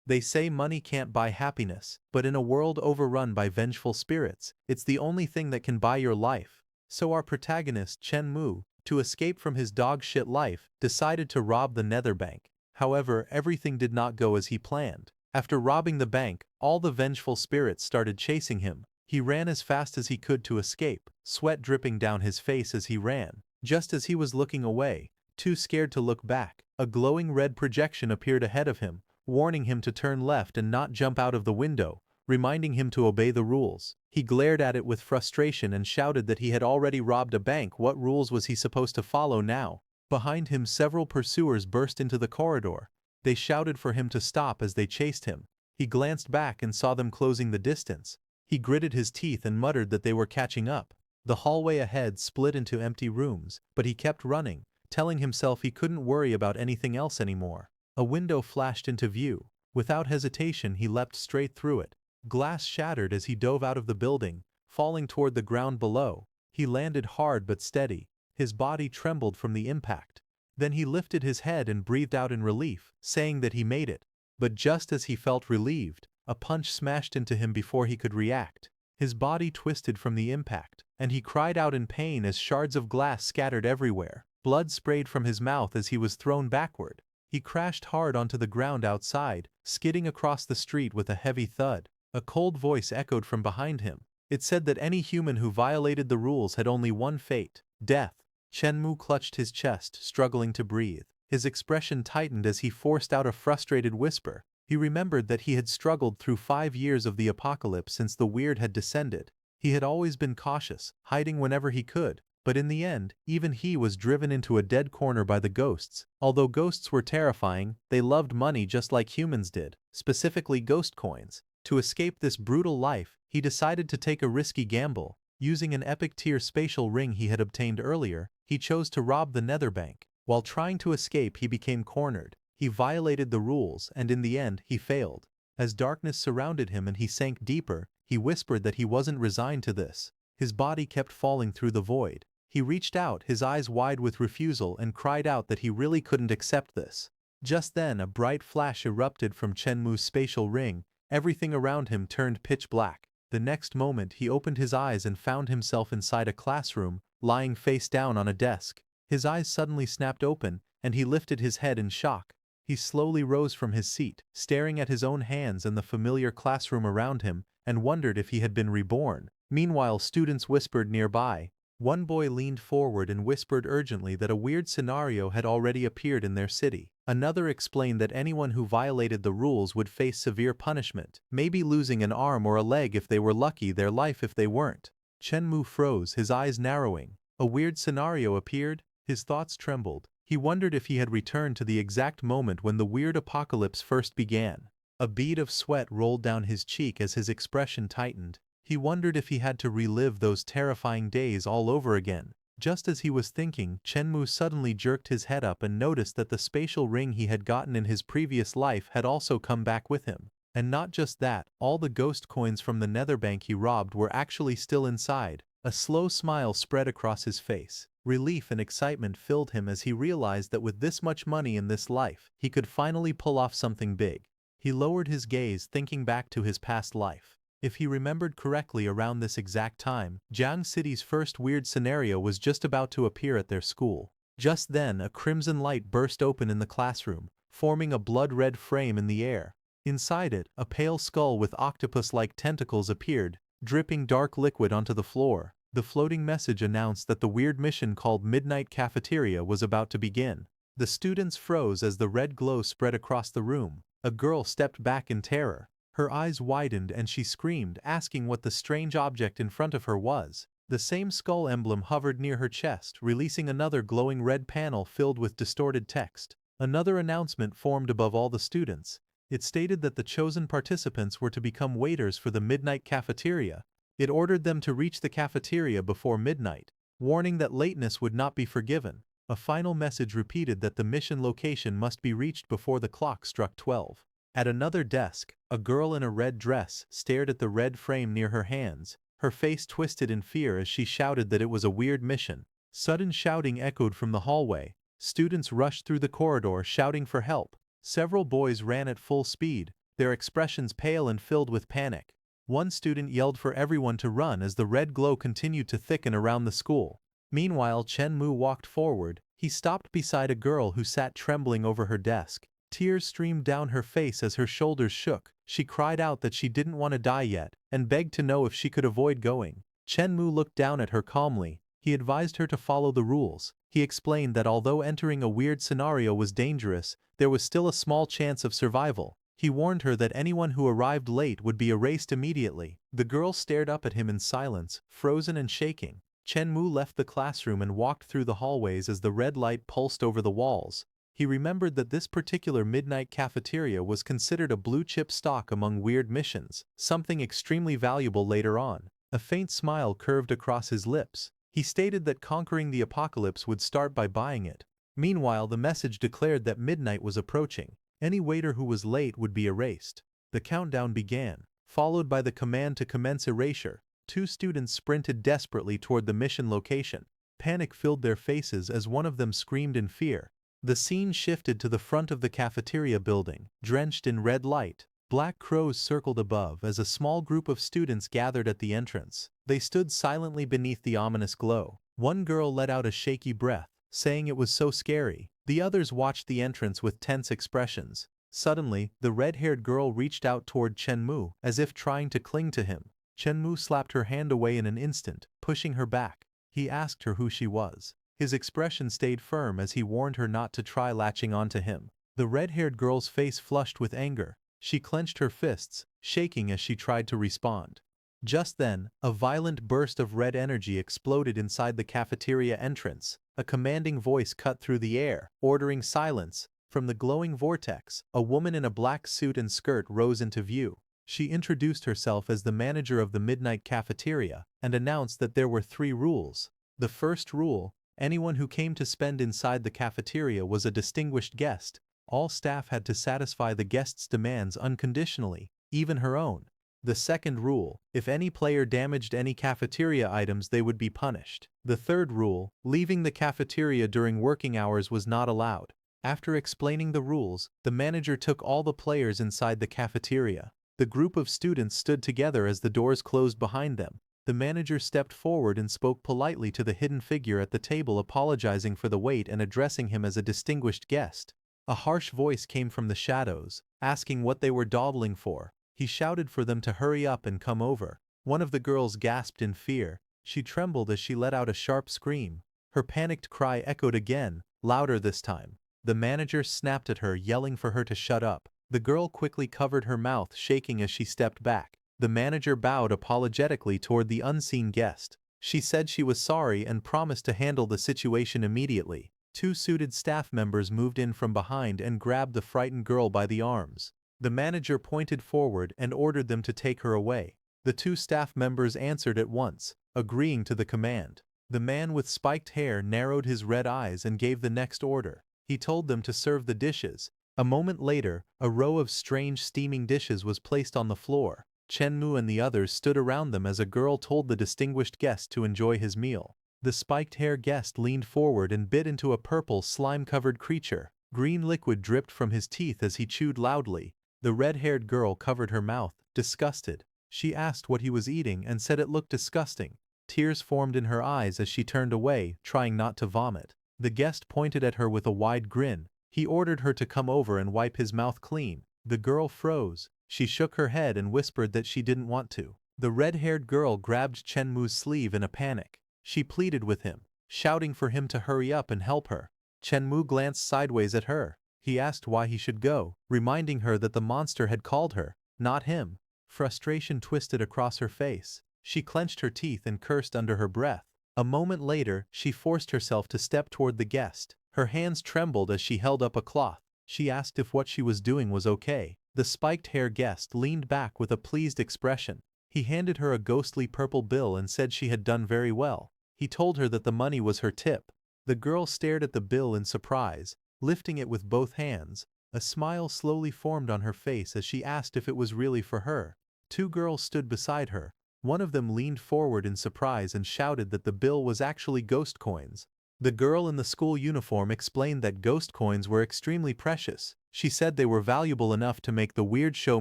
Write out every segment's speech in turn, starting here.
They say money can't buy happiness, but in a world overrun by vengeful spirits, it's the only thing that can buy your life. So our protagonist Chen Mu, to escape from his dog-shit life, decided to rob the Nether Bank. However, everything did not go as he planned. After robbing the bank, all the vengeful spirits started chasing him. He ran as fast as he could to escape, sweat dripping down his face as he ran. Just as he was looking away, too scared to look back, a glowing red projection appeared ahead of him, warning him to turn left and not jump out of the window, reminding him to obey the rules. He glared at it with frustration and shouted that he had already robbed a bank. What rules was he supposed to follow now? Behind him, several pursuers burst into the corridor. They shouted for him to stop as they chased him. He glanced back and saw them closing the distance. He gritted his teeth and muttered that they were catching up. The hallway ahead split into empty rooms, but he kept running, telling himself he couldn't worry about anything else anymore. A window flashed into view. Without hesitation, he leapt straight through it. Glass shattered as he dove out of the building, falling toward the ground below. He landed hard but steady. His body trembled from the impact. Then he lifted his head and breathed out in relief, saying that he made it. But just as he felt relieved, a punch smashed into him before he could react. His body twisted from the impact, and he cried out in pain as shards of glass scattered everywhere. Blood sprayed from his mouth as he was thrown backward. He crashed hard onto the ground outside, skidding across the street with a heavy thud. A cold voice echoed from behind him. It said that any human who violated the rules had only one fate: death. Chen Mu clutched his chest, struggling to breathe. His expression tightened as he forced out a frustrated whisper. He remembered that he had struggled through 5 years of the apocalypse since the weird had descended. He had always been cautious, hiding whenever he could, but in the end, even he was driven into a dead corner by the ghosts. Although ghosts were terrifying, they loved money just like humans did, specifically ghost coins. To escape this brutal life, he decided to take a risky gamble. Using an epic tier spatial ring he had obtained earlier, he chose to rob the Nether Bank. While trying to escape, he became cornered. He violated the rules, and in the end, he failed. As darkness surrounded him and he sank deeper, he whispered that he wasn't resigned to this. His body kept falling through the void. He reached out, his eyes wide with refusal, and cried out that he really couldn't accept this. Just then, a bright flash erupted from Chen Mu's spatial ring. Everything around him turned pitch black. The next moment, he opened his eyes and found himself inside a classroom, lying face down on a desk. His eyes suddenly snapped open, and he lifted his head in shock. He slowly rose from his seat, staring at his own hands and the familiar classroom around him, and wondered if he had been reborn. Meanwhile, students whispered nearby. One boy leaned forward and whispered urgently that a weird scenario had already appeared in their city. Another explained that anyone who violated the rules would face severe punishment, maybe losing an arm or a leg if they were lucky, their life if they weren't. Chen Mu froze, his eyes narrowing. A weird scenario appeared. His thoughts trembled. He wondered if he had returned to the exact moment when the weird apocalypse first began. A bead of sweat rolled down his cheek as his expression tightened. He wondered if he had to relive those terrifying days all over again. Just as he was thinking, Chen Mu suddenly jerked his head up and noticed that the spatial ring he had gotten in his previous life had also come back with him. And not just that, all the ghost coins from the Nether Bank he robbed were actually still inside. A slow smile spread across his face. Relief and excitement filled him as he realized that with this much money in this life, he could finally pull off something big. He lowered his gaze, thinking back to his past life. If he remembered correctly, around this exact time, Jiang City's first weird scenario was just about to appear at their school. Just then, a crimson light burst open in the classroom, forming a blood-red frame in the air. Inside it, a pale skull with octopus-like tentacles appeared, dripping dark liquid onto the floor. The floating message announced that the weird mission called Midnight Cafeteria was about to begin. The students froze as the red glow spread across the room. A girl stepped back in terror. Her eyes widened and she screamed, asking what the strange object in front of her was. The same skull emblem hovered near her chest, releasing another glowing red panel filled with distorted text. Another announcement formed above all the students. It stated that the chosen participants were to become waiters for the Midnight Cafeteria. It ordered them to reach the cafeteria before midnight, warning that lateness would not be forgiven. A final message repeated that the mission location must be reached before the clock struck 12. At another desk, a girl in a red dress stared at the red frame near her hands, her face twisted in fear as she shouted that it was a weird mission. Sudden shouting echoed from the hallway. Students rushed through the corridor shouting for help. Several boys ran at full speed, their expressions pale and filled with panic. One student yelled for everyone to run as the red glow continued to thicken around the school. Meanwhile, Chen Mu walked forward. He stopped beside a girl who sat trembling over her desk. Tears streamed down her face as her shoulders shook. She cried out that she didn't want to die yet, and begged to know if she could avoid going. Chen Mu looked down at her calmly. He advised her to follow the rules. He explained that although entering a weird scenario was dangerous, there was still a small chance of survival. He warned her that anyone who arrived late would be erased immediately. The girl stared up at him in silence, frozen and shaking. Chen Mu left the classroom and walked through the hallways as the red light pulsed over the walls. He remembered that this particular midnight cafeteria was considered a blue-chip stock among weird missions, something extremely valuable later on. A faint smile curved across his lips. He stated that conquering the apocalypse would start by buying it. Meanwhile, the message declared that midnight was approaching. Any waiter who was late would be erased. The countdown began, followed by the command to commence erasure. Two students sprinted desperately toward the mission location. Panic filled their faces as one of them screamed in fear. The scene shifted to the front of the cafeteria building, drenched in red light. Black crows circled above as a small group of students gathered at the entrance. They stood silently beneath the ominous glow. One girl let out a shaky breath, saying it was so scary. The others watched the entrance with tense expressions. Suddenly, the red-haired girl reached out toward Chen Mu, as if trying to cling to him. Chen Mu slapped her hand away in an instant, pushing her back. He asked her who she was. His expression stayed firm as he warned her not to try latching onto him. The red-haired girl's face flushed with anger. She clenched her fists, shaking as she tried to respond. Just then, a violent burst of red energy exploded inside the cafeteria entrance. A commanding voice cut through the air, ordering silence. From the glowing vortex, a woman in a black suit and skirt rose into view. She introduced herself as the manager of the midnight cafeteria and announced that there were 3 rules. The first rule: anyone who came to spend inside the cafeteria was a distinguished guest. All staff had to satisfy the guest's demands unconditionally, even her own. The second rule: if any player damaged any cafeteria items, they would be punished. The third rule: leaving the cafeteria during working hours was not allowed. After explaining the rules, the manager took all the players inside the cafeteria. The group of students stood together as the doors closed behind them. The manager stepped forward and spoke politely to the hidden figure at the table, apologizing for the wait and addressing him as a distinguished guest. A harsh voice came from the shadows, asking what they were dawdling for. He shouted for them to hurry up and come over. One of the girls gasped in fear. She trembled as she let out a sharp scream. Her panicked cry echoed again, louder this time. The manager snapped at her, yelling for her to shut up. The girl quickly covered her mouth, shaking as she stepped back. The manager bowed apologetically toward the unseen guest. She said she was sorry and promised to handle the situation immediately. 2 suited staff members moved in from behind and grabbed the frightened girl by the arms. The manager pointed forward and ordered them to take her away. The 2 staff members answered at once, agreeing to the command. The man with spiked hair narrowed his red eyes and gave the next order. He told them to serve the dishes. A moment later, a row of strange steaming dishes was placed on the floor. Chen Mu and the others stood around them as a girl told the distinguished guest to enjoy his meal. The spiked-hair guest leaned forward and bit into a purple, slime-covered creature. Green liquid dripped from his teeth as he chewed loudly. The red-haired girl covered her mouth, disgusted. She asked what he was eating and said it looked disgusting. Tears formed in her eyes as she turned away, trying not to vomit. The guest pointed at her with a wide grin. He ordered her to come over and wipe his mouth clean. The girl froze. She shook her head and whispered that she didn't want to. The red-haired girl grabbed Chen Mu's sleeve in a panic. She pleaded with him, shouting for him to hurry up and help her. Chen Mu glanced sideways at her. He asked why he should go, reminding her that the monster had called her, not him. Frustration twisted across her face. She clenched her teeth and cursed under her breath. A moment later, she forced herself to step toward the guest. Her hands trembled as she held up a cloth. She asked if what she was doing was okay. The spiked-hair guest leaned back with a pleased expression. He handed her a ghostly purple bill and said she had done very well. He told her that the money was her tip. The girl stared at the bill in surprise, lifting it with both hands. A smile slowly formed on her face as she asked if it was really for her. 2 girls stood beside her. One of them leaned forward in surprise and shouted that the bill was actually ghost coins. The girl in the school uniform explained that ghost coins were extremely precious. She said they were valuable enough to make the weird show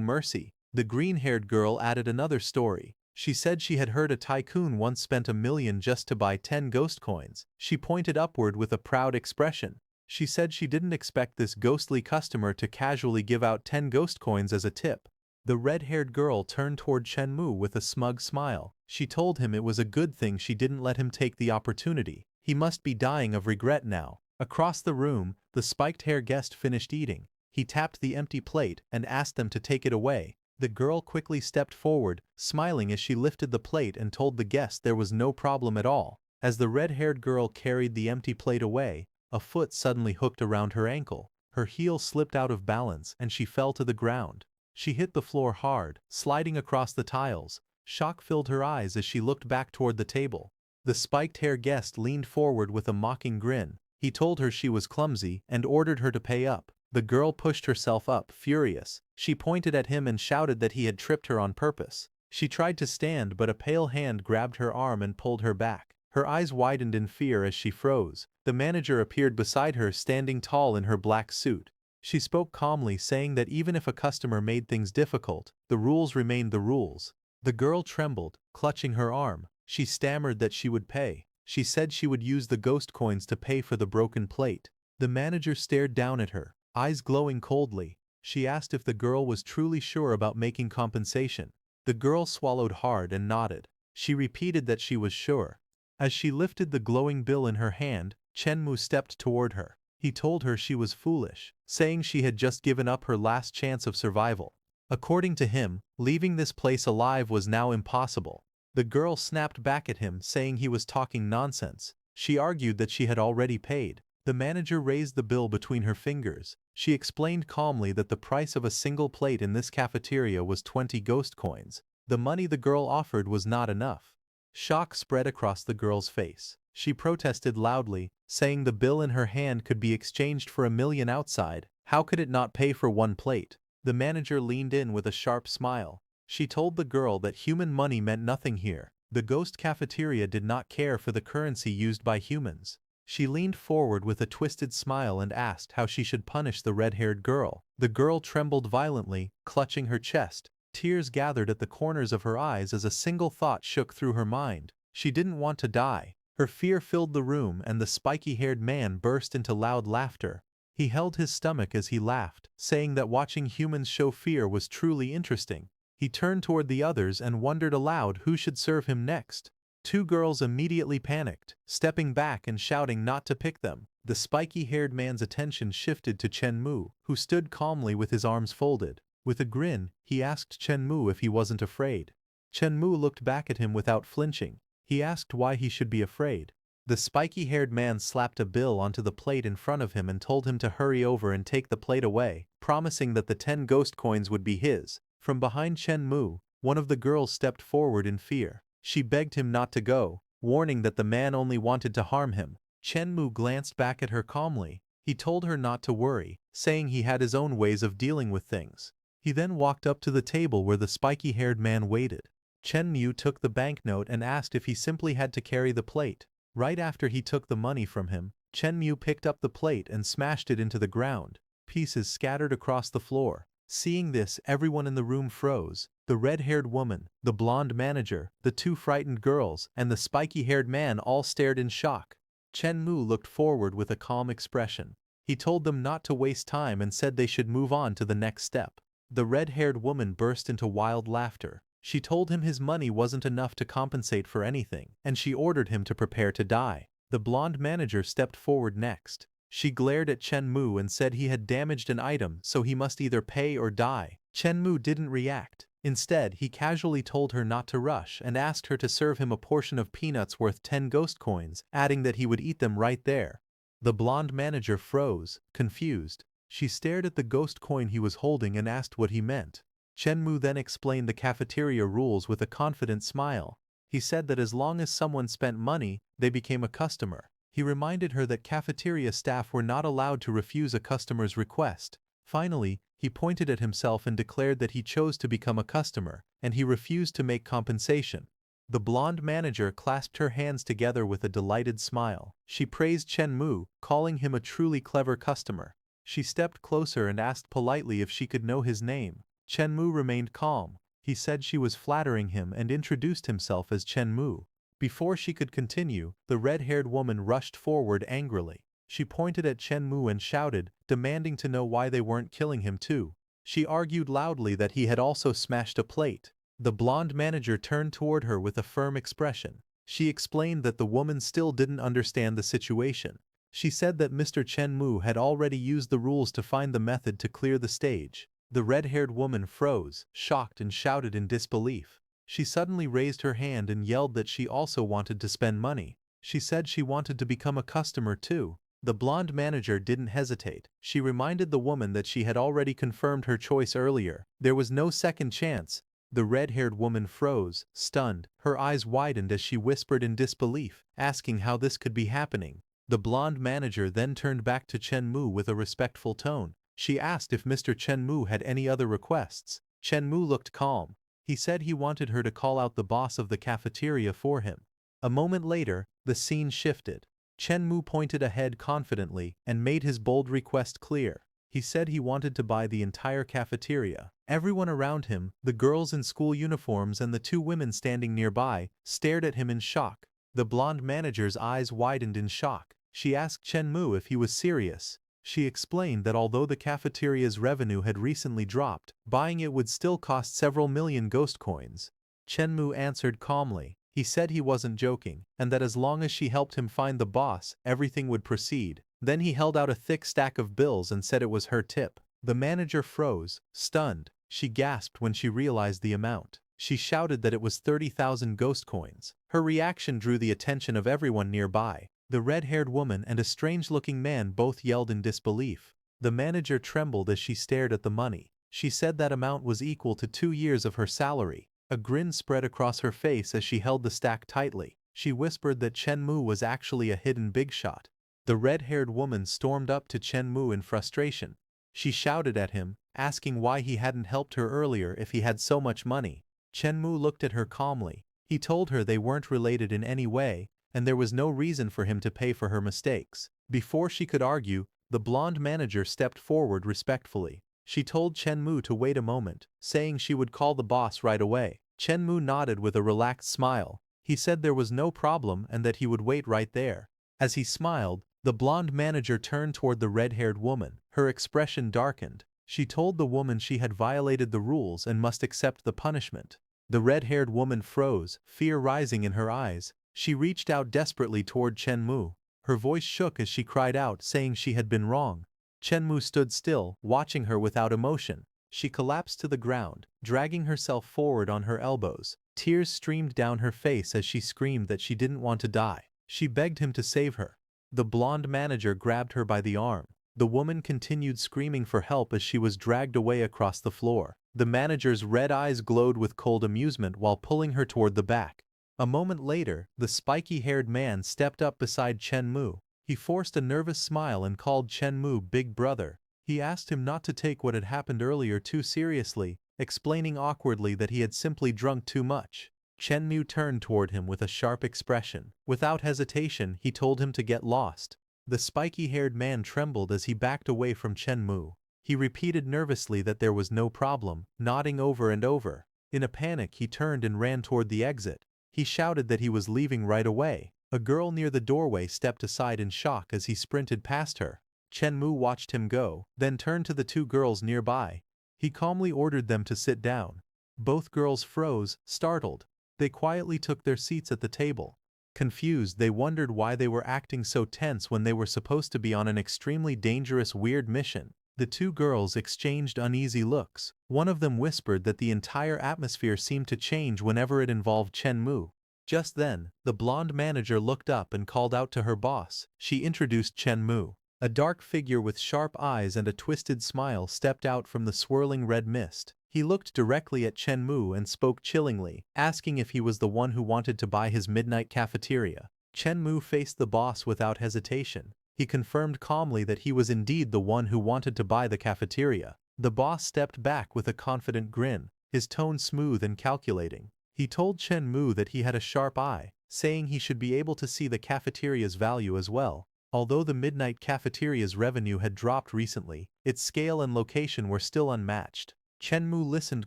mercy. The green-haired girl added another story. She said she had heard a tycoon once spent $1 million just to buy 10 ghost coins. She pointed upward with a proud expression. She said she didn't expect this ghostly customer to casually give out 10 ghost coins as a tip. The red-haired girl turned toward Chen Mu with a smug smile. She told him it was a good thing she didn't let him take the opportunity. He must be dying of regret now. Across the room, the spiked-hair guest finished eating. He tapped the empty plate and asked them to take it away. The girl quickly stepped forward, smiling as she lifted the plate and told the guest there was no problem at all. As the red-haired girl carried the empty plate away, a foot suddenly hooked around her ankle. Her heel slipped out of balance and she fell to the ground. She hit the floor hard, sliding across the tiles. Shock filled her eyes as she looked back toward the table. The spiked-hair guest leaned forward with a mocking grin. He told her she was clumsy and ordered her to pay up. The girl pushed herself up, furious. She pointed at him and shouted that he had tripped her on purpose. She tried to stand, but a pale hand grabbed her arm and pulled her back. Her eyes widened in fear as she froze. The manager appeared beside her, standing tall in her black suit. She spoke calmly, saying that even if a customer made things difficult, the rules remained the rules. The girl trembled, clutching her arm. She stammered that she would pay. She said she would use the ghost coins to pay for the broken plate. The manager stared down at her, eyes glowing coldly. She asked if the girl was truly sure about making compensation. The girl swallowed hard and nodded. She repeated that she was sure. As she lifted the glowing bill in her hand, Chen Mu stepped toward her. He told her she was foolish, saying she had just given up her last chance of survival. According to him, leaving this place alive was now impossible. The girl snapped back at him, saying he was talking nonsense. She argued that she had already paid. The manager raised the bill between her fingers. She explained calmly that the price of a single plate in this cafeteria was 20 ghost coins. The money the girl offered was not enough. Shock spread across the girl's face. She protested loudly, saying the bill in her hand could be exchanged for $1 million outside. How could it not pay for one plate? The manager leaned in with a sharp smile. She told the girl that human money meant nothing here. The ghost cafeteria did not care for the currency used by humans. She leaned forward with a twisted smile and asked how she should punish the red-haired girl. The girl trembled violently, clutching her chest. Tears gathered at the corners of her eyes as a single thought shook through her mind. She didn't want to die. Her fear filled the room and the spiky-haired man burst into loud laughter. He held his stomach as he laughed, saying that watching humans show fear was truly interesting. He turned toward the others and wondered aloud who should serve him next. Two girls immediately panicked, stepping back and shouting not to pick them. The spiky-haired man's attention shifted to Chen Mu, who stood calmly with his arms folded. With a grin, he asked Chen Mu if he wasn't afraid. Chen Mu looked back at him without flinching. He asked why he should be afraid. The spiky-haired man slapped a bill onto the plate in front of him and told him to hurry over and take the plate away, promising that the 10 ghost coins would be his. From behind Chen Mu, one of the girls stepped forward in fear. She begged him not to go, warning that the man only wanted to harm him. Chen Mu glanced back at her calmly. He told her not to worry, saying he had his own ways of dealing with things. He then walked up to the table where the spiky-haired man waited. Chen Mu took the banknote and asked if he simply had to carry the plate. Right after he took the money from him, Chen Mu picked up the plate and smashed it into the ground. Pieces scattered across the floor. Seeing this, everyone in the room froze. The red-haired woman, the blonde manager, the two frightened girls, and the spiky-haired man all stared in shock. Chen Mu looked forward with a calm expression. He told them not to waste time and said they should move on to the next step. The red-haired woman burst into wild laughter. She told him his money wasn't enough to compensate for anything, and she ordered him to prepare to die. The blonde manager stepped forward next. She glared at Chen Mu and said he had damaged an item, so he must either pay or die. Chen Mu didn't react. Instead, he casually told her not to rush and asked her to serve him a portion of peanuts worth 10 ghost coins, adding that he would eat them right there. The blonde manager froze, confused. She stared at the ghost coin he was holding and asked what he meant. Chen Mu then explained the cafeteria rules with a confident smile. He said that as long as someone spent money, they became a customer. He reminded her that cafeteria staff were not allowed to refuse a customer's request. Finally, he pointed at himself and declared that he chose to become a customer, and he refused to make compensation. The blonde manager clasped her hands together with a delighted smile. She praised Chen Mu, calling him a truly clever customer. She stepped closer and asked politely if she could know his name. Chen Mu remained calm. He said she was flattering him and introduced himself as Chen Mu. Before she could continue, the red-haired woman rushed forward angrily. She pointed at Chen Mu and shouted, demanding to know why they weren't killing him too. She argued loudly that he had also smashed a plate. The blonde manager turned toward her with a firm expression. She explained that the woman still didn't understand the situation. She said that Mr. Chen Mu had already used the rules to find the method to clear the stage. The red-haired woman froze, shocked, and shouted in disbelief. She suddenly raised her hand and yelled that she also wanted to spend money. She said she wanted to become a customer too. The blonde manager didn't hesitate. She reminded the woman that she had already confirmed her choice earlier. There was no second chance. The red-haired woman froze, stunned. Her eyes widened as she whispered in disbelief, asking how this could be happening. The blonde manager then turned back to Chen Mu with a respectful tone. She asked if Mr. Chen Mu had any other requests. Chen Mu looked calm. He said he wanted her to call out the boss of the cafeteria for him. A moment later, the scene shifted. Chen Mu pointed ahead confidently and made his bold request clear. He said he wanted to buy the entire cafeteria. Everyone around him, the girls in school uniforms and the two women standing nearby, stared at him in shock. The blonde manager's eyes widened in shock. She asked Chen Mu if he was serious. She explained that although the cafeteria's revenue had recently dropped, buying it would still cost several million ghost coins. Chen Mu answered calmly. He said he wasn't joking, and that as long as she helped him find the boss, everything would proceed. Then he held out a thick stack of bills and said it was her tip. The manager froze, stunned. She gasped when she realized the amount. She shouted that it was 30,000 ghost coins. Her reaction drew the attention of everyone nearby. The red-haired woman and a strange-looking man both yelled in disbelief. The manager trembled as she stared at the money. She said that amount was equal to 2 years of her salary. A grin spread across her face as she held the stack tightly. She whispered that Chen Mu was actually a hidden big shot. The red-haired woman stormed up to Chen Mu in frustration. She shouted at him, asking why he hadn't helped her earlier if he had so much money. Chen Mu looked at her calmly. He told her they weren't related in any way, and there was no reason for him to pay for her mistakes. Before she could argue, the blonde manager stepped forward respectfully. She told Chen Mu to wait a moment, saying she would call the boss right away. Chen Mu nodded with a relaxed smile. He said there was no problem and that he would wait right there. As he smiled, the blonde manager turned toward the red-haired woman. Her expression darkened. She told the woman she had violated the rules and must accept the punishment. The red-haired woman froze, fear rising in her eyes. She reached out desperately toward Chen Mu. Her voice shook as she cried out, saying she had been wrong. Chen Mu stood still, watching her without emotion. She collapsed to the ground, dragging herself forward on her elbows. Tears streamed down her face as she screamed that she didn't want to die. She begged him to save her. The blonde manager grabbed her by the arm. The woman continued screaming for help as she was dragged away across the floor. The manager's red eyes glowed with cold amusement while pulling her toward the back. A moment later, the spiky-haired man stepped up beside Chen Mu. He forced a nervous smile and called Chen Mu Big Brother. He asked him not to take what had happened earlier too seriously, explaining awkwardly that he had simply drunk too much. Chen Mu turned toward him with a sharp expression. Without hesitation, he told him to get lost. The spiky-haired man trembled as he backed away from Chen Mu. He repeated nervously that there was no problem, nodding over and over. In a panic, he turned and ran toward the exit. He shouted that he was leaving right away. A girl near the doorway stepped aside in shock as he sprinted past her. Chen Mu watched him go, then turned to the two girls nearby. He calmly ordered them to sit down. Both girls froze, startled. They quietly took their seats at the table. Confused, they wondered why they were acting so tense when they were supposed to be on an extremely dangerous, weird mission. The two girls exchanged uneasy looks. One of them whispered that the entire atmosphere seemed to change whenever it involved Chen Mu. Just then, the blonde manager looked up and called out to her boss. She introduced Chen Mu. A dark figure with sharp eyes and a twisted smile stepped out from the swirling red mist. He looked directly at Chen Mu and spoke chillingly, asking if he was the one who wanted to buy his midnight cafeteria. Chen Mu faced the boss without hesitation. He confirmed calmly that he was indeed the one who wanted to buy the cafeteria. The boss stepped back with a confident grin, his tone smooth and calculating. He told Chen Mu that he had a sharp eye, saying he should be able to see the cafeteria's value as well. Although the Midnight Cafeteria's revenue had dropped recently, its scale and location were still unmatched. Chen Mu listened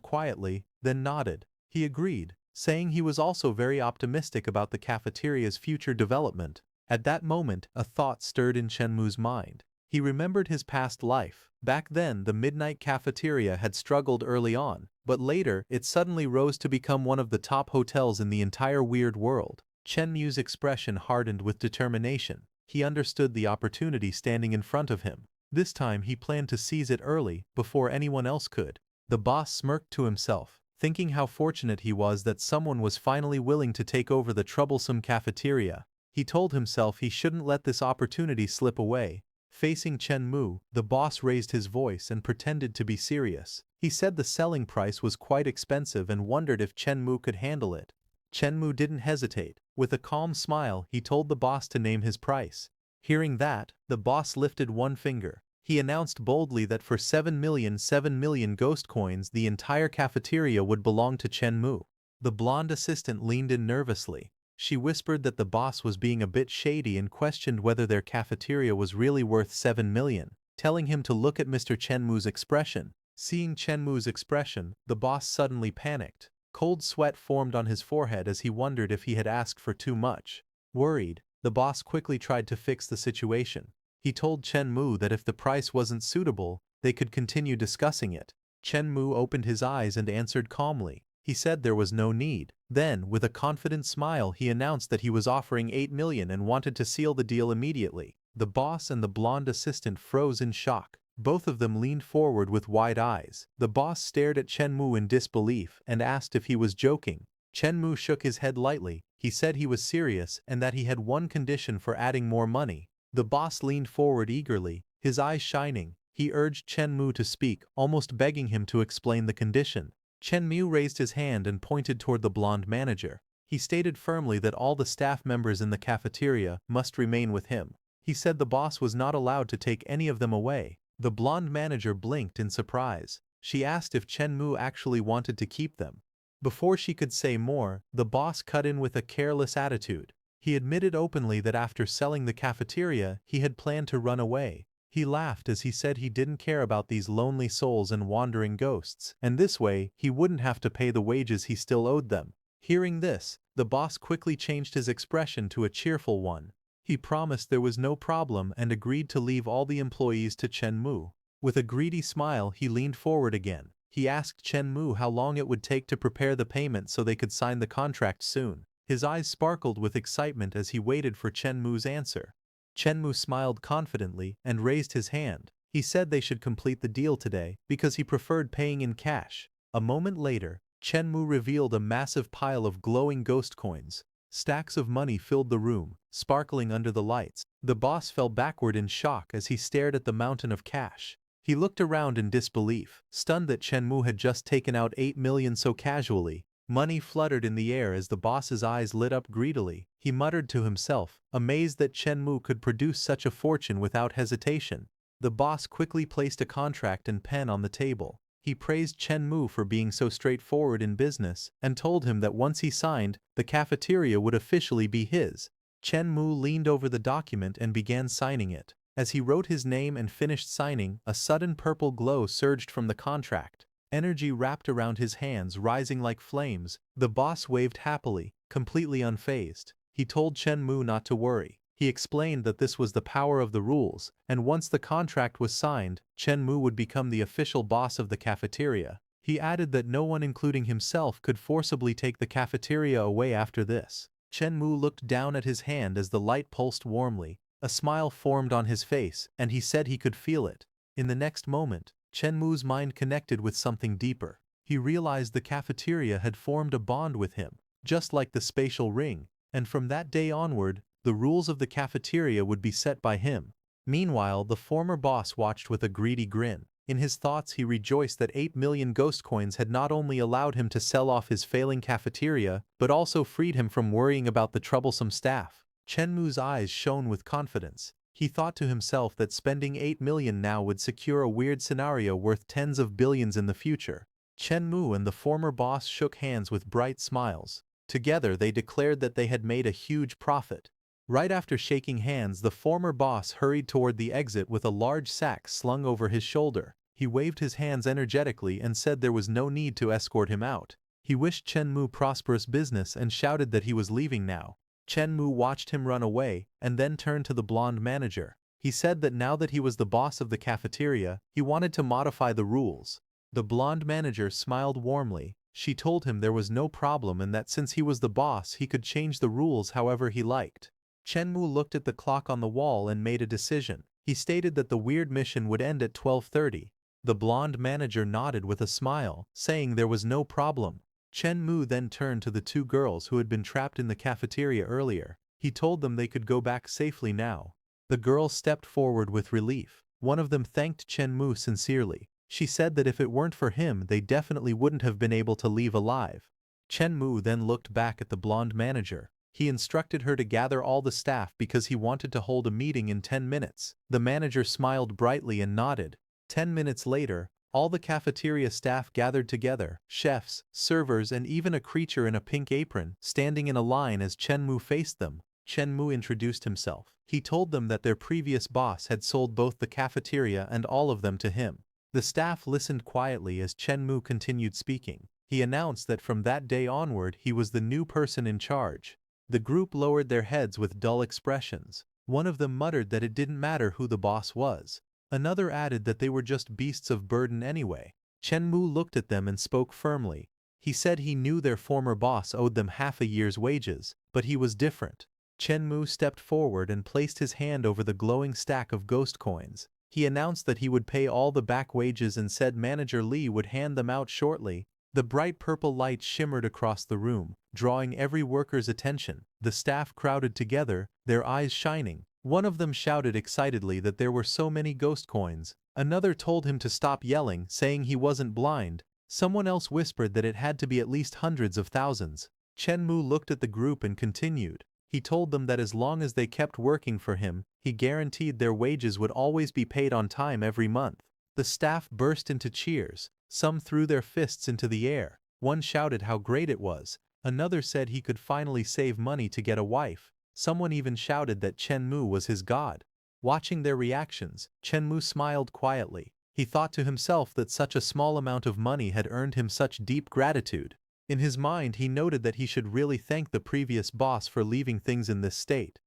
quietly, then nodded. He agreed, saying he was also very optimistic about the cafeteria's future development. At that moment, a thought stirred in Chen Mu's mind. He remembered his past life. Back then, the Midnight Cafeteria had struggled early on, but later, it suddenly rose to become one of the top hotels in the entire weird world. Chen Mu's expression hardened with determination. He understood the opportunity standing in front of him. This time he planned to seize it early, before anyone else could. The boss smirked to himself, thinking how fortunate he was that someone was finally willing to take over the troublesome cafeteria. He told himself he shouldn't let this opportunity slip away. Facing Chen Mu, the boss raised his voice and pretended to be serious. He said the selling price was quite expensive and wondered if Chen Mu could handle it. Chen Mu didn't hesitate. With a calm smile, he told the boss to name his price. Hearing that, the boss lifted one finger. He announced boldly that for 7 million ghost coins, the entire cafeteria would belong to Chen Mu. The blonde assistant leaned in nervously. She whispered that the boss was being a bit shady and questioned whether their cafeteria was really worth 7 million, telling him to look at Mr. Chen Mu's expression. Seeing Chen Mu's expression, the boss suddenly panicked. Cold sweat formed on his forehead as he wondered if he had asked for too much. Worried, the boss quickly tried to fix the situation. He told Chen Mu that if the price wasn't suitable, they could continue discussing it. Chen Mu opened his eyes and answered calmly. He said there was no need. Then, with a confident smile, he announced that he was offering 8 million and wanted to seal the deal immediately. The boss and the blonde assistant froze in shock. Both of them leaned forward with wide eyes. The boss stared at Chen Mu in disbelief and asked if he was joking. Chen Mu shook his head lightly. He said he was serious and that he had one condition for adding more money. The boss leaned forward eagerly, his eyes shining. He urged Chen Mu to speak, almost begging him to explain the condition. Chen Mu raised his hand and pointed toward the blonde manager. He stated firmly that all the staff members in the cafeteria must remain with him. He said the boss was not allowed to take any of them away. The blonde manager blinked in surprise. She asked if Chen Mu actually wanted to keep them. Before she could say more, the boss cut in with a careless attitude. He admitted openly that after selling the cafeteria, he had planned to run away. He laughed as he said he didn't care about these lonely souls and wandering ghosts, and this way, he wouldn't have to pay the wages he still owed them. Hearing this, the boss quickly changed his expression to a cheerful one. He promised there was no problem and agreed to leave all the employees to Chen Mu. With a greedy smile, he leaned forward again. He asked Chen Mu how long it would take to prepare the payment so they could sign the contract soon. His eyes sparkled with excitement as he waited for Chen Mu's answer. Chen Mu smiled confidently and raised his hand. He said they should complete the deal today because he preferred paying in cash. A moment later, Chen Mu revealed a massive pile of glowing ghost coins. Stacks of money filled the room, sparkling under the lights. The boss fell backward in shock as he stared at the mountain of cash. He looked around in disbelief, stunned that Chen Mu had just taken out 8 million so casually. Money fluttered in the air as the boss's eyes lit up greedily. He muttered to himself, amazed that Chen Mu could produce such a fortune without hesitation. The boss quickly placed a contract and pen on the table. He praised Chen Mu for being so straightforward in business and told him that once he signed, the cafeteria would officially be his. Chen Mu leaned over the document and began signing it. As he wrote his name and finished signing, a sudden purple glow surged from the contract. Energy wrapped around his hands, rising like flames. The boss waved happily, completely unfazed. He told Chen Mu not to worry. He explained that this was the power of the rules, and once the contract was signed, Chen Mu would become the official boss of the cafeteria. He added that no one including himself could forcibly take the cafeteria away after this. Chen Mu looked down at his hand as the light pulsed warmly. A smile formed on his face, and he said he could feel it. In the next moment, Chen Mu's mind connected with something deeper. He realized the cafeteria had formed a bond with him, just like the spatial ring, and from that day onward, the rules of the cafeteria would be set by him. Meanwhile, the former boss watched with a greedy grin. In his thoughts, he rejoiced that 8 million ghost coins had not only allowed him to sell off his failing cafeteria, but also freed him from worrying about the troublesome staff. Chen Mu's eyes shone with confidence. He thought to himself that spending 8 million now would secure a weird scenario worth tens of billions in the future. Chen Mu and the former boss shook hands with bright smiles. Together they declared that they had made a huge profit. Right after shaking hands, the former boss hurried toward the exit with a large sack slung over his shoulder. He waved his hands energetically and said there was no need to escort him out. He wished Chen Mu prosperous business and shouted that he was leaving now. Chen Mu watched him run away and then turned to the blonde manager. He said that now that he was the boss of the cafeteria, he wanted to modify the rules. The blonde manager smiled warmly. She told him there was no problem and that since he was the boss he could change the rules however he liked. Chen Mu looked at the clock on the wall and made a decision. He stated that the weird mission would end at 12:30. The blonde manager nodded with a smile, saying there was no problem. Chen Mu then turned to the two girls who had been trapped in the cafeteria earlier. He told them they could go back safely now. The girls stepped forward with relief. One of them thanked Chen Mu sincerely. She said that if it weren't for him they definitely wouldn't have been able to leave alive. Chen Mu then looked back at the blonde manager. He instructed her to gather all the staff because he wanted to hold a meeting in 10 minutes. The manager smiled brightly and nodded. 10 minutes later, all the cafeteria staff gathered together, chefs, servers and even a creature in a pink apron, standing in a line as Chen Mu faced them. Chen Mu introduced himself. He told them that their previous boss had sold both the cafeteria and all of them to him. The staff listened quietly as Chen Mu continued speaking. He announced that from that day onward he was the new person in charge. The group lowered their heads with dull expressions. One of them muttered that it didn't matter who the boss was. Another added that they were just beasts of burden anyway. Chen Mu looked at them and spoke firmly. He said he knew their former boss owed them half a year's wages, but he was different. Chen Mu stepped forward and placed his hand over the glowing stack of ghost coins. He announced that he would pay all the back wages and said Manager Lee would hand them out shortly. The bright purple light shimmered across the room, drawing every worker's attention. The staff crowded together, their eyes shining. One of them shouted excitedly that there were so many ghost coins. Another told him to stop yelling, saying he wasn't blind. Someone else whispered that it had to be at least hundreds of thousands. Chen Mu looked at the group and continued. He told them that as long as they kept working for him, he guaranteed their wages would always be paid on time every month. The staff burst into cheers. Some threw their fists into the air. One shouted how great it was. Another said he could finally save money to get a wife. Someone even shouted that Chen Mu was his god. Watching their reactions, Chen Mu smiled quietly. He thought to himself that such a small amount of money had earned him such deep gratitude. In his mind he noted that he should really thank the previous boss for leaving things in this state.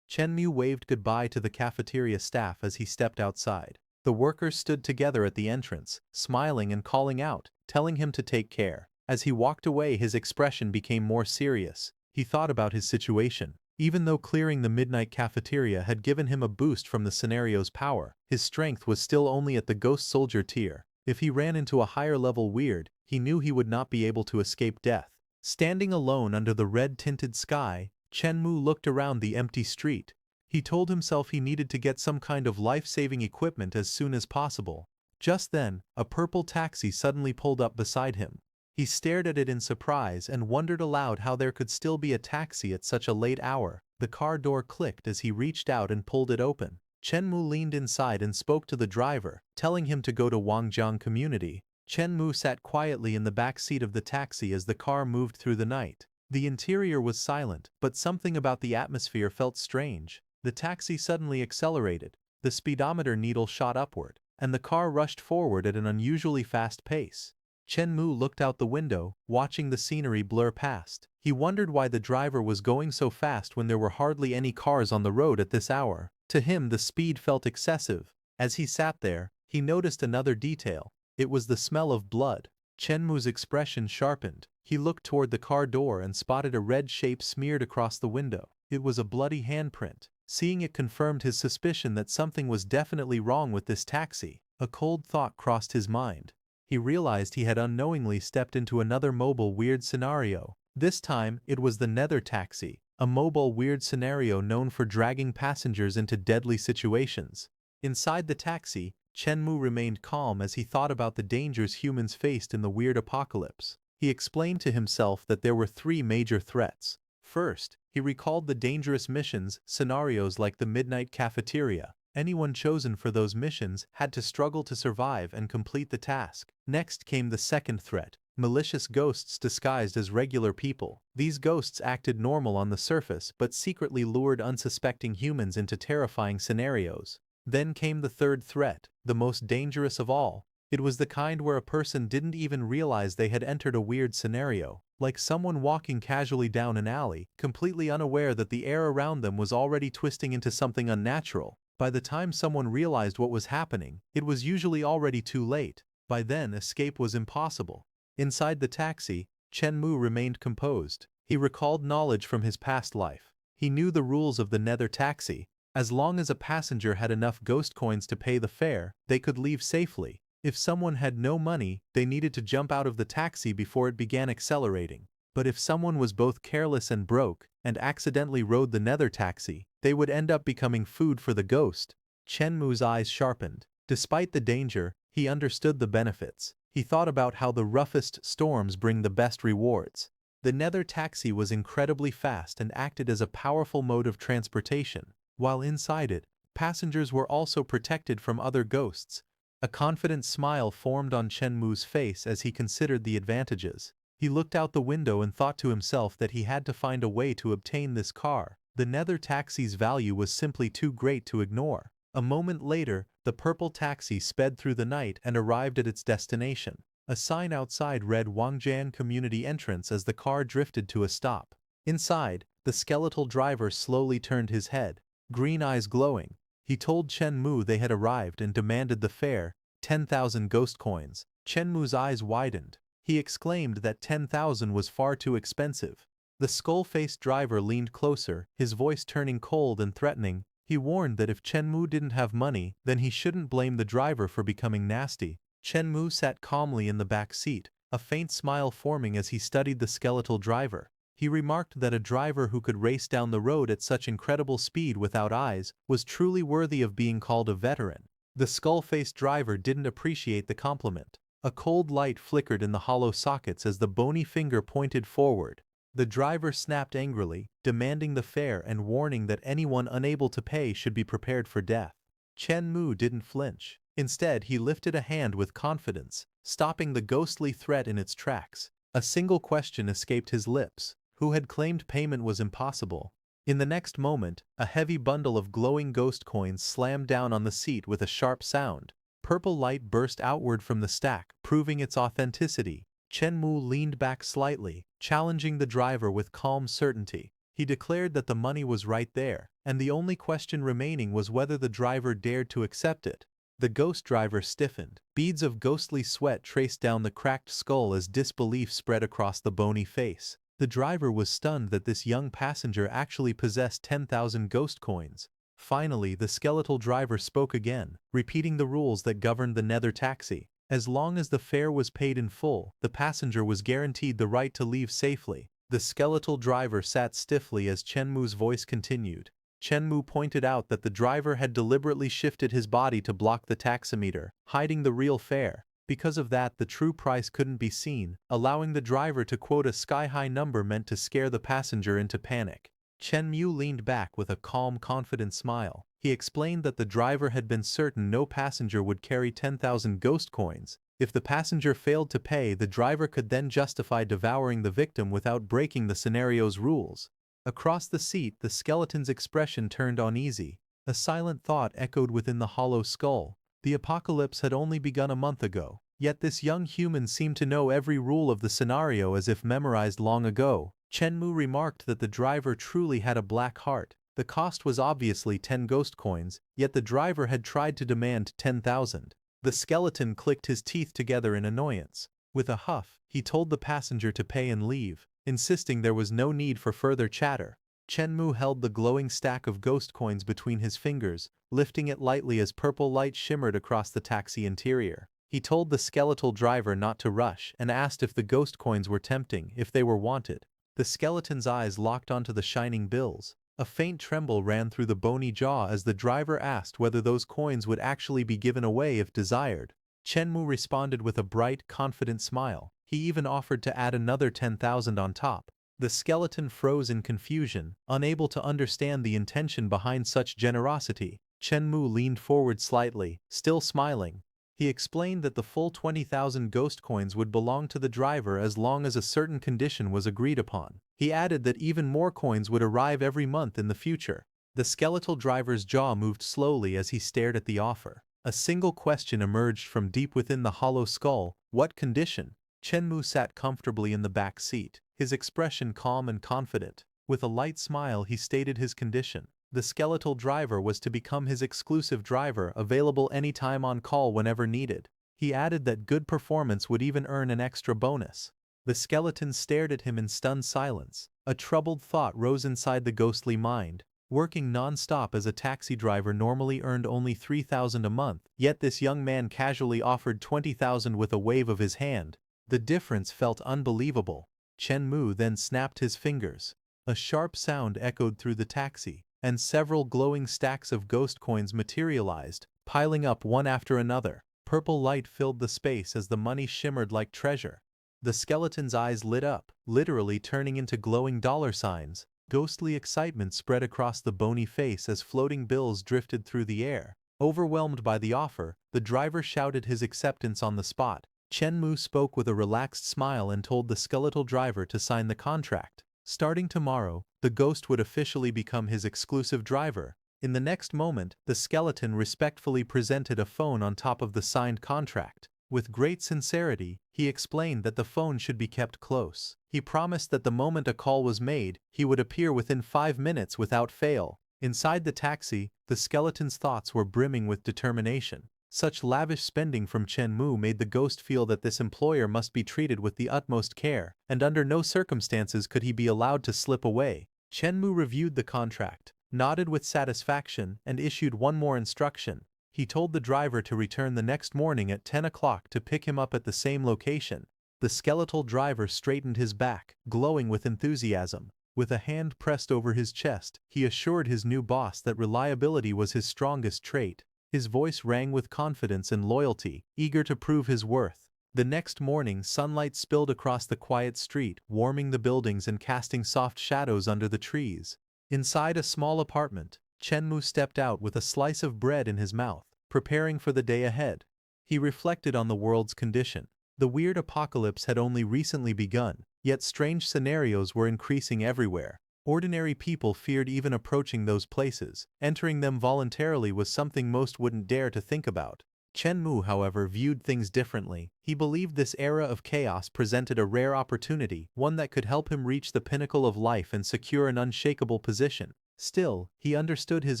Chen Mu waved goodbye to the cafeteria staff as he stepped outside. The workers stood together at the entrance, smiling and calling out, telling him to take care. As he walked away his expression became more serious. He thought about his situation. Even though clearing the midnight cafeteria had given him a boost from the scenario's power, his strength was still only at the ghost soldier tier. If he ran into a higher level weird, he knew he would not be able to escape death. Standing alone under the red-tinted sky, Chen Mu looked around the empty street. He told himself he needed to get some kind of life-saving equipment as soon as possible. Just then, a purple taxi suddenly pulled up beside him. He stared at it in surprise and wondered aloud how there could still be a taxi at such a late hour. The car door clicked as he reached out and pulled it open. Chen Mu leaned inside and spoke to the driver, telling him to go to Wangjiang Community. Chen Mu sat quietly in the back seat of the taxi as the car moved through the night. The interior was silent, but something about the atmosphere felt strange. The taxi suddenly accelerated. The speedometer needle shot upward, and the car rushed forward at an unusually fast pace. Chen Mu looked out the window, watching the scenery blur past. He wondered why the driver was going so fast when there were hardly any cars on the road at this hour. To him the speed felt excessive. As he sat there, he noticed another detail. It was the smell of blood. Chen Mu's expression sharpened. He looked toward the car door and spotted a red shape smeared across the window. It was a bloody handprint. Seeing it confirmed his suspicion that something was definitely wrong with this taxi. A cold thought crossed his mind. He realized he had unknowingly stepped into another mobile weird scenario. This time, it was the Nether Taxi, a mobile weird scenario known for dragging passengers into deadly situations. Inside the taxi, Chen Mu remained calm as he thought about the dangers humans faced in the weird apocalypse. He explained to himself that there were three major threats. First, he recalled the dangerous missions, scenarios like the Midnight Cafeteria. Anyone chosen for those missions had to struggle to survive and complete the task. Next came the second threat, malicious ghosts disguised as regular people. These ghosts acted normal on the surface but secretly lured unsuspecting humans into terrifying scenarios. Then came the third threat, the most dangerous of all. It was the kind where a person didn't even realize they had entered a weird scenario, like someone walking casually down an alley, completely unaware that the air around them was already twisting into something unnatural. By the time someone realized what was happening, it was usually already too late. By then, escape was impossible. Inside the taxi, Chen Mu remained composed. He recalled knowledge from his past life. He knew the rules of the nether taxi. As long as a passenger had enough ghost coins to pay the fare, they could leave safely. If someone had no money, they needed to jump out of the taxi before it began accelerating. But if someone was both careless and broke, and accidentally rode the nether taxi, they would end up becoming food for the ghost. Chen Mu's eyes sharpened. Despite the danger, he understood the benefits. He thought about how the roughest storms bring the best rewards. The nether taxi was incredibly fast and acted as a powerful mode of transportation. While inside it, passengers were also protected from other ghosts. A confident smile formed on Chen Mu's face as he considered the advantages. He looked out the window and thought to himself that he had to find a way to obtain this car. The nether taxi's value was simply too great to ignore. A moment later, the purple taxi sped through the night and arrived at its destination. A sign outside read Wangjian Community Entrance as the car drifted to a stop. Inside, the skeletal driver slowly turned his head, green eyes glowing. He told Chen Mu they had arrived and demanded the fare, 10,000 ghost coins. Chen Mu's eyes widened. He exclaimed that 10,000 was far too expensive. The skull-faced driver leaned closer, his voice turning cold and threatening. He warned that if Chen Mu didn't have money, then he shouldn't blame the driver for becoming nasty. Chen Mu sat calmly in the back seat, a faint smile forming as he studied the skeletal driver. He remarked that a driver who could race down the road at such incredible speed without eyes was truly worthy of being called a veteran. The skull-faced driver didn't appreciate the compliment. A cold light flickered in the hollow sockets as the bony finger pointed forward. The driver snapped angrily, demanding the fare and warning that anyone unable to pay should be prepared for death. Chen Mu didn't flinch. Instead, he lifted a hand with confidence, stopping the ghostly threat in its tracks. A single question escaped his lips. Who had claimed payment was impossible. In the next moment, a heavy bundle of glowing ghost coins slammed down on the seat with a sharp sound. Purple light burst outward from the stack, proving its authenticity. Chen Mu leaned back slightly, challenging the driver with calm certainty. He declared that the money was right there, and the only question remaining was whether the driver dared to accept it. The ghost driver stiffened. Beads of ghostly sweat traced down the cracked skull as disbelief spread across the bony face. The driver was stunned that this young passenger actually possessed 10,000 ghost coins. Finally, the skeletal driver spoke again, repeating the rules that governed the nether taxi. As long as the fare was paid in full, the passenger was guaranteed the right to leave safely. The skeletal driver sat stiffly as Chen Mu's voice continued. Chen Mu pointed out that the driver had deliberately shifted his body to block the taximeter, hiding the real fare. Because of that, the true price couldn't be seen, allowing the driver to quote a sky-high number meant to scare the passenger into panic. Chen Mu leaned back with a calm, confident smile. He explained that the driver had been certain no passenger would carry 10,000 ghost coins. If the passenger failed to pay, the driver could then justify devouring the victim without breaking the scenario's rules. Across the seat, the skeleton's expression turned uneasy. A silent thought echoed within the hollow skull. The apocalypse had only begun a month ago, yet this young human seemed to know every rule of the scenario as if memorized long ago. Chen Mu remarked that the driver truly had a black heart. The cost was obviously 10 ghost coins, yet the driver had tried to demand 10,000. The skeleton clicked his teeth together in annoyance. With a huff, he told the passenger to pay and leave, insisting there was no need for further chatter. Chen Mu held the glowing stack of ghost coins between his fingers, lifting it lightly as purple light shimmered across the taxi interior. He told the skeletal driver not to rush and asked if the ghost coins were tempting, if they were wanted. The skeleton's eyes locked onto the shining bills. A faint tremble ran through the bony jaw as the driver asked whether those coins would actually be given away if desired. Chen Mu responded with a bright, confident smile. He even offered to add another 10,000 on top. The skeleton froze in confusion, unable to understand the intention behind such generosity. Chen Mu leaned forward slightly, still smiling. He explained that the full 20,000 ghost coins would belong to the driver as long as a certain condition was agreed upon. He added that even more coins would arrive every month in the future. The skeletal driver's jaw moved slowly as he stared at the offer. A single question emerged from deep within the hollow skull: what condition? Chenmu sat comfortably in the back seat, his expression calm and confident. With a light smile he stated his condition. The skeletal driver was to become his exclusive driver, available anytime on call whenever needed. He added that good performance would even earn an extra bonus. The skeleton stared at him in stunned silence. A troubled thought rose inside the ghostly mind. Working non-stop as a taxi driver normally earned only 3,000 a month, yet this young man casually offered 20,000 with a wave of his hand. The difference felt unbelievable. Chenmu then snapped his fingers. A sharp sound echoed through the taxi, and several glowing stacks of ghost coins materialized, piling up one after another. Purple light filled the space as the money shimmered like treasure. The skeleton's eyes lit up, literally turning into glowing dollar signs. Ghostly excitement spread across the bony face as floating bills drifted through the air. Overwhelmed by the offer, the driver shouted his acceptance on the spot. Chenmu spoke with a relaxed smile and told the skeletal driver to sign the contract. Starting tomorrow, the ghost would officially become his exclusive driver. In the next moment, the skeleton respectfully presented a phone on top of the signed contract. With great sincerity, he explained that the phone should be kept close. He promised that the moment a call was made, he would appear within 5 minutes without fail. Inside the taxi, the skeleton's thoughts were brimming with determination. Such lavish spending from Chenmu made the ghost feel that this employer must be treated with the utmost care, and under no circumstances could he be allowed to slip away. Chenmu reviewed the contract, nodded with satisfaction, and issued one more instruction. He told the driver to return the next morning at 10 o'clock to pick him up at the same location. The skeletal driver straightened his back, glowing with enthusiasm. With a hand pressed over his chest, he assured his new boss that reliability was his strongest trait. His voice rang with confidence and loyalty, eager to prove his worth. The next morning, sunlight spilled across the quiet street, warming the buildings and casting soft shadows under the trees. Inside a small apartment, Chenmu stepped out with a slice of bread in his mouth, preparing for the day ahead. He reflected on the world's condition. The weird apocalypse had only recently begun, yet strange scenarios were increasing everywhere. Ordinary people feared even approaching those places. Entering them voluntarily was something most wouldn't dare to think about. Chenmu, however, viewed things differently. He believed this era of chaos presented a rare opportunity, one that could help him reach the pinnacle of life and secure an unshakable position. Still, he understood his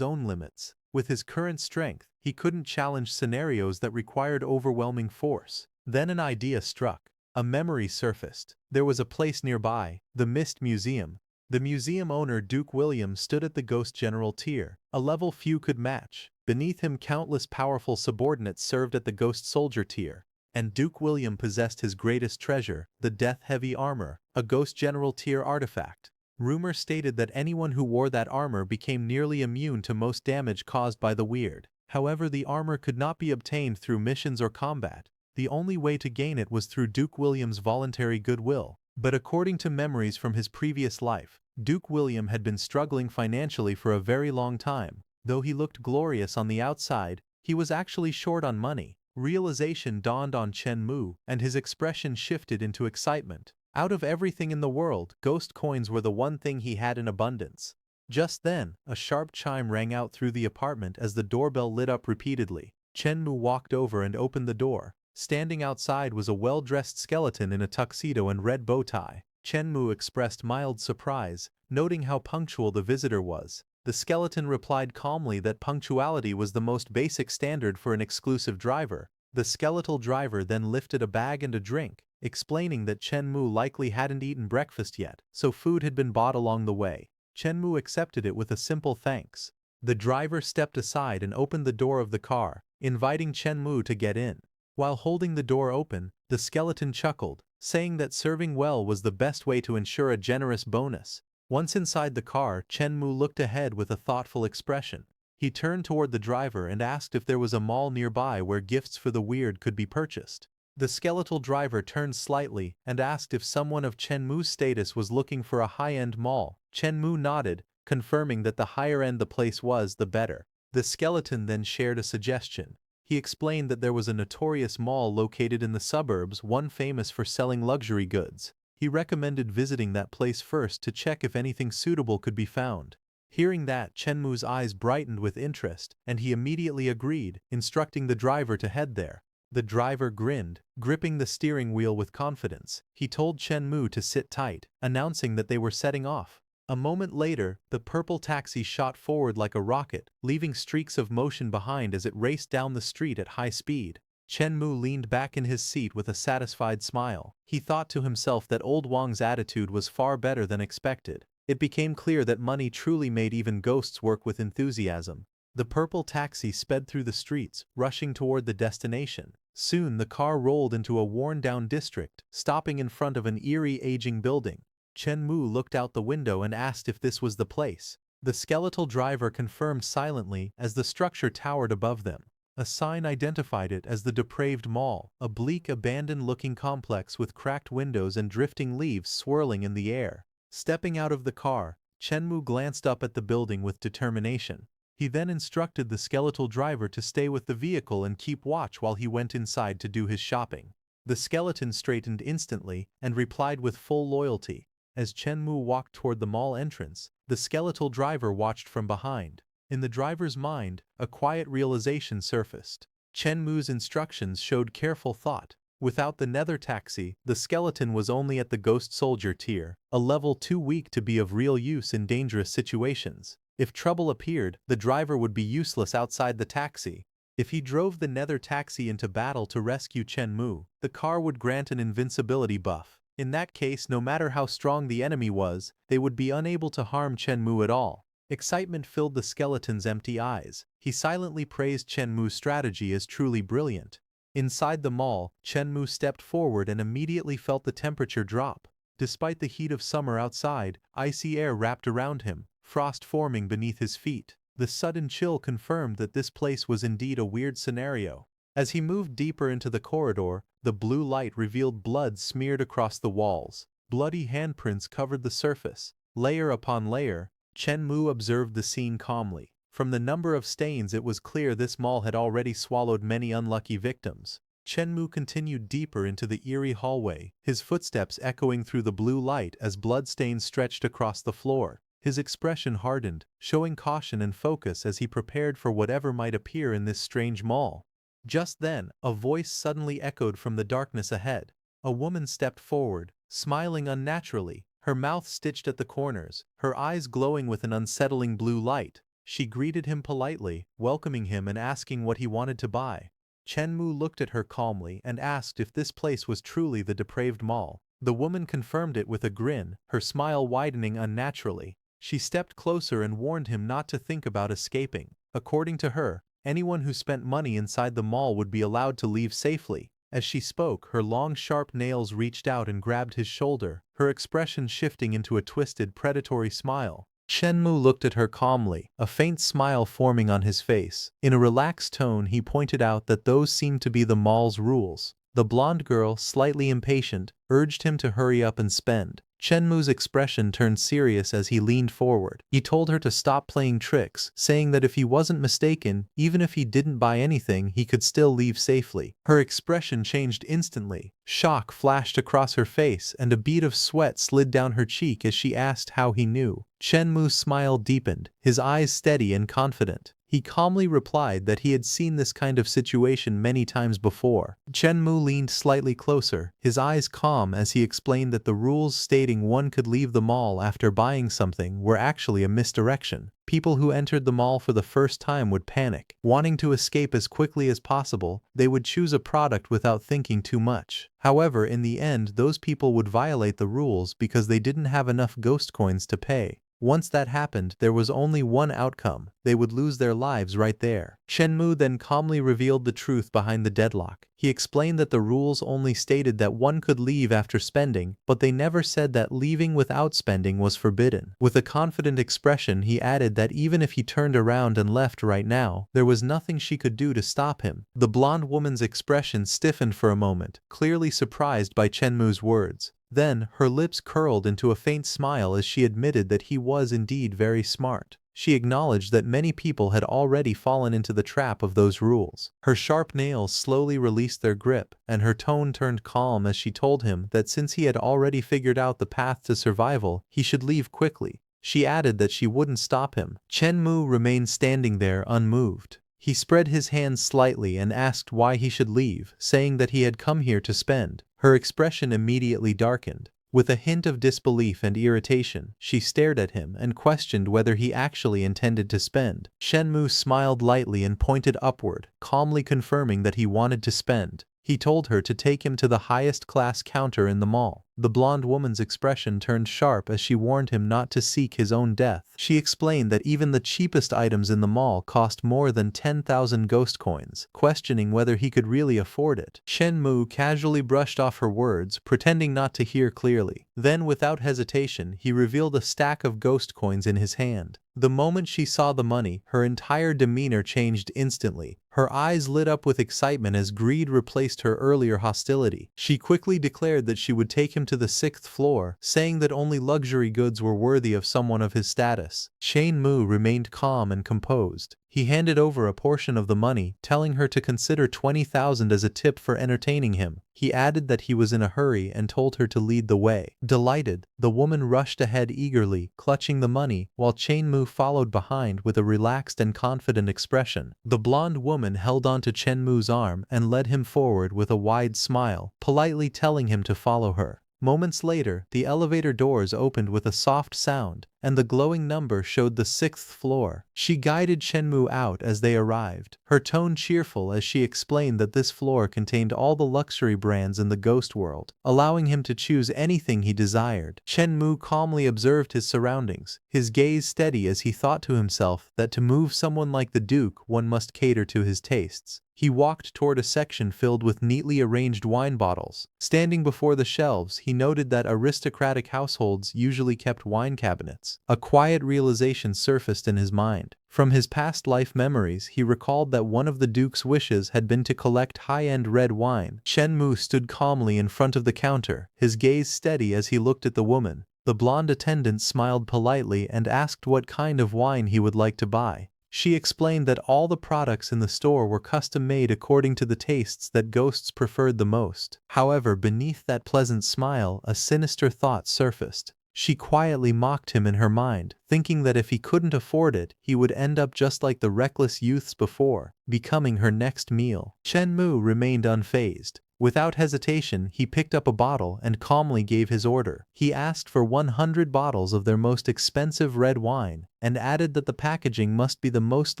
own limits. With his current strength, he couldn't challenge scenarios that required overwhelming force. Then an idea struck. A memory surfaced. There was a place nearby, the Mist Museum. The museum owner, Duke William, stood at the Ghost General tier, a level few could match. Beneath him, countless powerful subordinates served at the Ghost Soldier tier. And Duke William possessed his greatest treasure, the Death-Heavy Armor, a Ghost General tier artifact. Rumor stated that anyone who wore that armor became nearly immune to most damage caused by the weird. However, the armor could not be obtained through missions or combat. The only way to gain it was through Duke William's voluntary goodwill. But according to memories from his previous life, Duke William had been struggling financially for a very long time. Though he looked glorious on the outside, he was actually short on money. Realization dawned on Chenmu, and his expression shifted into excitement. Out of everything in the world, ghost coins were the one thing he had in abundance. Just then, a sharp chime rang out through the apartment as the doorbell lit up repeatedly. Chenmu walked over and opened the door. Standing outside was a well-dressed skeleton in a tuxedo and red bow tie. Chenmu expressed mild surprise, noting how punctual the visitor was. The skeleton replied calmly that punctuality was the most basic standard for an exclusive driver. The skeletal driver then lifted a bag and a drink, explaining that Chenmu likely hadn't eaten breakfast yet, so food had been bought along the way. Chenmu accepted it with a simple thanks. The driver stepped aside and opened the door of the car, inviting Chenmu to get in. While holding the door open, the skeleton chuckled, saying that serving well was the best way to ensure a generous bonus. Once inside the car, Chenmu looked ahead with a thoughtful expression. He turned toward the driver and asked if there was a mall nearby where gifts for the weird could be purchased. The skeletal driver turned slightly and asked if someone of Chenmu's status was looking for a high-end mall. Chenmu nodded, confirming that the higher end the place was, the better. The skeleton then shared a suggestion. He explained that there was a notorious mall located in the suburbs, one famous for selling luxury goods. He recommended visiting that place first to check if anything suitable could be found. Hearing that, Chenmu's eyes brightened with interest, and he immediately agreed, instructing the driver to head there. The driver grinned, gripping the steering wheel with confidence. He told Chenmu to sit tight, announcing that they were setting off. A moment later, the purple taxi shot forward like a rocket, leaving streaks of motion behind as it raced down the street at high speed. Chenmu leaned back in his seat with a satisfied smile. He thought to himself that old Wang's attitude was far better than expected. It became clear that money truly made even ghosts work with enthusiasm. The purple taxi sped through the streets, rushing toward the destination. Soon the car rolled into a worn-down district, stopping in front of an eerie aging building. Chenmu looked out the window and asked if this was the place. The skeletal driver confirmed silently as the structure towered above them. A sign identified it as the Depraved Mall, a bleak, abandoned-looking complex with cracked windows and drifting leaves swirling in the air. Stepping out of the car, Chenmu glanced up at the building with determination. He then instructed the skeletal driver to stay with the vehicle and keep watch while he went inside to do his shopping. The skeleton straightened instantly and replied with full loyalty. As Chenmu walked toward the mall entrance, the skeletal driver watched from behind. In the driver's mind, a quiet realization surfaced. Chenmu's instructions showed careful thought. Without the nether taxi, the skeleton was only at the ghost soldier tier, a level too weak to be of real use in dangerous situations. If trouble appeared, the driver would be useless outside the taxi. If he drove the nether taxi into battle to rescue Chenmu, the car would grant an invincibility buff. In that case, no matter how strong the enemy was, they would be unable to harm Chenmu at all. Excitement filled the skeleton's empty eyes. He silently praised Chenmu's strategy as truly brilliant. Inside the mall, Chenmu stepped forward and immediately felt the temperature drop. Despite the heat of summer outside, icy air wrapped around him, frost forming beneath his feet. The sudden chill confirmed that this place was indeed a weird scenario. As he moved deeper into the corridor, the blue light revealed blood smeared across the walls. Bloody handprints covered the surface. Layer upon layer, Chenmu observed the scene calmly. From the number of stains, it was clear this mall had already swallowed many unlucky victims. Chenmu continued deeper into the eerie hallway, his footsteps echoing through the blue light as bloodstains stretched across the floor. His expression hardened, showing caution and focus as he prepared for whatever might appear in this strange mall. Just then, a voice suddenly echoed from the darkness ahead. A woman stepped forward, smiling unnaturally, her mouth stitched at the corners, her eyes glowing with an unsettling blue light. She greeted him politely, welcoming him and asking what he wanted to buy. Chenmu looked at her calmly and asked if this place was truly the Depraved Mall. The woman confirmed it with a grin, her smile widening unnaturally. She stepped closer and warned him not to think about escaping. According to her, anyone who spent money inside the mall would be allowed to leave safely. As she spoke, her long sharp nails reached out and grabbed his shoulder, her expression shifting into a twisted, predatory smile. Chenmu looked at her calmly, a faint smile forming on his face. In a relaxed tone, he pointed out that those seemed to be the mall's rules. The blonde girl, slightly impatient, urged him to hurry up and spend. Chenmu's expression turned serious as he leaned forward. He told her to stop playing tricks, saying that if he wasn't mistaken, even if he didn't buy anything, he could still leave safely. Her expression changed instantly. Shock flashed across her face and a bead of sweat slid down her cheek as she asked how he knew. Chenmu's smile deepened, his eyes steady and confident. He calmly replied that he had seen this kind of situation many times before. Chenmu leaned slightly closer, his eyes calm as he explained that the rules stating one could leave the mall after buying something were actually a misdirection. People who entered the mall for the first time would panic. Wanting to escape as quickly as possible, they would choose a product without thinking too much. However, in the end, those people would violate the rules because they didn't have enough ghost coins to pay. Once that happened, there was only one outcome: they would lose their lives right there. Chenmu then calmly revealed the truth behind the deadlock. He explained that the rules only stated that one could leave after spending, but they never said that leaving without spending was forbidden. With a confident expression, he added that even if he turned around and left right now, there was nothing she could do to stop him. The blonde woman's expression stiffened for a moment, clearly surprised by Chenmu's words. Then, her lips curled into a faint smile as she admitted that he was indeed very smart. she acknowledged that many people had already fallen into the trap of those rules. Her sharp nails slowly released their grip, and her tone turned calm as she told him that since he had already figured out the path to survival, he should leave quickly. She added that she wouldn't stop him. Chen Mu remained standing there unmoved. He spread his hands slightly and asked why he should leave, saying that he had come here to spend. Her expression immediately darkened. With a hint of disbelief and irritation, she stared at him and questioned whether he actually intended to spend. Chen Mu smiled lightly and pointed upward, calmly confirming that he wanted to spend. He told her to take him to the highest class counter in the mall. The blonde woman's expression turned sharp as she warned him not to seek his own death. She explained that even the cheapest items in the mall cost more than 10,000 ghost coins, questioning whether he could really afford it. Chen Mu casually brushed off her words, pretending not to hear clearly. Then, without hesitation, he revealed a stack of ghost coins in his hand. The moment she saw the money, her entire demeanor changed instantly. Her eyes lit up with excitement as greed replaced her earlier hostility. She quickly declared that she would take him to the 6th floor, saying that only luxury goods were worthy of someone of his status. Chen Mu remained calm and composed. He handed over a portion of the money, telling her to consider 20,000 as a tip for entertaining him. He added that he was in a hurry and told her to lead the way. Delighted, the woman rushed ahead eagerly, clutching the money, while Chen Mu followed behind with a relaxed and confident expression. The blonde woman held onto Chen Mu's arm and led him forward with a wide smile, politely telling him to follow her. Moments later, the elevator doors opened with a soft sound, and the glowing number showed the 6th floor. She guided Chen Mu out as they arrived, her tone cheerful as she explained that this floor contained all the luxury brands in the ghost world, allowing him to choose anything he desired. Chen Mu calmly observed his surroundings, his gaze steady as he thought to himself that to move someone like the Duke, one must cater to his tastes. He walked toward a section filled with neatly arranged wine bottles. Standing before the shelves, he noted that aristocratic households usually kept wine cabinets. A quiet realization surfaced in his mind. From his past life memories, he recalled that one of the Duke's wishes had been to collect high-end red wine. Chen Mu stood calmly in front of the counter, his gaze steady as he looked at the woman. The blonde attendant smiled politely and asked what kind of wine he would like to buy. She explained that all the products in the store were custom-made according to the tastes that ghosts preferred the most. However, beneath that pleasant smile, a sinister thought surfaced. She quietly mocked him in her mind, thinking that if he couldn't afford it, he would end up just like the reckless youths before, becoming her next meal. Chen Mu remained unfazed. Without hesitation, he picked up a bottle and calmly gave his order. He asked for 100 bottles of their most expensive red wine, and added that the packaging must be the most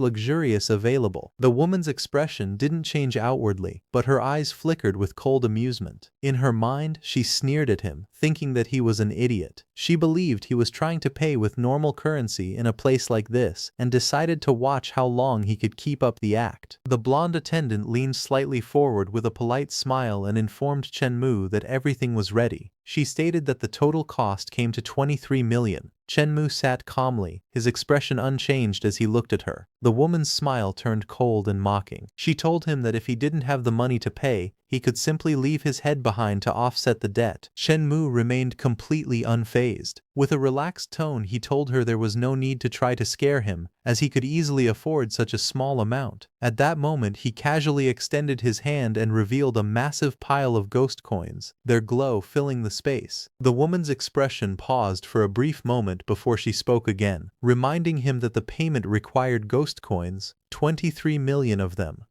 luxurious available. The woman's expression didn't change outwardly, but her eyes flickered with cold amusement. In her mind, she sneered at him, thinking that he was an idiot. She believed he was trying to pay with normal currency in a place like this, and decided to watch how long he could keep up the act. The blonde attendant leaned slightly forward with a polite smile and informed Chen Mu that everything was ready. She stated that the total cost came to 23 million. Chen Mu sat calmly, his expression unchanged as he looked at her. The woman's smile turned cold and mocking. She told him that if he didn't have the money to pay, he could simply leave his head behind to offset the debt. Chen Mu remained completely unfazed. With a relaxed tone, he told her there was no need to try to scare him, as he could easily afford such a small amount. At that moment, he casually extended his hand and revealed a massive pile of ghost coins, their glow filling the space. The woman's expression paused for a brief moment before she spoke again, reminding him that the payment required ghost coins, 23 million of them.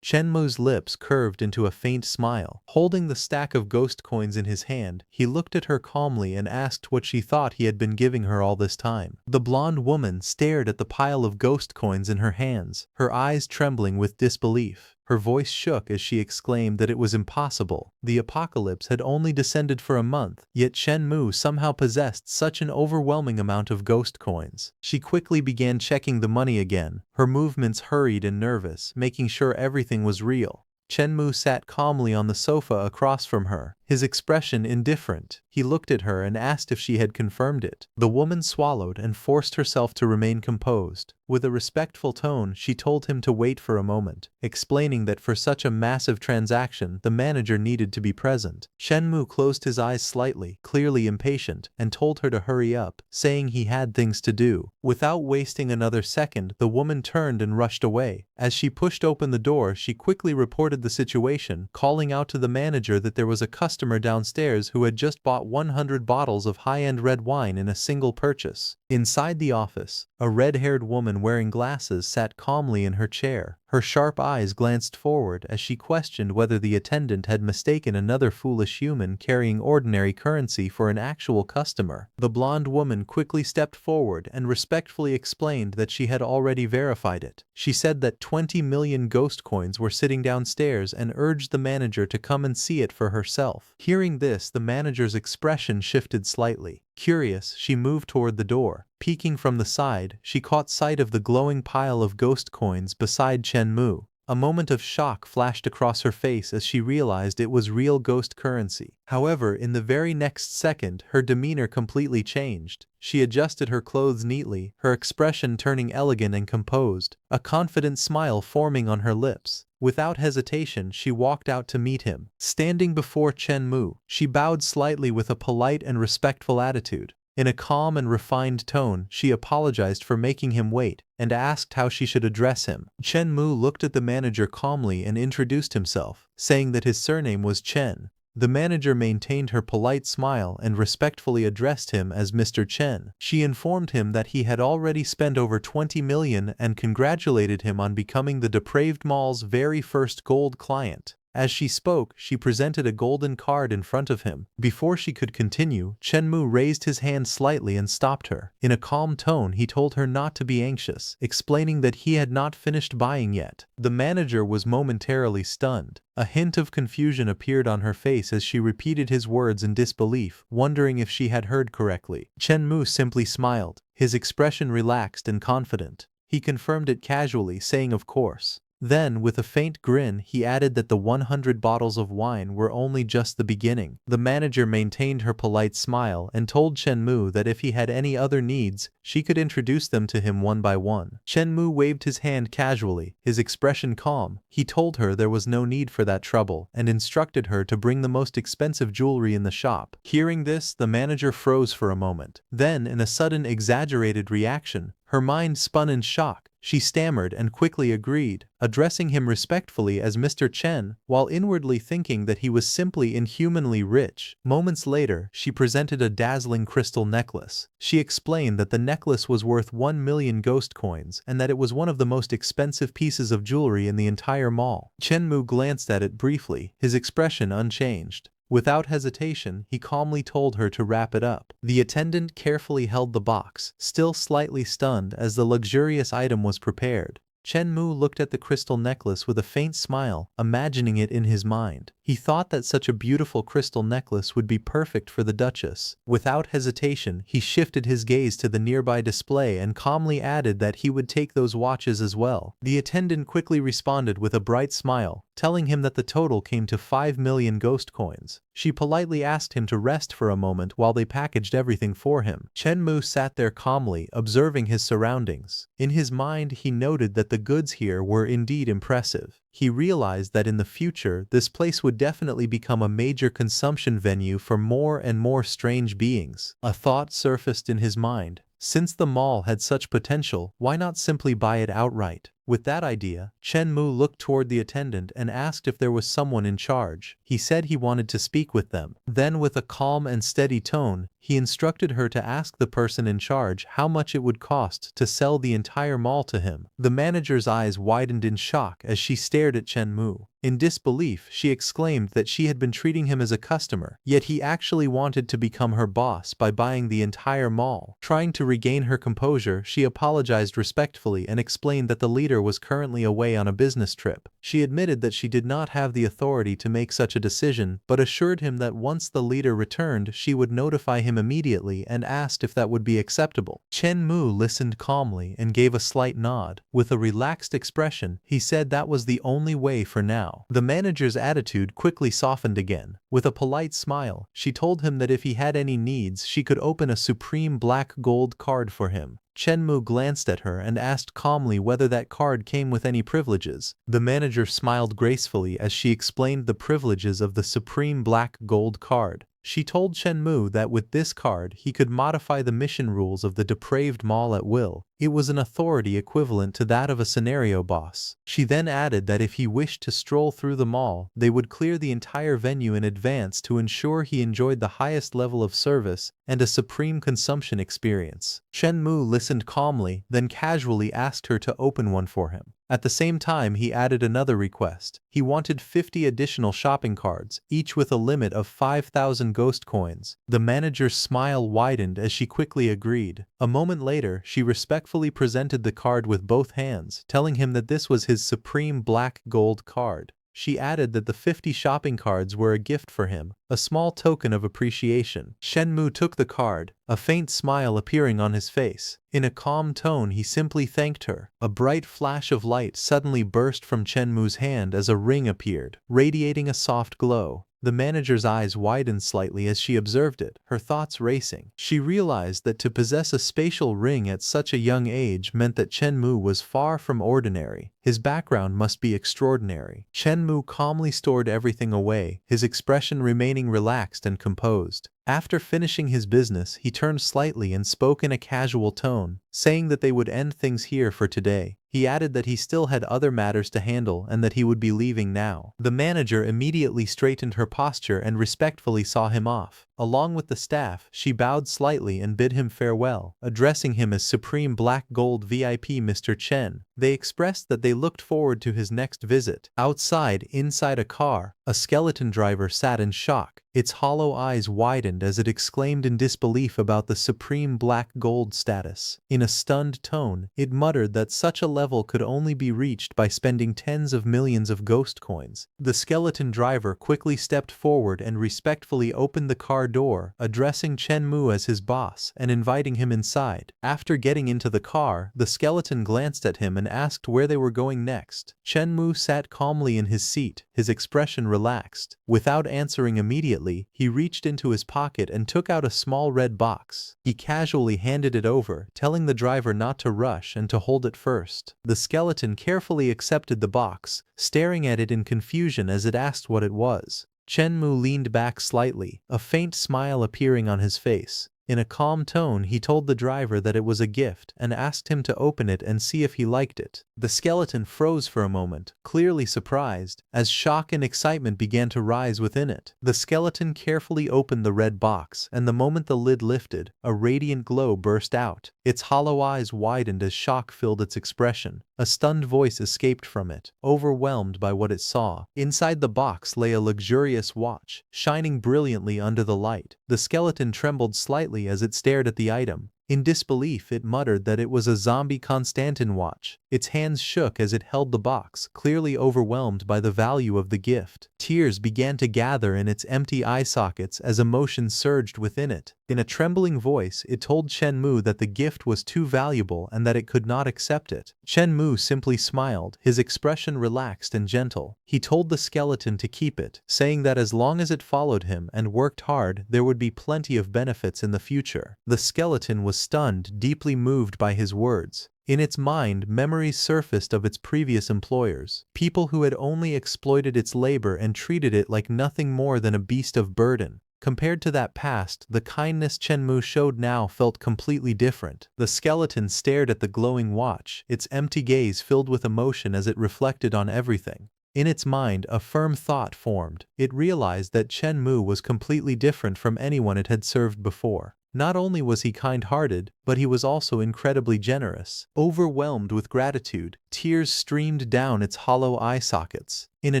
Chen Mu's lips curved into a faint smile. Holding the stack of ghost coins in his hand, he looked at her calmly and asked what she thought he had been giving her all this time. The blonde woman stared at the pile of ghost coins in her hands, her eyes trembling with disbelief. Her voice shook as she exclaimed that it was impossible. The apocalypse had only descended for a month, yet Chen Mu somehow possessed such an overwhelming amount of ghost coins. She quickly began checking the money again, her movements hurried and nervous, making sure everything was real. Chen Mu sat calmly on the sofa across from her, his expression indifferent. He looked at her and asked if she had confirmed it. The woman swallowed and forced herself to remain composed. With a respectful tone, she told him to wait for a moment, explaining that for such a massive transaction, the manager needed to be present. Shenmue closed his eyes slightly, clearly impatient, and told her to hurry up, saying he had things to do. Without wasting another second, the woman turned and rushed away. As she pushed open the door, she quickly reported the situation, calling out to the manager that there was a customer downstairs who had just bought 100 bottles of high-end red wine in a single purchase. Inside the office, a red-haired woman wearing glasses sat calmly in her chair. Her sharp eyes glanced forward as she questioned whether the attendant had mistaken another foolish human carrying ordinary currency for an actual customer. The blonde woman quickly stepped forward and respectfully explained that she had already verified it. She said that 20 million ghost coins were sitting downstairs and urged the manager to come and see it for herself. Hearing this, the manager's expression shifted slightly. Curious, she moved toward the door. Peeking from the side, she caught sight of the glowing pile of ghost coins beside Shenmue. A moment of shock flashed across her face as she realized it was real ghost currency. However, in the very next second, her demeanor completely changed. She adjusted her clothes neatly, her expression turning elegant and composed, a confident smile forming on her lips. Without hesitation, she walked out to meet him. Standing before Shenmue, she bowed slightly with a polite and respectful attitude. In a calm and refined tone, she apologized for making him wait and asked how she should address him. Shenmue looked at the manager calmly and introduced himself, saying that his surname was Chen. The manager maintained her polite smile and respectfully addressed him as Mr. Chen. She informed him that he had already spent over 20 million and congratulated him on becoming the depraved mall's very first gold client. As she spoke, she presented a golden card in front of him. Before she could continue, Shenmue raised his hand slightly and stopped her. In a calm tone, he told her not to be anxious, explaining that he had not finished buying yet. The manager was momentarily stunned. A hint of confusion appeared on her face as she repeated his words in disbelief, wondering if she had heard correctly. Shenmue simply smiled, his expression relaxed and confident. He confirmed it casually, saying of course. Then, with a faint grin, he added that the 100 bottles of wine were only just the beginning. The manager maintained her polite smile and told Shenmue that if he had any other needs, she could introduce them to him one by one. Shenmue waved his hand casually, his expression calm. He told her there was no need for that trouble and instructed her to bring the most expensive jewelry in the shop. Hearing this, the manager froze for a moment. Then, in a sudden exaggerated reaction, her mind spun in shock. She stammered and quickly agreed, addressing him respectfully as Mr. Chen, while inwardly thinking that he was simply inhumanly rich. Moments later, she presented a dazzling crystal necklace. She explained that the necklace was worth 1 million ghost coins and that it was one of the most expensive pieces of jewelry in the entire mall. Shenmue glanced at it briefly, his expression unchanged. Without hesitation, he calmly told her to wrap it up. The attendant carefully held the box, still slightly stunned as the luxurious item was prepared. Shenmue looked at the crystal necklace with a faint smile, imagining it in his mind. He thought that such a beautiful crystal necklace would be perfect for the Duchess. Without hesitation, he shifted his gaze to the nearby display and calmly added that he would take those watches as well. The attendant quickly responded with a bright smile, telling him that the total came to 5 million ghost coins. She politely asked him to rest for a moment while they packaged everything for him. Shenmue sat there calmly, observing his surroundings. In his mind, he noted that the goods here were indeed impressive. He realized that in the future, this place would definitely become a major consumption venue for more and more strange beings. A thought surfaced in his mind. Since the mall had such potential, why not simply buy it outright? With that idea, Shenmue looked toward the attendant and asked if there was someone in charge. He said he wanted to speak with them. Then, with a calm and steady tone, he instructed her to ask the person in charge how much it would cost to sell the entire mall to him. The manager's eyes widened in shock as she stared at Shenmue. In disbelief, she exclaimed that she had been treating him as a customer, yet he actually wanted to become her boss by buying the entire mall. Trying to regain her composure, she apologized respectfully and explained that the leader leader was currently away on a business trip. She admitted that she did not have the authority to make such a decision, but assured him that once the leader returned she would notify him immediately and asked if that would be acceptable. Chen Mu listened calmly and gave a slight nod. With a relaxed expression, he said that was the only way for now. The manager's attitude quickly softened again. With a polite smile, she told him that if he had any needs she could open a supreme black gold card for him. Chen Mu glanced at her and asked calmly whether that card came with any privileges. The manager smiled gracefully as she explained the privileges of the supreme black gold card. She told Chen Mu that with this card he could modify the mission rules of the depraved mall at will. It was an authority equivalent to that of a scenario boss. She then added that if he wished to stroll through the mall, they would clear the entire venue in advance to ensure he enjoyed the highest level of service and a supreme consumption experience. Chen Mu listened calmly, then casually asked her to open one for him. At the same time, he added another request. He wanted 50 additional shopping cards, each with a limit of 5,000 ghost coins. The manager's smile widened as she quickly agreed. A moment later, she respectfully presented the card with both hands, telling him that this was his supreme black gold card. She added that the 50 shopping cards were a gift for him, a small token of appreciation. Chen Mu took the card, a faint smile appearing on his face. In a calm tone he simply thanked her. A bright flash of light suddenly burst from Chen Mu's hand as a ring appeared, radiating a soft glow. The manager's eyes widened slightly as she observed it, her thoughts racing. She realized that to possess a spatial ring at such a young age meant that Chen Mu was far from ordinary. His background must be extraordinary. Chen Mu calmly stored everything away, his expression remaining relaxed and composed. After finishing his business, he turned slightly and spoke in a casual tone, saying that they would end things here for today. He added that he still had other matters to handle and that he would be leaving now. The manager immediately straightened her posture and respectfully saw him off. Along with the staff, she bowed slightly and bid him farewell, addressing him as Supreme Black Gold VIP Mr. Chen. They expressed that they looked forward to his next visit. Outside, inside a car, a skeleton driver sat in shock. Its hollow eyes widened as it exclaimed in disbelief about the supreme black gold status. In a stunned tone, it muttered that such a level could only be reached by spending tens of millions of ghost coins. The skeleton driver quickly stepped forward and respectfully opened the car door, addressing Chen Mu as his boss and inviting him inside. After getting into the car, the skeleton glanced at him and asked where they were going next. Chen Mu sat calmly in his seat, his expression relaxed. Without answering immediately, he reached into his pocket and took out a small red box. He casually handed it over, telling the driver not to rush and to hold it first. The skeleton carefully accepted the box, staring at it in confusion as it asked what it was. Chen Mu leaned back slightly, a faint smile appearing on his face. In a calm tone, he told the driver that it was a gift and asked him to open it and see if he liked it. The skeleton froze for a moment, clearly surprised, as shock and excitement began to rise within it. The skeleton carefully opened the red box, and the moment the lid lifted, a radiant glow burst out. Its hollow eyes widened as shock filled its expression. A stunned voice escaped from it, overwhelmed by what it saw. Inside the box lay a luxurious watch, shining brilliantly under the light. The skeleton trembled slightly as it stared at the item. In disbelief, it muttered that it was a zombie Constantin watch. Its hands shook as it held the box, clearly overwhelmed by the value of the gift. Tears began to gather in its empty eye sockets as emotion surged within it. In a trembling voice, it told Chen Mu that the gift was too valuable and that it could not accept it. Chen Mu simply smiled, his expression relaxed and gentle. He told the skeleton to keep it, saying that as long as it followed him and worked hard, there would be plenty of benefits in the future. The skeleton was stunned, deeply moved by his words. In its mind, memories surfaced of its previous employers, people who had only exploited its labor and treated it like nothing more than a beast of burden. Compared to that past, the kindness Chen Mu showed now felt completely different. The skeleton stared at the glowing watch, its empty gaze filled with emotion as it reflected on everything. In its mind, a firm thought formed. It realized that Chen Mu was completely different from anyone it had served before. Not only was he kind-hearted, but he was also incredibly generous. Overwhelmed with gratitude, tears streamed down its hollow eye sockets. In a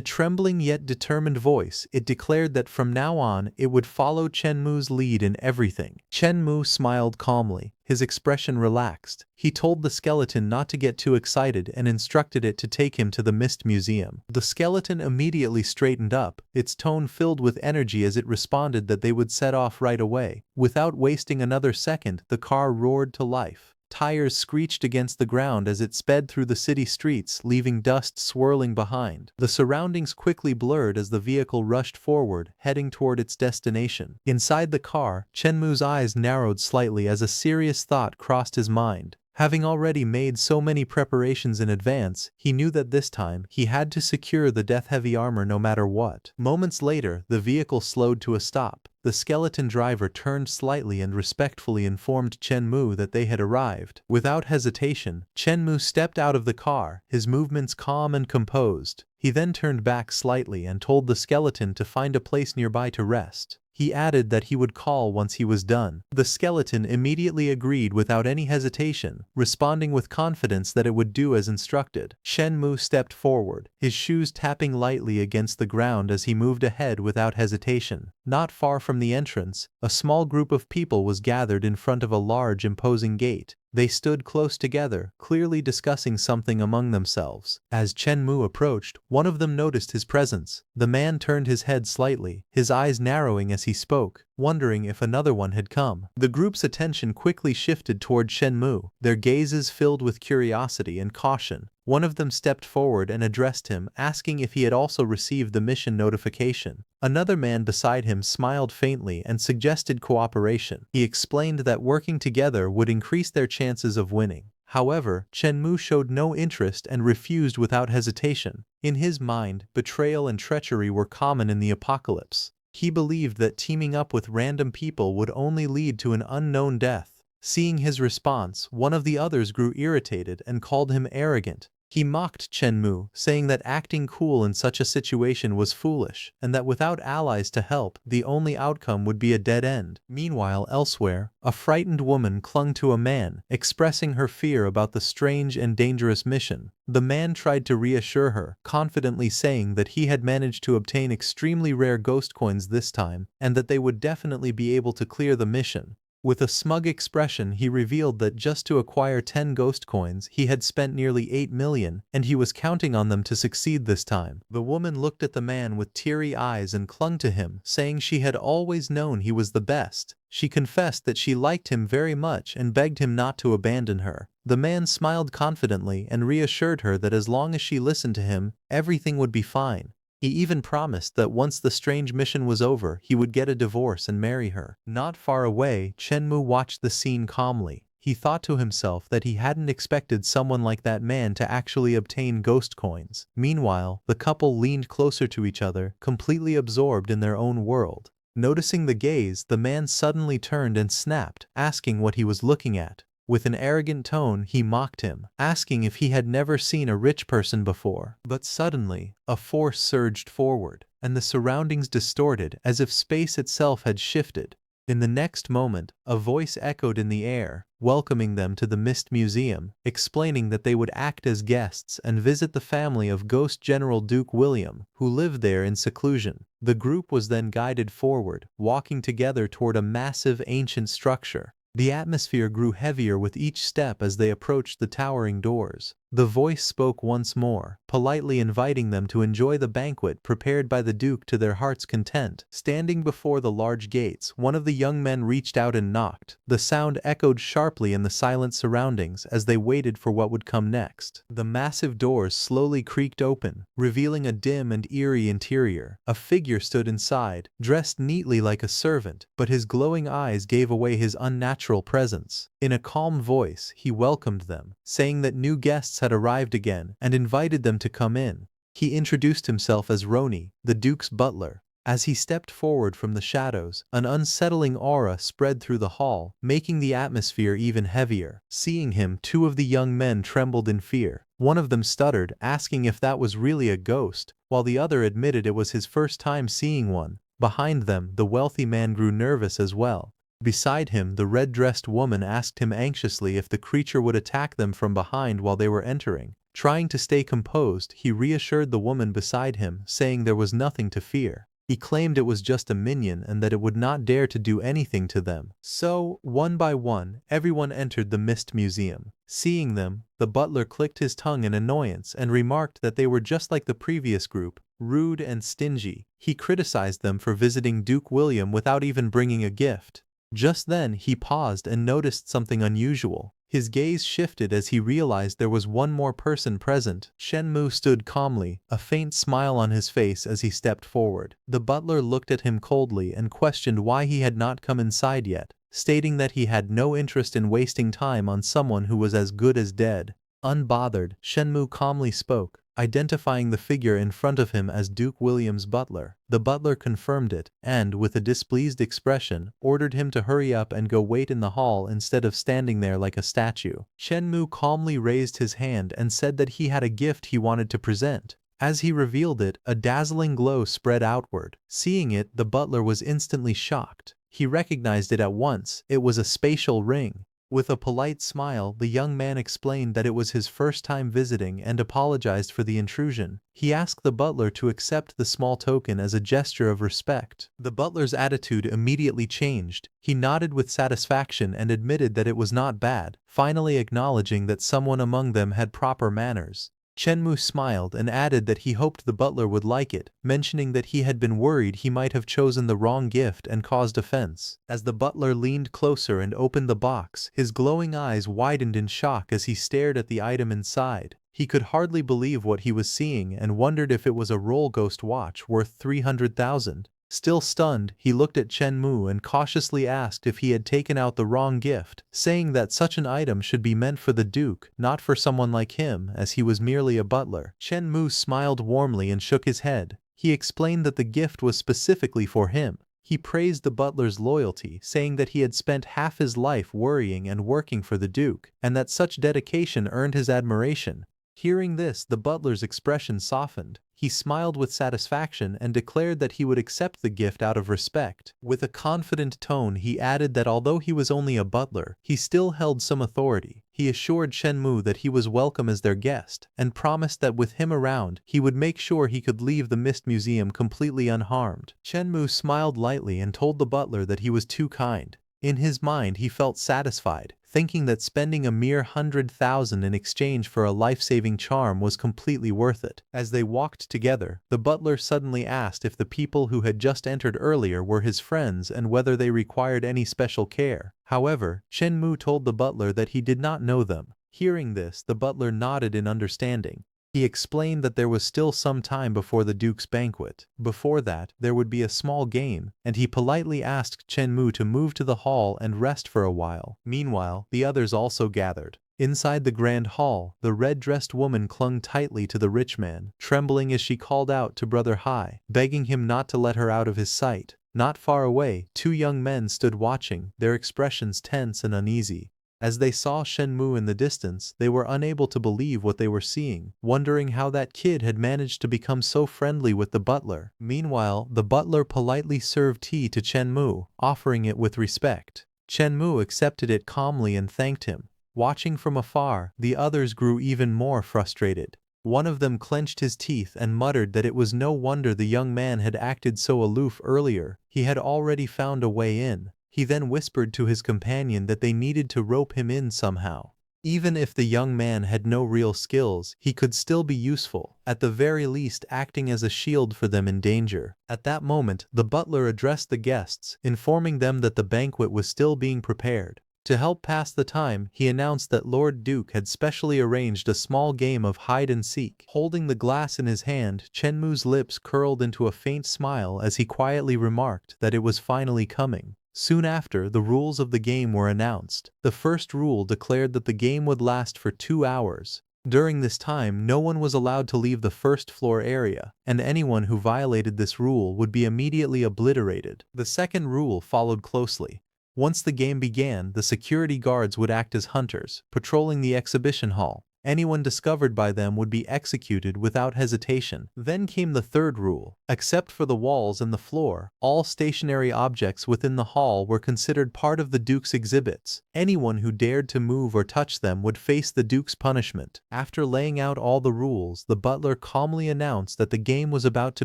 trembling yet determined voice, it declared that from now on, it would follow Chen Mu's lead in everything. Chen Mu smiled calmly, his expression relaxed. He told the skeleton not to get too excited and instructed it to take him to the Mist Museum. The skeleton immediately straightened up, its tone filled with energy as it responded that they would set off right away. Without wasting another second, the car roared to life. Tires screeched against the ground as it sped through the city streets, leaving dust swirling behind. The surroundings quickly blurred as the vehicle rushed forward, heading toward its destination. Inside the car, Chenmu's eyes narrowed slightly as a serious thought crossed his mind. Having already made so many preparations in advance, he knew that this time he had to secure the death-heavy armor no matter what. Moments later, the vehicle slowed to a stop. The skeleton driver turned slightly and respectfully informed Chenmu that they had arrived. Without hesitation, Chenmu stepped out of the car, his movements calm and composed. He then turned back slightly and told the skeleton to find a place nearby to rest. He added that he would call once he was done. The skeleton immediately agreed without any hesitation, responding with confidence that it would do as instructed. Chenmu stepped forward, his shoes tapping lightly against the ground as he moved ahead without hesitation. Not far from the entrance, a small group of people was gathered in front of a large imposing gate. They stood close together, clearly discussing something among themselves. As Chenmu approached, one of them noticed his presence. The man turned his head slightly, his eyes narrowing as he spoke, wondering if another one had come. The group's attention quickly shifted toward Chenmu, their gazes filled with curiosity and caution. One of them stepped forward and addressed him, asking if he had also received the mission notification. Another man beside him smiled faintly and suggested cooperation. He explained that working together would increase their chances of winning. However, Chenmu showed no interest and refused without hesitation. In his mind, betrayal and treachery were common in the apocalypse. He believed that teaming up with random people would only lead to an unknown death. Seeing his response, one of the others grew irritated and called him arrogant. He mocked Chenmu, saying that acting cool in such a situation was foolish, and that without allies to help, the only outcome would be a dead end. Meanwhile, elsewhere, a frightened woman clung to a man, expressing her fear about the strange and dangerous mission. The man tried to reassure her, confidently saying that he had managed to obtain extremely rare ghost coins this time, and that they would definitely be able to clear the mission. With a smug expression, he revealed that just to acquire 10 ghost coins, he had spent nearly 8 million, and he was counting on them to succeed this time. The woman looked at the man with teary eyes and clung to him, saying she had always known he was the best. She confessed that she liked him very much and begged him not to abandon her. The man smiled confidently and reassured her that as long as she listened to him, everything would be fine. He even promised that once the strange mission was over, he would get a divorce and marry her. Not far away, Chenmu watched the scene calmly. He thought to himself that he hadn't expected someone like that man to actually obtain ghost coins. Meanwhile, the couple leaned closer to each other, completely absorbed in their own world. Noticing the gaze, the man suddenly turned and snapped, asking what he was looking at. With an arrogant tone, he mocked him, asking if he had never seen a rich person before. But suddenly, a force surged forward, and the surroundings distorted as if space itself had shifted. In the next moment, a voice echoed in the air, welcoming them to the Mist Museum, explaining that they would act as guests and visit the family of Ghost General Duke William, who lived there in seclusion. The group was then guided forward, walking together toward a massive ancient structure. The atmosphere grew heavier with each step as they approached the towering doors. The voice spoke once more, politely inviting them to enjoy the banquet prepared by the Duke to their heart's content. Standing before the large gates, one of the young men reached out and knocked. The sound echoed sharply in the silent surroundings as they waited for what would come next. The massive doors slowly creaked open, revealing a dim and eerie interior. A figure stood inside, dressed neatly like a servant, but his glowing eyes gave away his unnatural presence. In a calm voice, he welcomed them, saying that new guests had arrived again and invited them to come in. He introduced himself as Roni, the Duke's butler. As he stepped forward from the shadows, an unsettling aura spread through the hall, making the atmosphere even heavier. Seeing him, two of the young men trembled in fear. One of them stuttered, asking if that was really a ghost, while the other admitted it was his first time seeing one. Behind them, the wealthy man grew nervous as well. Beside him, the red-dressed woman asked him anxiously if the creature would attack them from behind while they were entering. Trying to stay composed, he reassured the woman beside him, saying there was nothing to fear. He claimed it was just a minion and that it would not dare to do anything to them. So, one by one, everyone entered the Mist Museum. Seeing them, the butler clicked his tongue in annoyance and remarked that they were just like the previous group, rude and stingy. He criticized them for visiting Duke William without even bringing a gift. Just then he paused and noticed something unusual. His gaze shifted as he realized there was one more person present. Shenmue stood calmly, a faint smile on his face as he stepped forward. The butler looked at him coldly and questioned why he had not come inside yet, stating that he had no interest in wasting time on someone who was as good as dead. Unbothered, Shenmue calmly spoke, identifying the figure in front of him as Duke William's butler. The butler confirmed it, and, with a displeased expression, ordered him to hurry up and go wait in the hall instead of standing there like a statue. Shenmue calmly raised his hand and said that he had a gift he wanted to present. As he revealed it, a dazzling glow spread outward. Seeing it, the butler was instantly shocked. He recognized it at once. It was a spatial ring. With a polite smile, the young man explained that it was his first time visiting and apologized for the intrusion. He asked the butler to accept the small token as a gesture of respect. The butler's attitude immediately changed. He nodded with satisfaction and admitted that it was not bad, finally acknowledging that someone among them had proper manners. Shenmue smiled and added that he hoped the butler would like it, mentioning that he had been worried he might have chosen the wrong gift and caused offense. As the butler leaned closer and opened the box, his glowing eyes widened in shock as he stared at the item inside. He could hardly believe what he was seeing and wondered if it was a roll ghost watch worth 300,000. Still stunned, he looked at Shenmue and cautiously asked if he had taken out the wrong gift, saying that such an item should be meant for the Duke, not for someone like him, as he was merely a butler. Shenmue smiled warmly and shook his head. He explained that the gift was specifically for him. He praised the butler's loyalty, saying that he had spent half his life worrying and working for the Duke, and that such dedication earned his admiration. Hearing this, the butler's expression softened. He smiled with satisfaction and declared that he would accept the gift out of respect. With a confident tone, he added that although he was only a butler, he still held some authority. He assured Shenmue that he was welcome as their guest, and promised that with him around, he would make sure he could leave the Mist Museum completely unharmed. Shenmue smiled lightly and told the butler that he was too kind. In his mind, he felt satisfied, thinking that spending a mere 100,000 in exchange for a life-saving charm was completely worth it. As they walked together, the butler suddenly asked if the people who had just entered earlier were his friends and whether they required any special care. However, Shenmue told the butler that he did not know them. Hearing this, the butler nodded in understanding. He explained that there was still some time before the Duke's banquet. Before that, there would be a small game, and he politely asked Shenmue to move to the hall and rest for a while. Meanwhile, the others also gathered. Inside the grand hall, the red-dressed woman clung tightly to the rich man, trembling as she called out to Brother Hai, begging him not to let her out of his sight. Not far away, two young men stood watching, their expressions tense and uneasy. As they saw Shenmue in the distance, they were unable to believe what they were seeing, wondering how that kid had managed to become so friendly with the butler. Meanwhile, the butler politely served tea to Shenmue, offering it with respect. Shenmue accepted it calmly and thanked him. Watching from afar, the others grew even more frustrated. One of them clenched his teeth and muttered that it was no wonder the young man had acted so aloof earlier. He had already found a way in. He then whispered to his companion that they needed to rope him in somehow. Even if the young man had no real skills, he could still be useful, at the very least acting as a shield for them in danger. At that moment, the butler addressed the guests, informing them that the banquet was still being prepared. To help pass the time, he announced that Lord Duke had specially arranged a small game of hide-and-seek. Holding the glass in his hand, Shenmue's lips curled into a faint smile as he quietly remarked that it was finally coming. Soon after, the rules of the game were announced. The first rule declared that the game would last for 2 hours. During this time, no one was allowed to leave the first floor area, and anyone who violated this rule would be immediately obliterated. The second rule followed closely. Once the game began, the security guards would act as hunters, patrolling the exhibition hall. Anyone discovered by them would be executed without hesitation. Then came the third rule. Except for the walls and the floor, all stationary objects within the hall were considered part of the Duke's exhibits. Anyone who dared to move or touch them would face the Duke's punishment. After laying out all the rules, the butler calmly announced that the game was about to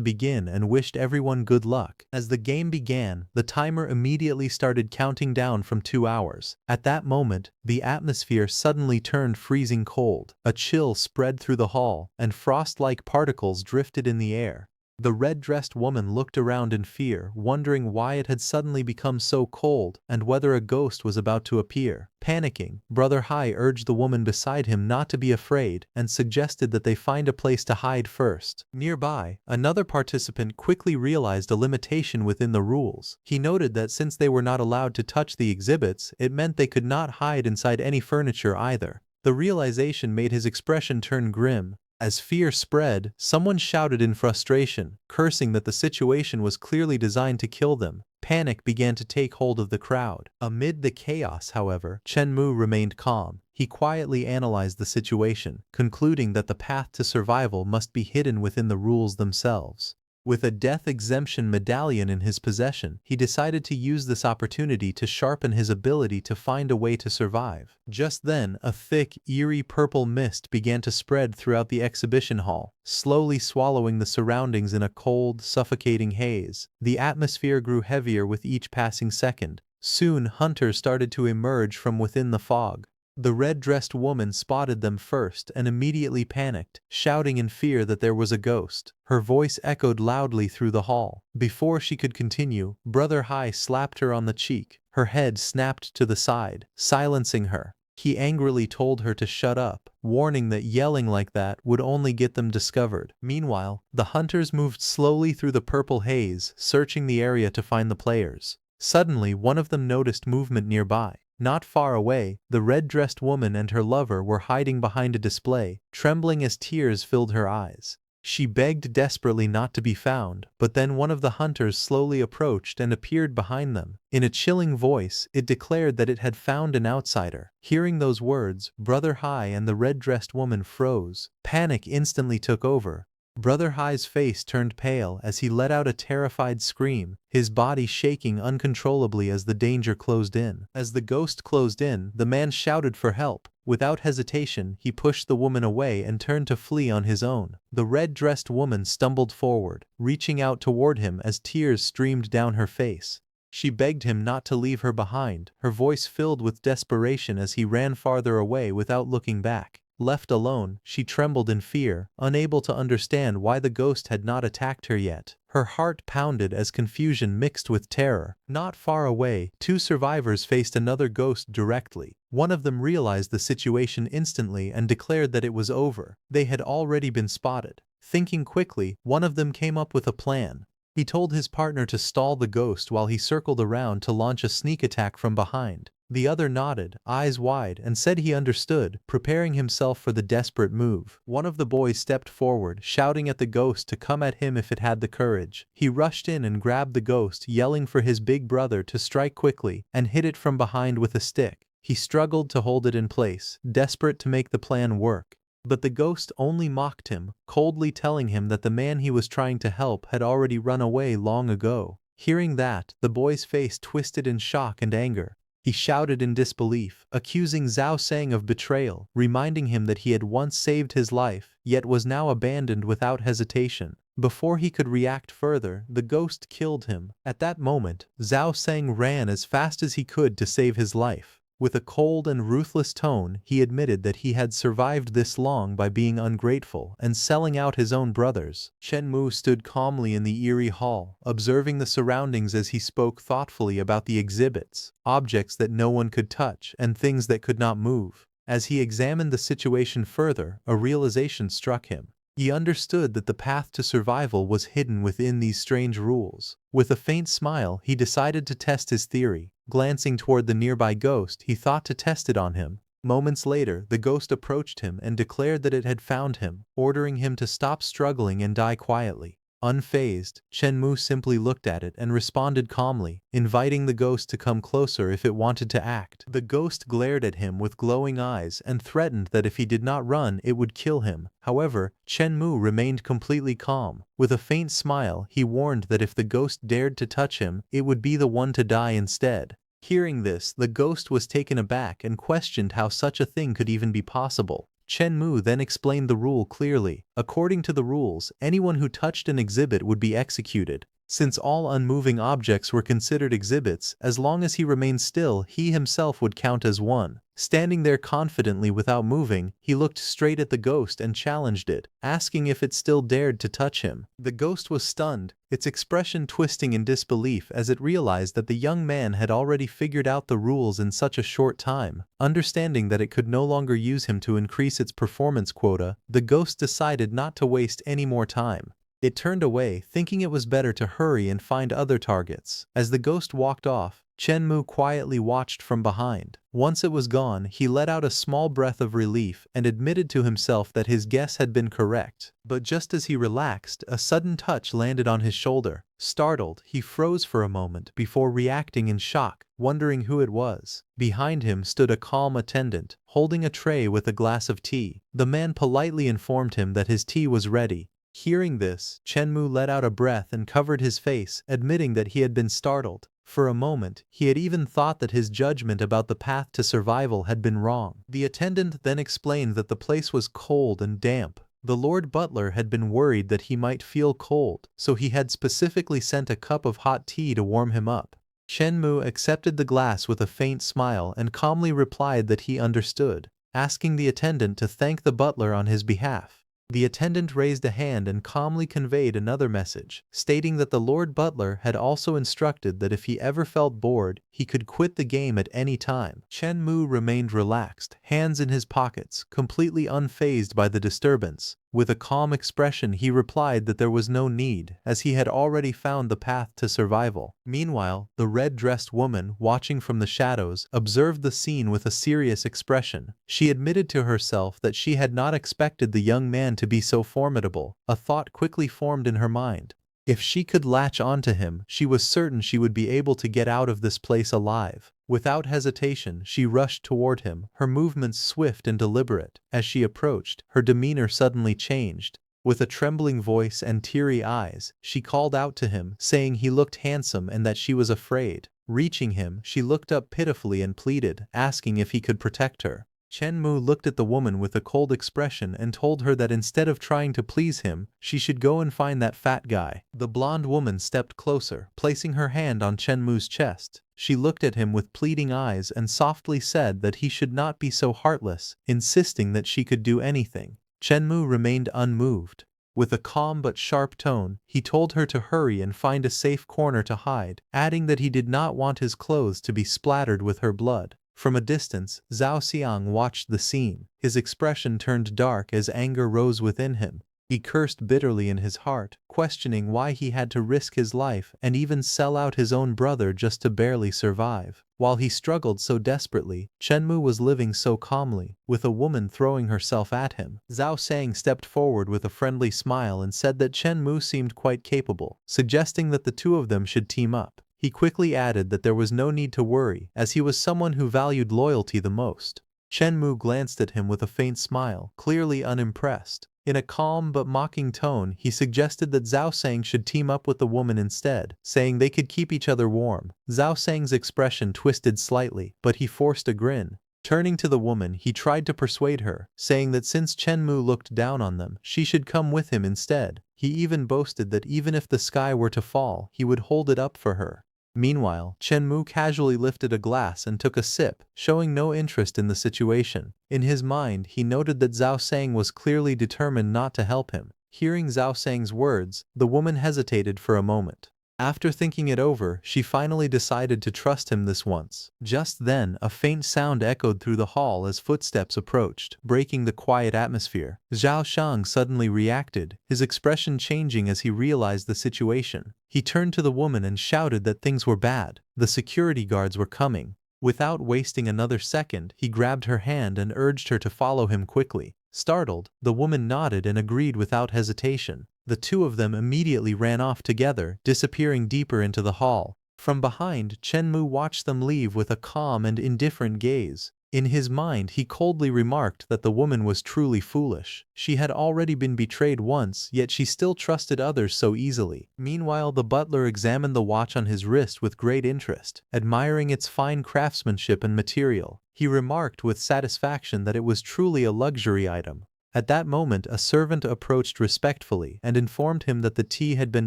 begin and wished everyone good luck. As the game began, the timer immediately started counting down from 2 hours. At that moment, the atmosphere suddenly turned freezing cold. A chill spread through the hall, and frost-like particles drifted in the air. The red-dressed woman looked around in fear, wondering why it had suddenly become so cold and whether a ghost was about to appear. Panicking, Brother Hai urged the woman beside him not to be afraid and suggested that they find a place to hide first. Nearby, another participant quickly realized a limitation within the rules. He noted that since they were not allowed to touch the exhibits, it meant they could not hide inside any furniture either. The realization made his expression turn grim. As fear spread, someone shouted in frustration, cursing that the situation was clearly designed to kill them. Panic began to take hold of the crowd. Amid the chaos, however, Chen Mu remained calm. He quietly analyzed the situation, concluding that the path to survival must be hidden within the rules themselves. With a death exemption medallion in his possession, he decided to use this opportunity to sharpen his ability to find a way to survive. Just then, a thick, eerie purple mist began to spread throughout the exhibition hall, slowly swallowing the surroundings in a cold, suffocating haze. The atmosphere grew heavier with each passing second. Soon, hunters started to emerge from within the fog. The red-dressed woman spotted them first and immediately panicked, shouting in fear that there was a ghost. Her voice echoed loudly through the hall. Before she could continue, Brother Hai slapped her on the cheek. Her head snapped to the side, silencing her. He angrily told her to shut up, warning that yelling like that would only get them discovered. Meanwhile, the hunters moved slowly through the purple haze, searching the area to find the players. Suddenly, one of them noticed movement nearby. Not far away, the red-dressed woman and her lover were hiding behind a display, trembling as tears filled her eyes. She begged desperately not to be found, but then one of the hunters slowly approached and appeared behind them. In a chilling voice, it declared that it had found an outsider. Hearing those words, Brother Hai and the red-dressed woman froze. Panic instantly took over. Brother Hai's face turned pale as he let out a terrified scream, his body shaking uncontrollably as the danger closed in. As the ghost closed in, the man shouted for help. Without hesitation, he pushed the woman away and turned to flee on his own. The red-dressed woman stumbled forward, reaching out toward him as tears streamed down her face. She begged him not to leave her behind, her voice filled with desperation as he ran farther away without looking back. Left alone, she trembled in fear, unable to understand why the ghost had not attacked her yet. Her heart pounded as confusion mixed with terror. Not far away, two survivors faced another ghost directly. One of them realized the situation instantly and declared that it was over. They had already been spotted. Thinking quickly, one of them came up with a plan. He told his partner to stall the ghost while he circled around to launch a sneak attack from behind. The other nodded, eyes wide, and said he understood, preparing himself for the desperate move. One of the boys stepped forward, shouting at the ghost to come at him if it had the courage. He rushed in and grabbed the ghost, yelling for his big brother to strike quickly, and hit it from behind with a stick. He struggled to hold it in place, desperate to make the plan work. But the ghost only mocked him, coldly telling him that the man he was trying to help had already run away long ago. Hearing that, the boy's face twisted in shock and anger. He shouted in disbelief, accusing Zhao Sang of betrayal, reminding him that he had once saved his life, yet was now abandoned without hesitation. Before he could react further, the ghost killed him. At that moment, Zhao Sang ran as fast as he could to save his life. With a cold and ruthless tone, he admitted that he had survived this long by being ungrateful and selling out his own brothers. Chen Mu stood calmly in the eerie hall, observing the surroundings as he spoke thoughtfully about the exhibits, objects that no one could touch and things that could not move. As he examined the situation further, a realization struck him. He understood that the path to survival was hidden within these strange rules. With a faint smile, he decided to test his theory. Glancing toward the nearby ghost, he thought to test it on him. Moments later, the ghost approached him and declared that it had found him, ordering him to stop struggling and die quietly. Unfazed, Chen Mu simply looked at it and responded calmly, inviting the ghost to come closer if it wanted to act. The ghost glared at him with glowing eyes and threatened that if he did not run it would kill him. However, Chen Mu remained completely calm. With a faint smile, he warned that if the ghost dared to touch him, it would be the one to die instead. Hearing this, the ghost was taken aback and questioned how such a thing could even be possible. Chen Mu then explained the rule clearly. According to the rules, anyone who touched an exhibit would be executed. Since all unmoving objects were considered exhibits, as long as he remained still, he himself would count as one. Standing there confidently without moving, he looked straight at the ghost and challenged it, asking if it still dared to touch him. The ghost was stunned, its expression twisting in disbelief as it realized that the young man had already figured out the rules in such a short time. Understanding that it could no longer use him to increase its performance quota, the ghost decided not to waste any more time. It turned away, thinking it was better to hurry and find other targets. As the ghost walked off, Chen Mu quietly watched from behind. Once it was gone, he let out a small breath of relief and admitted to himself that his guess had been correct. But just as he relaxed, a sudden touch landed on his shoulder. Startled, he froze for a moment before reacting in shock, wondering who it was. Behind him stood a calm attendant, holding a tray with a glass of tea. The man politely informed him that his tea was ready. Hearing this, Chen Mu let out a breath and covered his face, admitting that he had been startled. For a moment, he had even thought that his judgment about the path to survival had been wrong. The attendant then explained that the place was cold and damp. The Lord Butler had been worried that he might feel cold, so he had specifically sent a cup of hot tea to warm him up. Chen Mu accepted the glass with a faint smile and calmly replied that he understood, asking the attendant to thank the butler on his behalf. The attendant raised a hand and calmly conveyed another message, stating that the Lord Butler had also instructed that if he ever felt bored, he could quit the game at any time. Chen Mu remained relaxed, hands in his pockets, completely unfazed by the disturbance. With a calm expression, he replied that there was no need, as he had already found the path to survival. Meanwhile, the red-dressed woman, watching from the shadows, observed the scene with a serious expression. She admitted to herself that she had not expected the young man to be so formidable. A thought quickly formed in her mind. If she could latch onto him, she was certain she would be able to get out of this place alive. Without hesitation, she rushed toward him, her movements swift and deliberate. As she approached, her demeanor suddenly changed. With a trembling voice and teary eyes, she called out to him, saying he looked handsome and that she was afraid. Reaching him, she looked up pitifully and pleaded, asking if he could protect her. Chen Mu looked at the woman with a cold expression and told her that instead of trying to please him, she should go and find that fat guy. The blonde woman stepped closer, placing her hand on Chen Mu's chest. She looked at him with pleading eyes and softly said that he should not be so heartless, insisting that she could do anything. Chen Mu remained unmoved. With a calm but sharp tone, he told her to hurry and find a safe corner to hide, adding that he did not want his clothes to be splattered with her blood. From a distance, Zhao Xiang watched the scene. His expression turned dark as anger rose within him. He cursed bitterly in his heart, questioning why he had to risk his life and even sell out his own brother just to barely survive. While he struggled so desperately, Chen Mu was living so calmly, with a woman throwing herself at him. Zhao Xiang stepped forward with a friendly smile and said that Chen Mu seemed quite capable, suggesting that the two of them should team up. He quickly added that there was no need to worry, as he was someone who valued loyalty the most. Chen Mu glanced at him with a faint smile, clearly unimpressed. In a calm but mocking tone, he suggested that Zhao Xiang should team up with the woman instead, saying they could keep each other warm. Zhao Xiang's expression twisted slightly, but he forced a grin. Turning to the woman, he tried to persuade her, saying that since Chen Mu looked down on them, she should come with him instead. He even boasted that even if the sky were to fall, he would hold it up for her. Meanwhile, Chen Mu casually lifted a glass and took a sip, showing no interest in the situation. In his mind, he noted that Zhao Xiang was clearly determined not to help him. Hearing Zhao Xiang's words, the woman hesitated for a moment. After thinking it over, she finally decided to trust him this once. Just then, a faint sound echoed through the hall as footsteps approached, breaking the quiet atmosphere. Zhao Xiang suddenly reacted, his expression changing as he realized the situation. He turned to the woman and shouted that things were bad. The security guards were coming. Without wasting another second, he grabbed her hand and urged her to follow him quickly. Startled, the woman nodded and agreed without hesitation. The two of them immediately ran off together, disappearing deeper into the hall. From behind, Chen-mu watched them leave with a calm and indifferent gaze. In his mind, he coldly remarked that the woman was truly foolish. She had already been betrayed once, yet she still trusted others so easily. Meanwhile, the butler examined the watch on his wrist with great interest, admiring its fine craftsmanship and material. He remarked with satisfaction that it was truly a luxury item. At that moment, a servant approached respectfully and informed him that the tea had been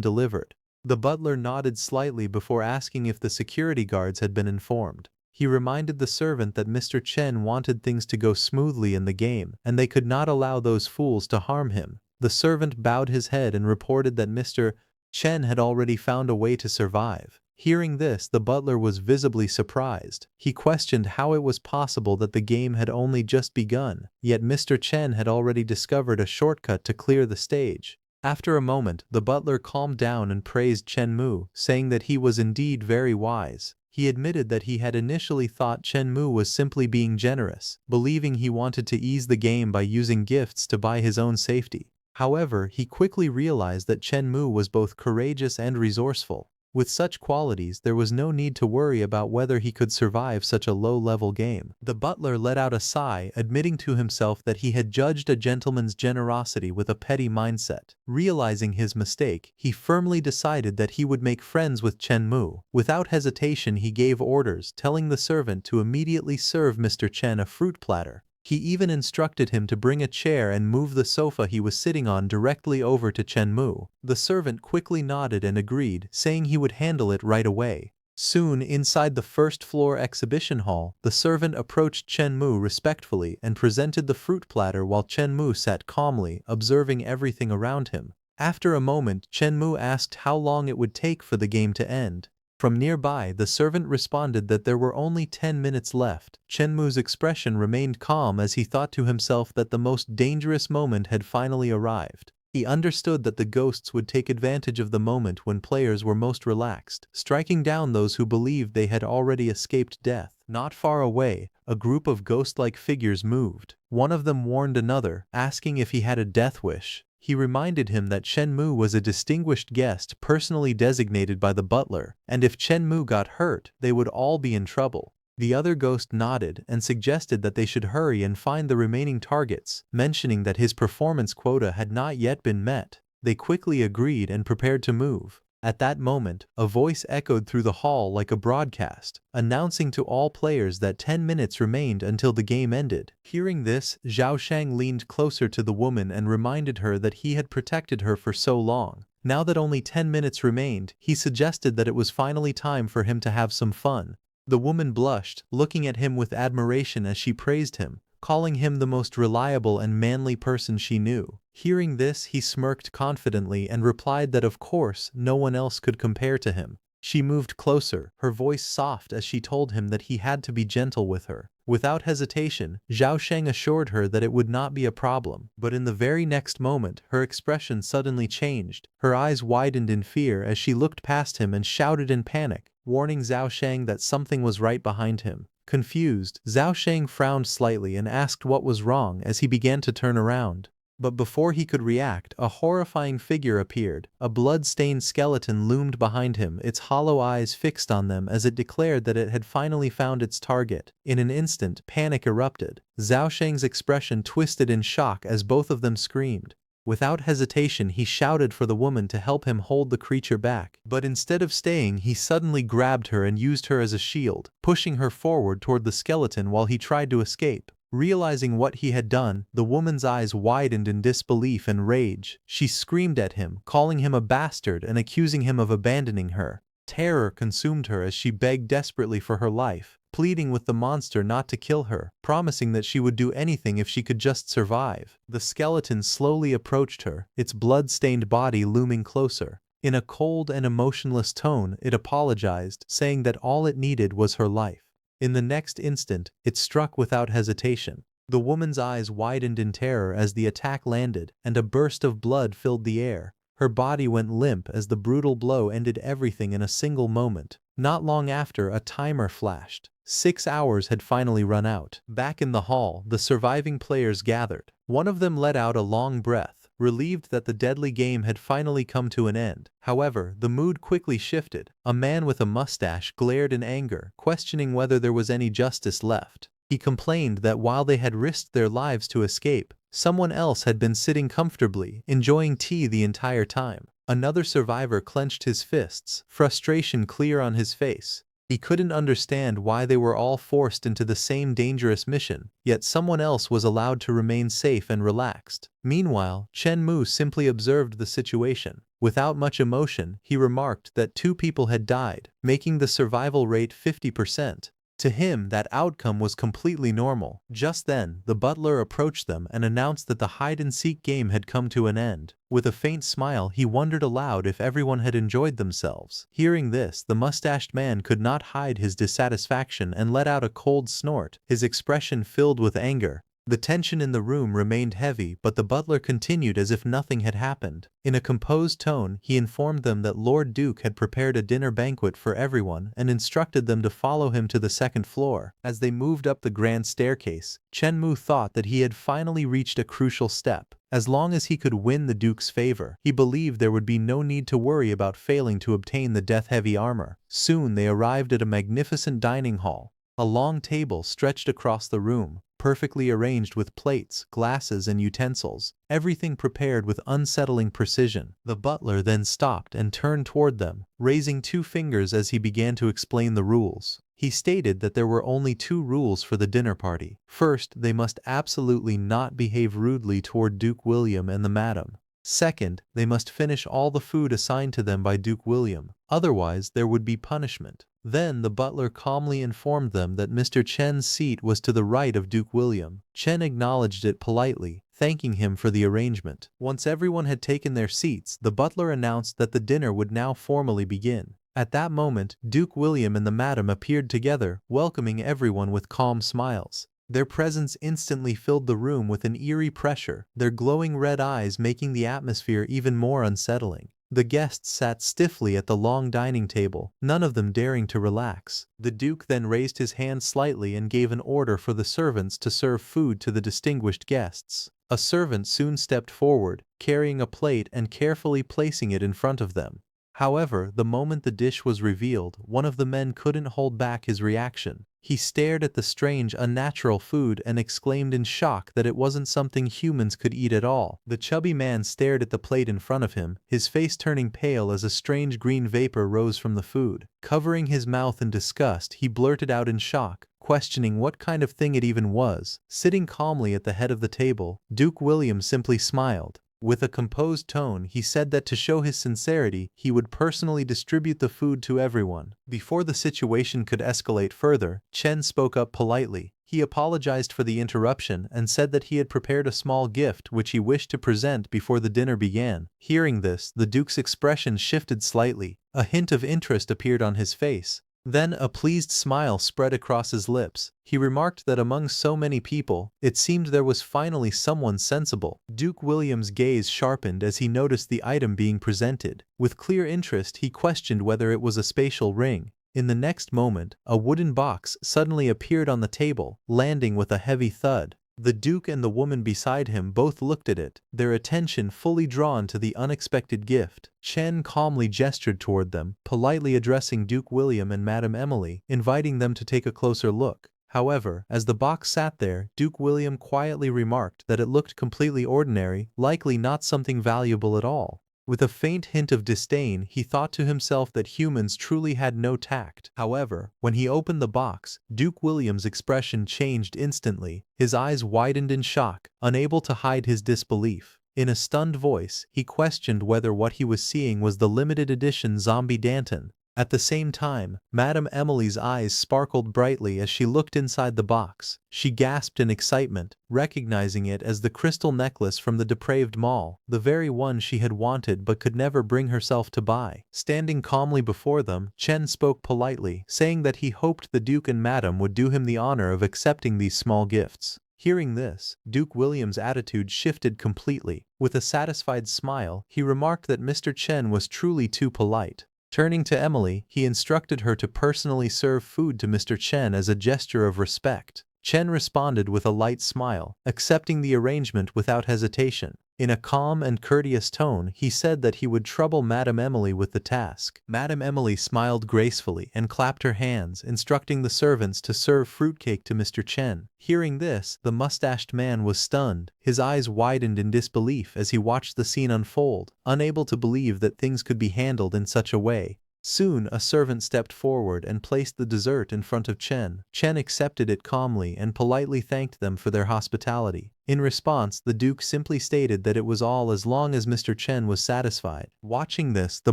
delivered. The butler nodded slightly before asking if the security guards had been informed. He reminded the servant that Mr. Chen wanted things to go smoothly in the game, and they could not allow those fools to harm him. The servant bowed his head and reported that Mr. Chen had already found a way to survive. Hearing this, the butler was visibly surprised. He questioned how it was possible that the game had only just begun, yet Mr. Chen had already discovered a shortcut to clear the stage. After a moment, the butler calmed down and praised Chen-mu, saying that he was indeed very wise. He admitted that he had initially thought Chen-mu was simply being generous, believing he wanted to ease the game by using gifts to buy his own safety. However, he quickly realized that Chen-mu was both courageous and resourceful. With such qualities, there was no need to worry about whether he could survive such a low-level game. The butler let out a sigh, admitting to himself that he had judged a gentleman's generosity with a petty mindset. Realizing his mistake, he firmly decided that he would make friends with Chen-mu. Without hesitation, he gave orders, telling the servant to immediately serve Mr. Chen a fruit platter. He even instructed him to bring a chair and move the sofa he was sitting on directly over to Chen-mu. The servant quickly nodded and agreed, saying he would handle it right away. Soon, inside the first-floor exhibition hall, the servant approached Chen-mu respectfully and presented the fruit platter while Chen-mu sat calmly, observing everything around him. After a moment, Chen-mu asked how long it would take for the game to end. From nearby, the servant responded that there were only 10 minutes left. Chen-mu's expression remained calm as he thought to himself that the most dangerous moment had finally arrived. He understood that the ghosts would take advantage of the moment when players were most relaxed, striking down those who believed they had already escaped death. Not far away, a group of ghost-like figures moved. One of them warned another, asking if he had a death wish. He reminded him that Chen-mu was a distinguished guest personally designated by the butler, and if Chen-mu got hurt, they would all be in trouble. The other ghost nodded and suggested that they should hurry and find the remaining targets, mentioning that his performance quota had not yet been met. They quickly agreed and prepared to move. At that moment, a voice echoed through the hall like a broadcast, announcing to all players that 10 minutes remained until the game ended. Hearing this, Zhao Shang leaned closer to the woman and reminded her that he had protected her for so long. Now that only 10 minutes remained, he suggested that it was finally time for him to have some fun. The woman blushed, looking at him with admiration as she praised him, calling him the most reliable and manly person she knew. Hearing this, he smirked confidently and replied that of course no one else could compare to him. She moved closer, her voice soft as she told him that he had to be gentle with her. Without hesitation, Zhao Sheng assured her that it would not be a problem, but in the very next moment, her expression suddenly changed. Her eyes widened in fear as she looked past him and shouted in panic, warning Zhao Sheng that something was right behind him. Confused, Zhao Sheng frowned slightly and asked what was wrong as he began to turn around. But before he could react, a horrifying figure appeared. A blood-stained skeleton loomed behind him, its hollow eyes fixed on them as it declared that it had finally found its target. In an instant, panic erupted. Zhao Sheng's expression twisted in shock as both of them screamed. Without hesitation, he shouted for the woman to help him hold the creature back. But instead of staying, he suddenly grabbed her and used her as a shield, pushing her forward toward the skeleton while he tried to escape. Realizing what he had done, the woman's eyes widened in disbelief and rage. She screamed at him, calling him a bastard and accusing him of abandoning her. Terror consumed her as she begged desperately for her life, pleading with the monster not to kill her, promising that she would do anything if she could just survive. The skeleton slowly approached her, its blood-stained body looming closer. In a cold and emotionless tone, it apologized, saying that all it needed was her life. In the next instant, it struck without hesitation. The woman's eyes widened in terror as the attack landed, and a burst of blood filled the air. Her body went limp as the brutal blow ended everything in a single moment. Not long after, a timer flashed. 6 hours had finally run out. Back in the hall, the surviving players gathered. One of them let out a long breath. relieved that the deadly game had finally come to an end. However, the mood quickly shifted. A man with a mustache glared in anger, questioning whether there was any justice left. He complained that while they had risked their lives to escape, someone else had been sitting comfortably, enjoying tea the entire time. Another survivor clenched his fists, frustration clear on his face. He couldn't understand why they were all forced into the same dangerous mission, yet someone else was allowed to remain safe and relaxed. Meanwhile, Chen Mu simply observed the situation. Without much emotion, he remarked that 2 people had died, making the survival rate 50%. To him, that outcome was completely normal. Just then, the butler approached them and announced that the hide-and-seek game had come to an end. With a faint smile, he wondered aloud if everyone had enjoyed themselves. Hearing this, the mustached man could not hide his dissatisfaction and let out a cold snort, his expression filled with anger. The tension in the room remained heavy, but the butler continued as if nothing had happened. In a composed tone, he informed them that Lord Duke had prepared a dinner banquet for everyone and instructed them to follow him to the 2nd floor. As they moved up the grand staircase, Chen Mu thought that he had finally reached a crucial step. As long as he could win the Duke's favor, he believed there would be no need to worry about failing to obtain the death-heavy armor. Soon they arrived at a magnificent dining hall. A long table stretched across the room, perfectly arranged with plates, glasses, and utensils, everything prepared with unsettling precision. The butler then stopped and turned toward them, raising 2 fingers as he began to explain the rules. He stated that there were only 2 rules for the dinner party. First, they must absolutely not behave rudely toward Duke William and the madam. Second, they must finish all the food assigned to them by Duke William, otherwise there would be punishment. Then the butler calmly informed them that Mr. Chen's seat was to the right of Duke William. Chen acknowledged it politely, thanking him for the arrangement. Once everyone had taken their seats, the butler announced that the dinner would now formally begin. At that moment, Duke William and the madam appeared together, welcoming everyone with calm smiles. Their presence instantly filled the room with an eerie pressure, their glowing red eyes making the atmosphere even more unsettling. The guests sat stiffly at the long dining table, none of them daring to relax. The Duke then raised his hand slightly and gave an order for the servants to serve food to the distinguished guests. A servant soon stepped forward, carrying a plate and carefully placing it in front of them. However, the moment the dish was revealed, one of the men couldn't hold back his reaction. He stared at the strange, unnatural food and exclaimed in shock that it wasn't something humans could eat at all. The chubby man stared at the plate in front of him, his face turning pale as a strange green vapor rose from the food. Covering his mouth in disgust, he blurted out in shock, questioning what kind of thing it even was. Sitting calmly at the head of the table, Duke William simply smiled. With a composed tone, he said that to show his sincerity, he would personally distribute the food to everyone. Before the situation could escalate further, Chen spoke up politely. He apologized for the interruption and said that he had prepared a small gift which he wished to present before the dinner began. Hearing this, the Duke's expression shifted slightly. A hint of interest appeared on his face. Then a pleased smile spread across his lips. He remarked that among so many people, it seemed there was finally someone sensible. Duke William's gaze sharpened as he noticed the item being presented. With clear interest, he questioned whether it was a spatial ring. In the next moment, a wooden box suddenly appeared on the table, landing with a heavy thud. The Duke and the woman beside him both looked at it, their attention fully drawn to the unexpected gift. Chen calmly gestured toward them, politely addressing Duke William and Madame Emily, inviting them to take a closer look. However, as the box sat there, Duke William quietly remarked that it looked completely ordinary, likely not something valuable at all. With a faint hint of disdain, he thought to himself that humans truly had no tact. However, when he opened the box, Duke William's expression changed instantly. His eyes widened in shock, unable to hide his disbelief. In a stunned voice, he questioned whether what he was seeing was the limited edition zombie Danton. At the same time, Madame Emily's eyes sparkled brightly as she looked inside the box. She gasped in excitement, recognizing it as the crystal necklace from the depraved mall, the very one she had wanted but could never bring herself to buy. Standing calmly before them, Chen spoke politely, saying that he hoped the Duke and Madame would do him the honor of accepting these small gifts. Hearing this, Duke William's attitude shifted completely. With a satisfied smile, he remarked that Mr. Chen was truly too polite. Turning to Emily, he instructed her to personally serve food to Mr. Chen as a gesture of respect. Chen responded with a light smile, accepting the arrangement without hesitation. In a calm and courteous tone, he said that he would trouble Madame Emily with the task. Madame Emily smiled gracefully and clapped her hands, instructing the servants to serve fruitcake to Mr. Chen. Hearing this, the mustached man was stunned. His eyes widened in disbelief as he watched the scene unfold, unable to believe that things could be handled in such a way. Soon, a servant stepped forward and placed the dessert in front of Chen. Chen accepted it calmly and politely thanked them for their hospitality. In response, the Duke simply stated that it was all as long as Mr. Chen was satisfied. Watching this, the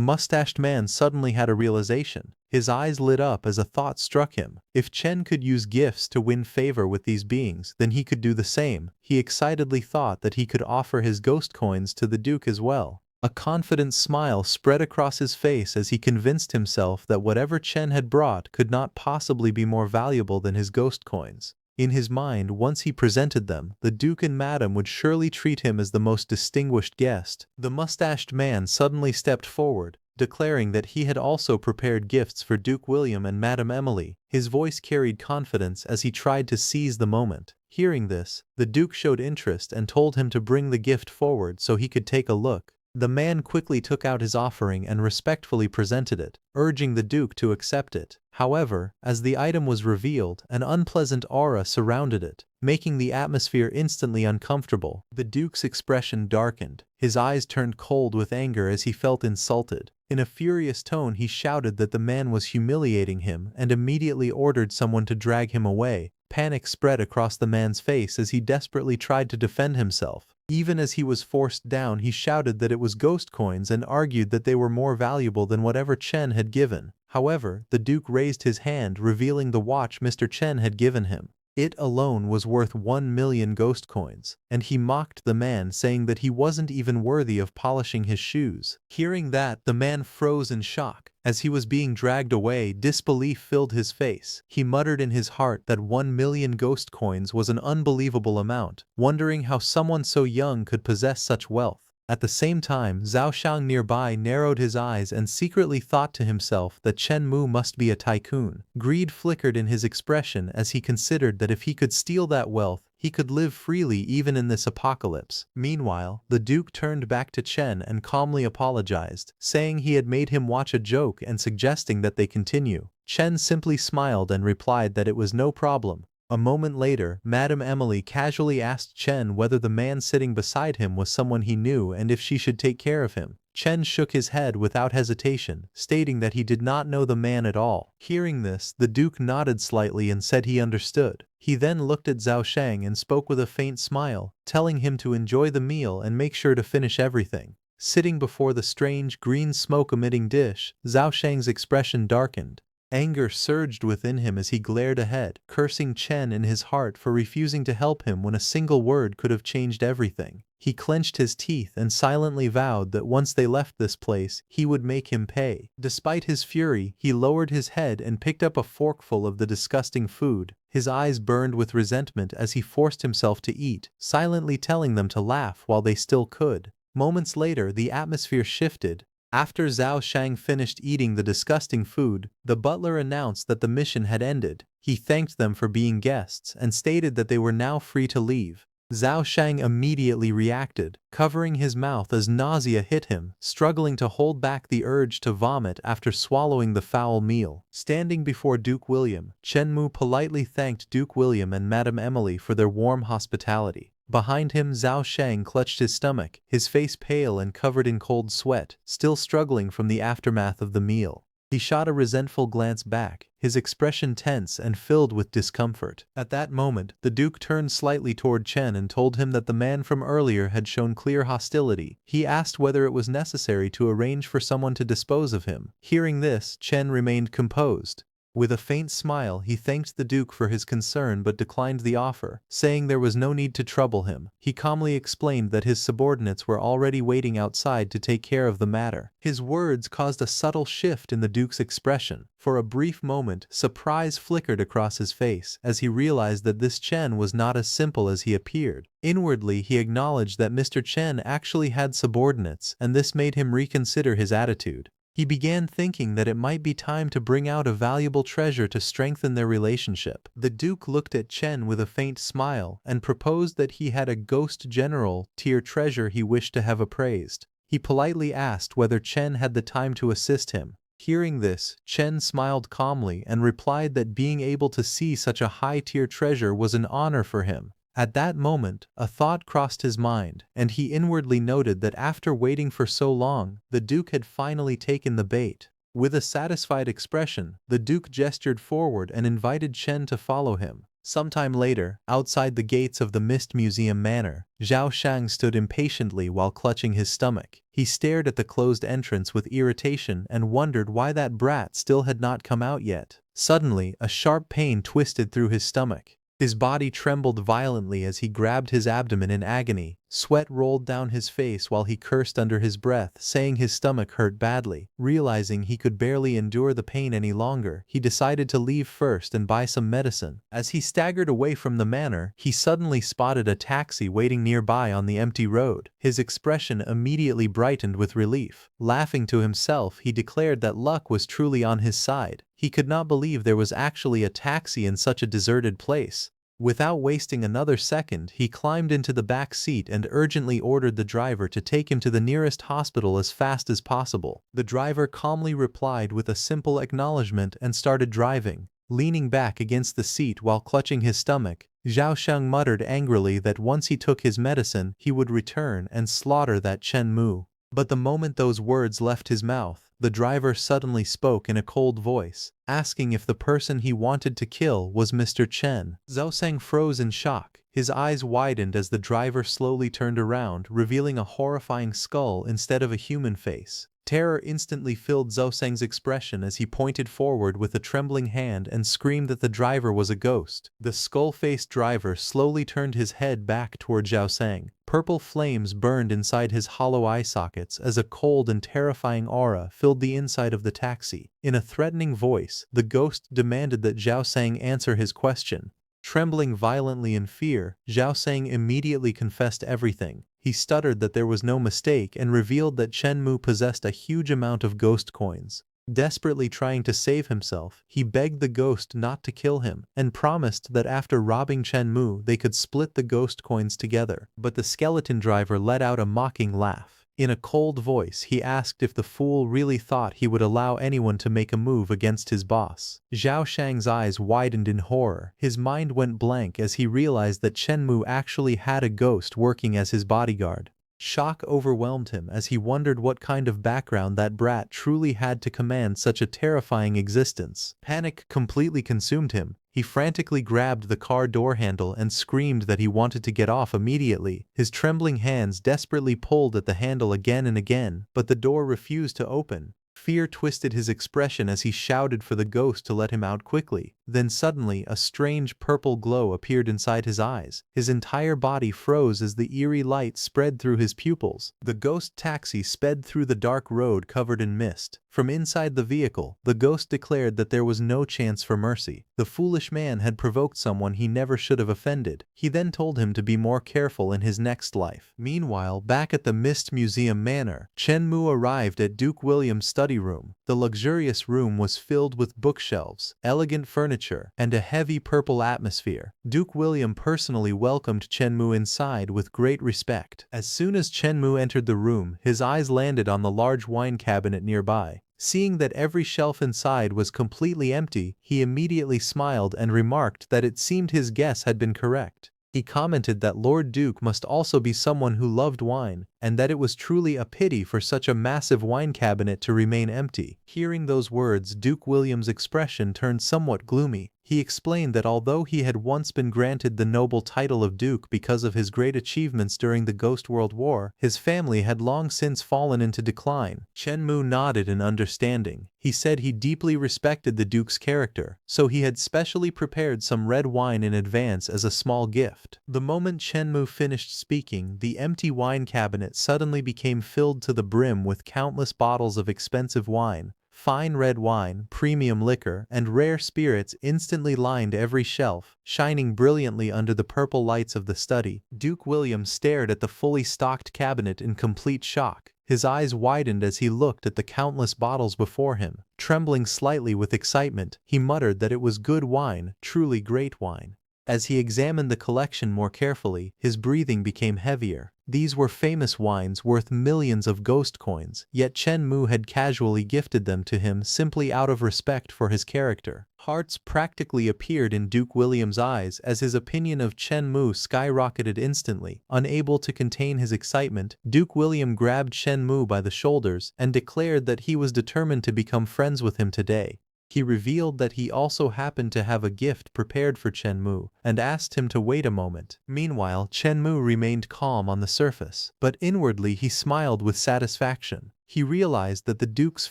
mustached man suddenly had a realization. His eyes lit up as a thought struck him. If Chen could use gifts to win favor with these beings, then he could do the same. He excitedly thought that he could offer his ghost coins to the Duke as well. A confident smile spread across his face as he convinced himself that whatever Chen had brought could not possibly be more valuable than his ghost coins. In his mind, once he presented them, the Duke and Madame would surely treat him as the most distinguished guest. The mustached man suddenly stepped forward, declaring that he had also prepared gifts for Duke William and Madame Emily. His voice carried confidence as he tried to seize the moment. Hearing this, the Duke showed interest and told him to bring the gift forward so he could take a look. The man quickly took out his offering and respectfully presented it, urging the Duke to accept it. However, as the item was revealed, an unpleasant aura surrounded it, making the atmosphere instantly uncomfortable. The Duke's expression darkened. His eyes turned cold with anger as he felt insulted. In a furious tone, he shouted that the man was humiliating him and immediately ordered someone to drag him away. Panic spread across the man's face as he desperately tried to defend himself. Even as he was forced down, he shouted that it was ghost coins and argued that they were more valuable than whatever Chen had given. However, the Duke raised his hand, revealing the watch Mr. Chen had given him. It alone was worth 1,000,000 ghost coins, and he mocked the man, saying that he wasn't even worthy of polishing his shoes. Hearing that, the man froze in shock. As he was being dragged away, disbelief filled his face. He muttered in his heart that 1,000,000 ghost coins was an unbelievable amount, wondering how someone so young could possess such wealth. At the same time, Zhao Shang nearby narrowed his eyes and secretly thought to himself that Chen Mu must be a tycoon. Greed flickered in his expression as he considered that if he could steal that wealth, he could live freely even in this apocalypse. Meanwhile, the Duke turned back to Chen and calmly apologized, saying he had made him watch a joke and suggesting that they continue. Chen simply smiled and replied that it was no problem. A moment later, Madame Emily casually asked Chen whether the man sitting beside him was someone he knew and if she should take care of him. Chen shook his head without hesitation, stating that he did not know the man at all. Hearing this, the Duke nodded slightly and said he understood. He then looked at Zhao Shang and spoke with a faint smile, telling him to enjoy the meal and make sure to finish everything. Sitting before the strange green smoke-emitting dish, Zhao Shang's expression darkened. Anger surged within him as he glared ahead, cursing Chen in his heart for refusing to help him when a single word could have changed everything. He clenched his teeth and silently vowed that once they left this place, he would make him pay. Despite his fury, he lowered his head and picked up a forkful of the disgusting food. His eyes burned with resentment as he forced himself to eat, silently telling them to laugh while they still could. Moments later, the atmosphere shifted. After Zhao Shang finished eating the disgusting food, the butler announced that the mission had ended. He thanked them for being guests and stated that they were now free to leave. Zhao Shang immediately reacted, covering his mouth as nausea hit him, struggling to hold back the urge to vomit after swallowing the foul meal. Standing before Duke William, Chen Mu politely thanked Duke William and Madame Emily for their warm hospitality. Behind him, Zhao Shang clutched his stomach, his face pale and covered in cold sweat, still struggling from the aftermath of the meal. He shot a resentful glance back, his expression tense and filled with discomfort. At that moment, the Duke turned slightly toward Chen and told him that the man from earlier had shown clear hostility. He asked whether it was necessary to arrange for someone to dispose of him. Hearing this, Chen remained composed. With a faint smile, he thanked the Duke for his concern but declined the offer, saying there was no need to trouble him. He calmly explained that his subordinates were already waiting outside to take care of the matter. His words caused a subtle shift in the Duke's expression. For a brief moment, surprise flickered across his face as he realized that this Chen was not as simple as he appeared. Inwardly, he acknowledged that Mr. Chen actually had subordinates, and this made him reconsider his attitude. He began thinking that it might be time to bring out a valuable treasure to strengthen their relationship. The Duke looked at Chen with a faint smile and proposed that he had a ghost general tier treasure he wished to have appraised. He politely asked whether Chen had the time to assist him. Hearing this, Chen smiled calmly and replied that being able to see such a high-tier treasure was an honor for him. At that moment, a thought crossed his mind, and he inwardly noted that after waiting for so long, the Duke had finally taken the bait. With a satisfied expression, the Duke gestured forward and invited Chen to follow him. Sometime later, outside the gates of the Mist Museum Manor, Zhao Shang stood impatiently while clutching his stomach. He stared at the closed entrance with irritation and wondered why that brat still had not come out yet. Suddenly, a sharp pain twisted through his stomach. His body trembled violently as he grabbed his abdomen in agony. Sweat rolled down his face while he cursed under his breath, saying his stomach hurt badly. Realizing he could barely endure the pain any longer, he decided to leave first and buy some medicine. As he staggered away from the manor, he suddenly spotted a taxi waiting nearby on the empty road. His expression immediately brightened with relief. Laughing to himself, he declared that luck was truly on his side. He could not believe there was actually a taxi in such a deserted place. Without wasting another second, he climbed into the back seat and urgently ordered the driver to take him to the nearest hospital as fast as possible. The driver calmly replied with a simple acknowledgement and started driving. Leaning back against the seat while clutching his stomach, Zhao Sheng muttered angrily that once he took his medicine, he would return and slaughter that Chen Mu. But the moment those words left his mouth, the driver suddenly spoke in a cold voice, asking if the person he wanted to kill was Mr. Chen. Zhao Sheng froze in shock. His eyes widened as the driver slowly turned around, revealing a horrifying skull instead of a human face. Terror instantly filled Zhao Sheng's expression as he pointed forward with a trembling hand and screamed that the driver was a ghost. The skull-faced driver slowly turned his head back toward Zhao Sheng. Purple flames burned inside his hollow eye sockets as a cold and terrifying aura filled the inside of the taxi. In a threatening voice, the ghost demanded that Zhao Sheng answer his question. Trembling violently in fear, Zhao Sheng immediately confessed everything. He stuttered that there was no mistake and revealed that Chen Mu possessed a huge amount of ghost coins. Desperately trying to save himself, he begged the ghost not to kill him and promised that after robbing Chen Mu they could split the ghost coins together. But the skeleton driver let out a mocking laugh. In a cold voice, he asked if the fool really thought he would allow anyone to make a move against his boss. Zhao Shang's eyes widened in horror. His mind went blank as he realized that Chen Mu actually had a ghost working as his bodyguard. Shock overwhelmed him as he wondered what kind of background that brat truly had to command such a terrifying existence. Panic completely consumed him. He frantically grabbed the car door handle and screamed that he wanted to get off immediately. His trembling hands desperately pulled at the handle again and again, but the door refused to open. Fear twisted his expression as he shouted for the ghost to let him out quickly. Then suddenly, a strange purple glow appeared inside his eyes. His entire body froze as the eerie light spread through his pupils. The ghost taxi sped through the dark road covered in mist. From inside the vehicle, the ghost declared that there was no chance for mercy. The foolish man had provoked someone he never should have offended. He then told him to be more careful in his next life. Meanwhile, back at the Mist Museum Manor, Chen Mu arrived at Duke William's study room. The luxurious room was filled with bookshelves, elegant furniture, and a heavy purple atmosphere. Duke William personally welcomed Chen Mu inside with great respect. As soon as Chen Mu entered the room, his eyes landed on the large wine cabinet nearby. Seeing that every shelf inside was completely empty, he immediately smiled and remarked that it seemed his guess had been correct. He commented that Lord Duke must also be someone who loved wine, and that it was truly a pity for such a massive wine cabinet to remain empty. Hearing those words, Duke William's expression turned somewhat gloomy. He explained that although he had once been granted the noble title of Duke because of his great achievements during the Ghost World War, his family had long since fallen into decline. Chen Mu nodded in understanding. He said he deeply respected the Duke's character, so he had specially prepared some red wine in advance as a small gift. The moment Chen Mu finished speaking, the empty wine cabinet suddenly became filled to the brim with countless bottles of expensive wine. Fine red wine, premium liquor, and rare spirits instantly lined every shelf, shining brilliantly under the purple lights of the study. Duke William stared at the fully stocked cabinet in complete shock. His eyes widened as he looked at the countless bottles before him. Trembling slightly with excitement, he muttered that it was good wine, truly great wine. As he examined the collection more carefully, his breathing became heavier. These were famous wines worth millions of ghost coins, yet Chen Mu had casually gifted them to him simply out of respect for his character. Hearts practically appeared in Duke William's eyes as his opinion of Chen Mu skyrocketed instantly. Unable to contain his excitement, Duke William grabbed Chen Mu by the shoulders and declared that he was determined to become friends with him today. He revealed that he also happened to have a gift prepared for Chen Mu and asked him to wait a moment. Meanwhile, Chen Mu remained calm on the surface, but inwardly he smiled with satisfaction. He realized that the Duke's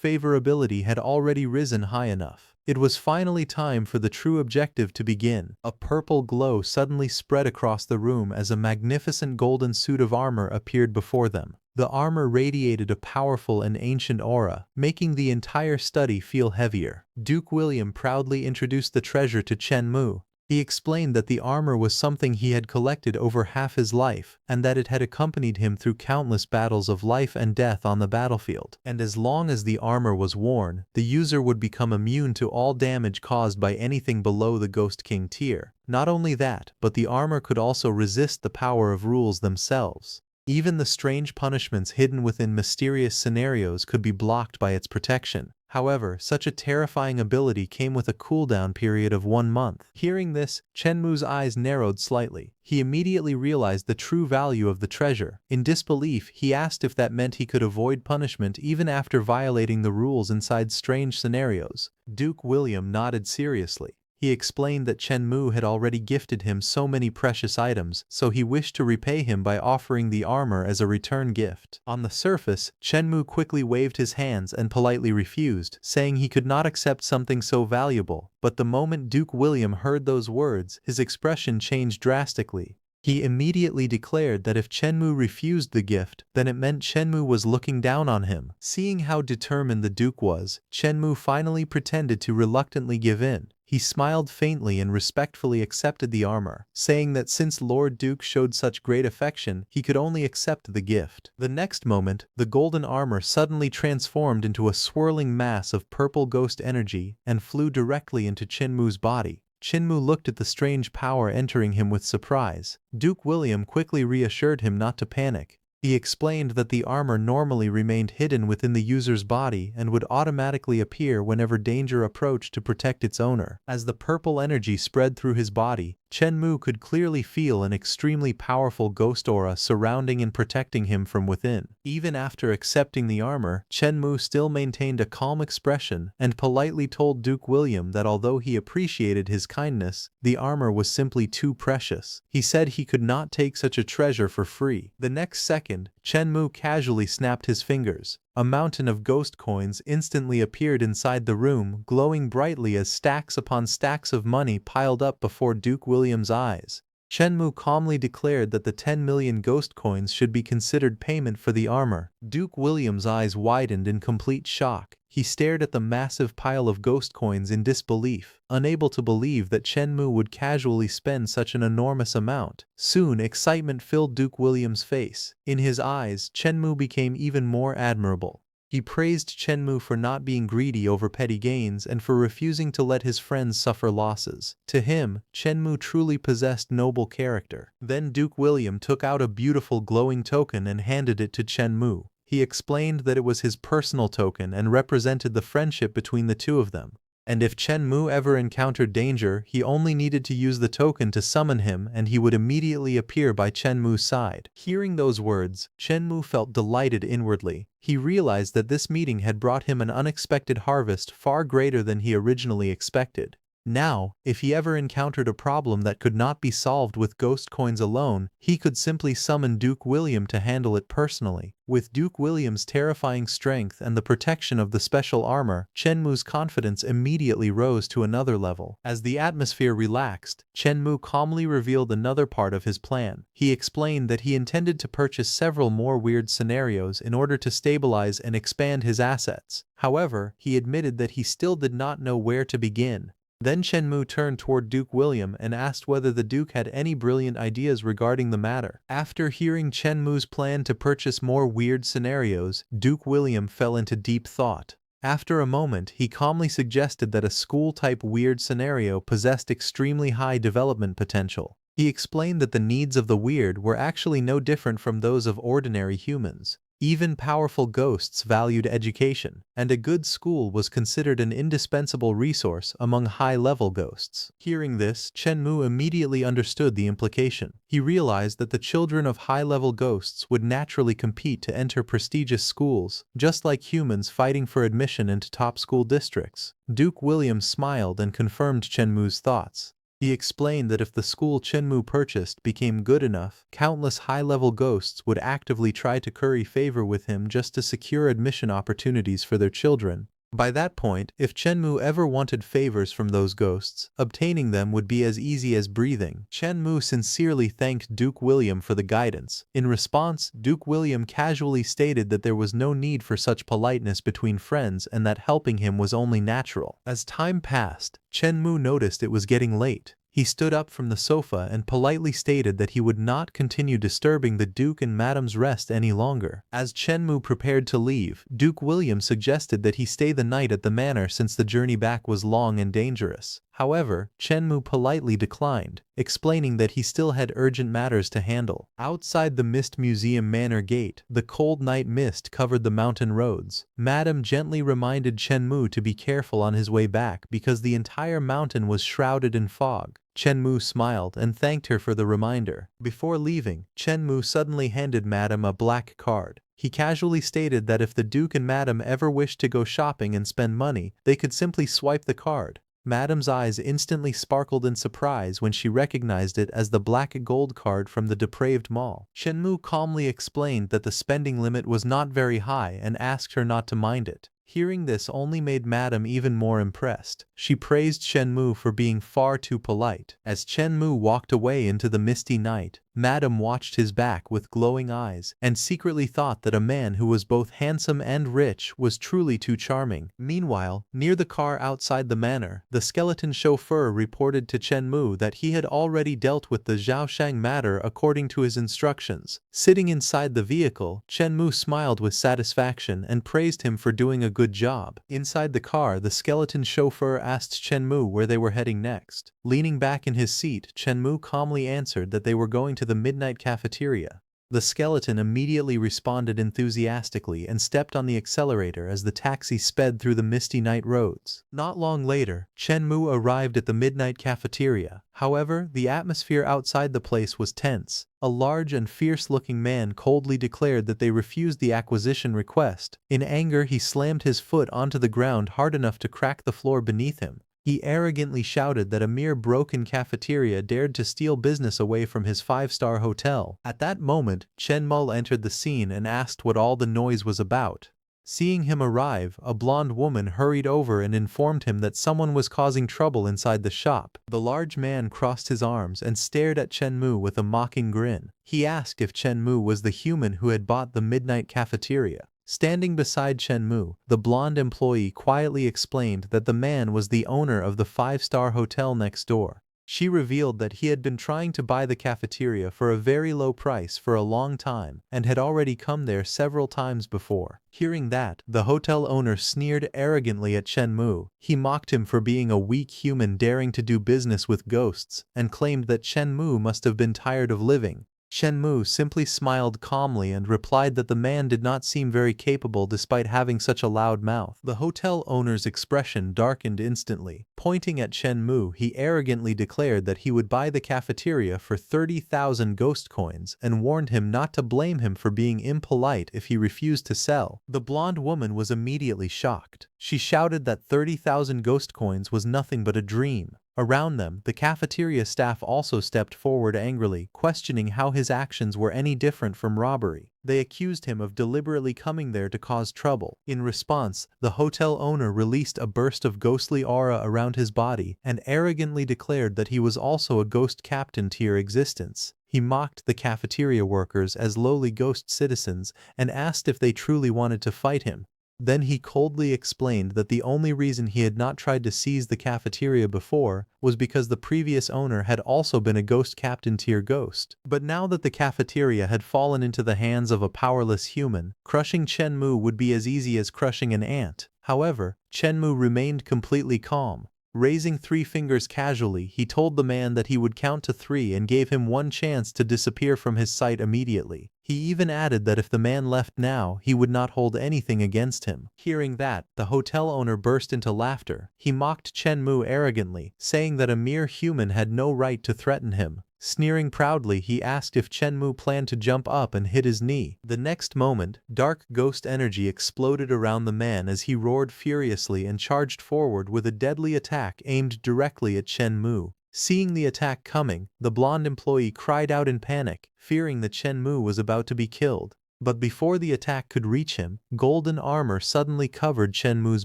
favorability had already risen high enough. It was finally time for the true objective to begin. A purple glow suddenly spread across the room as a magnificent golden suit of armor appeared before them. The armor radiated a powerful and ancient aura, making the entire study feel heavier. Duke William proudly introduced the treasure to Chen Mu. He explained that the armor was something he had collected over half his life, and that it had accompanied him through countless battles of life and death on the battlefield. And as long as the armor was worn, the user would become immune to all damage caused by anything below the Ghost King tier. Not only that, but the armor could also resist the power of rules themselves. Even the strange punishments hidden within mysterious scenarios could be blocked by its protection. However, such a terrifying ability came with a cooldown period of 1 month. Hearing this, Chen Mu's eyes narrowed slightly. He immediately realized the true value of the treasure. In disbelief, he asked if that meant he could avoid punishment even after violating the rules inside strange scenarios. Duke William nodded seriously. He explained that Chen Mu had already gifted him so many precious items, so he wished to repay him by offering the armor as a return gift. On the surface, Chen Mu quickly waved his hands and politely refused, saying he could not accept something so valuable. But the moment Duke William heard those words, his expression changed drastically. He immediately declared that if Chen Mu refused the gift, then it meant Chen Mu was looking down on him. Seeing how determined the Duke was, Chen Mu finally pretended to reluctantly give in. He smiled faintly and respectfully accepted the armor, saying that since Lord Duke showed such great affection, he could only accept the gift. The next moment, the golden armor suddenly transformed into a swirling mass of purple ghost energy and flew directly into Chen Mu's body. Chen Mu looked at the strange power entering him with surprise. Duke William quickly reassured him not to panic. He explained that the armor normally remained hidden within the user's body and would automatically appear whenever danger approached to protect its owner. As the purple energy spread through his body, Chen Mu could clearly feel an extremely powerful ghost aura surrounding and protecting him from within. Even after accepting the armor, Chen Mu still maintained a calm expression and politely told Duke William that although he appreciated his kindness, the armor was simply too precious. He said he could not take such a treasure for free. The next second, Chen Mu casually snapped his fingers. A mountain of ghost coins instantly appeared inside the room, glowing brightly as stacks upon stacks of money piled up before Duke William's eyes. Chen Mu calmly declared that the 10 million ghost coins should be considered payment for the armor. Duke William's eyes widened in complete shock. He stared at the massive pile of ghost coins in disbelief, unable to believe that Chen Mu would casually spend such an enormous amount. Soon, excitement filled Duke William's face. In his eyes, Chen Mu became even more admirable. He praised Chen Mu for not being greedy over petty gains and for refusing to let his friends suffer losses. To him, Chen Mu truly possessed noble character. Then Duke William took out a beautiful glowing token and handed it to Chen Mu. He explained that it was his personal token and represented the friendship between the two of them. And if Chen Mu ever encountered danger, he only needed to use the token to summon him and he would immediately appear by Chen Mu's side. Hearing those words, Chen Mu felt delighted inwardly. He realized that this meeting had brought him an unexpected harvest far greater than he originally expected. Now, if he ever encountered a problem that could not be solved with ghost coins alone, he could simply summon Duke William to handle it personally. With Duke William's terrifying strength and the protection of the special armor, Chen Mu's confidence immediately rose to another level. As the atmosphere relaxed, Chen Mu calmly revealed another part of his plan. He explained that he intended to purchase several more weird scenarios in order to stabilize and expand his assets. However, he admitted that he still did not know where to begin. Then Shenmue turned toward Duke William and asked whether the Duke had any brilliant ideas regarding the matter. After hearing Shenmue's plan to purchase more weird scenarios, Duke William fell into deep thought. After a moment, he calmly suggested that a school-type weird scenario possessed extremely high development potential. He explained that the needs of the weird were actually no different from those of ordinary humans. Even powerful ghosts valued education, and a good school was considered an indispensable resource among high-level ghosts. Hearing this, Shenmue immediately understood the implication. He realized that the children of high-level ghosts would naturally compete to enter prestigious schools, just like humans fighting for admission into top school districts. Duke William smiled and confirmed Shenmue's thoughts. He explained that if the school Shenmue purchased became good enough, countless high-level ghosts would actively try to curry favor with him just to secure admission opportunities for their children. By that point, if Shenmue ever wanted favors from those ghosts, obtaining them would be as easy as breathing. Shenmue sincerely thanked Duke William for the guidance. In response, Duke William casually stated that there was no need for such politeness between friends and that helping him was only natural. As time passed, Shenmue noticed it was getting late. He stood up from the sofa and politely stated that he would not continue disturbing the Duke and Madame's rest any longer. As Shenmue prepared to leave, Duke William suggested that he stay the night at the manor since the journey back was long and dangerous. However, Shenmue politely declined, explaining that he still had urgent matters to handle. Outside the Mist Museum Manor gate, the cold night mist covered the mountain roads. Madame gently reminded Shenmue to be careful on his way back because the entire mountain was shrouded in fog. Shenmue smiled and thanked her for the reminder. Before leaving, Shenmue suddenly handed Madame a black card. He casually stated that if the Duke and Madame ever wished to go shopping and spend money, they could simply swipe the card. Madame's eyes instantly sparkled in surprise when she recognized it as the black gold card from the depraved mall. Shenmue calmly explained that the spending limit was not very high and asked her not to mind it. Hearing this only made Madame even more impressed. She praised Shenmue for being far too polite. As Shenmue walked away into the misty night, Madame watched his back with glowing eyes and secretly thought that a man who was both handsome and rich was truly too charming. Meanwhile, near the car outside the manor, the skeleton chauffeur reported to Shenmue that he had already dealt with the Zhaoshang matter according to his instructions. Sitting inside the vehicle, Shenmue smiled with satisfaction and praised him for doing a good job. Inside the car, the skeleton chauffeur asked Shenmue where they were heading next. Leaning back in his seat, Shenmue calmly answered that they were going to the midnight cafeteria. The skeleton immediately responded enthusiastically and stepped on the accelerator as the taxi sped through the misty night roads. Not long later, Shenmue arrived at the midnight cafeteria. However, the atmosphere outside the place was tense. A large and fierce-looking man coldly declared that they refused the acquisition request. In anger, he slammed his foot onto the ground hard enough to crack the floor beneath him. He arrogantly shouted that a mere broken cafeteria dared to steal business away from his five-star hotel. At that moment, Shenmue entered the scene and asked what all the noise was about. Seeing him arrive, a blonde woman hurried over and informed him that someone was causing trouble inside the shop. The large man crossed his arms and stared at Shenmue with a mocking grin. He asked if Shenmue was the human who had bought the midnight cafeteria. Standing beside Shenmue, the blonde employee quietly explained that the man was the owner of the five-star hotel next door. She revealed that he had been trying to buy the cafeteria for a very low price for a long time and had already come there several times before. Hearing that, the hotel owner sneered arrogantly at Shenmue. He mocked him for being a weak human daring to do business with ghosts and claimed that Shenmue must have been tired of living. Shenmue simply smiled calmly and replied that the man did not seem very capable despite having such a loud mouth. The hotel owner's expression darkened instantly. Pointing at Shenmue, he arrogantly declared that he would buy the cafeteria for 30,000 ghost coins and warned him not to blame him for being impolite if he refused to sell. The blonde woman was immediately shocked. She shouted that 30,000 ghost coins was nothing but a dream. Around them, the cafeteria staff also stepped forward angrily, questioning how his actions were any different from robbery. They accused him of deliberately coming there to cause trouble. In response, the hotel owner released a burst of ghostly aura around his body and arrogantly declared that he was also a ghost captain to your existence. He mocked the cafeteria workers as lowly ghost citizens and asked if they truly wanted to fight him. Then he coldly explained that the only reason he had not tried to seize the cafeteria before was because the previous owner had also been a ghost captain tier ghost. But now that the cafeteria had fallen into the hands of a powerless human, crushing Shenmue would be as easy as crushing an ant. However, Shenmue remained completely calm. Raising 3 fingers casually, he told the man that he would count to 3 and gave him one chance to disappear from his sight immediately. He even added that if the man left now, he would not hold anything against him. Hearing that, the hotel owner burst into laughter. He mocked Shenmue arrogantly, saying that a mere human had no right to threaten him. Sneering proudly, he asked if Shenmue planned to jump up and hit his knee. The next moment, dark ghost energy exploded around the man as he roared furiously and charged forward with a deadly attack aimed directly at Shenmue. Seeing the attack coming, the blonde employee cried out in panic, fearing that Shenmue was about to be killed. But before the attack could reach him, golden armor suddenly covered Shenmue's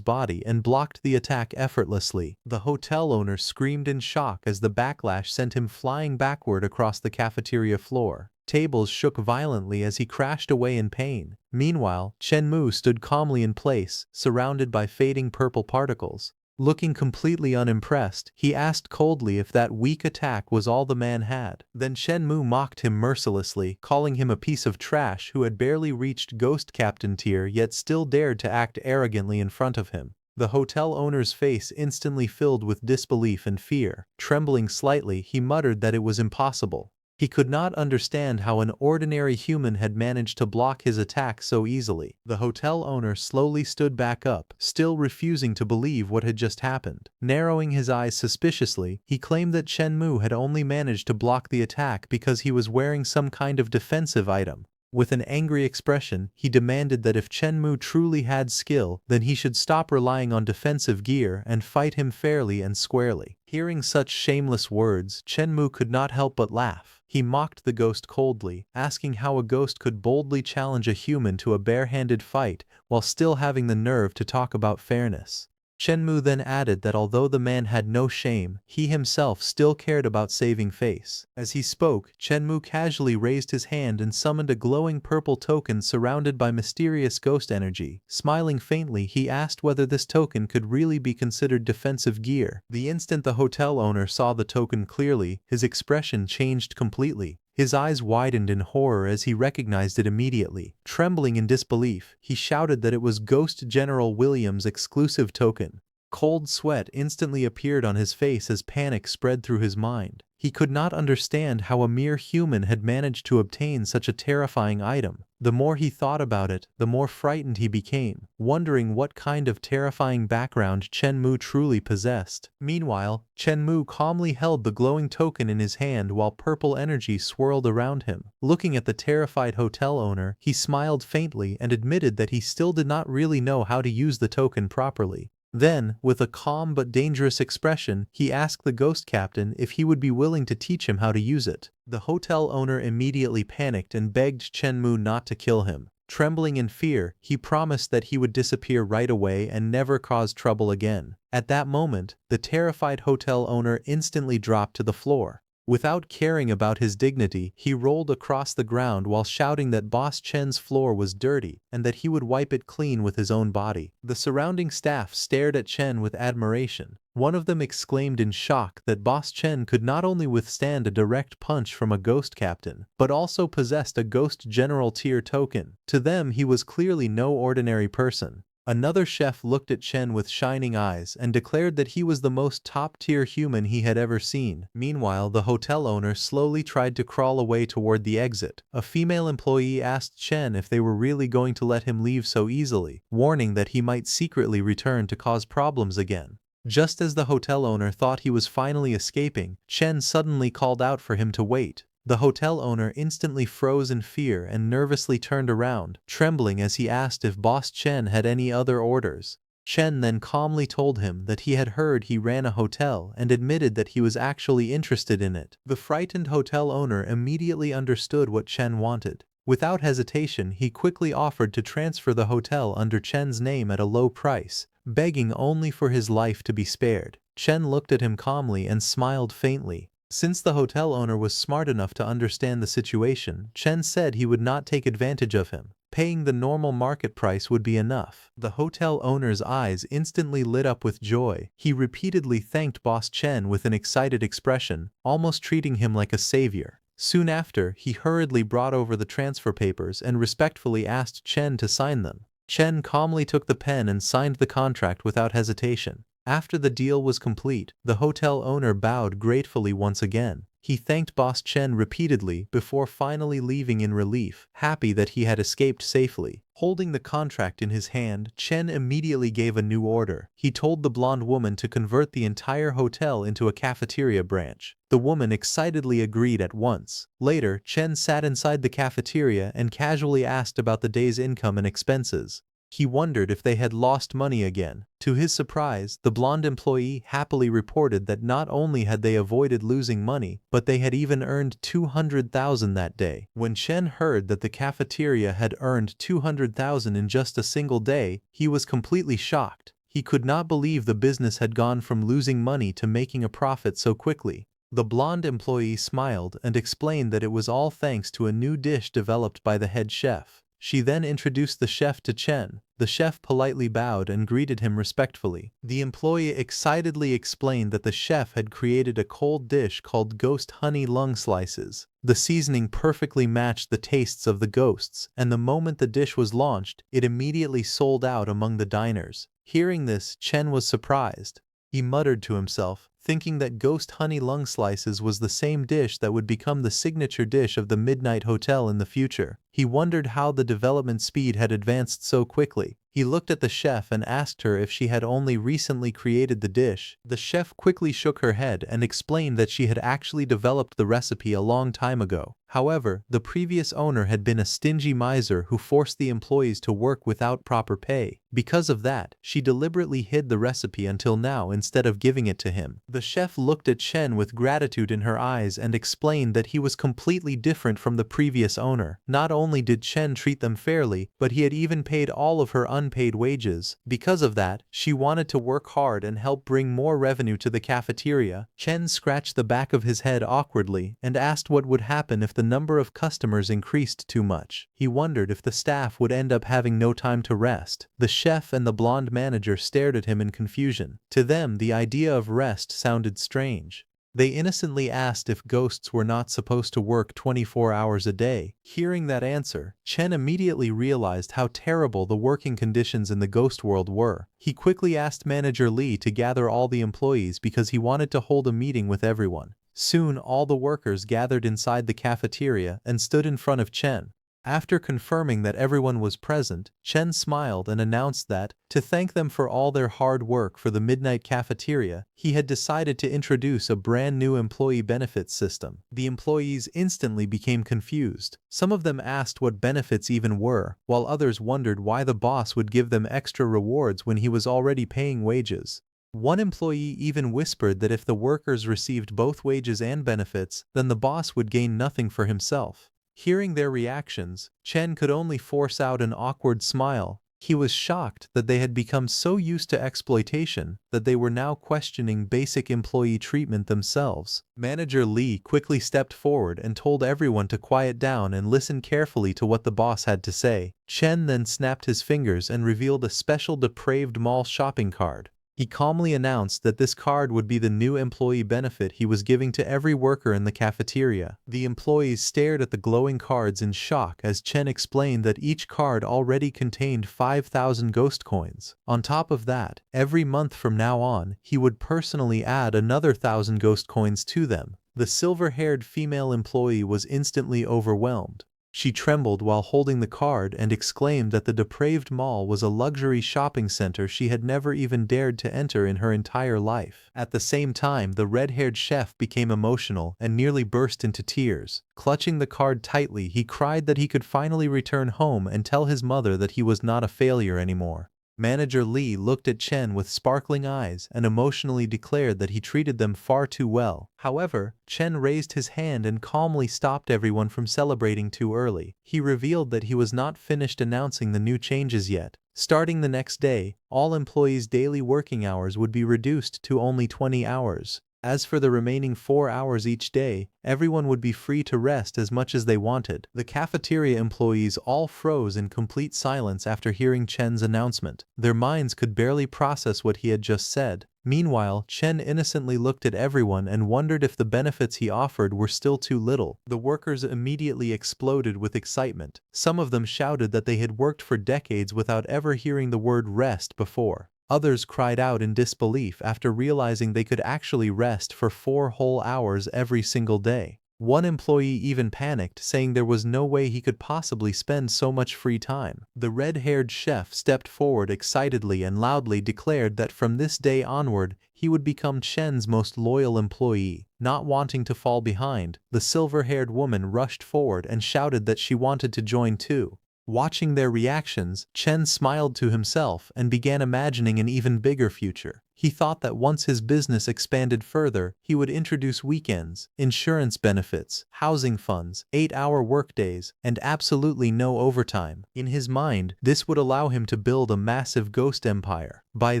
body and blocked the attack effortlessly. The hotel owner screamed in shock as the backlash sent him flying backward across the cafeteria floor. Tables shook violently as he crashed away in pain. Meanwhile, Shenmue stood calmly in place, surrounded by fading purple particles. Looking completely unimpressed, he asked coldly if that weak attack was all the man had. Then Shenmue mocked him mercilessly, calling him a piece of trash who had barely reached Ghost Captain tier yet still dared to act arrogantly in front of him. The hotel owner's face instantly filled with disbelief and fear. Trembling slightly, he muttered that it was impossible. He could not understand how an ordinary human had managed to block his attack so easily. The hotel owner slowly stood back up, still refusing to believe what had just happened. Narrowing his eyes suspiciously, he claimed that Shenmue had only managed to block the attack because he was wearing some kind of defensive item. With an angry expression, he demanded that if Shenmue truly had skill, then he should stop relying on defensive gear and fight him fairly and squarely. Hearing such shameless words, Shenmue could not help but laugh. He mocked the ghost coldly, asking how a ghost could boldly challenge a human to a bare-handed fight while still having the nerve to talk about fairness. Shenmue then added that although the man had no shame, he himself still cared about saving face. As he spoke, Shenmue casually raised his hand and summoned a glowing purple token surrounded by mysterious ghost energy. Smiling faintly, he asked whether this token could really be considered defensive gear. The instant the hotel owner saw the token clearly, his expression changed completely. His eyes widened in horror as he recognized it immediately. Trembling in disbelief, he shouted that it was Ghost General William's exclusive token. Cold sweat instantly appeared on his face as panic spread through his mind. He could not understand how a mere human had managed to obtain such a terrifying item. The more he thought about it, the more frightened he became, wondering what kind of terrifying background Shenmue truly possessed. Meanwhile, Shenmue calmly held the glowing token in his hand while purple energy swirled around him. Looking at the terrified hotel owner, he smiled faintly and admitted that he still did not really know how to use the token properly. Then, with a calm but dangerous expression, he asked the ghost captain if he would be willing to teach him how to use it. The hotel owner immediately panicked and begged Shenmue not to kill him. Trembling in fear, he promised that he would disappear right away and never cause trouble again. At that moment, the terrified hotel owner instantly dropped to the floor. Without caring about his dignity, he rolled across the ground while shouting that Boss Chen's floor was dirty and that he would wipe it clean with his own body. The surrounding staff stared at Chen with admiration. One of them exclaimed in shock that Boss Chen could not only withstand a direct punch from a ghost captain, but also possessed a Ghost General tier token. To them, he was clearly no ordinary person. Another chef looked at Chen with shining eyes and declared that he was the most top-tier human he had ever seen. Meanwhile, the hotel owner slowly tried to crawl away toward the exit. A female employee asked Chen if they were really going to let him leave so easily, warning that he might secretly return to cause problems again. Just as the hotel owner thought he was finally escaping, Chen suddenly called out for him to wait. The hotel owner instantly froze in fear and nervously turned around, trembling as he asked if Boss Chen had any other orders. Chen then calmly told him that he had heard he ran a hotel and admitted that he was actually interested in it. The frightened hotel owner immediately understood what Chen wanted. Without hesitation, he quickly offered to transfer the hotel under Chen's name at a low price, begging only for his life to be spared. Chen looked at him calmly and smiled faintly. Since the hotel owner was smart enough to understand the situation, Chen said he would not take advantage of him. Paying the normal market price would be enough. The hotel owner's eyes instantly lit up with joy. He repeatedly thanked Boss Chen with an excited expression, almost treating him like a savior. Soon after, he hurriedly brought over the transfer papers and respectfully asked Chen to sign them. Chen calmly took the pen and signed the contract without hesitation. After the deal was complete, the hotel owner bowed gratefully once again. He thanked Boss Chen repeatedly before finally leaving in relief, happy that he had escaped safely. Holding the contract in his hand, Chen immediately gave a new order. He told the blonde woman to convert the entire hotel into a cafeteria branch. The woman excitedly agreed at once. Later, Chen sat inside the cafeteria and casually asked about the day's income and expenses. He wondered if they had lost money again. To his surprise, the blonde employee happily reported that not only had they avoided losing money, but they had even earned 200,000 that day. When Chen heard that the cafeteria had earned 200,000 in just a single day, he was completely shocked. He could not believe the business had gone from losing money to making a profit so quickly. The blonde employee smiled and explained that it was all thanks to a new dish developed by the head chef. She then introduced the chef to Chen. The chef politely bowed and greeted him respectfully. The employee excitedly explained that the chef had created a cold dish called ghost honey lung slices. The seasoning perfectly matched the tastes of the ghosts, and the moment the dish was launched, it immediately sold out among the diners. Hearing this, Chen was surprised. He muttered to himself, thinking that ghost honey lung slices was the same dish that would become the signature dish of the Midnight Hotel in the future. He wondered how the development speed had advanced so quickly. He looked at the chef and asked her if she had only recently created the dish. The chef quickly shook her head and explained that she had actually developed the recipe a long time ago. However, the previous owner had been a stingy miser who forced the employees to work without proper pay. Because of that, she deliberately hid the recipe until now instead of giving it to him. The chef looked at Chen with gratitude in her eyes and explained that he was completely different from the previous owner. Not only did Chen treat them fairly, but he had even paid all of her unpaid wages. Because of that, she wanted to work hard and help bring more revenue to the cafeteria. Chen scratched the back of his head awkwardly and asked what would happen if the number of customers increased too much. He wondered if the staff would end up having no time to rest. The chef and the blonde manager stared at him in confusion. To them, the idea of rest sounded strange. They innocently asked if ghosts were not supposed to work 24 hours a day. Hearing that answer, Chen immediately realized how terrible the working conditions in the ghost world were. He quickly asked Manager Li to gather all the employees because he wanted to hold a meeting with everyone. Soon, all the workers gathered inside the cafeteria and stood in front of Chen. After confirming that everyone was present, Chen smiled and announced that, to thank them for all their hard work for the Midnight Cafeteria, he had decided to introduce a brand new employee benefits system. The employees instantly became confused. Some of them asked what benefits even were, while others wondered why the boss would give them extra rewards when he was already paying wages. One employee even whispered that if the workers received both wages and benefits, then the boss would gain nothing for himself. Hearing their reactions, Chen could only force out an awkward smile. He was shocked that they had become so used to exploitation that they were now questioning basic employee treatment themselves. Manager Li quickly stepped forward and told everyone to quiet down and listen carefully to what the boss had to say. Chen then snapped his fingers and revealed a special depraved mall shopping card. He calmly announced that this card would be the new employee benefit he was giving to every worker in the cafeteria. The employees stared at the glowing cards in shock as Chen explained that each card already contained 5,000 ghost coins. On top of that, every month from now on, he would personally add another 1,000 ghost coins to them. The silver-haired female employee was instantly overwhelmed. She trembled while holding the card and exclaimed that the depraved mall was a luxury shopping center she had never even dared to enter in her entire life. At the same time, the red-haired chef became emotional and nearly burst into tears. Clutching the card tightly, he cried that he could finally return home and tell his mother that he was not a failure anymore. Manager Li looked at Chen with sparkling eyes and emotionally declared that he treated them far too well. However, Chen raised his hand and calmly stopped everyone from celebrating too early. He revealed that he was not finished announcing the new changes yet. Starting the next day, all employees' daily working hours would be reduced to only 20 hours. As for the remaining 4 hours each day, everyone would be free to rest as much as they wanted. The cafeteria employees all froze in complete silence after hearing Chen's announcement. Their minds could barely process what he had just said. Meanwhile, Chen innocently looked at everyone and wondered if the benefits he offered were still too little. The workers immediately exploded with excitement. Some of them shouted that they had worked for decades without ever hearing the word rest before. Others cried out in disbelief after realizing they could actually rest for 4 whole hours every single day. One employee even panicked, saying there was no way he could possibly spend so much free time. The red-haired chef stepped forward excitedly and loudly declared that from this day onward, he would become Chen's most loyal employee. Not wanting to fall behind, the silver-haired woman rushed forward and shouted that she wanted to join too. Watching their reactions, Chen smiled to himself and began imagining an even bigger future. He thought that once his business expanded further, he would introduce weekends, insurance benefits, housing funds, 8-hour workdays, and absolutely no overtime. In his mind, this would allow him to build a massive ghost empire. By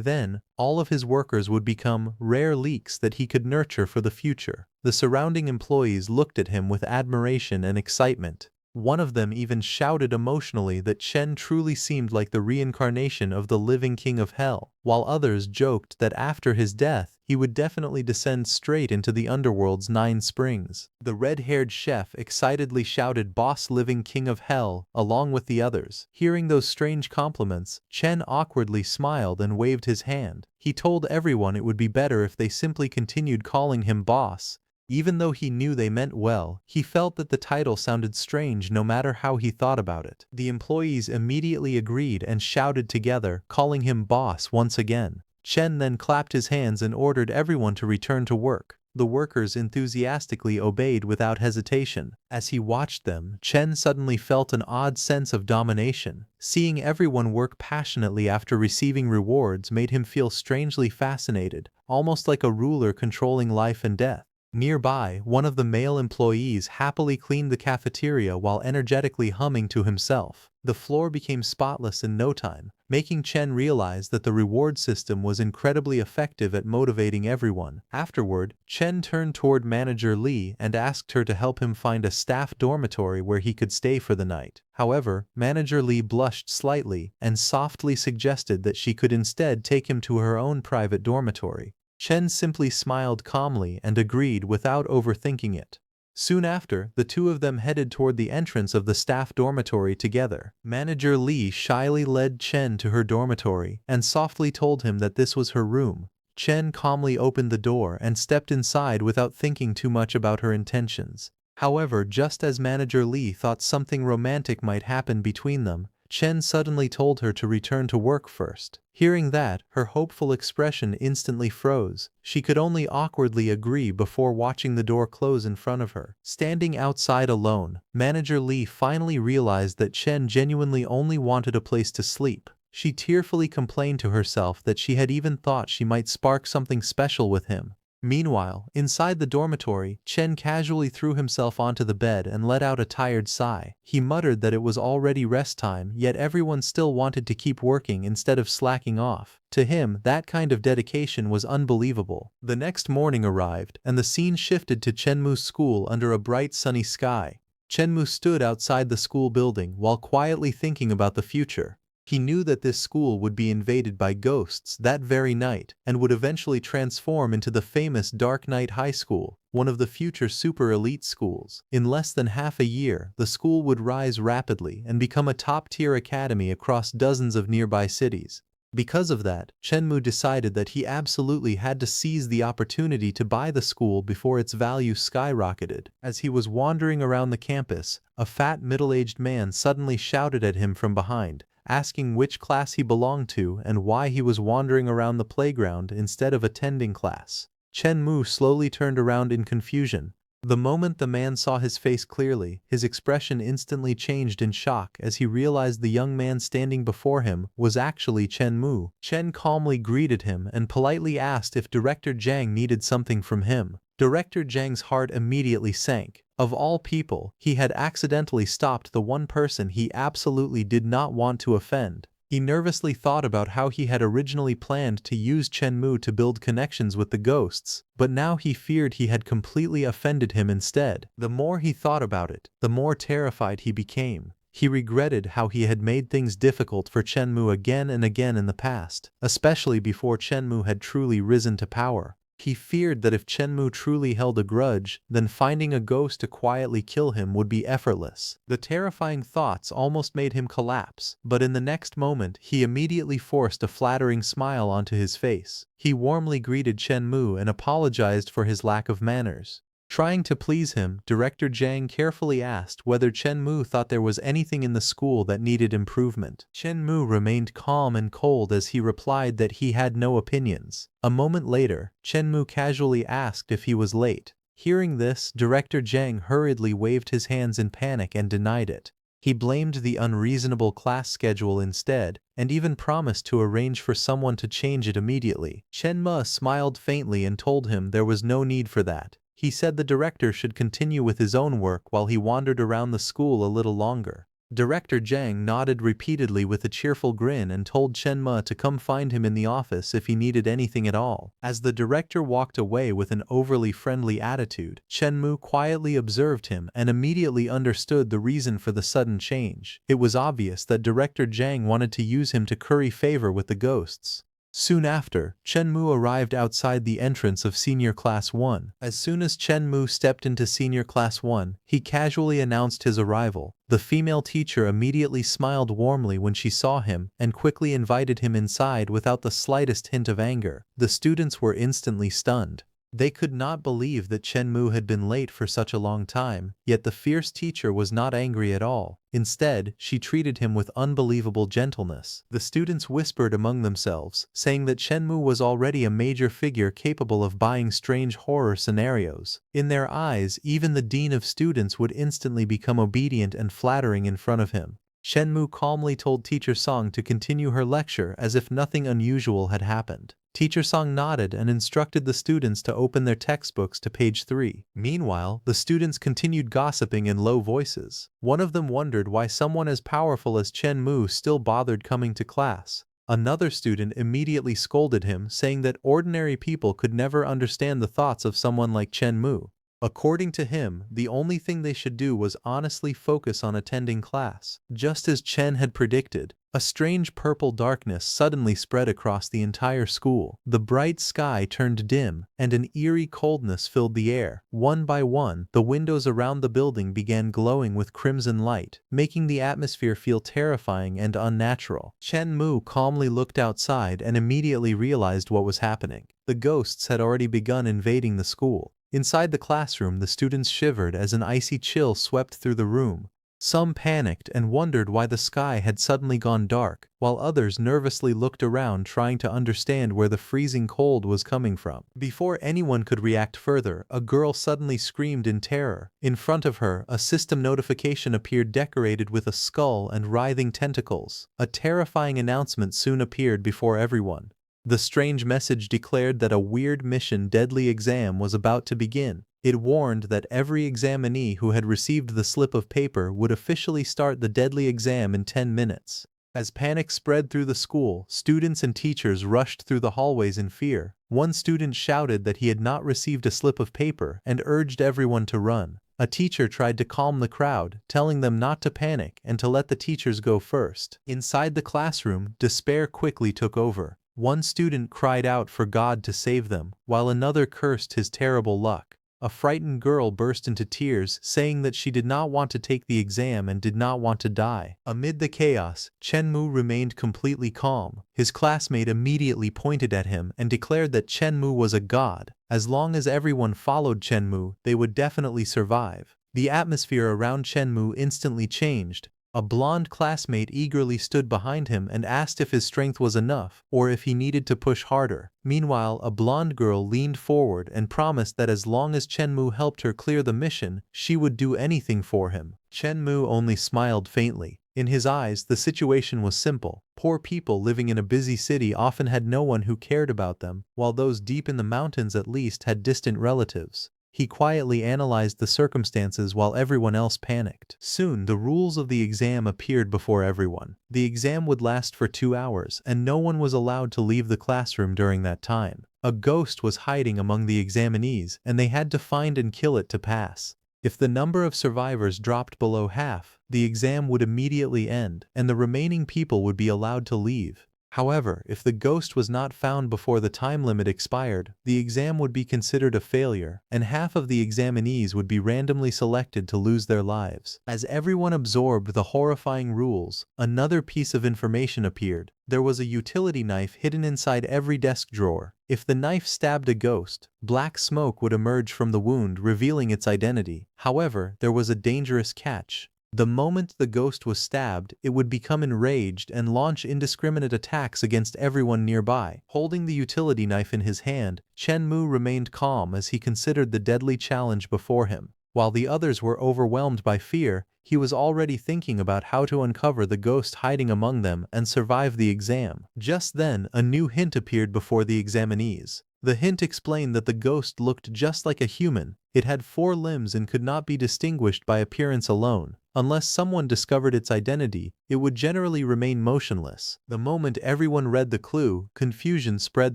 then, all of his workers would become rare leaks that he could nurture for the future. The surrounding employees looked at him with admiration and excitement. One of them even shouted emotionally that Chen truly seemed like the reincarnation of the living king of hell, while others joked that after his death, he would definitely descend straight into the underworld's 9 springs. The red-haired chef excitedly shouted "Boss living king of hell," along with the others. Hearing those strange compliments, Chen awkwardly smiled and waved his hand. He told everyone it would be better if they simply continued calling him boss. Even though he knew they meant well, he felt that the title sounded strange no matter how he thought about it. The employees immediately agreed and shouted together, calling him boss once again. Chen then clapped his hands and ordered everyone to return to work. The workers enthusiastically obeyed without hesitation. As he watched them, Chen suddenly felt an odd sense of domination. Seeing everyone work passionately after receiving rewards made him feel strangely fascinated, almost like a ruler controlling life and death. Nearby, one of the male employees happily cleaned the cafeteria while energetically humming to himself. The floor became spotless in no time, making Chen realize that the reward system was incredibly effective at motivating everyone. Afterward, Chen turned toward Manager Li and asked her to help him find a staff dormitory where he could stay for the night. However, Manager Li blushed slightly and softly suggested that she could instead take him to her own private dormitory. Chen simply smiled calmly and agreed without overthinking it. Soon after, the two of them headed toward the entrance of the staff dormitory together. Manager Li shyly led Chen to her dormitory and softly told him that this was her room. Chen calmly opened the door and stepped inside without thinking too much about her intentions. However, just as Manager Li thought something romantic might happen between them, Chen suddenly told her to return to work first. Hearing that, her hopeful expression instantly froze. She could only awkwardly agree before watching the door close in front of her. Standing outside alone, Manager Li finally realized that Chen genuinely only wanted a place to sleep. She tearfully complained to herself that she had even thought she might spark something special with him. Meanwhile, inside the dormitory, Chen casually threw himself onto the bed and let out a tired sigh. He muttered that it was already rest time, yet everyone still wanted to keep working instead of slacking off. To him, that kind of dedication was unbelievable. The next morning arrived, and the scene shifted to Chenmu's school under a bright sunny sky. Chenmu stood outside the school building while quietly thinking about the future. He knew that this school would be invaded by ghosts that very night and would eventually transform into the famous Dark Knight High School, one of the future super elite schools. In less than half a year, the school would rise rapidly and become a top-tier academy across dozens of nearby cities. Because of that, Chenmu decided that he absolutely had to seize the opportunity to buy the school before its value skyrocketed. As he was wandering around the campus, a fat middle-aged man suddenly shouted at him from behind, asking which class he belonged to and why he was wandering around the playground instead of attending class. Chenmu slowly turned around in confusion. The moment the man saw his face clearly, his expression instantly changed in shock as he realized the young man standing before him was actually Chenmu. Chen calmly greeted him and politely asked if Director Zhang needed something from him. Director Zhang's heart immediately sank. Of all people, he had accidentally stopped the one person he absolutely did not want to offend. He nervously thought about how he had originally planned to use Chen Mu to build connections with the ghosts, but now he feared he had completely offended him instead. The more he thought about it, the more terrified he became. He regretted how he had made things difficult for Chen Mu again and again in the past, especially before Chen Mu had truly risen to power. He feared that if Chen Mu truly held a grudge, then finding a ghost to quietly kill him would be effortless. The terrifying thoughts almost made him collapse, but in the next moment he immediately forced a flattering smile onto his face. He warmly greeted Chen Mu and apologized for his lack of manners. Trying to please him, Director Zhang carefully asked whether Chen Mu thought there was anything in the school that needed improvement. Chen Mu remained calm and cold as he replied that he had no opinions. A moment later, Chen Mu casually asked if he was late. Hearing this, Director Zhang hurriedly waved his hands in panic and denied it. He blamed the unreasonable class schedule instead, and even promised to arrange for someone to change it immediately. Chen Mu smiled faintly and told him there was no need for that. He said the director should continue with his own work while he wandered around the school a little longer. Director Zhang nodded repeatedly with a cheerful grin and told Chen Mu to come find him in the office if he needed anything at all. As the director walked away with an overly friendly attitude, Chen Mu quietly observed him and immediately understood the reason for the sudden change. It was obvious that Director Zhang wanted to use him to curry favor with the ghosts. Soon after, Chen Mu arrived outside the entrance of Senior Class 1. As soon as Chen Mu stepped into Senior Class 1, he casually announced his arrival. The female teacher immediately smiled warmly when she saw him and quickly invited him inside without the slightest hint of anger. The students were instantly stunned. They could not believe that Chen Mu had been late for such a long time, yet the fierce teacher was not angry at all. Instead, she treated him with unbelievable gentleness. The students whispered among themselves, saying that Chen Mu was already a major figure capable of buying strange horror scenarios. In their eyes, even the dean of students would instantly become obedient and flattering in front of him. Chen Mu calmly told Teacher Song to continue her lecture as if nothing unusual had happened. Teacher Song nodded and instructed the students to open their textbooks to page 3. Meanwhile, the students continued gossiping in low voices. One of them wondered why someone as powerful as Chen Mu still bothered coming to class. Another student immediately scolded him, saying that ordinary people could never understand the thoughts of someone like Chen Mu. According to him, the only thing they should do was honestly focus on attending class. Just as Chen had predicted, a strange purple darkness suddenly spread across the entire school. The bright sky turned dim, and an eerie coldness filled the air. One by one, the windows around the building began glowing with crimson light, making the atmosphere feel terrifying and unnatural. Chen Mu calmly looked outside and immediately realized what was happening. The ghosts had already begun invading the school. Inside the classroom, the students shivered as an icy chill swept through the room. Some panicked and wondered why the sky had suddenly gone dark, while others nervously looked around trying to understand where the freezing cold was coming from. Before anyone could react further, a girl suddenly screamed in terror. In front of her, a system notification appeared decorated with a skull and writhing tentacles. A terrifying announcement soon appeared before everyone. The strange message declared that a weird mission deadly exam was about to begin. It warned that every examinee who had received the slip of paper would officially start the deadly exam in 10 minutes. As panic spread through the school, students and teachers rushed through the hallways in fear. One student shouted that he had not received a slip of paper and urged everyone to run. A teacher tried to calm the crowd, telling them not to panic and to let the teachers go first. Inside the classroom, despair quickly took over. One student cried out for God to save them, while another cursed his terrible luck. A frightened girl burst into tears, saying that she did not want to take the exam and did not want to die. Amid the chaos, Chen Mu remained completely calm. His classmate immediately pointed at him and declared that Chen Mu was a god. As long as everyone followed Chen Mu, they would definitely survive. The atmosphere around Chen Mu instantly changed. A blonde classmate eagerly stood behind him and asked if his strength was enough, or if he needed to push harder. Meanwhile, a blonde girl leaned forward and promised that as long as Chen Mu helped her clear the mission, she would do anything for him. Chen Mu only smiled faintly. In his eyes, the situation was simple. Poor people living in a busy city often had no one who cared about them, while those deep in the mountains at least had distant relatives. He quietly analyzed the circumstances while everyone else panicked. Soon, the rules of the exam appeared before everyone. The exam would last for 2 hours, and no one was allowed to leave the classroom during that time. A ghost was hiding among the examinees, and they had to find and kill it to pass. If the number of survivors dropped below half, the exam would immediately end, and the remaining people would be allowed to leave. However, if the ghost was not found before the time limit expired, the exam would be considered a failure, and half of the examinees would be randomly selected to lose their lives. As everyone absorbed the horrifying rules, another piece of information appeared. There was a utility knife hidden inside every desk drawer. If the knife stabbed a ghost, black smoke would emerge from the wound, revealing its identity. However, there was a dangerous catch. The moment the ghost was stabbed, it would become enraged and launch indiscriminate attacks against everyone nearby. Holding the utility knife in his hand, Chen Mu remained calm as he considered the deadly challenge before him. While the others were overwhelmed by fear, he was already thinking about how to uncover the ghost hiding among them and survive the exam. Just then, a new hint appeared before the examinees. The hint explained that the ghost looked just like a human. It had 4 limbs and could not be distinguished by appearance alone. Unless someone discovered its identity, it would generally remain motionless. The moment everyone read the clue, confusion spread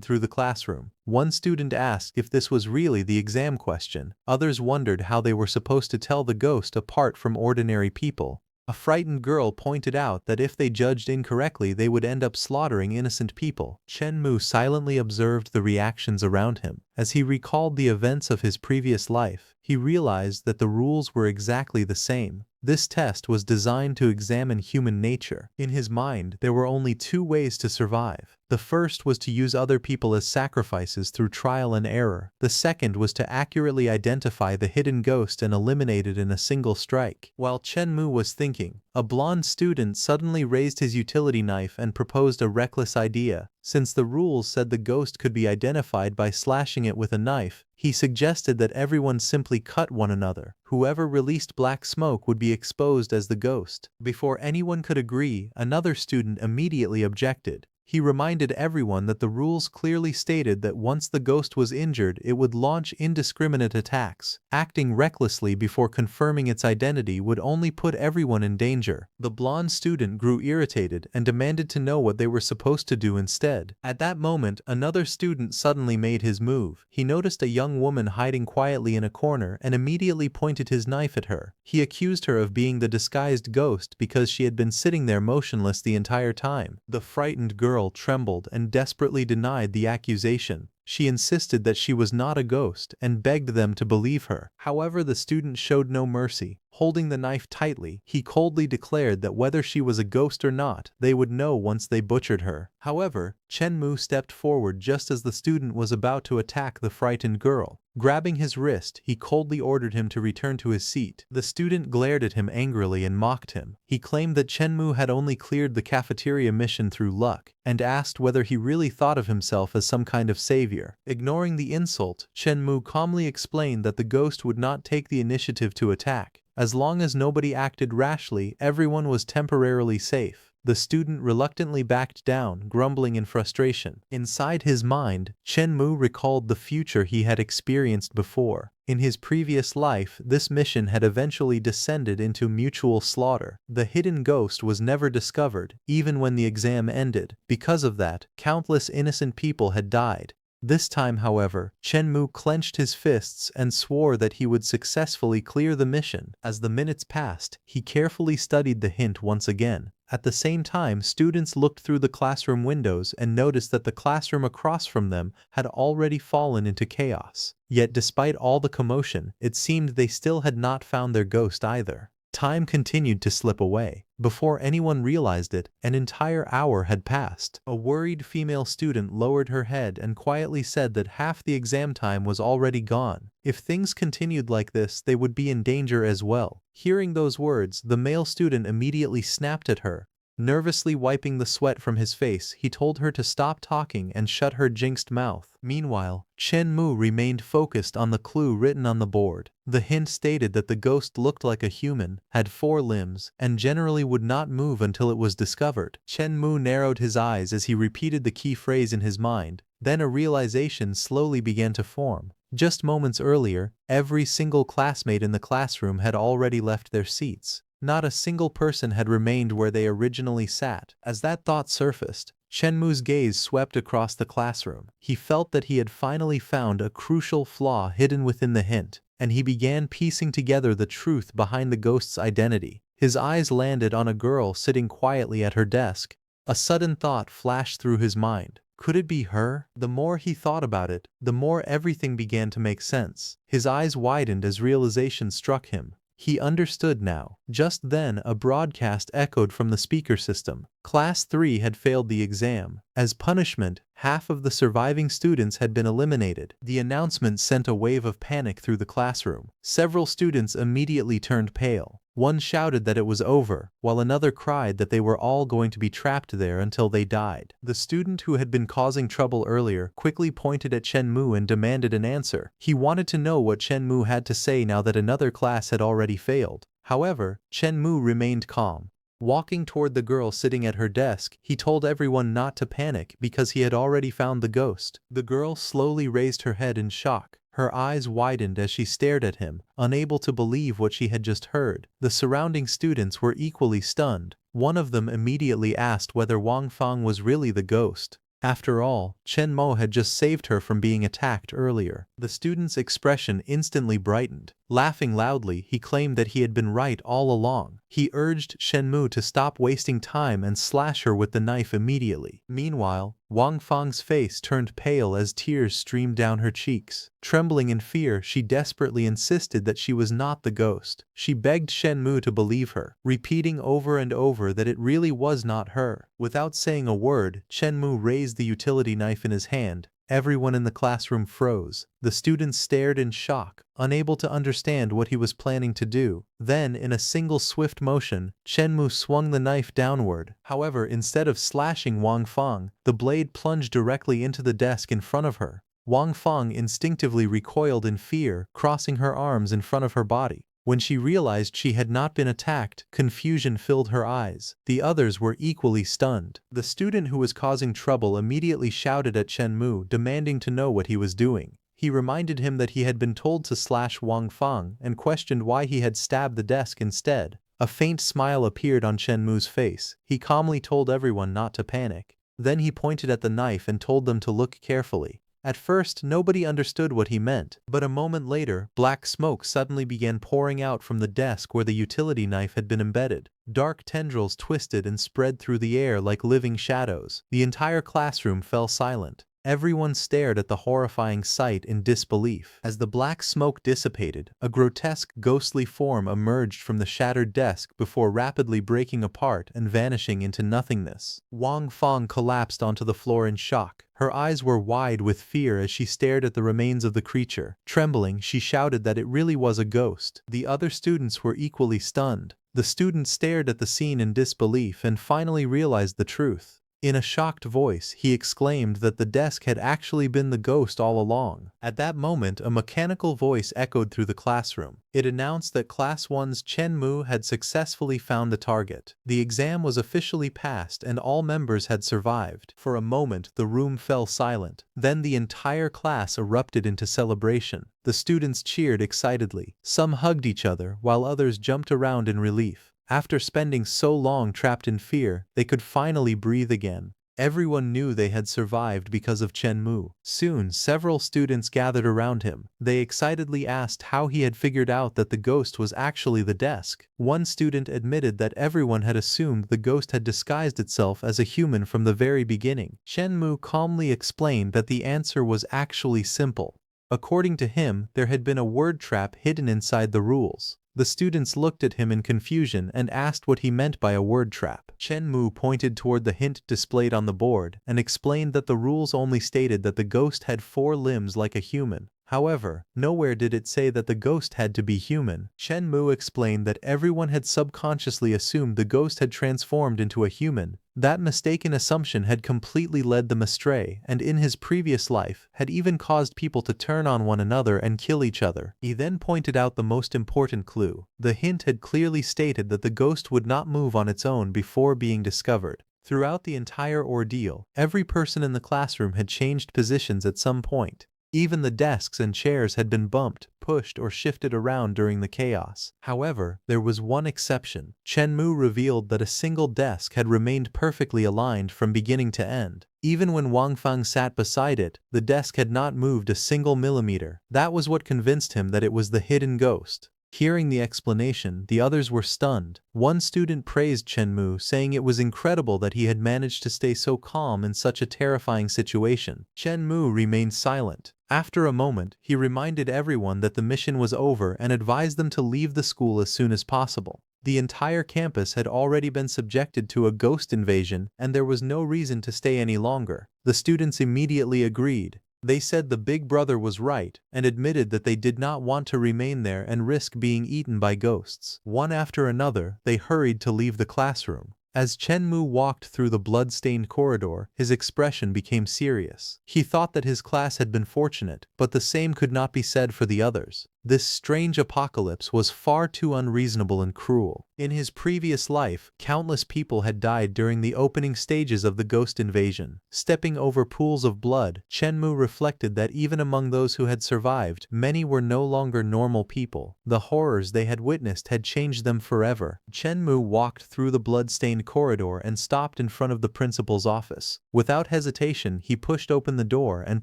through the classroom. One student asked if this was really the exam question. Others wondered how they were supposed to tell the ghost apart from ordinary people. A frightened girl pointed out that if they judged incorrectly, they would end up slaughtering innocent people. Chen Mu silently observed the reactions around him. As he recalled the events of his previous life, he realized that the rules were exactly the same. This test was designed to examine human nature. In his mind, there were only 2 ways to survive. The first was to use other people as sacrifices through trial and error. The second was to accurately identify the hidden ghost and eliminate it in a single strike. While Chen Mu was thinking, a blonde student suddenly raised his utility knife and proposed a reckless idea. Since the rules said the ghost could be identified by slashing it with a knife, he suggested that everyone simply cut one another. Whoever released black smoke would be exposed as the ghost. Before anyone could agree, another student immediately objected. He reminded everyone that the rules clearly stated that once the ghost was injured, it would launch indiscriminate attacks. Acting recklessly before confirming its identity would only put everyone in danger. The blonde student grew irritated and demanded to know what they were supposed to do instead. At that moment, another student suddenly made his move. He noticed a young woman hiding quietly in a corner and immediately pointed his knife at her. He accused her of being the disguised ghost because she had been sitting there motionless the entire time. The frightened girl trembled and desperately denied the accusation. She insisted that she was not a ghost and begged them to believe her. However, the student showed no mercy. Holding the knife tightly, he coldly declared that whether she was a ghost or not, they would know once they butchered her. However, Chen Mu stepped forward just as the student was about to attack the frightened girl. Grabbing his wrist, he coldly ordered him to return to his seat. The student glared at him angrily and mocked him. He claimed that Chen Mu had only cleared the cafeteria mission through luck, and asked whether he really thought of himself as some kind of savior. Ignoring the insult, Chen Mu calmly explained that the ghost would not take the initiative to attack. As long as nobody acted rashly, everyone was temporarily safe. The student reluctantly backed down, grumbling in frustration. Inside his mind, Chen Mu recalled the future he had experienced before. In his previous life, this mission had eventually descended into mutual slaughter. The hidden ghost was never discovered, even when the exam ended. Because of that, countless innocent people had died. This time, however, Chen Mu clenched his fists and swore that he would successfully clear the mission. As the minutes passed, he carefully studied the hint once again. At the same time, students looked through the classroom windows and noticed that the classroom across from them had already fallen into chaos. Yet despite all the commotion, it seemed they still had not found their ghost either. Time continued to slip away. Before anyone realized it, an entire hour had passed. A worried female student lowered her head and quietly said that half the exam time was already gone. If things continued like this, they would be in danger as well. Hearing those words, the male student immediately snapped at her. Nervously wiping the sweat from his face, he told her to stop talking and shut her jinxed mouth. Meanwhile, Chen Mu remained focused on the clue written on the board. The hint stated that the ghost looked like a human, had 4 limbs, and generally would not move until it was discovered. Chen Mu narrowed his eyes as he repeated the key phrase in his mind. Then a realization slowly began to form. Just moments earlier, every single classmate in the classroom had already left their seats. Not a single person had remained where they originally sat. As that thought surfaced, Shenmu's gaze swept across the classroom. He felt that he had finally found a crucial flaw hidden within the hint, and he began piecing together the truth behind the ghost's identity. His eyes landed on a girl sitting quietly at her desk. A sudden thought flashed through his mind. Could it be her? The more he thought about it, the more everything began to make sense. His eyes widened as realization struck him. He understood now. Just then, a broadcast echoed from the speaker system. Class 3 had failed the exam. As punishment, half of the surviving students had been eliminated. The announcement sent a wave of panic through the classroom. Several students immediately turned pale. One shouted that it was over, while another cried that they were all going to be trapped there until they died. The student who had been causing trouble earlier quickly pointed at Shenmu and demanded an answer. He wanted to know what Shenmu had to say now that another class had already failed. However, Shenmu remained calm. Walking toward the girl sitting at her desk, he told everyone not to panic because he had already found the ghost. The girl slowly raised her head in shock. Her eyes widened as she stared at him, unable to believe what she had just heard. The surrounding students were equally stunned. One of them immediately asked whether Wang Fang was really the ghost. After all, Chen Mo had just saved her from being attacked earlier. The student's expression instantly brightened. Laughing loudly, he claimed that he had been right all along. He urged Shenmu to stop wasting time and slash her with the knife immediately. Meanwhile, Wang Fang's face turned pale as tears streamed down her cheeks. Trembling in fear, she desperately insisted that she was not the ghost. She begged Shenmu to believe her, repeating over and over that it really was not her. Without saying a word, Shenmu raised the utility knife in his hand. Everyone in the classroom froze. The students stared in shock, unable to understand what he was planning to do. Then, in a single swift motion, Shenmu swung the knife downward. However, instead of slashing Wang Fang, the blade plunged directly into the desk in front of her. Wang Fang instinctively recoiled in fear, crossing her arms in front of her body. When she realized she had not been attacked, confusion filled her eyes. The others were equally stunned. The student who was causing trouble immediately shouted at Shenmu, demanding to know what he was doing. He reminded him that he had been told to slash Wang Fang and questioned why he had stabbed the desk instead. A faint smile appeared on Shenmu's face. He calmly told everyone not to panic. Then he pointed at the knife and told them to look carefully. At first, nobody understood what he meant, but a moment later, black smoke suddenly began pouring out from the desk where the utility knife had been embedded. Dark tendrils twisted and spread through the air like living shadows. The entire classroom fell silent. Everyone stared at the horrifying sight in disbelief. As the black smoke dissipated, a grotesque, ghostly form emerged from the shattered desk before rapidly breaking apart and vanishing into nothingness. Wang Fang collapsed onto the floor in shock. Her eyes were wide with fear as she stared at the remains of the creature. Trembling, she shouted that it really was a ghost. The other students were equally stunned. The student stared at the scene in disbelief and finally realized the truth. In a shocked voice, he exclaimed that the desk had actually been the ghost all along. At that moment, a mechanical voice echoed through the classroom. It announced that Class 1's Chen Mu had successfully found the target. The exam was officially passed and all members had survived. For a moment, the room fell silent. Then the entire class erupted into celebration. The students cheered excitedly. Some hugged each other, while others jumped around in relief. After spending so long trapped in fear, they could finally breathe again. Everyone knew they had survived because of Chen Mu. Soon, several students gathered around him. They excitedly asked how he had figured out that the ghost was actually the desk. One student admitted that everyone had assumed the ghost had disguised itself as a human from the very beginning. Chen Mu calmly explained that the answer was actually simple. According to him, there had been a word trap hidden inside the rules. The students looked at him in confusion and asked what he meant by a word trap. Chen Mu pointed toward the hint displayed on the board and explained that the rules only stated that the ghost had 4 limbs like a human. However, nowhere did it say that the ghost had to be human. Chen Mu explained that everyone had subconsciously assumed the ghost had transformed into a human. That mistaken assumption had completely led them astray, and in his previous life, had even caused people to turn on one another and kill each other. He then pointed out the most important clue. The hint had clearly stated that the ghost would not move on its own before being discovered. Throughout the entire ordeal, every person in the classroom had changed positions at some point. Even the desks and chairs had been bumped, pushed, or shifted around during the chaos. However, there was one exception. Chen Mu revealed that a single desk had remained perfectly aligned from beginning to end. Even when Wang Feng sat beside it, the desk had not moved a single millimeter. That was what convinced him that it was the hidden ghost. Hearing the explanation, the others were stunned. One student praised Chen Mu, saying it was incredible that he had managed to stay so calm in such a terrifying situation. Chen Mu remained silent. After a moment, he reminded everyone that the mission was over and advised them to leave the school as soon as possible. The entire campus had already been subjected to a ghost invasion, and there was no reason to stay any longer. The students immediately agreed. They said the big brother was right, and admitted that they did not want to remain there and risk being eaten by ghosts. One after another, they hurried to leave the classroom. As Chen Mu walked through the blood-stained corridor, his expression became serious. He thought that his class had been fortunate, but the same could not be said for the others. This strange apocalypse was far too unreasonable and cruel. In his previous life, countless people had died during the opening stages of the ghost invasion. Stepping over pools of blood, Chen Mu reflected that even among those who had survived, many were no longer normal people. The horrors they had witnessed had changed them forever. Chen Mu walked through the blood-stained corridor and stopped in front of the principal's office. Without hesitation, he pushed open the door and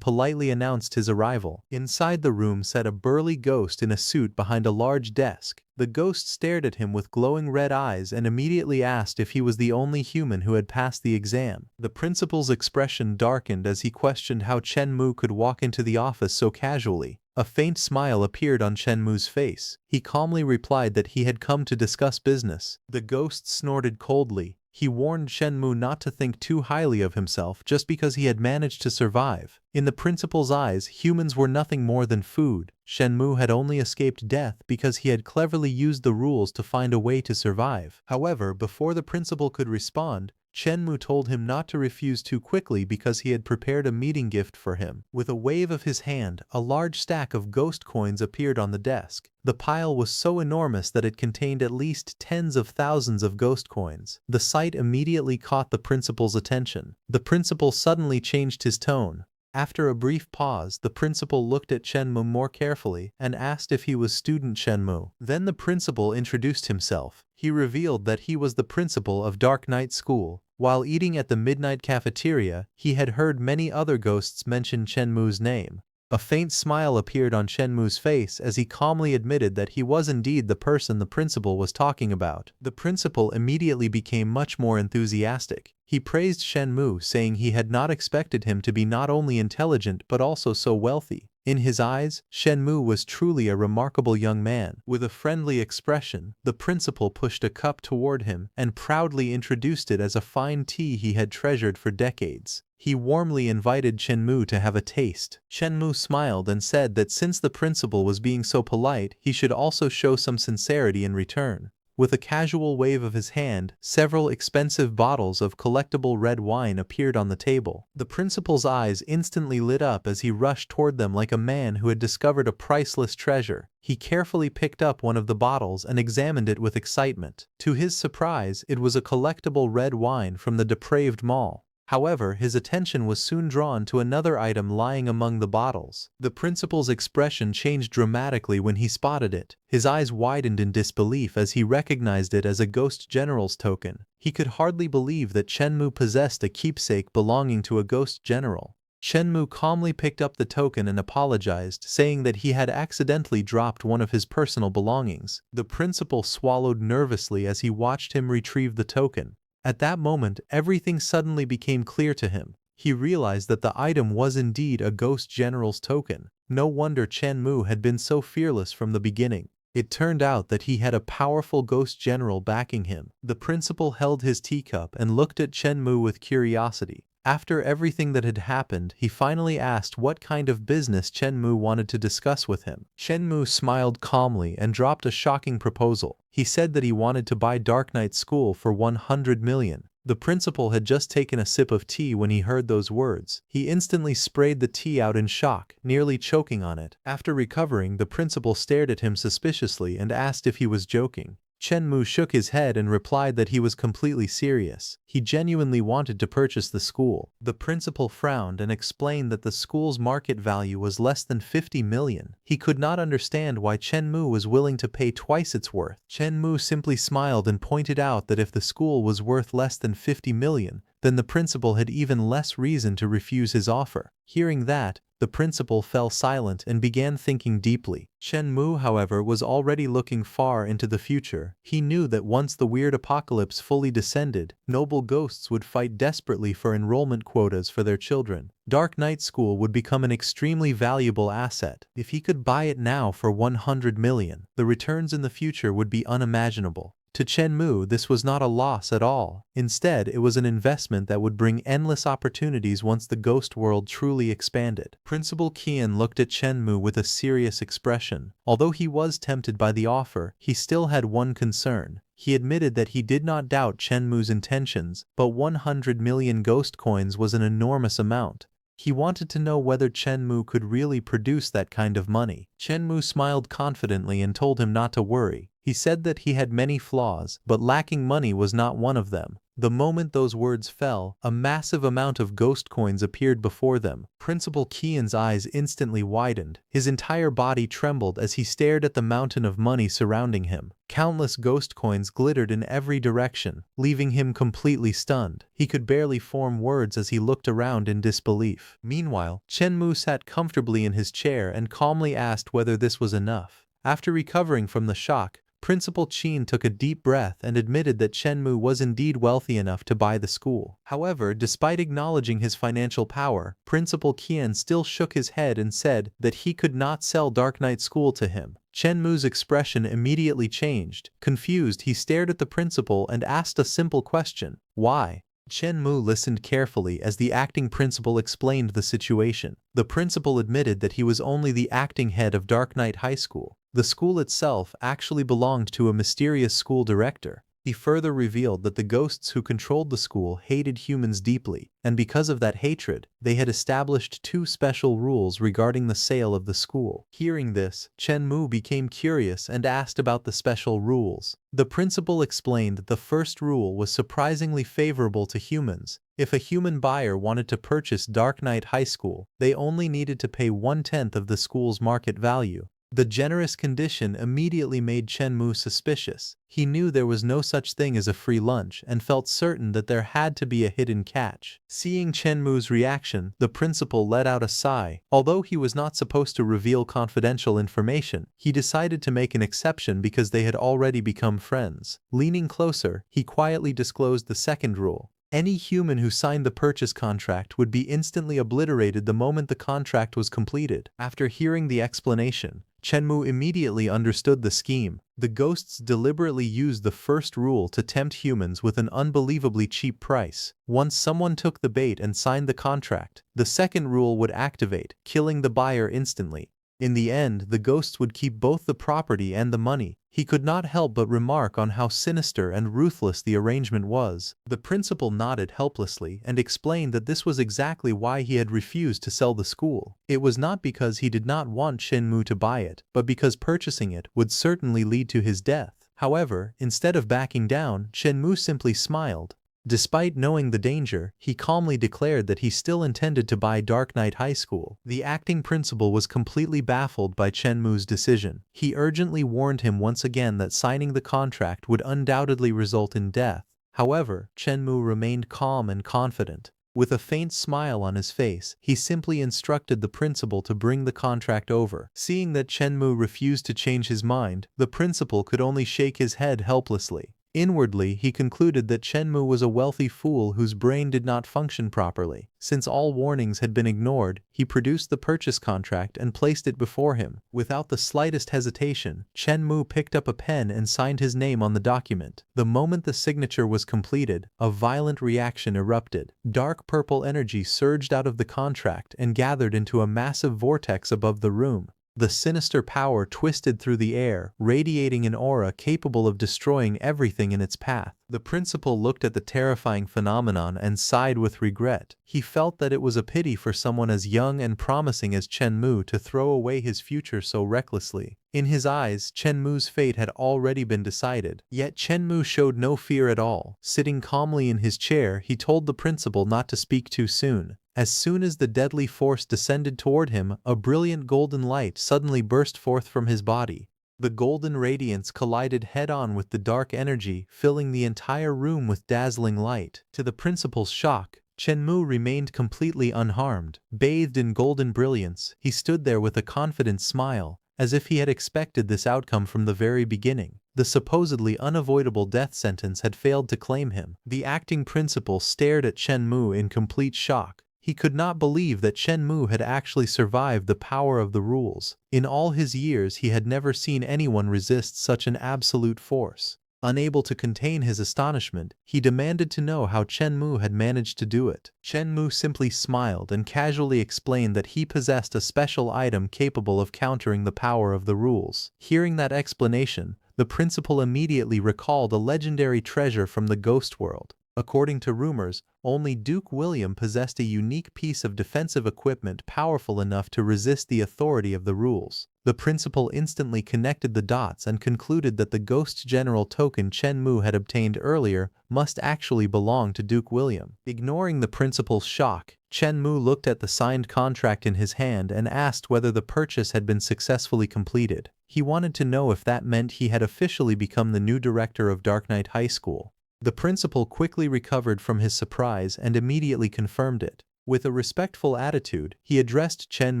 politely announced his arrival. Inside the room sat a burly ghost in a suit behind a large desk. The ghost stared at him with glowing red eyes and immediately asked if he was the only human who had passed the exam. The principal's expression darkened as he questioned how Chen Mu could walk into the office so casually. A faint smile appeared on Chen Mu's face. He calmly replied that he had come to discuss business. The ghost snorted coldly. He warned Chen Mu not to think too highly of himself just because he had managed to survive. In the principal's eyes, humans were nothing more than food. Chen Mu had only escaped death because he had cleverly used the rules to find a way to survive. However, before the principal could respond, Chen Mu told him not to refuse too quickly because he had prepared a meeting gift for him. With a wave of his hand, a large stack of ghost coins appeared on the desk. The pile was so enormous that it contained at least tens of thousands of ghost coins. The sight immediately caught the principal's attention. The principal suddenly changed his tone. After a brief pause, the principal looked at Chen Mu more carefully and asked if he was student Chen Mu. Then the principal introduced himself. He revealed that he was the principal of Dark Knight School. While eating at the midnight cafeteria, he had heard many other ghosts mention Chen Mu's name. A faint smile appeared on Chen Mu's face as he calmly admitted that he was indeed the person the principal was talking about. The principal immediately became much more enthusiastic. He praised Chen Mu, saying he had not expected him to be not only intelligent but also so wealthy. In his eyes, Chen Mu was truly a remarkable young man. With a friendly expression, the principal pushed a cup toward him and proudly introduced it as a fine tea he had treasured for decades. He warmly invited Chen Mu to have a taste. Chen Mu smiled and said that since the principal was being so polite, he should also show some sincerity in return. With a casual wave of his hand, several expensive bottles of collectible red wine appeared on the table. The principal's eyes instantly lit up as he rushed toward them like a man who had discovered a priceless treasure. He carefully picked up one of the bottles and examined it with excitement. To his surprise, it was a collectible red wine from the depraved mall. However, his attention was soon drawn to another item lying among the bottles. The principal's expression changed dramatically when he spotted it. His eyes widened in disbelief as he recognized it as a Ghost General's token. He could hardly believe that Chen Mu possessed a keepsake belonging to a Ghost General. Chen Mu calmly picked up the token and apologized, saying that he had accidentally dropped one of his personal belongings. The principal swallowed nervously as he watched him retrieve the token. At that moment, everything suddenly became clear to him. He realized that the item was indeed a Ghost General's token. No wonder Chen Mu had been so fearless from the beginning. It turned out that he had a powerful Ghost General backing him. The principal held his teacup and looked at Chen Mu with curiosity. After everything that had happened, he finally asked what kind of business Chen Mu wanted to discuss with him. Chen Mu smiled calmly and dropped a shocking proposal. He said that he wanted to buy Dark Knight School for 100 million. The principal had just taken a sip of tea when he heard those words. He instantly sprayed the tea out in shock, nearly choking on it. After recovering, the principal stared at him suspiciously and asked if he was joking. Chen Mu shook his head and replied that he was completely serious. He genuinely wanted to purchase the school. The principal frowned and explained that the school's market value was less than 50 million. He could not understand why Chen Mu was willing to pay twice its worth. Chen Mu simply smiled and pointed out that if the school was worth less than 50 million, then the principal had even less reason to refuse his offer. Hearing that, the principal fell silent and began thinking deeply. Chen Mu, however, was already looking far into the future. He knew that once the weird apocalypse fully descended, noble ghosts would fight desperately for enrollment quotas for their children. Dark Night School would become an extremely valuable asset. If he could buy it now for 100 million, the returns in the future would be unimaginable. To Chen Mu, this was not a loss at all. Instead, it was an investment that would bring endless opportunities once the ghost world truly expanded. Principal Qian looked at Chen Mu with a serious expression. Although he was tempted by the offer, he still had one concern. He admitted that he did not doubt Chen Mu's intentions, but 100 million ghost coins was an enormous amount. He wanted to know whether Chen Mu could really produce that kind of money. Chen Mu smiled confidently and told him not to worry. He said that he had many flaws, but lacking money was not one of them. The moment those words fell, a massive amount of ghost coins appeared before them. Principal Qian's eyes instantly widened. His entire body trembled as he stared at the mountain of money surrounding him. Countless ghost coins glittered in every direction, leaving him completely stunned. He could barely form words as he looked around in disbelief. Meanwhile, Chen Mu sat comfortably in his chair and calmly asked whether this was enough. After recovering from the shock, Principal Qin took a deep breath and admitted that Chen Mu was indeed wealthy enough to buy the school. However, despite acknowledging his financial power, Principal Qian still shook his head and said that he could not sell Dark Night School to him. Chen Mu's expression immediately changed. Confused, he stared at the principal and asked a simple question: why? Chen Mu listened carefully as the acting principal explained the situation. The principal admitted that he was only the acting head of Dark Night High School. The school itself actually belonged to a mysterious school director. He further revealed that the ghosts who controlled the school hated humans deeply, and because of that hatred, they had established 2 special rules regarding the sale of the school. Hearing this, Chen Mu became curious and asked about the special rules. The principal explained that the first rule was surprisingly favorable to humans. If a human buyer wanted to purchase Dark Night High School, they only needed to pay 1/10 of the school's market value. The generous condition immediately made Chen Mu suspicious. He knew there was no such thing as a free lunch and felt certain that there had to be a hidden catch. Seeing Chen Mu's reaction, the principal let out a sigh. Although he was not supposed to reveal confidential information, he decided to make an exception because they had already become friends. Leaning closer, he quietly disclosed the second rule. Any human who signed the purchase contract would be instantly obliterated the moment the contract was completed. After hearing the explanation, Chen Mu immediately understood the scheme. The ghosts deliberately used the first rule to tempt humans with an unbelievably cheap price. Once someone took the bait and signed the contract, the second rule would activate, killing the buyer instantly. In the end, the ghosts would keep both the property and the money. He could not help but remark on how sinister and ruthless the arrangement was. The principal nodded helplessly and explained that this was exactly why he had refused to sell the school. It was not because he did not want Chen Mu to buy it, but because purchasing it would certainly lead to his death. However, instead of backing down, Chen Mu simply smiled. Despite knowing the danger, he calmly declared that he still intended to buy Dark Night High School. The acting principal was completely baffled by Chen Mu's decision. He urgently warned him once again that signing the contract would undoubtedly result in death. However, Chen Mu remained calm and confident. With a faint smile on his face, he simply instructed the principal to bring the contract over. Seeing that Chen Mu refused to change his mind, the principal could only shake his head helplessly. Inwardly, he concluded that Chen Mu was a wealthy fool whose brain did not function properly. Since all warnings had been ignored, he produced the purchase contract and placed it before him. Without the slightest hesitation, Chen Mu picked up a pen and signed his name on the document. The moment the signature was completed, a violent reaction erupted. Dark purple energy surged out of the contract and gathered into a massive vortex above the room. The sinister power twisted through the air, radiating an aura capable of destroying everything in its path. The principal looked at the terrifying phenomenon and sighed with regret. He felt that it was a pity for someone as young and promising as Chen Mu to throw away his future so recklessly. In his eyes, Chen Mu's fate had already been decided. Yet Chen Mu showed no fear at all. Sitting calmly in his chair, he told the principal not to speak too soon. As soon as the deadly force descended toward him, a brilliant golden light suddenly burst forth from his body. The golden radiance collided head-on with the dark energy, filling the entire room with dazzling light. To the principal's shock, Chen Mu remained completely unharmed. Bathed in golden brilliance, he stood there with a confident smile, as if he had expected this outcome from the very beginning. The supposedly unavoidable death sentence had failed to claim him. The acting principal stared at Chen Mu in complete shock. He could not believe that Chen Mu had actually survived the power of the rules. In all his years, he had never seen anyone resist such an absolute force. Unable to contain his astonishment, he demanded to know how Chen Mu had managed to do it. Chen Mu simply smiled and casually explained that he possessed a special item capable of countering the power of the rules. Hearing that explanation, the principal immediately recalled a legendary treasure from the ghost world. According to rumors, only Duke William possessed a unique piece of defensive equipment powerful enough to resist the authority of the rules. The principal instantly connected the dots and concluded that the Ghost General token Chen Mu had obtained earlier must actually belong to Duke William. Ignoring the principal's shock, Chen Mu looked at the signed contract in his hand and asked whether the purchase had been successfully completed. He wanted to know if that meant he had officially become the new director of Dark Knight High School. The principal quickly recovered from his surprise and immediately confirmed it. With a respectful attitude, he addressed Chen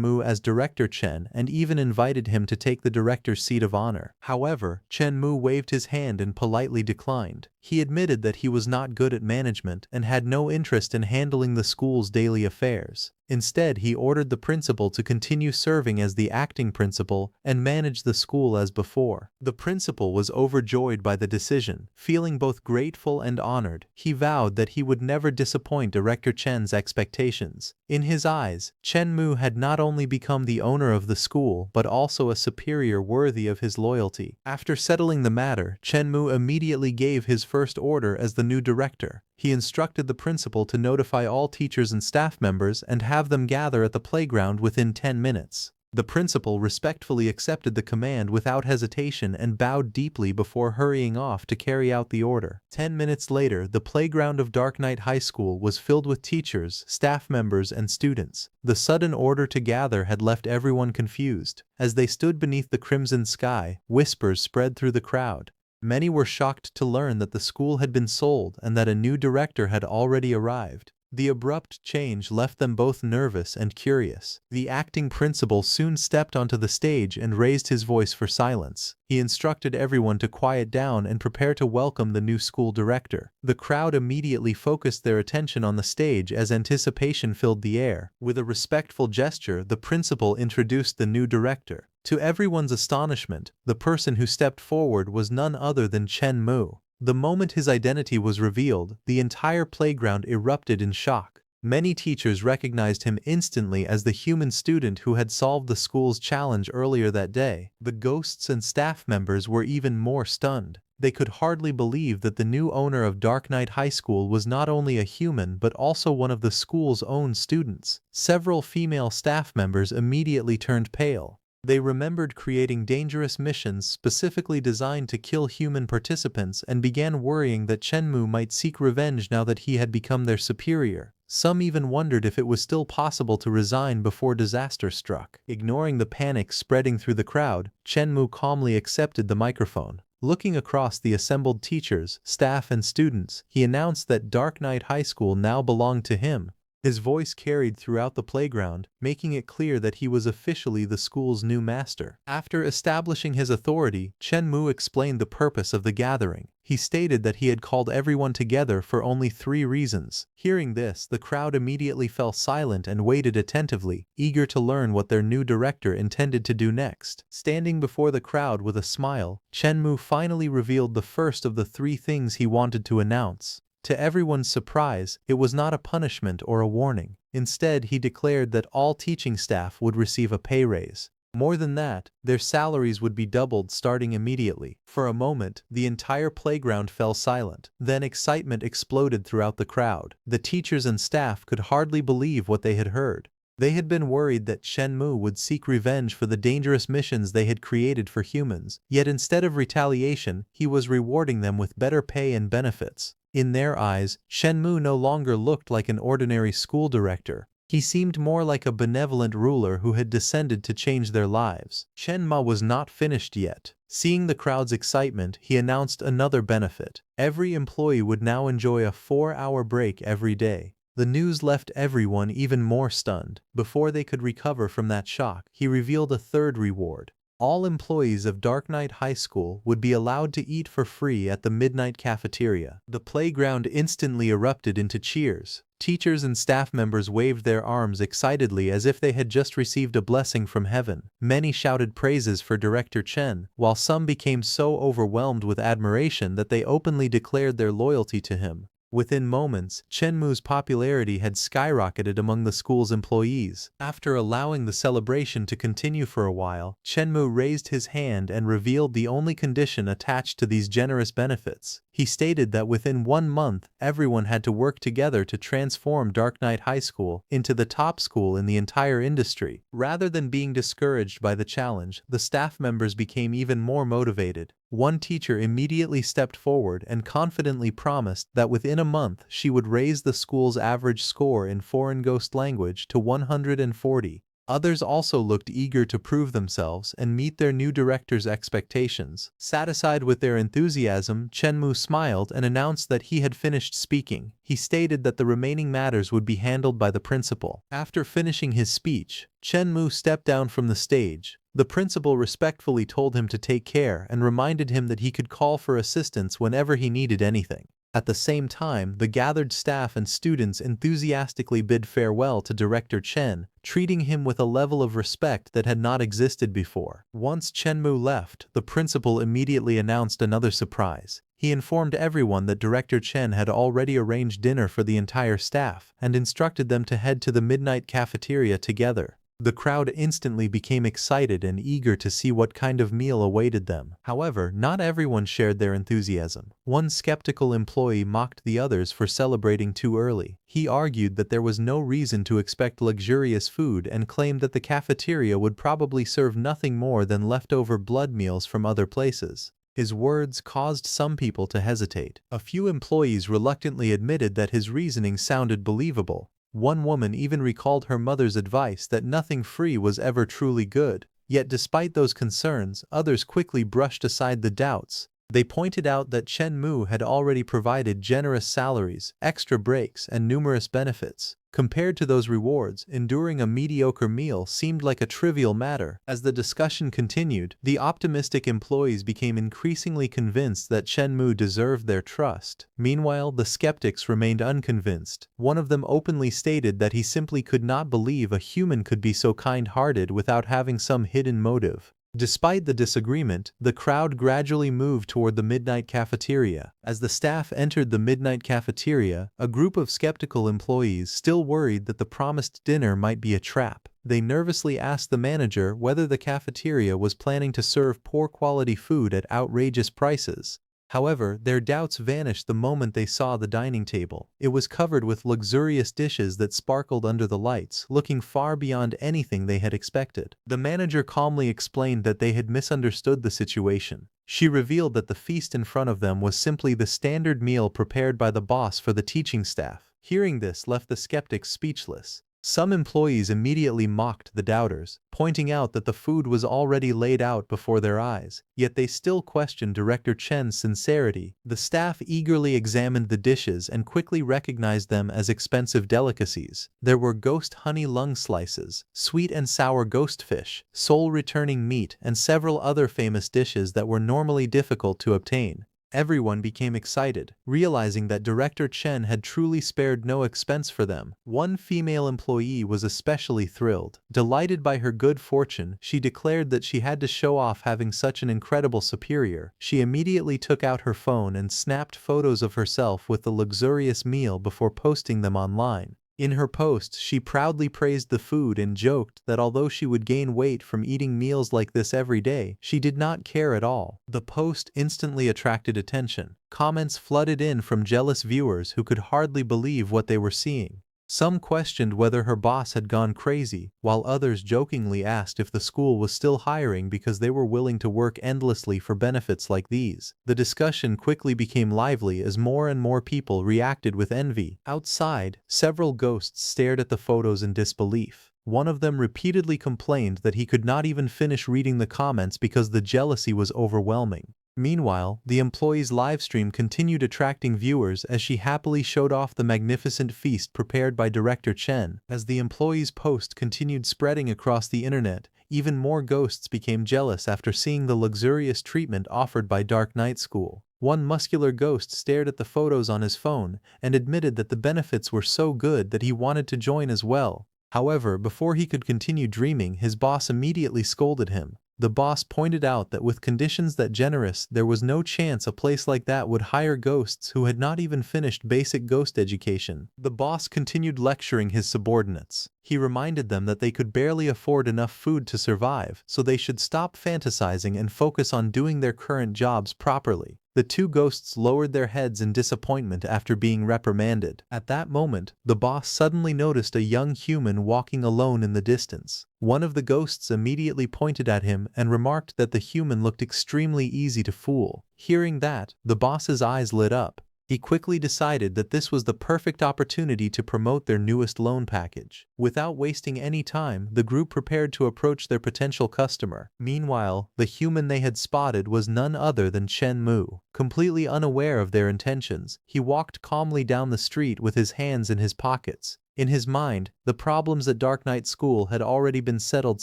Mu as Director Chen and even invited him to take the director's seat of honor. However, Chen Mu waved his hand and politely declined. He admitted that he was not good at management and had no interest in handling the school's daily affairs. Instead, he ordered the principal to continue serving as the acting principal and manage the school as before. The principal was overjoyed by the decision. Feeling both grateful and honored, he vowed that he would never disappoint Director Chen's expectations. In his eyes, Chen Mu had not only become the owner of the school but also a superior worthy of his loyalty. After settling the matter, Chen Mu immediately gave his first order as the new director. He instructed the principal to notify all teachers and staff members and have them gather at the playground within 10 minutes. The principal respectfully accepted the command without hesitation and bowed deeply before hurrying off to carry out the order. 10 minutes later, the playground of Dark Knight High School was filled with teachers, staff members, and students. The sudden order to gather had left everyone confused. As they stood beneath the crimson sky, whispers spread through the crowd. Many were shocked to learn that the school had been sold and that a new director had already arrived. The abrupt change left them both nervous and curious. The acting principal soon stepped onto the stage and raised his voice for silence. He instructed everyone to quiet down and prepare to welcome the new school director. The crowd immediately focused their attention on the stage as anticipation filled the air. With a respectful gesture, the principal introduced the new director. To everyone's astonishment, the person who stepped forward was none other than Chen Mu. The moment his identity was revealed, the entire playground erupted in shock. Many teachers recognized him instantly as the human student who had solved the school's challenge earlier that day. The ghosts and staff members were even more stunned. They could hardly believe that the new owner of Dark Knight High School was not only a human but also one of the school's own students. Several female staff members immediately turned pale. They remembered creating dangerous missions specifically designed to kill human participants and began worrying that Chen Mu might seek revenge now that he had become their superior. Some even wondered if it was still possible to resign before disaster struck. Ignoring the panic spreading through the crowd, Chen Mu calmly accepted the microphone. Looking across the assembled teachers, staff, and students, he announced that Dark Knight High School now belonged to him. His voice carried throughout the playground, making it clear that he was officially the school's new master. After establishing his authority, Chen Mu explained the purpose of the gathering. He stated that he had called everyone together for only 3 reasons. Hearing this, the crowd immediately fell silent and waited attentively, eager to learn what their new director intended to do next. Standing before the crowd with a smile, Chen Mu finally revealed the first of the 3 things he wanted to announce. To everyone's surprise, it was not a punishment or a warning. Instead, he declared that all teaching staff would receive a pay raise. More than that, their salaries would be doubled starting immediately. For a moment, the entire playground fell silent. Then excitement exploded throughout the crowd. The teachers and staff could hardly believe what they had heard. They had been worried that Shenmue would seek revenge for the dangerous missions they had created for humans, yet instead of retaliation, he was rewarding them with better pay and benefits. In their eyes, Shenmue no longer looked like an ordinary school director. He seemed more like a benevolent ruler who had descended to change their lives. Shenmue was not finished yet. Seeing the crowd's excitement, he announced another benefit. Every employee would now enjoy a 4-hour break every day. The news left everyone even more stunned. Before they could recover from that shock, he revealed a third reward. All employees of Dark Knight High School would be allowed to eat for free at the midnight cafeteria. The playground instantly erupted into cheers. Teachers and staff members waved their arms excitedly as if they had just received a blessing from heaven. Many shouted praises for Director Chen, while some became so overwhelmed with admiration that they openly declared their loyalty to him. Within moments, Shenmue's popularity had skyrocketed among the school's employees. After allowing the celebration to continue for a while, Shenmue raised his hand and revealed the only condition attached to these generous benefits. He stated that within 1 month, everyone had to work together to transform Dark Knight High School into the top school in the entire industry. Rather than being discouraged by the challenge, the staff members became even more motivated. One teacher immediately stepped forward and confidently promised that within a month she would raise the school's average score in foreign ghost language to 140. Others also looked eager to prove themselves and meet their new director's expectations. Satisfied with their enthusiasm, Shenmue smiled and announced that he had finished speaking. He stated that the remaining matters would be handled by the principal. After finishing his speech, Shenmue stepped down from the stage. The principal respectfully told him to take care and reminded him that he could call for assistance whenever he needed anything. At the same time, the gathered staff and students enthusiastically bid farewell to Director Chen, treating him with a level of respect that had not existed before. Once Shenmue left, the principal immediately announced another surprise. He informed everyone that Director Chen had already arranged dinner for the entire staff and instructed them to head to the midnight cafeteria together. The crowd instantly became excited and eager to see what kind of meal awaited them. However, not everyone shared their enthusiasm. One skeptical employee mocked the others for celebrating too early. He argued that there was no reason to expect luxurious food and claimed that the cafeteria would probably serve nothing more than leftover blood meals from other places. His words caused some people to hesitate. A few employees reluctantly admitted that his reasoning sounded believable. One woman even recalled her mother's advice that nothing free was ever truly good. Yet despite those concerns, others quickly brushed aside the doubts. They pointed out that Shenmue had already provided generous salaries, extra breaks, and numerous benefits. Compared to those rewards, enduring a mediocre meal seemed like a trivial matter. As the discussion continued, the optimistic employees became increasingly convinced that Shenmue deserved their trust. Meanwhile, the skeptics remained unconvinced. One of them openly stated that he simply could not believe a human could be so kind-hearted without having some hidden motive. Despite the disagreement, the crowd gradually moved toward the midnight cafeteria. As the staff entered the midnight cafeteria, a group of skeptical employees still worried that the promised dinner might be a trap. They nervously asked the manager whether the cafeteria was planning to serve poor-quality food at outrageous prices. However, their doubts vanished the moment they saw the dining table. It was covered with luxurious dishes that sparkled under the lights, looking far beyond anything they had expected. The manager calmly explained that they had misunderstood the situation. She revealed that the feast in front of them was simply the standard meal prepared by the boss for the teaching staff. Hearing this left the skeptics speechless. Some employees immediately mocked the doubters, pointing out that the food was already laid out before their eyes, yet they still questioned Director Chen's sincerity. The staff eagerly examined the dishes and quickly recognized them as expensive delicacies. There were ghost honey lung slices, sweet and sour ghost fish, soul-returning meat, and several other famous dishes that were normally difficult to obtain. Everyone became excited, realizing that Director Chen had truly spared no expense for them. One female employee was especially thrilled. Delighted by her good fortune, she declared that she had to show off having such an incredible superior. She immediately took out her phone and snapped photos of herself with the luxurious meal before posting them online. In her post, she proudly praised the food and joked that although she would gain weight from eating meals like this every day, she did not care at all. The post instantly attracted attention. Comments flooded in from jealous viewers who could hardly believe what they were seeing. Some questioned whether her boss had gone crazy, while others jokingly asked if the school was still hiring because they were willing to work endlessly for benefits like these. The discussion quickly became lively as more and more people reacted with envy. Outside, several ghosts stared at the photos in disbelief. One of them repeatedly complained that he could not even finish reading the comments because the jealousy was overwhelming. Meanwhile, the employee's livestream continued attracting viewers as she happily showed off the magnificent feast prepared by director Chen. As the employee's post continued spreading across the internet, even more ghosts became jealous after seeing the luxurious treatment offered by Dark Night School. One muscular ghost stared at the photos on his phone and admitted that the benefits were so good that he wanted to join as well. However, before he could continue dreaming, his boss immediately scolded him. The boss pointed out that with conditions that generous, there was no chance a place like that would hire ghosts who had not even finished basic ghost education. The boss continued lecturing his subordinates. He reminded them that they could barely afford enough food to survive, so they should stop fantasizing and focus on doing their current jobs properly. The two ghosts lowered their heads in disappointment after being reprimanded. At that moment, the boss suddenly noticed a young human walking alone in the distance. One of the ghosts immediately pointed at him and remarked that the human looked extremely easy to fool. Hearing that, the boss's eyes lit up. He quickly decided that this was the perfect opportunity to promote their newest loan package. Without wasting any time, the group prepared to approach their potential customer. Meanwhile, the human they had spotted was none other than Chen Mu. Completely unaware of their intentions, he walked calmly down the street with his hands in his pockets. In his mind, the problems at Dark Night School had already been settled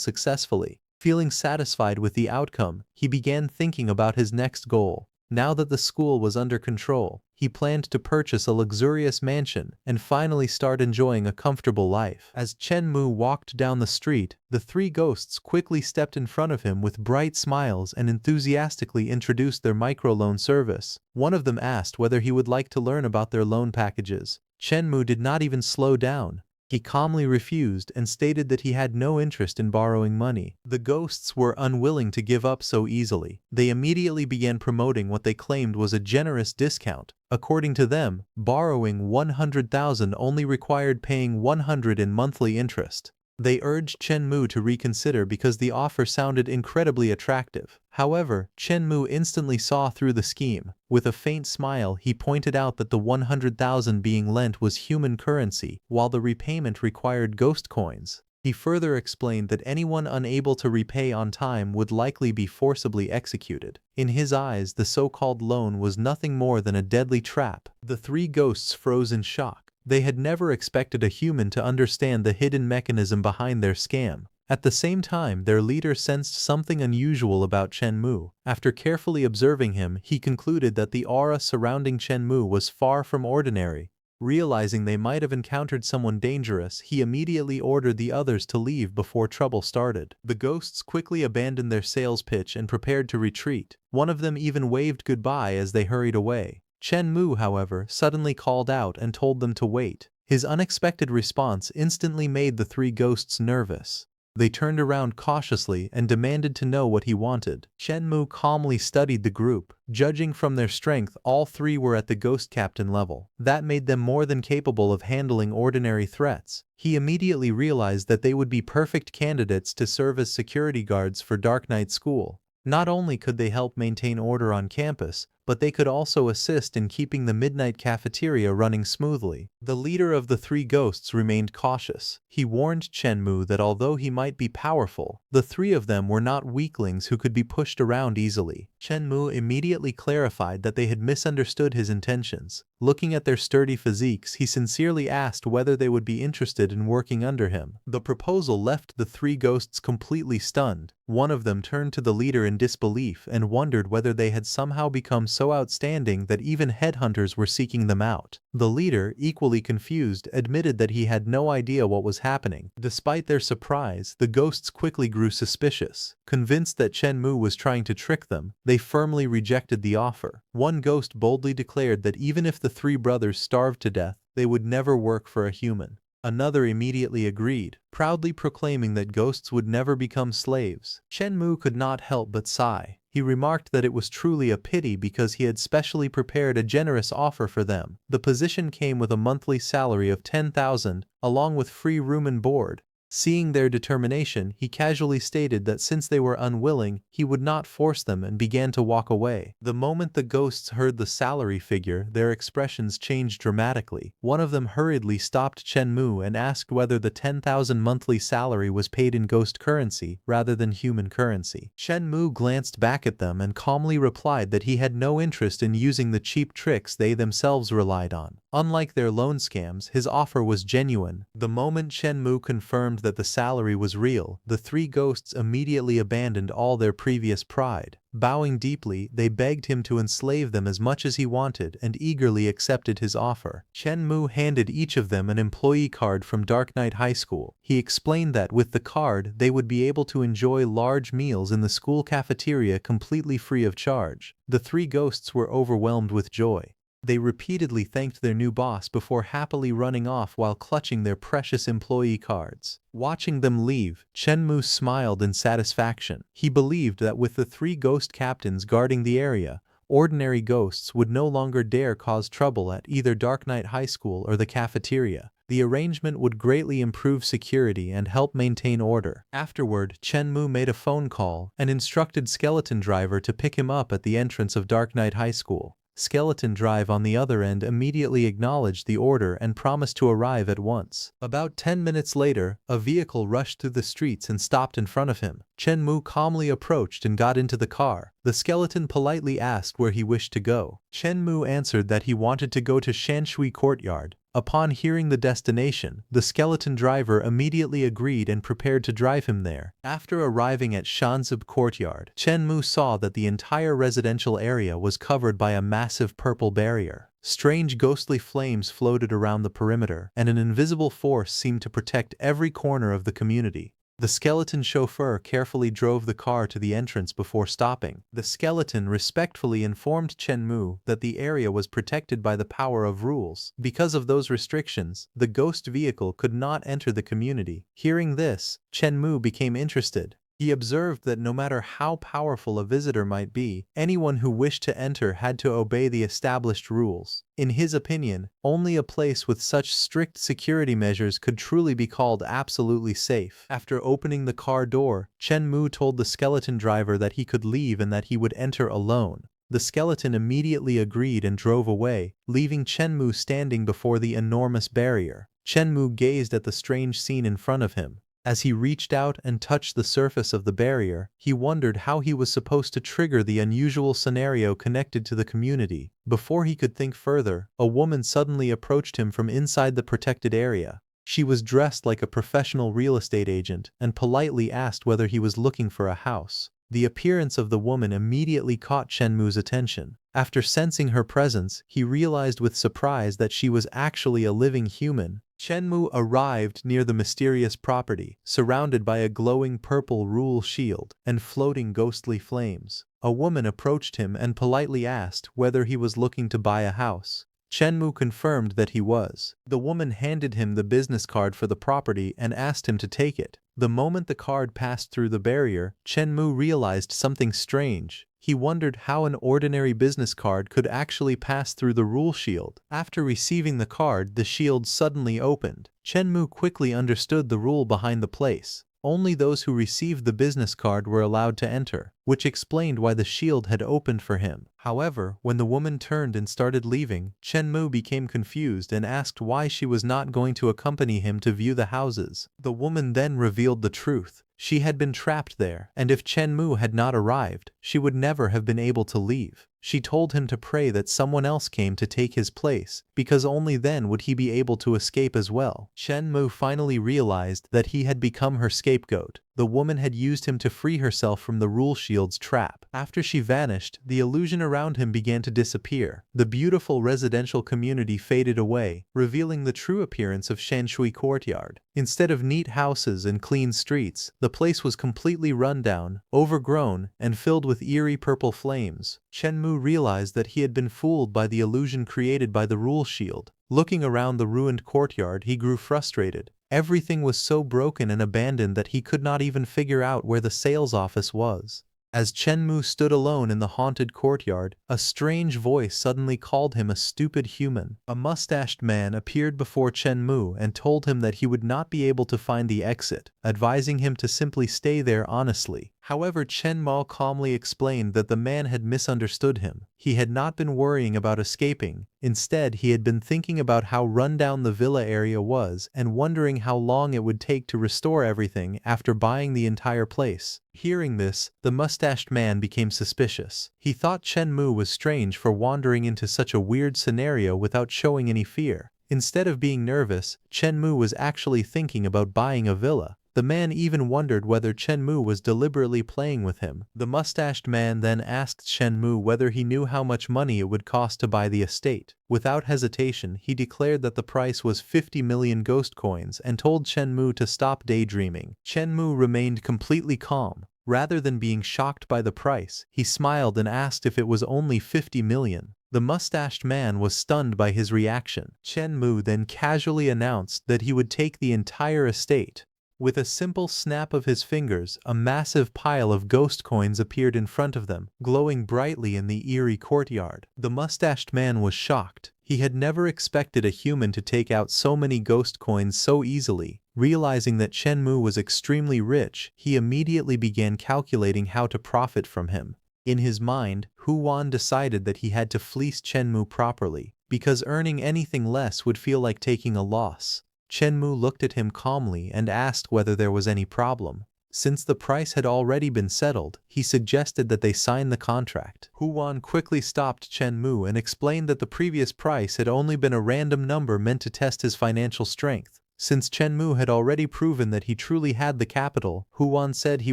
successfully. Feeling satisfied with the outcome, he began thinking about his next goal. Now that the school was under control, he planned to purchase a luxurious mansion and finally start enjoying a comfortable life. As Chen Mu walked down the street, the three ghosts quickly stepped in front of him with bright smiles and enthusiastically introduced their microloan service. One of them asked whether he would like to learn about their loan packages. Chen Mu did not even slow down. He calmly refused and stated that he had no interest in borrowing money. The ghosts were unwilling to give up so easily. They immediately began promoting what they claimed was a generous discount. According to them, borrowing 100,000 only required paying 100 in monthly interest. They urged Chen Mu to reconsider because the offer sounded incredibly attractive. However, Chen Mu instantly saw through the scheme. With a faint smile, he pointed out that the 100,000 being lent was human currency, while the repayment required ghost coins. He further explained that anyone unable to repay on time would likely be forcibly executed. In his eyes, the so-called loan was nothing more than a deadly trap. The three ghosts froze in shock. They had never expected a human to understand the hidden mechanism behind their scam. At the same time, their leader sensed something unusual about Chen Mu. After carefully observing him, he concluded that the aura surrounding Chen Mu was far from ordinary. Realizing they might have encountered someone dangerous, he immediately ordered the others to leave before trouble started. The ghosts quickly abandoned their sales pitch and prepared to retreat. One of them even waved goodbye as they hurried away. Chen Mu, however, suddenly called out and told them to wait. His unexpected response instantly made the three ghosts nervous. They turned around cautiously and demanded to know what he wanted. Chen Mu calmly studied the group. Judging from their strength, all three were at the ghost captain level. That made them more than capable of handling ordinary threats. He immediately realized that they would be perfect candidates to serve as security guards for Dark Night School. Not only could they help maintain order on campus, but they could also assist in keeping the midnight cafeteria running smoothly. The leader of the three ghosts remained cautious. He warned Chen Mu that although he might be powerful, the three of them were not weaklings who could be pushed around easily. Chen Mu immediately clarified that they had misunderstood his intentions. Looking at their sturdy physiques, he sincerely asked whether they would be interested in working under him. The proposal left the three ghosts completely stunned. One of them turned to the leader in disbelief and wondered whether they had somehow become so outstanding that even headhunters were seeking them out. The leader, equally confused, admitted that he had no idea what was happening. Despite their surprise, the ghosts quickly grew suspicious. Convinced that Chen Mu was trying to trick them, they firmly rejected the offer. One ghost boldly declared that even if the three brothers starved to death, they would never work for a human. Another immediately agreed, proudly proclaiming that ghosts would never become slaves. Chen Mu could not help but sigh. He remarked that it was truly a pity because he had specially prepared a generous offer for them. The position came with a monthly salary of 10,000, along with free room and board. Seeing their determination, he casually stated that since they were unwilling, he would not force them and began to walk away. The moment the ghosts heard the salary figure, their expressions changed dramatically. One of them hurriedly stopped Chen Mu and asked whether the 10,000 monthly salary was paid in ghost currency rather than human currency. Chen Mu glanced back at them and calmly replied that he had no interest in using the cheap tricks they themselves relied on. Unlike their loan scams, his offer was genuine. The moment Chen Mu confirmed that the salary was real, the three ghosts immediately abandoned all their previous pride. Bowing deeply, they begged him to enslave them as much as he wanted and eagerly accepted his offer. Chen Mu handed each of them an employee card from Dark Knight High School. He explained that with the card, they would be able to enjoy large meals in the school cafeteria completely free of charge. The three ghosts were overwhelmed with joy. They repeatedly thanked their new boss before happily running off while clutching their precious employee cards. Watching them leave, Chen Mu smiled in satisfaction. He believed that with the three ghost captains guarding the area, ordinary ghosts would no longer dare cause trouble at either Dark Knight High School or the cafeteria. The arrangement would greatly improve security and help maintain order. Afterward, Chen Mu made a phone call and instructed Skeleton Driver to pick him up at the entrance of Dark Knight High School. Skeleton Drive on the other end immediately acknowledged the order and promised to arrive at once. About 10 minutes later, a vehicle rushed through the streets and stopped in front of him. Chen Mu calmly approached and got into the car. The skeleton politely asked where he wished to go. Chen Mu answered that he wanted to go to Shanshui Courtyard. Upon hearing the destination, the skeleton driver immediately agreed and prepared to drive him there. After arriving at Shanzib Courtyard, Chen Mu saw that the entire residential area was covered by a massive purple barrier. Strange ghostly flames floated around the perimeter, and an invisible force seemed to protect every corner of the community. The skeleton chauffeur carefully drove the car to the entrance before stopping. The skeleton respectfully informed Chen Mu that the area was protected by the power of rules. Because of those restrictions, the ghost vehicle could not enter the community. Hearing this, Chen Mu became interested. He observed that no matter how powerful a visitor might be, anyone who wished to enter had to obey the established rules. In his opinion, only a place with such strict security measures could truly be called absolutely safe. After opening the car door, Chen Mu told the skeleton driver that he could leave and that he would enter alone. The skeleton immediately agreed and drove away, leaving Chen Mu standing before the enormous barrier. Chen Mu gazed at the strange scene in front of him. As he reached out and touched the surface of the barrier, he wondered how he was supposed to trigger the unusual scenario connected to the community. Before he could think further, a woman suddenly approached him from inside the protected area. She was dressed like a professional real estate agent and politely asked whether he was looking for a house. The appearance of the woman immediately caught Chen Mu's attention. After sensing her presence, he realized with surprise that she was actually a living human. Chen Mu arrived near the mysterious property, surrounded by a glowing purple rule shield and floating ghostly flames. A woman approached him and politely asked whether he was looking to buy a house. Chen Mu confirmed that he was. The woman handed him the business card for the property and asked him to take it. The moment the card passed through the barrier, Chen Mu realized something strange. He wondered how an ordinary business card could actually pass through the rule shield. After receiving the card, the shield suddenly opened. Chen Mu quickly understood the rule behind the place. Only those who received the business card were allowed to enter, which explained why the shield had opened for him. However, when the woman turned and started leaving, Chen Mu became confused and asked why she was not going to accompany him to view the houses. The woman then revealed the truth. She had been trapped there, and if Chen Mu had not arrived, she would never have been able to leave. She told him to pray that someone else came to take his place, because only then would he be able to escape as well. Chen Mu finally realized that he had become her scapegoat. The woman had used him to free herself from the rule shield's trap. After she vanished, the illusion around him began to disappear. The beautiful residential community faded away, revealing the true appearance of Shanshui Courtyard. Instead of neat houses and clean streets, the place was completely run down, overgrown, and filled with eerie purple flames. Chen Mu realized that he had been fooled by the illusion created by the rule shield. Looking around the ruined courtyard, he grew frustrated. Everything was so broken and abandoned that he could not even figure out where the sales office was. As Chen Mu stood alone in the haunted courtyard, a strange voice suddenly called him a stupid human. A mustached man appeared before Chen Mu and told him that he would not be able to find the exit, advising him to simply stay there honestly. However, Chen Mu calmly explained that the man had misunderstood him. He had not been worrying about escaping. Instead, he had been thinking about how rundown the villa area was and wondering how long it would take to restore everything after buying the entire place. Hearing this, the mustached man became suspicious. He thought Chen Mu was strange for wandering into such a weird scenario without showing any fear. Instead of being nervous, Chen Mu was actually thinking about buying a villa. The man even wondered whether Chen Mu was deliberately playing with him. The mustached man then asked Chen Mu whether he knew how much money it would cost to buy the estate. Without hesitation, he declared that the price was 50 million ghost coins and told Chen Mu to stop daydreaming. Chen Mu remained completely calm. Rather than being shocked by the price, he smiled and asked if it was only 50 million. The mustached man was stunned by his reaction. Chen Mu then casually announced that he would take the entire estate. With a simple snap of his fingers, a massive pile of ghost coins appeared in front of them, glowing brightly in the eerie courtyard. The mustached man was shocked. He had never expected a human to take out so many ghost coins so easily. Realizing that Chen Mu was extremely rich, he immediately began calculating how to profit from him. In his mind, Hu Wan decided that he had to fleece Chen Mu properly, because earning anything less would feel like taking a loss. Chen Mu looked at him calmly and asked whether there was any problem. Since the price had already been settled, he suggested that they sign the contract. Hu Wan quickly stopped Chen Mu and explained that the previous price had only been a random number meant to test his financial strength. Since Chen Mu had already proven that he truly had the capital, Hu Wan said he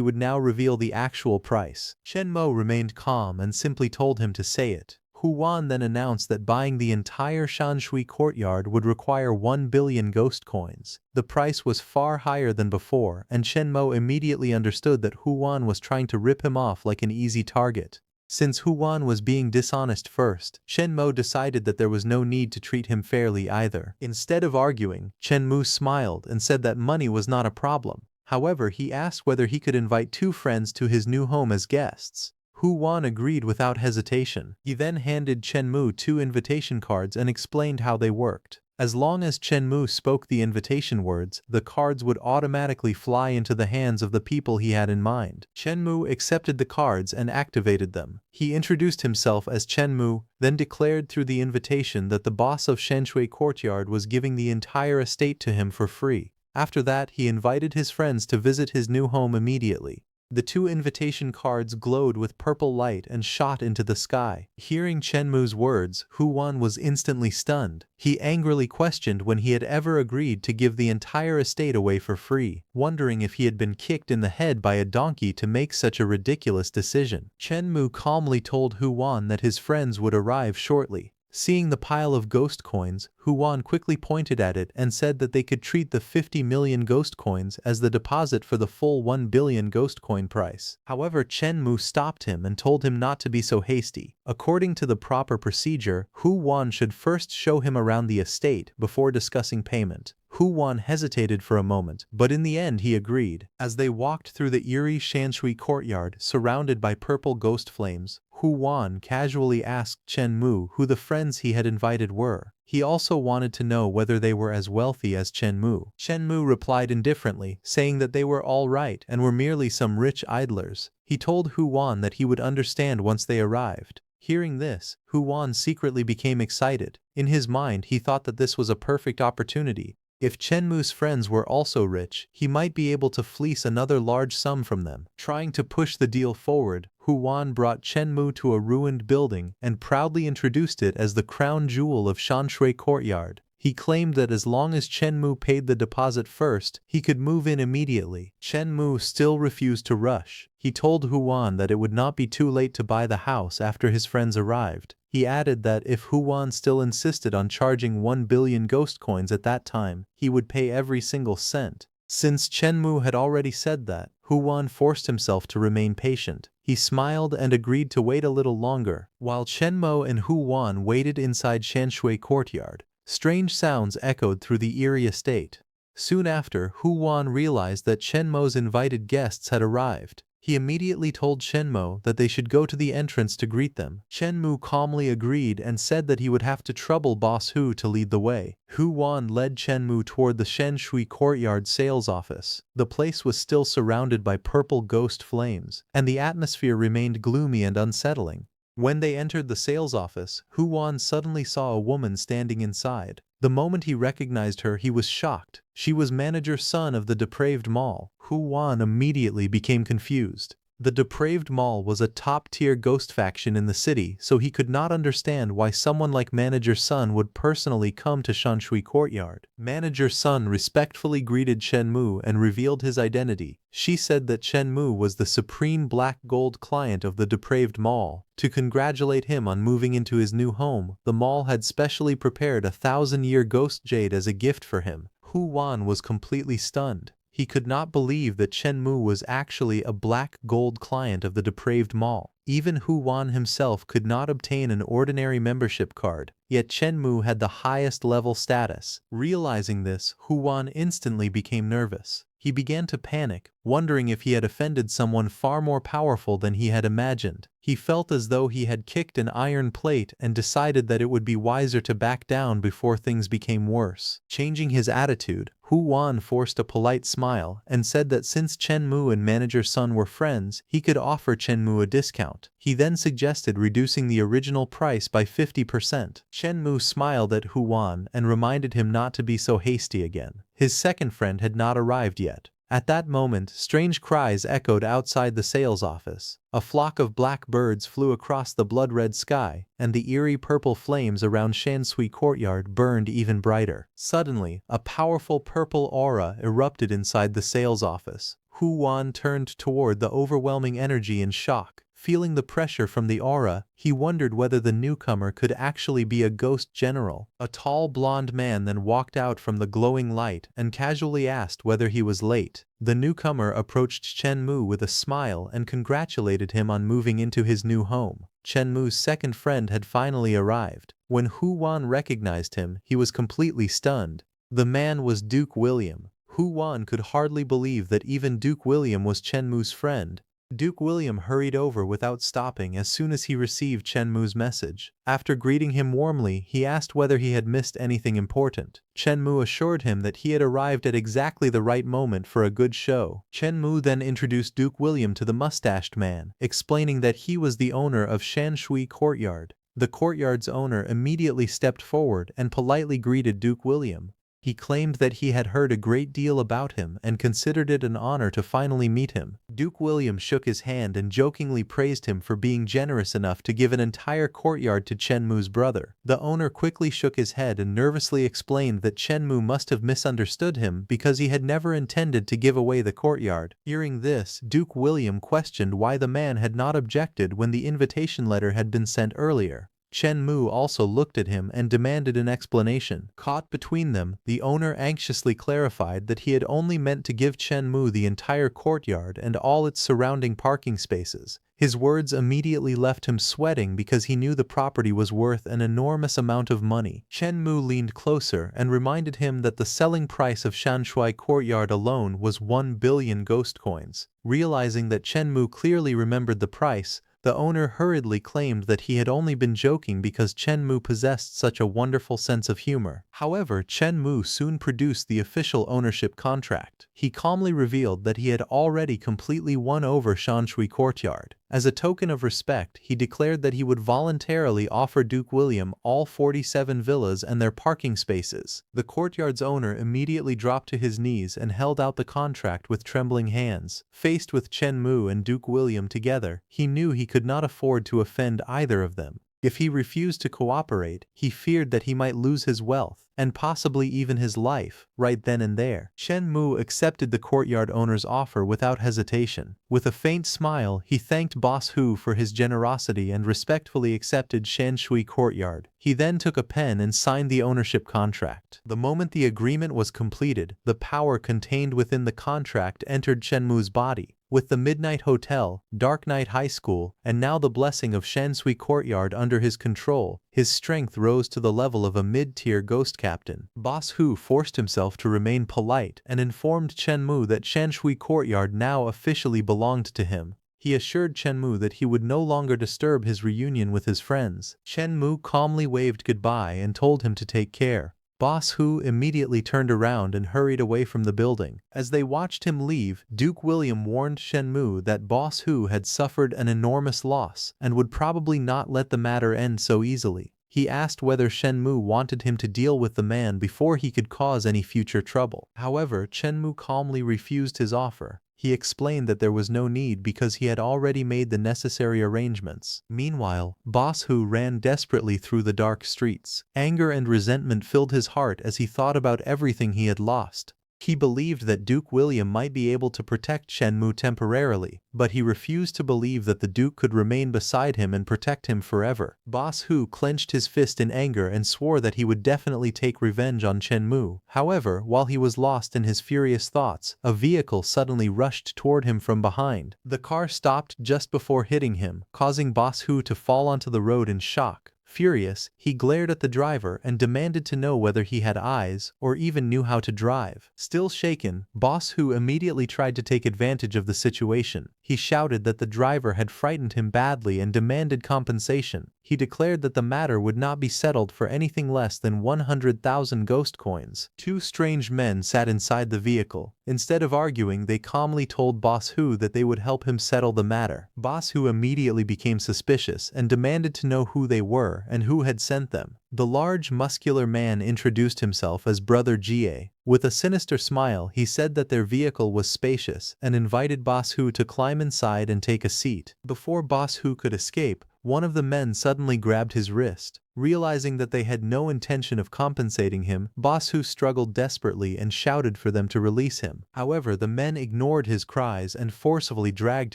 would now reveal the actual price. Chen Mu remained calm and simply told him to say it. Hu Wan then announced that buying the entire Shanshui courtyard would require 1 billion ghost coins. The price was far higher than before, and Chen Mu immediately understood that Hu Wan was trying to rip him off like an easy target. Since Hu Wan was being dishonest first, Chen Mu decided that there was no need to treat him fairly either. Instead of arguing, Chen Mu smiled and said that money was not a problem. However, he asked whether he could invite 2 friends to his new home as guests. Hu Wan agreed without hesitation. He then handed Chen Mu 2 invitation cards and explained how they worked. As long as Chen Mu spoke the invitation words, the cards would automatically fly into the hands of the people he had in mind. Chen Mu accepted the cards and activated them. He introduced himself as Chen Mu, then declared through the invitation that the boss of Shanshui Courtyard was giving the entire estate to him for free. After that, he invited his friends to visit his new home immediately. The 2 invitation cards glowed with purple light and shot into the sky. Hearing Chen Mu's words, Hu Wan was instantly stunned. He angrily questioned when he had ever agreed to give the entire estate away for free, wondering if he had been kicked in the head by a donkey to make such a ridiculous decision. Chen Mu calmly told Hu Wan that his friends would arrive shortly. Seeing the pile of ghost coins, Hu Wan quickly pointed at it and said that they could treat the 50 million ghost coins as the deposit for the full 1 billion ghost coin price. However, Chen Mu stopped him and told him not to be so hasty. According to the proper procedure, Hu Wan should first show him around the estate before discussing payment. Hu Wan hesitated for a moment, but in the end he agreed. As they walked through the eerie Shanshui courtyard surrounded by purple ghost flames, Hu Wan casually asked Chen Mu who the friends he had invited were. He also wanted to know whether they were as wealthy as Chen Mu. Chen Mu replied indifferently, saying that they were all right and were merely some rich idlers. He told Hu Wan that he would understand once they arrived. Hearing this, Hu Wan secretly became excited. In his mind, he thought that this was a perfect opportunity. If Chen Mu's friends were also rich, he might be able to fleece another large sum from them. Trying to push the deal forward, Hu Wan brought Chen Mu to a ruined building and proudly introduced it as the crown jewel of Shanshui Courtyard. He claimed that as long as Chen Mu paid the deposit first, he could move in immediately. Chen Mu still refused to rush. He told Hu Wan that it would not be too late to buy the house after his friends arrived. He added that if Hu Wan still insisted on charging 1 billion ghost coins at that time, he would pay every single cent. Since Chen Mu had already said that, Hu Wan forced himself to remain patient. He smiled and agreed to wait a little longer. While Chen Mu and Hu Wan waited inside Shanshui Courtyard, Strange sounds echoed through the eerie estate. Soon after, Hu Wan realized that Chen Mo's invited guests had arrived. He immediately told Chen Mo that they should go to the entrance to greet them. Chen Mu calmly agreed and said that he would have to trouble Boss Hu to lead the way. Hu Wan led Chen Mu toward the Shen Shui Courtyard sales office. The place was still surrounded by purple ghost flames, and the atmosphere remained gloomy and unsettling. When they entered the sales office, Hu Wan suddenly saw a woman standing inside. The moment he recognized her, he was shocked. She was Manager Sun of the Depraved Mall. Hu Wan immediately became confused. The Depraved Mall was a top-tier ghost faction in the city, so he could not understand why someone like Manager Sun would personally come to Shanshui Courtyard. Manager Sun respectfully greeted Chen Mu and revealed his identity. She said that Chen Mu was the supreme black gold client of the Depraved Mall. To congratulate him on moving into his new home, the mall had specially prepared a 1,000-year ghost jade as a gift for him. Hu Wan was completely stunned. He could not believe that Chen Mu was actually a black gold client of the Depraved Mall. Even Hu Wan himself could not obtain an ordinary membership card, yet Chen Mu had the highest level status. Realizing this, Hu Wan instantly became nervous. He began to panic, wondering if he had offended someone far more powerful than he had imagined. He felt as though he had kicked an iron plate and decided that it would be wiser to back down before things became worse. Changing his attitude, Hu Wan forced a polite smile and said that since Chen Mu and Manager Sun were friends, he could offer Chen Mu a discount. He then suggested reducing the original price by 50%. Chen Mu smiled at Hu Wan and reminded him not to be so hasty again. His second friend had not arrived yet. At that moment, strange cries echoed outside the sales office. A flock of black birds flew across the blood-red sky, and the eerie purple flames around Shanshui Courtyard burned even brighter. Suddenly, a powerful purple aura erupted inside the sales office. Hu Wan turned toward the overwhelming energy in shock. Feeling the pressure from the aura, he wondered whether the newcomer could actually be a ghost general. A tall blonde man then walked out from the glowing light and casually asked whether he was late. The newcomer approached Chen Mu with a smile and congratulated him on moving into his new home. Chen Mu's second friend had finally arrived. When Hu Wan recognized him, he was completely stunned. The man was Duke William. Hu Wan could hardly believe that even Duke William was Chen Mu's friend. Duke William hurried over without stopping as soon as he received Chen Mu's message. After greeting him warmly, he asked whether he had missed anything important. Chen Mu assured him that he had arrived at exactly the right moment for a good show. Chen Mu then introduced Duke William to the mustached man, explaining that he was the owner of Shanshui Courtyard. The courtyard's owner immediately stepped forward and politely greeted Duke William. He claimed that he had heard a great deal about him and considered it an honor to finally meet him. Duke William shook his hand and jokingly praised him for being generous enough to give an entire courtyard to Chen Mu's brother. The owner quickly shook his head and nervously explained that Chen Mu must have misunderstood him because he had never intended to give away the courtyard. Hearing this, Duke William questioned why the man had not objected when the invitation letter had been sent earlier. Chen Mu also looked at him and demanded an explanation. Caught between them, the owner anxiously clarified that he had only meant to give Chen Mu the entire courtyard and all its surrounding parking spaces. His words immediately left him sweating because he knew the property was worth an enormous amount of money. Chen Mu leaned closer and reminded him that the selling price of Shanshui Courtyard alone was 1 billion ghost coins. Realizing that Chen Mu clearly remembered the price, the owner hurriedly claimed that he had only been joking because Chen Mu possessed such a wonderful sense of humor. However, Chen Mu soon produced the official ownership contract. He calmly revealed that he had already completely won over Shanshui Courtyard. As a token of respect, he declared that he would voluntarily offer Duke William all 47 villas and their parking spaces. The courtyard's owner immediately dropped to his knees and held out the contract with trembling hands. Faced with Chen Mu and Duke William together, he knew he could not afford to offend either of them. If he refused to cooperate, he feared that he might lose his wealth, and possibly even his life, right then and there. Chen Mu accepted the courtyard owner's offer without hesitation. With a faint smile, he thanked Boss Hu for his generosity and respectfully accepted Shanshui Courtyard. He then took a pen and signed the ownership contract. The moment the agreement was completed, the power contained within the contract entered Chen Mu's body. With the Midnight Hotel, Dark Knight High School, and now the blessing of Shanshui Courtyard under his control, his strength rose to the level of a mid-tier ghost captain. Boss Hu forced himself to remain polite and informed Chen Mu that Shanshui Courtyard now officially belonged to him. He assured Chen Mu that he would no longer disturb his reunion with his friends. Chen Mu calmly waved goodbye and told him to take care. Boss Hu immediately turned around and hurried away from the building. As they watched him leave, Duke William warned Shen Mu that Boss Hu had suffered an enormous loss and would probably not let the matter end so easily. He asked whether Shen Mu wanted him to deal with the man before he could cause any future trouble. However, Chen Mu calmly refused his offer. He explained that there was no need because he had already made the necessary arrangements. Meanwhile, Boss Hu ran desperately through the dark streets. Anger and resentment filled his heart as he thought about everything he had lost. He believed that Duke William might be able to protect Shen Mu temporarily, but he refused to believe that the Duke could remain beside him and protect him forever. Boss Hu clenched his fist in anger and swore that he would definitely take revenge on Chen Mu. However, while he was lost in his furious thoughts, a vehicle suddenly rushed toward him from behind. The car stopped just before hitting him, causing Boss Hu to fall onto the road in shock. Furious, he glared at the driver and demanded to know whether he had eyes or even knew how to drive. Still shaken, Boss Hu immediately tried to take advantage of the situation. He shouted that the driver had frightened him badly and demanded compensation. He declared that the matter would not be settled for anything less than 100,000 ghost coins. Two strange men sat inside the vehicle. Instead of arguing, they calmly told Boss Hu that they would help him settle the matter. Boss Hu immediately became suspicious and demanded to know who they were and who had sent them. The large, muscular man introduced himself as Brother Jie. With a sinister smile, he said that their vehicle was spacious and invited Boss Hu to climb inside and take a seat. Before Boss Hu could escape, one of the men suddenly grabbed his wrist. Realizing that they had no intention of compensating him, Boss Hu struggled desperately and shouted for them to release him. However, the men ignored his cries and forcibly dragged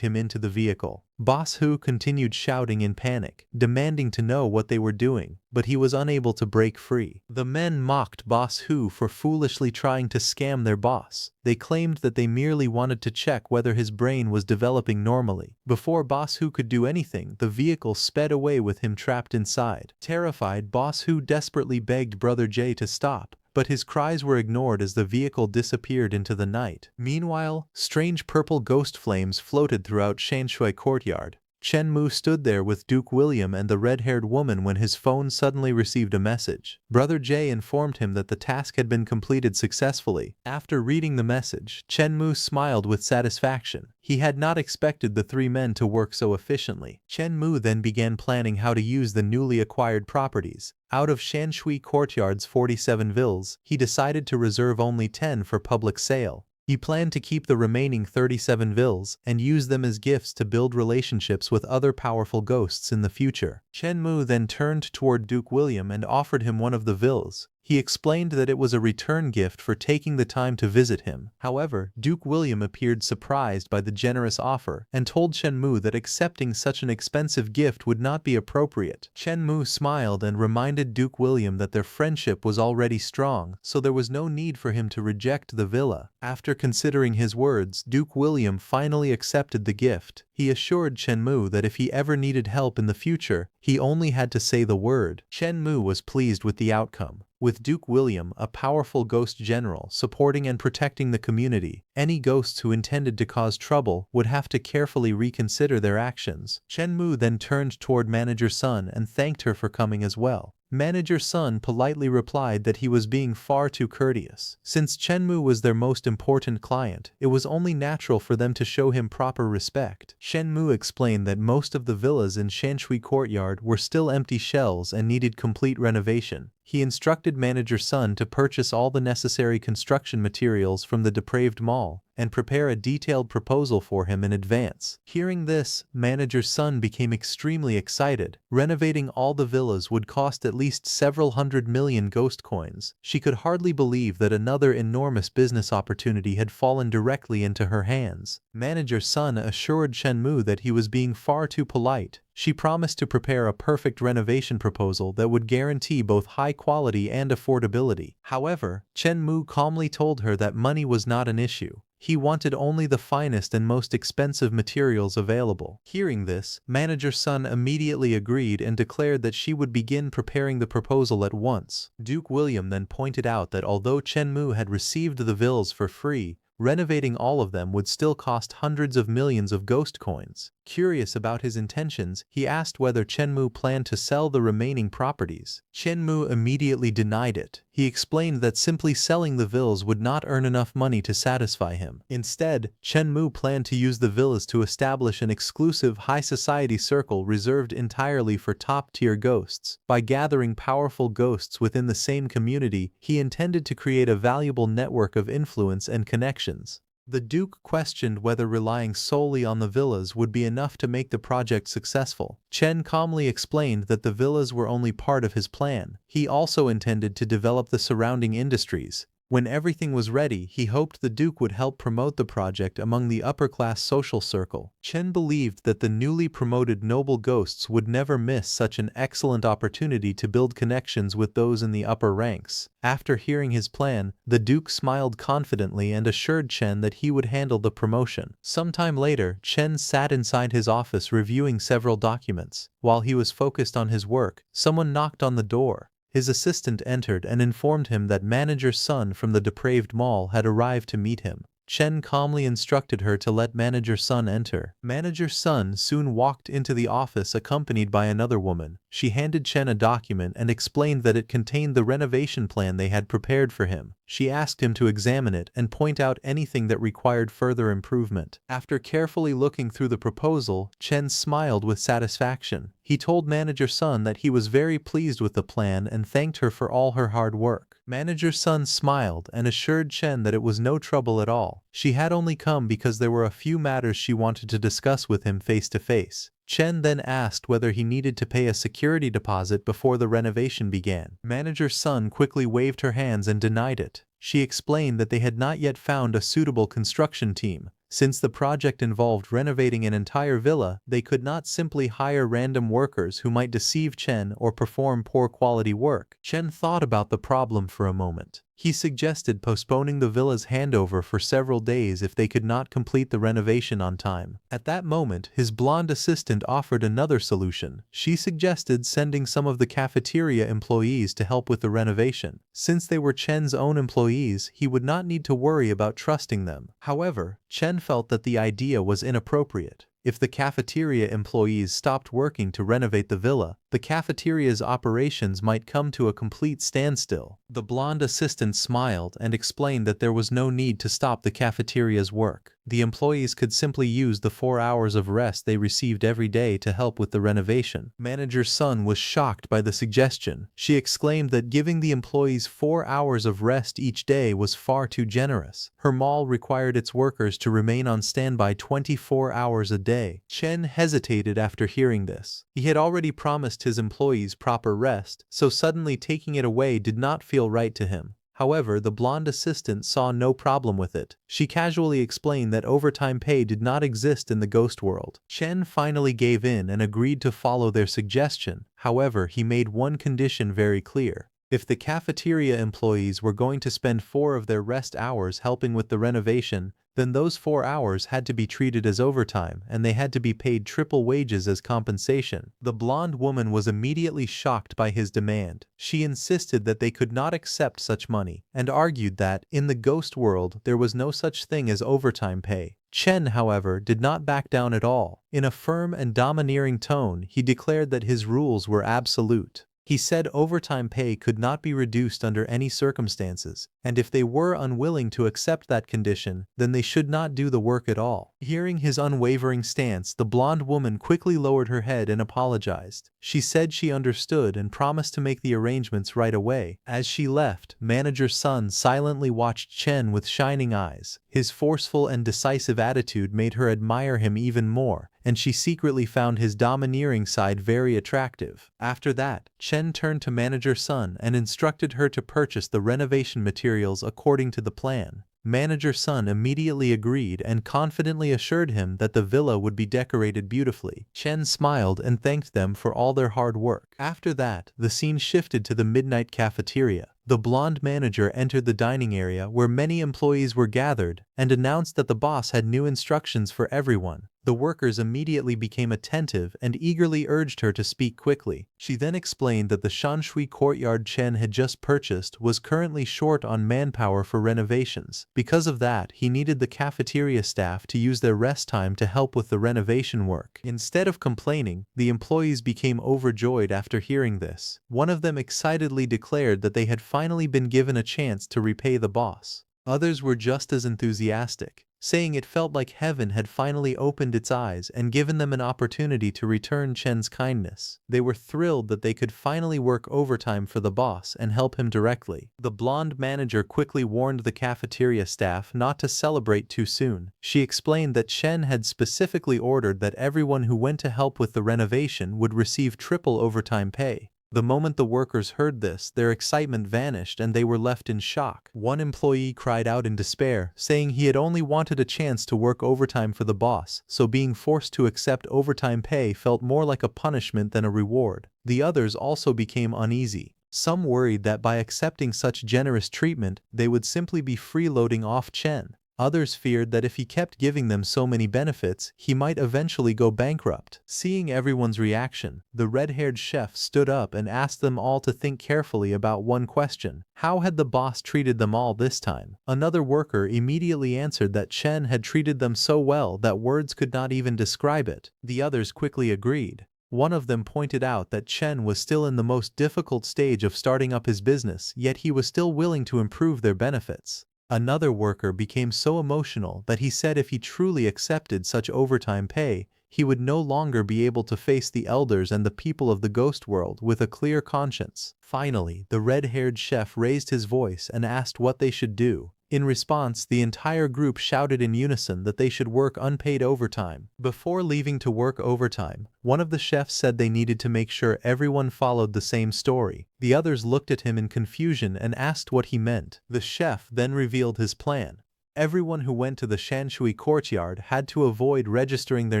him into the vehicle. Boss Hu continued shouting in panic, demanding to know what they were doing, but he was unable to break free. The men mocked Boss Hu for foolishly trying to scam their boss. They claimed that they merely wanted to check whether his brain was developing normally. Before Boss Hu could do anything, the vehicle sped away with him trapped inside. Terrified, Boss Hu desperately begged Brother Jay to stop, but his cries were ignored as the vehicle disappeared into the night. Meanwhile, strange purple ghost flames floated throughout Shanshui Courtyard. Chen Mu stood there with Duke William and the red-haired woman when his phone suddenly received a message. Brother Jay informed him that the task had been completed successfully. After reading the message, Chen Mu smiled with satisfaction. He had not expected the three men to work so efficiently. Chen Mu then began planning how to use the newly acquired properties. Out of Shanshui Courtyard's 47 villas, he decided to reserve only 10 for public sale. He planned to keep the remaining 37 villas and use them as gifts to build relationships with other powerful ghosts in the future. Chen Mu then turned toward Duke William and offered him one of the villas. He explained that it was a return gift for taking the time to visit him. However, Duke William appeared surprised by the generous offer and told Chen Mu that accepting such an expensive gift would not be appropriate. Chen Mu smiled and reminded Duke William that their friendship was already strong, so there was no need for him to reject the villa. After considering his words, Duke William finally accepted the gift. He assured Chen Mu that if he ever needed help in the future, he only had to say the word. Chen Mu was pleased with the outcome. With Duke William, a powerful ghost general, supporting and protecting the community, any ghosts who intended to cause trouble would have to carefully reconsider their actions. Chen Mu then turned toward Manager Sun and thanked her for coming as well. Manager Sun politely replied that he was being far too courteous. Since Chen Mu was their most important client, it was only natural for them to show him proper respect. Shen Mu explained that most of the villas in Shanshui Courtyard were still empty shells and needed complete renovation. He instructed Manager Sun to purchase all the necessary construction materials from the depraved mall and prepare a detailed proposal for him in advance. Hearing this, Manager Sun became extremely excited. Renovating all the villas would cost at least several hundred million ghost coins. She could hardly believe that another enormous business opportunity had fallen directly into her hands. Manager Sun assured Chen Mu that he was being far too polite. She promised to prepare a perfect renovation proposal that would guarantee both high quality and affordability. However, Chen Mu calmly told her that money was not an issue. He wanted only the finest and most expensive materials available. Hearing this, Manager Sun immediately agreed and declared that she would begin preparing the proposal at once. Duke William then pointed out that although Chen Mu had received the villas for free, renovating all of them would still cost hundreds of millions of ghost coins. Curious about his intentions, he asked whether Chen Mu planned to sell the remaining properties. Chen Mu immediately denied it. He explained that simply selling the villas would not earn enough money to satisfy him. Instead, Chen Mu planned to use the villas to establish an exclusive high society circle reserved entirely for top-tier ghosts. By gathering powerful ghosts within the same community, he intended to create a valuable network of influence and connections. The Duke questioned whether relying solely on the villas would be enough to make the project successful. Chen calmly explained that the villas were only part of his plan. He also intended to develop the surrounding industries. When everything was ready, he hoped the Duke would help promote the project among the upper-class social circle. Chen believed that the newly promoted noble ghosts would never miss such an excellent opportunity to build connections with those in the upper ranks. After hearing his plan, the Duke smiled confidently and assured Chen that he would handle the promotion. Sometime later, Chen sat inside his office reviewing several documents. While he was focused on his work, someone knocked on the door. His assistant entered and informed him that Manager Sun from the depraved mall had arrived to meet him. Chen calmly instructed her to let Manager Sun enter. Manager Sun soon walked into the office accompanied by another woman. She handed Chen a document and explained that it contained the renovation plan they had prepared for him. She asked him to examine it and point out anything that required further improvement. After carefully looking through the proposal, Chen smiled with satisfaction. He told Manager Sun that he was very pleased with the plan and thanked her for all her hard work. Manager Sun smiled and assured Chen that it was no trouble at all. She had only come because there were a few matters she wanted to discuss with him face to face. Chen then asked whether he needed to pay a security deposit before the renovation began. Manager Sun quickly waved her hands and denied it. She explained that they had not yet found a suitable construction team. Since the project involved renovating an entire villa, they could not simply hire random workers who might deceive Chen or perform poor quality work. Chen thought about the problem for a moment. He suggested postponing the villa's handover for several days if they could not complete the renovation on time. At that moment, his blonde assistant offered another solution. She suggested sending some of the cafeteria employees to help with the renovation. Since they were Chen's own employees, he would not need to worry about trusting them. However, Chen felt that the idea was inappropriate. If the cafeteria employees stopped working to renovate the villa, the cafeteria's operations might come to a complete standstill. The blonde assistant smiled and explained that there was no need to stop the cafeteria's work. The employees could simply use the 4 hours of rest they received every day to help with the renovation. Manager Sun was shocked by the suggestion. She exclaimed that giving the employees 4 hours of rest each day was far too generous. Her mall required its workers to remain on standby 24 hours a day. Chen hesitated after hearing this. He had already promised his employees proper rest, so suddenly taking it away did not feel right to him. However, the blonde assistant saw no problem with it. She casually explained that overtime pay did not exist in the ghost world. Chen finally gave in and agreed to follow their suggestion. However, he made one condition very clear. If the cafeteria employees were going to spend 4 of their rest hours helping with the renovation, then those 4 hours had to be treated as overtime and they had to be paid triple wages as compensation. The blonde woman was immediately shocked by his demand. She insisted that they could not accept such money and argued that, in the ghost world, there was no such thing as overtime pay. Chen, however, did not back down at all. In a firm and domineering tone, he declared that his rules were absolute. He said overtime pay could not be reduced under any circumstances, and if they were unwilling to accept that condition, then they should not do the work at all. Hearing his unwavering stance, the blonde woman quickly lowered her head and apologized. She said she understood and promised to make the arrangements right away. As she left, Manager Sun silently watched Chen with shining eyes. His forceful and decisive attitude made her admire him even more, and she secretly found his domineering side very attractive. After that, Chen turned to Manager Sun and instructed her to purchase the renovation materials according to the plan. Manager Sun immediately agreed and confidently assured him that the villa would be decorated beautifully. Chen smiled and thanked them for all their hard work. After that, the scene shifted to the midnight cafeteria. The blonde manager entered the dining area where many employees were gathered and announced that the boss had new instructions for everyone. The workers immediately became attentive and eagerly urged her to speak quickly. She then explained that the Shanshui courtyard Chen had just purchased was currently short on manpower for renovations. Because of that, he needed the cafeteria staff to use their rest time to help with the renovation work. Instead of complaining, the employees became overjoyed after hearing this. One of them excitedly declared that they had finally been given a chance to repay the boss. Others were just as enthusiastic, saying it felt like heaven had finally opened its eyes and given them an opportunity to return Chen's kindness. They were thrilled that they could finally work overtime for the boss and help him directly. The blonde manager quickly warned the cafeteria staff not to celebrate too soon. She explained that Chen had specifically ordered that everyone who went to help with the renovation would receive triple overtime pay. The moment the workers heard this, their excitement vanished and they were left in shock. One employee cried out in despair, saying he had only wanted a chance to work overtime for the boss, so being forced to accept overtime pay felt more like a punishment than a reward. The others also became uneasy. Some worried that by accepting such generous treatment, they would simply be freeloading off Chen. Others feared that if he kept giving them so many benefits, he might eventually go bankrupt. Seeing everyone's reaction, the red-haired chef stood up and asked them all to think carefully about one question. How had the boss treated them all this time? Another worker immediately answered that Chen had treated them so well that words could not even describe it. The others quickly agreed. One of them pointed out that Chen was still in the most difficult stage of starting up his business, yet he was still willing to improve their benefits. Another worker became so emotional that he said if he truly accepted such overtime pay, he would no longer be able to face the elders and the people of the ghost world with a clear conscience. Finally, the red-haired chef raised his voice and asked what they should do. In response, the entire group shouted in unison that they should work unpaid overtime. Before leaving to work overtime, one of the chefs said they needed to make sure everyone followed the same story. The others looked at him in confusion and asked what he meant. The chef then revealed his plan. Everyone who went to the Shanshui courtyard had to avoid registering their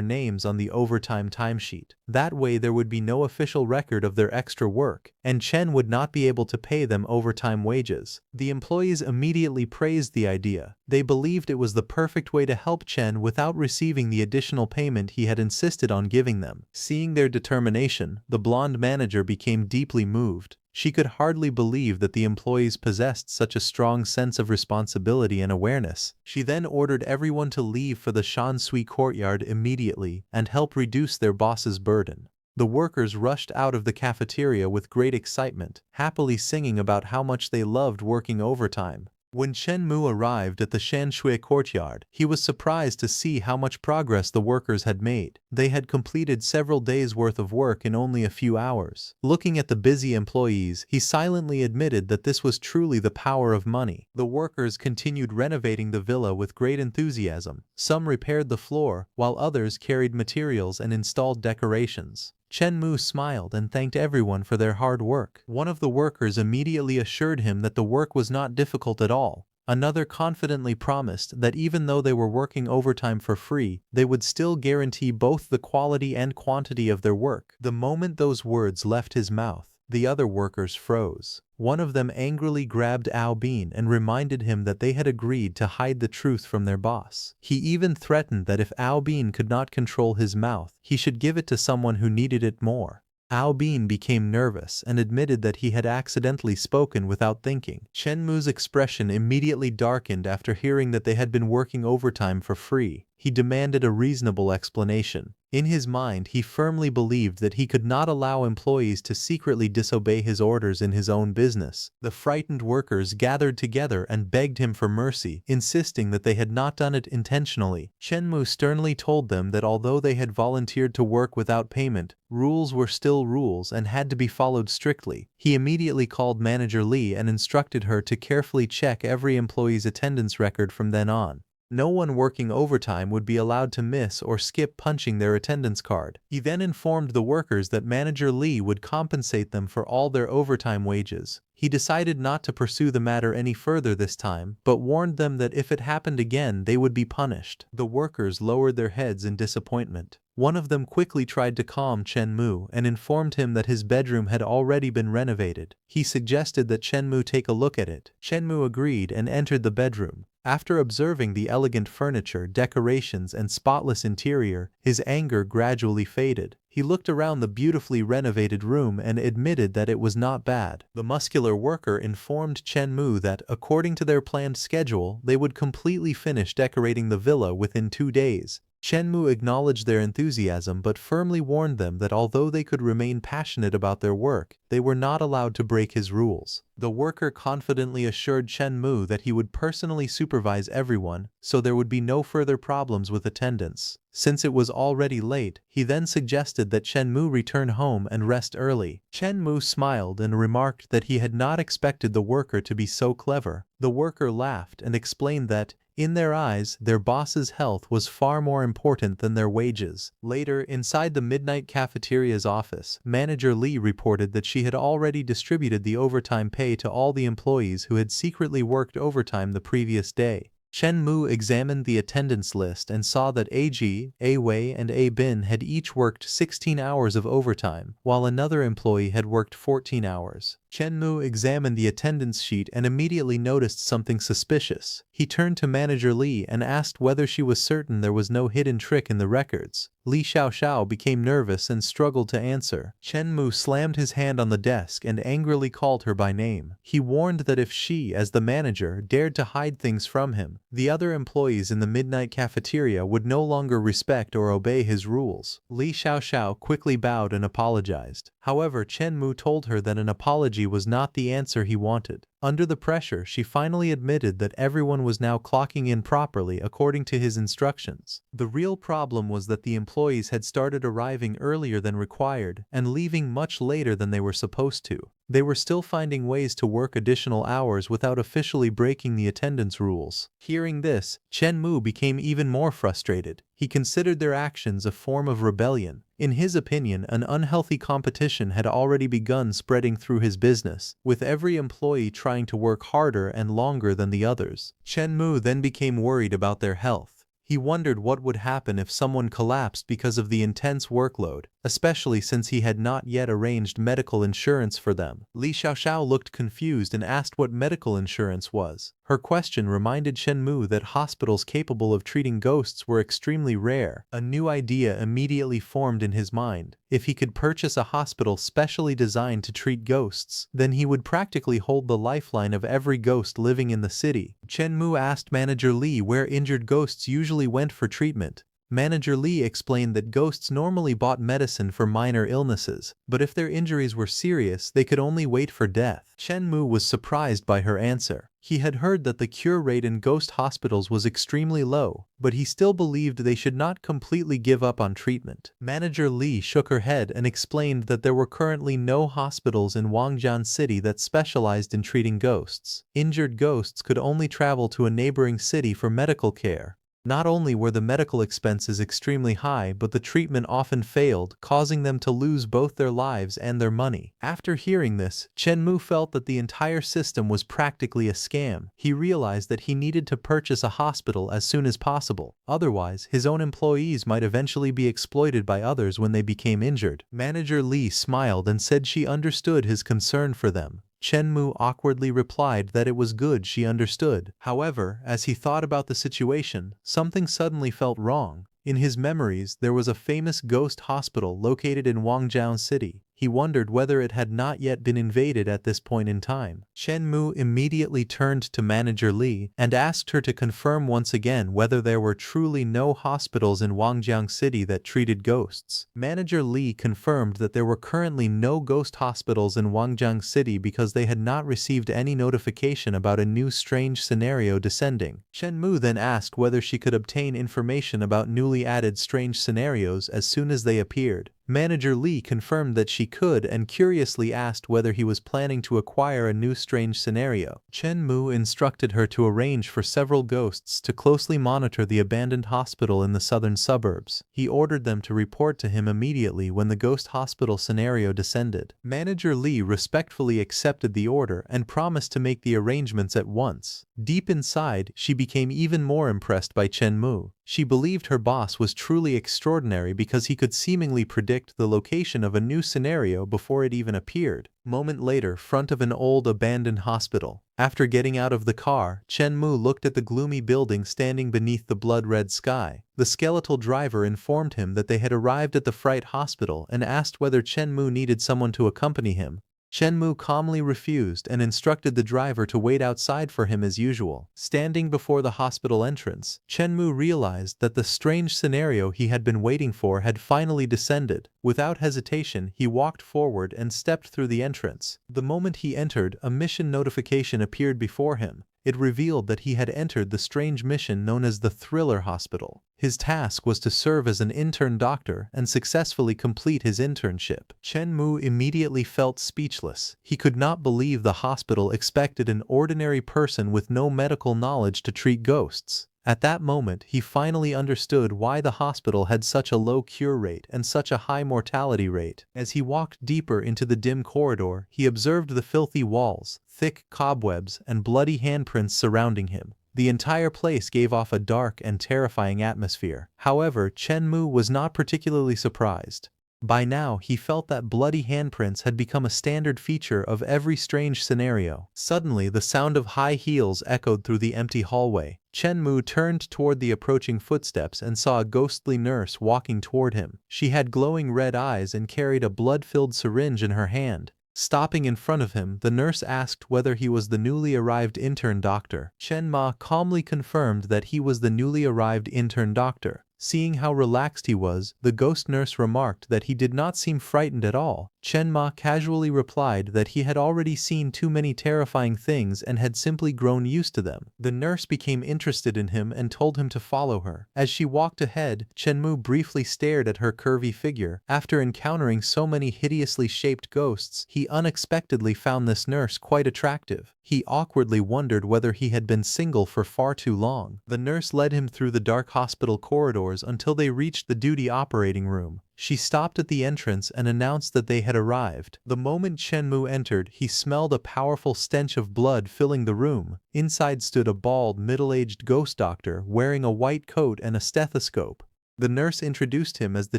names on the overtime timesheet. That way there would be no official record of their extra work, and Chen would not be able to pay them overtime wages. The employees immediately praised the idea. They believed it was the perfect way to help Chen without receiving the additional payment he had insisted on giving them. Seeing their determination, the blonde manager became deeply moved. She could hardly believe that the employees possessed such a strong sense of responsibility and awareness. She then ordered everyone to leave for the Shanshui courtyard immediately and help reduce their boss's burden. The workers rushed out of the cafeteria with great excitement, happily singing about how much they loved working overtime. When Chen Mu arrived at the Shanshui courtyard, he was surprised to see how much progress the workers had made. They had completed several days' worth of work in only a few hours. Looking at the busy employees, he silently admitted that this was truly the power of money. The workers continued renovating the villa with great enthusiasm. Some repaired the floor, while others carried materials and installed decorations. Chen Mu smiled and thanked everyone for their hard work. One of the workers immediately assured him that the work was not difficult at all. Another confidently promised that even though they were working overtime for free, they would still guarantee both the quality and quantity of their work. The moment those words left his mouth, the other workers froze. One of them angrily grabbed Ao Bin and reminded him that they had agreed to hide the truth from their boss. He even threatened that if Ao Bin could not control his mouth, he should give it to someone who needed it more. Ao Bin became nervous and admitted that he had accidentally spoken without thinking. Chen Mu's expression immediately darkened after hearing that they had been working overtime for free. He demanded a reasonable explanation. In his mind, he firmly believed that he could not allow employees to secretly disobey his orders in his own business. The frightened workers gathered together and begged him for mercy, insisting that they had not done it intentionally. Chen Mu sternly told them that although they had volunteered to work without payment, rules were still rules and had to be followed strictly. He immediately called Manager Li and instructed her to carefully check every employee's attendance record from then on. No one working overtime would be allowed to miss or skip punching their attendance card. He then informed the workers that Manager Li would compensate them for all their overtime wages. He decided not to pursue the matter any further this time, but warned them that if it happened again they would be punished. The workers lowered their heads in disappointment. One of them quickly tried to calm Chen Mu and informed him that his bedroom had already been renovated. He suggested that Chen Mu take a look at it. Chen Mu agreed and entered the bedroom. After observing the elegant furniture, decorations, and spotless interior, his anger gradually faded. He looked around the beautifully renovated room and admitted that it was not bad. The muscular worker informed Chen Mu that, according to their planned schedule, they would completely finish decorating the villa within 2 days. Chen Mu acknowledged their enthusiasm but firmly warned them that although they could remain passionate about their work, they were not allowed to break his rules. The worker confidently assured Chen Mu that he would personally supervise everyone, so there would be no further problems with attendance. Since it was already late, he then suggested that Chen Mu return home and rest early. Chen Mu smiled and remarked that he had not expected the worker to be so clever. The worker laughed and explained that, in their eyes, their boss's health was far more important than their wages. Later, inside the midnight cafeteria's office, Manager Lee reported that she had already distributed the overtime pay to all the employees who had secretly worked overtime the previous day. Chen Mu examined the attendance list and saw that A.G., A.Wei, and A.Bin had each worked 16 hours of overtime, while another employee had worked 14 hours. Chen Mu examined the attendance sheet and immediately noticed something suspicious. He turned to Manager Lee and asked whether she was certain there was no hidden trick in the records. Li Xiaoxiao became nervous and struggled to answer. Chen Mu slammed his hand on the desk and angrily called her by name. He warned that if she, as the manager, dared to hide things from him, the other employees in the midnight cafeteria would no longer respect or obey his rules. Li Xiaoxiao quickly bowed and apologized. However, Chen Mu told her that an apology was not the answer he wanted. Under the pressure, she finally admitted that everyone was now clocking in properly according to his instructions. The real problem was that the employees had started arriving earlier than required and leaving much later than they were supposed to. They were still finding ways to work additional hours without officially breaking the attendance rules. Hearing this, Chen Mu became even more frustrated. He considered their actions a form of rebellion. In his opinion, an unhealthy competition had already begun spreading through his business, with every employee trying to work harder and longer than the others. Chen Mu then became worried about their health. He wondered what would happen if someone collapsed because of the intense workload, especially since he had not yet arranged medical insurance for them. Li Xiaoxiao looked confused and asked what medical insurance was. Her question reminded Chen Mu that hospitals capable of treating ghosts were extremely rare. A new idea immediately formed in his mind. If he could purchase a hospital specially designed to treat ghosts, then he would practically hold the lifeline of every ghost living in the city. Chen Mu asked Manager Lee where injured ghosts usually went for treatment. Manager Lee explained that ghosts normally bought medicine for minor illnesses, but if their injuries were serious, they could only wait for death. Chen Mu was surprised by her answer. He had heard that the cure rate in ghost hospitals was extremely low, but he still believed they should not completely give up on treatment. Manager Lee shook her head and explained that there were currently no hospitals in Wangjian City that specialized in treating ghosts. Injured ghosts could only travel to a neighboring city for medical care. Not only were the medical expenses extremely high, but the treatment often failed, causing them to lose both their lives and their money. After hearing this, Chen Mu felt that the entire system was practically a scam. He realized that he needed to purchase a hospital as soon as possible. Otherwise, his own employees might eventually be exploited by others when they became injured. Manager Lee smiled and said she understood his concern for them. Chen Mu awkwardly replied that it was good she understood. However, as he thought about the situation, something suddenly felt wrong. In his memories, there was a famous ghost hospital located in Wangjiang City. He wondered whether it had not yet been invaded at this point in time. Chen Mu immediately turned to Manager Li and asked her to confirm once again whether there were truly no hospitals in Wangjiang City that treated ghosts. Manager Li confirmed that there were currently no ghost hospitals in Wangjiang City because they had not received any notification about a new strange scenario descending. Chen Mu then asked whether she could obtain information about newly added strange scenarios as soon as they appeared. Manager Lee confirmed that she could and curiously asked whether he was planning to acquire a new strange scenario. Chen Mu instructed her to arrange for several ghosts to closely monitor the abandoned hospital in the southern suburbs. He ordered them to report to him immediately when the ghost hospital scenario descended. Manager Lee respectfully accepted the order and promised to make the arrangements at once. Deep inside, she became even more impressed by Chen Mu. She believed her boss was truly extraordinary because he could seemingly predict the location of a new scenario before it even appeared. Moment later, front of an old abandoned hospital. After getting out of the car, Chen Mu looked at the gloomy building standing beneath the blood-red sky. The skeletal driver informed him that they had arrived at the Fright Hospital and asked whether Chen Mu needed someone to accompany him. Chen Mu calmly refused and instructed the driver to wait outside for him as usual. Standing before the hospital entrance, Chen Mu realized that the strange scenario he had been waiting for had finally descended. Without hesitation, he walked forward and stepped through the entrance. The moment he entered, a mission notification appeared before him. It revealed that he had entered the strange mission known as the Thriller Hospital. His task was to serve as an intern doctor and successfully complete his internship. Chen Mu immediately felt speechless. He could not believe the hospital expected an ordinary person with no medical knowledge to treat ghosts. At that moment, he finally understood why the hospital had such a low cure rate and such a high mortality rate. As he walked deeper into the dim corridor, he observed the filthy walls, thick cobwebs, and bloody handprints surrounding him. The entire place gave off a dark and terrifying atmosphere. However, Chen Mu was not particularly surprised. By now, he felt that bloody handprints had become a standard feature of every strange scenario. Suddenly, the sound of high heels echoed through the empty hallway. Chen Mu turned toward the approaching footsteps and saw a ghostly nurse walking toward him. She had glowing red eyes and carried a blood-filled syringe in her hand. Stopping in front of him, the nurse asked whether he was the newly arrived intern doctor. Chen Ma calmly confirmed that he was the newly arrived intern doctor. Seeing how relaxed he was, the ghost nurse remarked that he did not seem frightened at all. Chen Ma casually replied that he had already seen too many terrifying things and had simply grown used to them. The nurse became interested in him and told him to follow her. As she walked ahead, Chen Mu briefly stared at her curvy figure. After encountering so many hideously shaped ghosts, he unexpectedly found this nurse quite attractive. He awkwardly wondered whether he had been single for far too long. The nurse led him through the dark hospital corridors until they reached the duty operating room. She stopped at the entrance and announced that they had arrived. The moment Chen Mu entered, he smelled a powerful stench of blood filling the room. Inside stood a bald, middle-aged ghost doctor wearing a white coat and a stethoscope. The nurse introduced him as the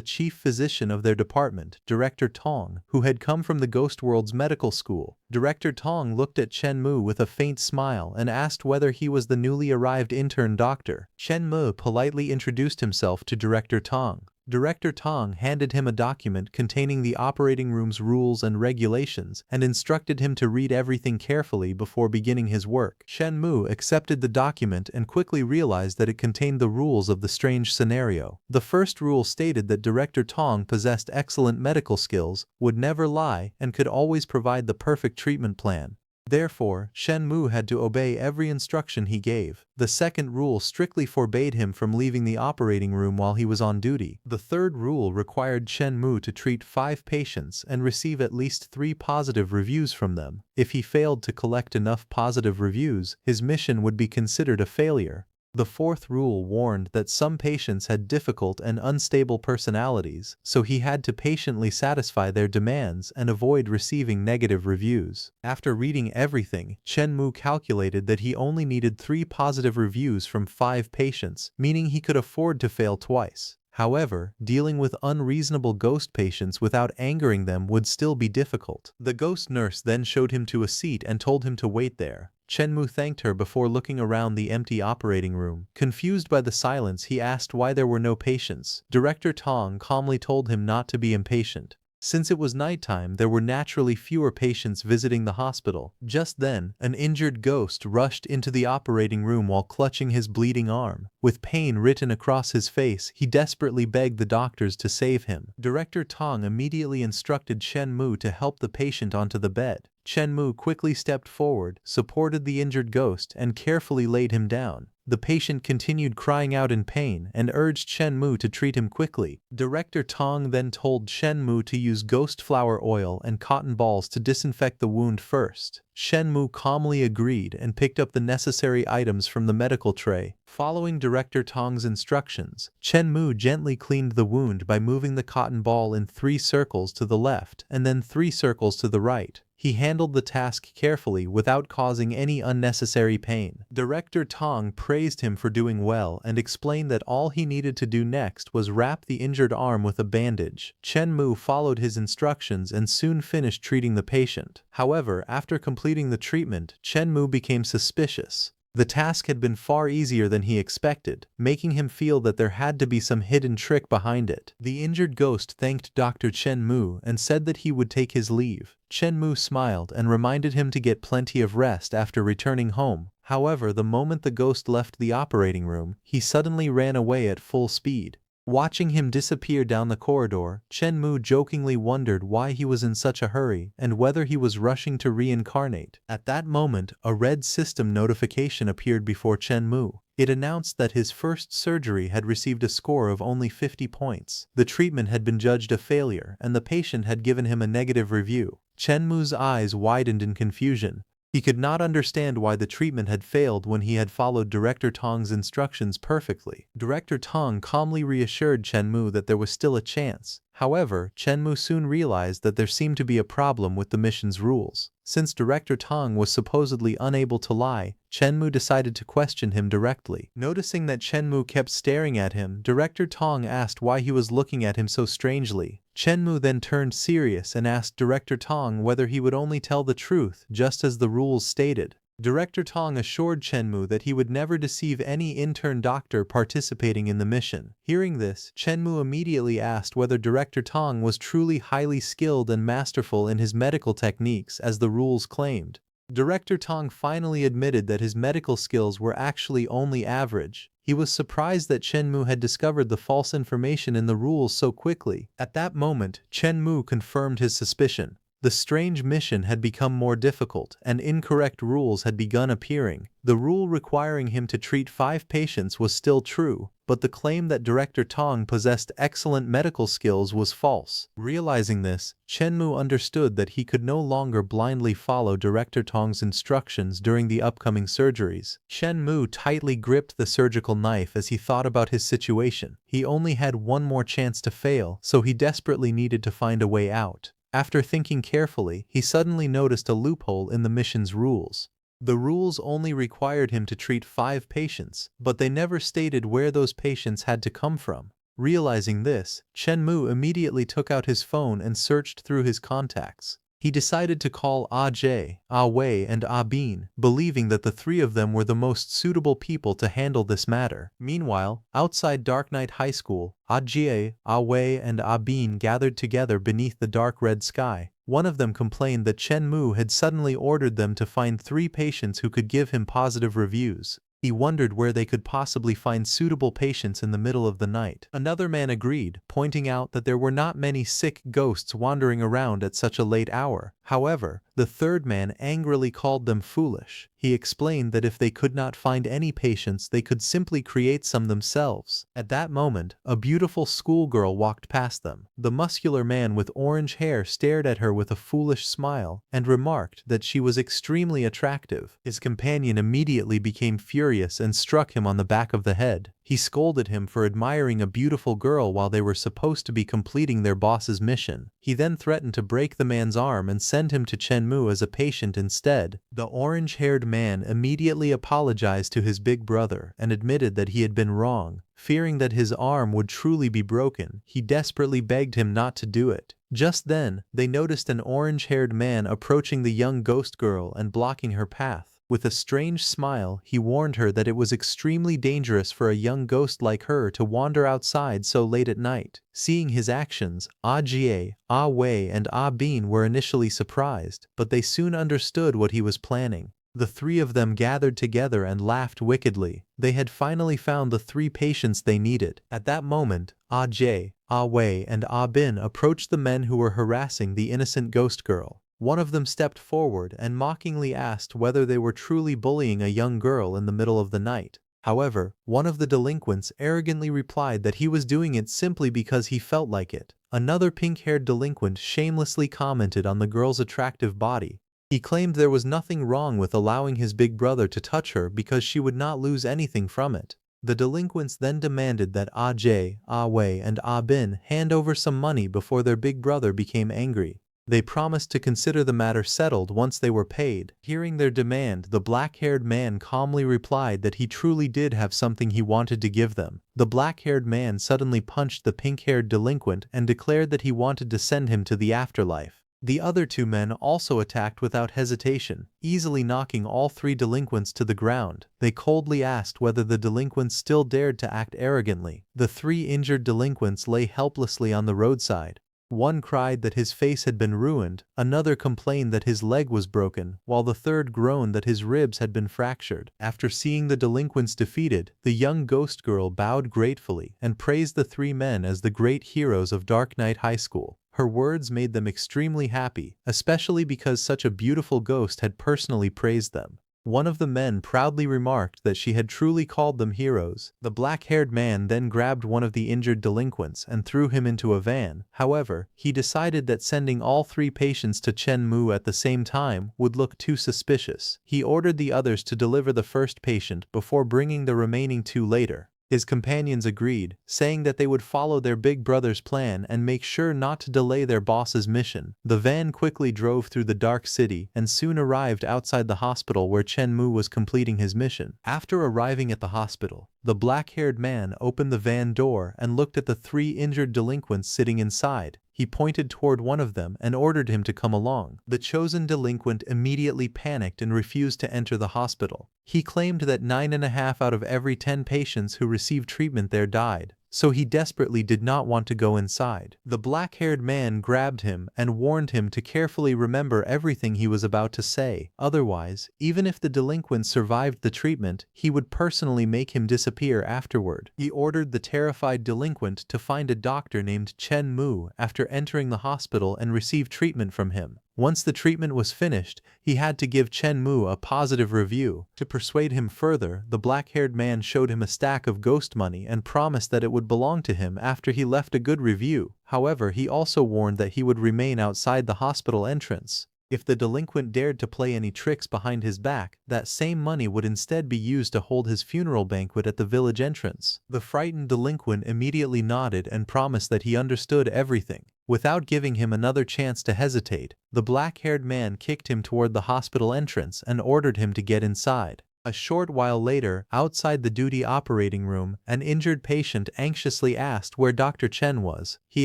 chief physician of their department, Director Tong, who had come from the Ghost World's medical school. Director Tong looked at Chen Mu with a faint smile and asked whether he was the newly arrived intern doctor. Chen Mu politely introduced himself to Director Tong. Director Tong handed him a document containing the operating room's rules and regulations and instructed him to read everything carefully before beginning his work. Chen Mu accepted the document and quickly realized that it contained the rules of the strange scenario. The first rule stated that Director Tong possessed excellent medical skills, would never lie, and could always provide the perfect treatment plan. Therefore, Chen Mu had to obey every instruction he gave. The second rule strictly forbade him from leaving the operating room while he was on duty. The third rule required Chen Mu to treat 5 patients and receive at least 3 positive reviews from them. If he failed to collect enough positive reviews, his mission would be considered a failure. The fourth rule warned that some patients had difficult and unstable personalities, so he had to patiently satisfy their demands and avoid receiving negative reviews. After reading everything, Chen Mu calculated that he only needed 3 positive reviews from 5 patients, meaning he could afford to fail twice. However, dealing with unreasonable ghost patients without angering them would still be difficult. The ghost nurse then showed him to a seat and told him to wait there. Chen Mu thanked her before looking around the empty operating room. Confused by the silence, he asked why there were no patients. Director Tong calmly told him not to be impatient. Since it was nighttime, there were naturally fewer patients visiting the hospital. Just then, an injured ghost rushed into the operating room while clutching his bleeding arm. With pain written across his face, he desperately begged the doctors to save him. Director Tong immediately instructed Chen Mu to help the patient onto the bed. Chen Mu quickly stepped forward, supported the injured ghost, and carefully laid him down. The patient continued crying out in pain and urged Chen Mu to treat him quickly. Director Tong then told Chen Mu to use ghost flower oil and cotton balls to disinfect the wound first. Chen Mu calmly agreed and picked up the necessary items from the medical tray. Following Director Tong's instructions, Chen Mu gently cleaned the wound by moving the cotton ball in 3 circles to the left and then 3 circles to the right. He handled the task carefully without causing any unnecessary pain. Director Tong praised him for doing well and explained that all he needed to do next was wrap the injured arm with a bandage. Chen Mu followed his instructions and soon finished treating the patient. However, after completing the treatment, Chen Mu became suspicious. The task had been far easier than he expected, making him feel that there had to be some hidden trick behind it. The injured ghost thanked Dr. Chen Mu and said that he would take his leave. Chen Mu smiled and reminded him to get plenty of rest after returning home. However, the moment the ghost left the operating room, he suddenly ran away at full speed. Watching him disappear down the corridor, Chen Mu jokingly wondered why he was in such a hurry and whether he was rushing to reincarnate. At that moment, a red system notification appeared before Chen Mu. It announced that his first surgery had received a score of only 50 points. The treatment had been judged a failure and the patient had given him a negative review. Chen Mu's eyes widened in confusion. He could not understand why the treatment had failed when he had followed Director Tong's instructions perfectly. Director Tong calmly reassured Chen Mu that there was still a chance. However, Chen Mu soon realized that there seemed to be a problem with the mission's rules. Since Director Tong was supposedly unable to lie, Chen Mu decided to question him directly. Noticing that Chen Mu kept staring at him, Director Tong asked why he was looking at him so strangely. Chen Mu then turned serious and asked Director Tong whether he would only tell the truth, just as the rules stated. Director Tong assured Chen Mu that he would never deceive any intern doctor participating in the mission. Hearing this, Chen Mu immediately asked whether Director Tong was truly highly skilled and masterful in his medical techniques as the rules claimed. Director Tong finally admitted that his medical skills were actually only average. He was surprised that Chen Mu had discovered the false information in the rules so quickly. At that moment, Chen Mu confirmed his suspicion. The strange mission had become more difficult and incorrect rules had begun appearing. The rule requiring him to treat 5 patients was still true, but the claim that Director Tong possessed excellent medical skills was false. Realizing this, Chen Mu understood that he could no longer blindly follow Director Tong's instructions during the upcoming surgeries. Chen Mu tightly gripped the surgical knife as he thought about his situation. He only had one more chance to fail, so he desperately needed to find a way out. After thinking carefully, he suddenly noticed a loophole in the mission's rules. The rules only required him to treat 5 patients, but they never stated where those patients had to come from. Realizing this, Chen Mu immediately took out his phone and searched through his contacts. He decided to call Ah Jae, Ah Wei and Ah Bin, believing that the 3 of them were the most suitable people to handle this matter. Meanwhile, outside Dark Knight High School, Ah Jae, Ah Wei and Ah Bin gathered together beneath the dark red sky. One of them complained that Chen Mu had suddenly ordered them to find 3 patients who could give him positive reviews. He wondered where they could possibly find suitable patients in the middle of the night. Another man agreed, pointing out that there were not many sick ghosts wandering around at such a late hour. However, the third man angrily called them foolish. He explained that if they could not find any patients, they could simply create some themselves. At that moment, a beautiful schoolgirl walked past them. The muscular man with orange hair stared at her with a foolish smile and remarked that she was extremely attractive. His companion immediately became furious and struck him on the back of the head. He scolded him for admiring a beautiful girl while they were supposed to be completing their boss's mission. He then threatened to break the man's arm and send him to Chen Mu as a patient instead. The orange-haired man immediately apologized to his big brother and admitted that he had been wrong. Fearing that his arm would truly be broken, he desperately begged him not to do it. Just then, they noticed an orange-haired man approaching the young ghost girl and blocking her path. With a strange smile, he warned her that it was extremely dangerous for a young ghost like her to wander outside so late at night. Seeing his actions, Ah Jie, Ah Wei and Ah Bin were initially surprised, but they soon understood what he was planning. The 3 of them gathered together and laughed wickedly. They had finally found the 3 patients they needed. At that moment, Ah Jie, Ah Wei and Ah Bin approached the men who were harassing the innocent ghost girl. One of them stepped forward and mockingly asked whether they were truly bullying a young girl in the middle of the night. However, one of the delinquents arrogantly replied that he was doing it simply because he felt like it. Another pink-haired delinquent shamelessly commented on the girl's attractive body. He claimed there was nothing wrong with allowing his big brother to touch her because she would not lose anything from it. The delinquents then demanded that Ah Jae, Ah Wei and Ah Bin hand over some money before their big brother became angry. They promised to consider the matter settled once they were paid. Hearing their demand, the black-haired man calmly replied that he truly did have something he wanted to give them. The black-haired man suddenly punched the pink-haired delinquent and declared that he wanted to send him to the afterlife. The other two men also attacked without hesitation, easily knocking all three delinquents to the ground. They coldly asked whether the delinquents still dared to act arrogantly. The three injured delinquents lay helplessly on the roadside. One cried that his face had been ruined, another complained that his leg was broken, while the third groaned that his ribs had been fractured. After seeing the delinquents defeated, the young ghost girl bowed gratefully and praised the three men as the great heroes of Dark Knight High School. Her words made them extremely happy, especially because such a beautiful ghost had personally praised them. One of the men proudly remarked that she had truly called them heroes. The black-haired man then grabbed one of the injured delinquents and threw him into a van. However, he decided that sending all three patients to Chen Mu at the same time would look too suspicious. He ordered the others to deliver the first patient before bringing the remaining two later. His companions agreed, saying that they would follow their big brother's plan and make sure not to delay their boss's mission. The van quickly drove through the dark city and soon arrived outside the hospital where Chen Mu was completing his mission. After arriving at the hospital, the black-haired man opened the van door and looked at the three injured delinquents sitting inside. He pointed toward one of them and ordered him to come along. The chosen delinquent immediately panicked and refused to enter the hospital. He claimed that 9.5 out of every 10 patients who received treatment there died, so he desperately did not want to go inside. The black-haired man grabbed him and warned him to carefully remember everything he was about to say. Otherwise, even if the delinquent survived the treatment, he would personally make him disappear afterward. He ordered the terrified delinquent to find a doctor named Chen Mu after entering the hospital and receive treatment from him. Once the treatment was finished, he had to give Chen Mu a positive review. To persuade him further, the black-haired man showed him a stack of ghost money and promised that it would belong to him after he left a good review. However, he also warned that he would remain outside the hospital entrance. If the delinquent dared to play any tricks behind his back, that same money would instead be used to hold his funeral banquet at the village entrance. The frightened delinquent immediately nodded and promised that he understood everything. Without giving him another chance to hesitate, the black-haired man kicked him toward the hospital entrance and ordered him to get inside. A short while later, outside the duty operating room, an injured patient anxiously asked where Dr. Chen was. He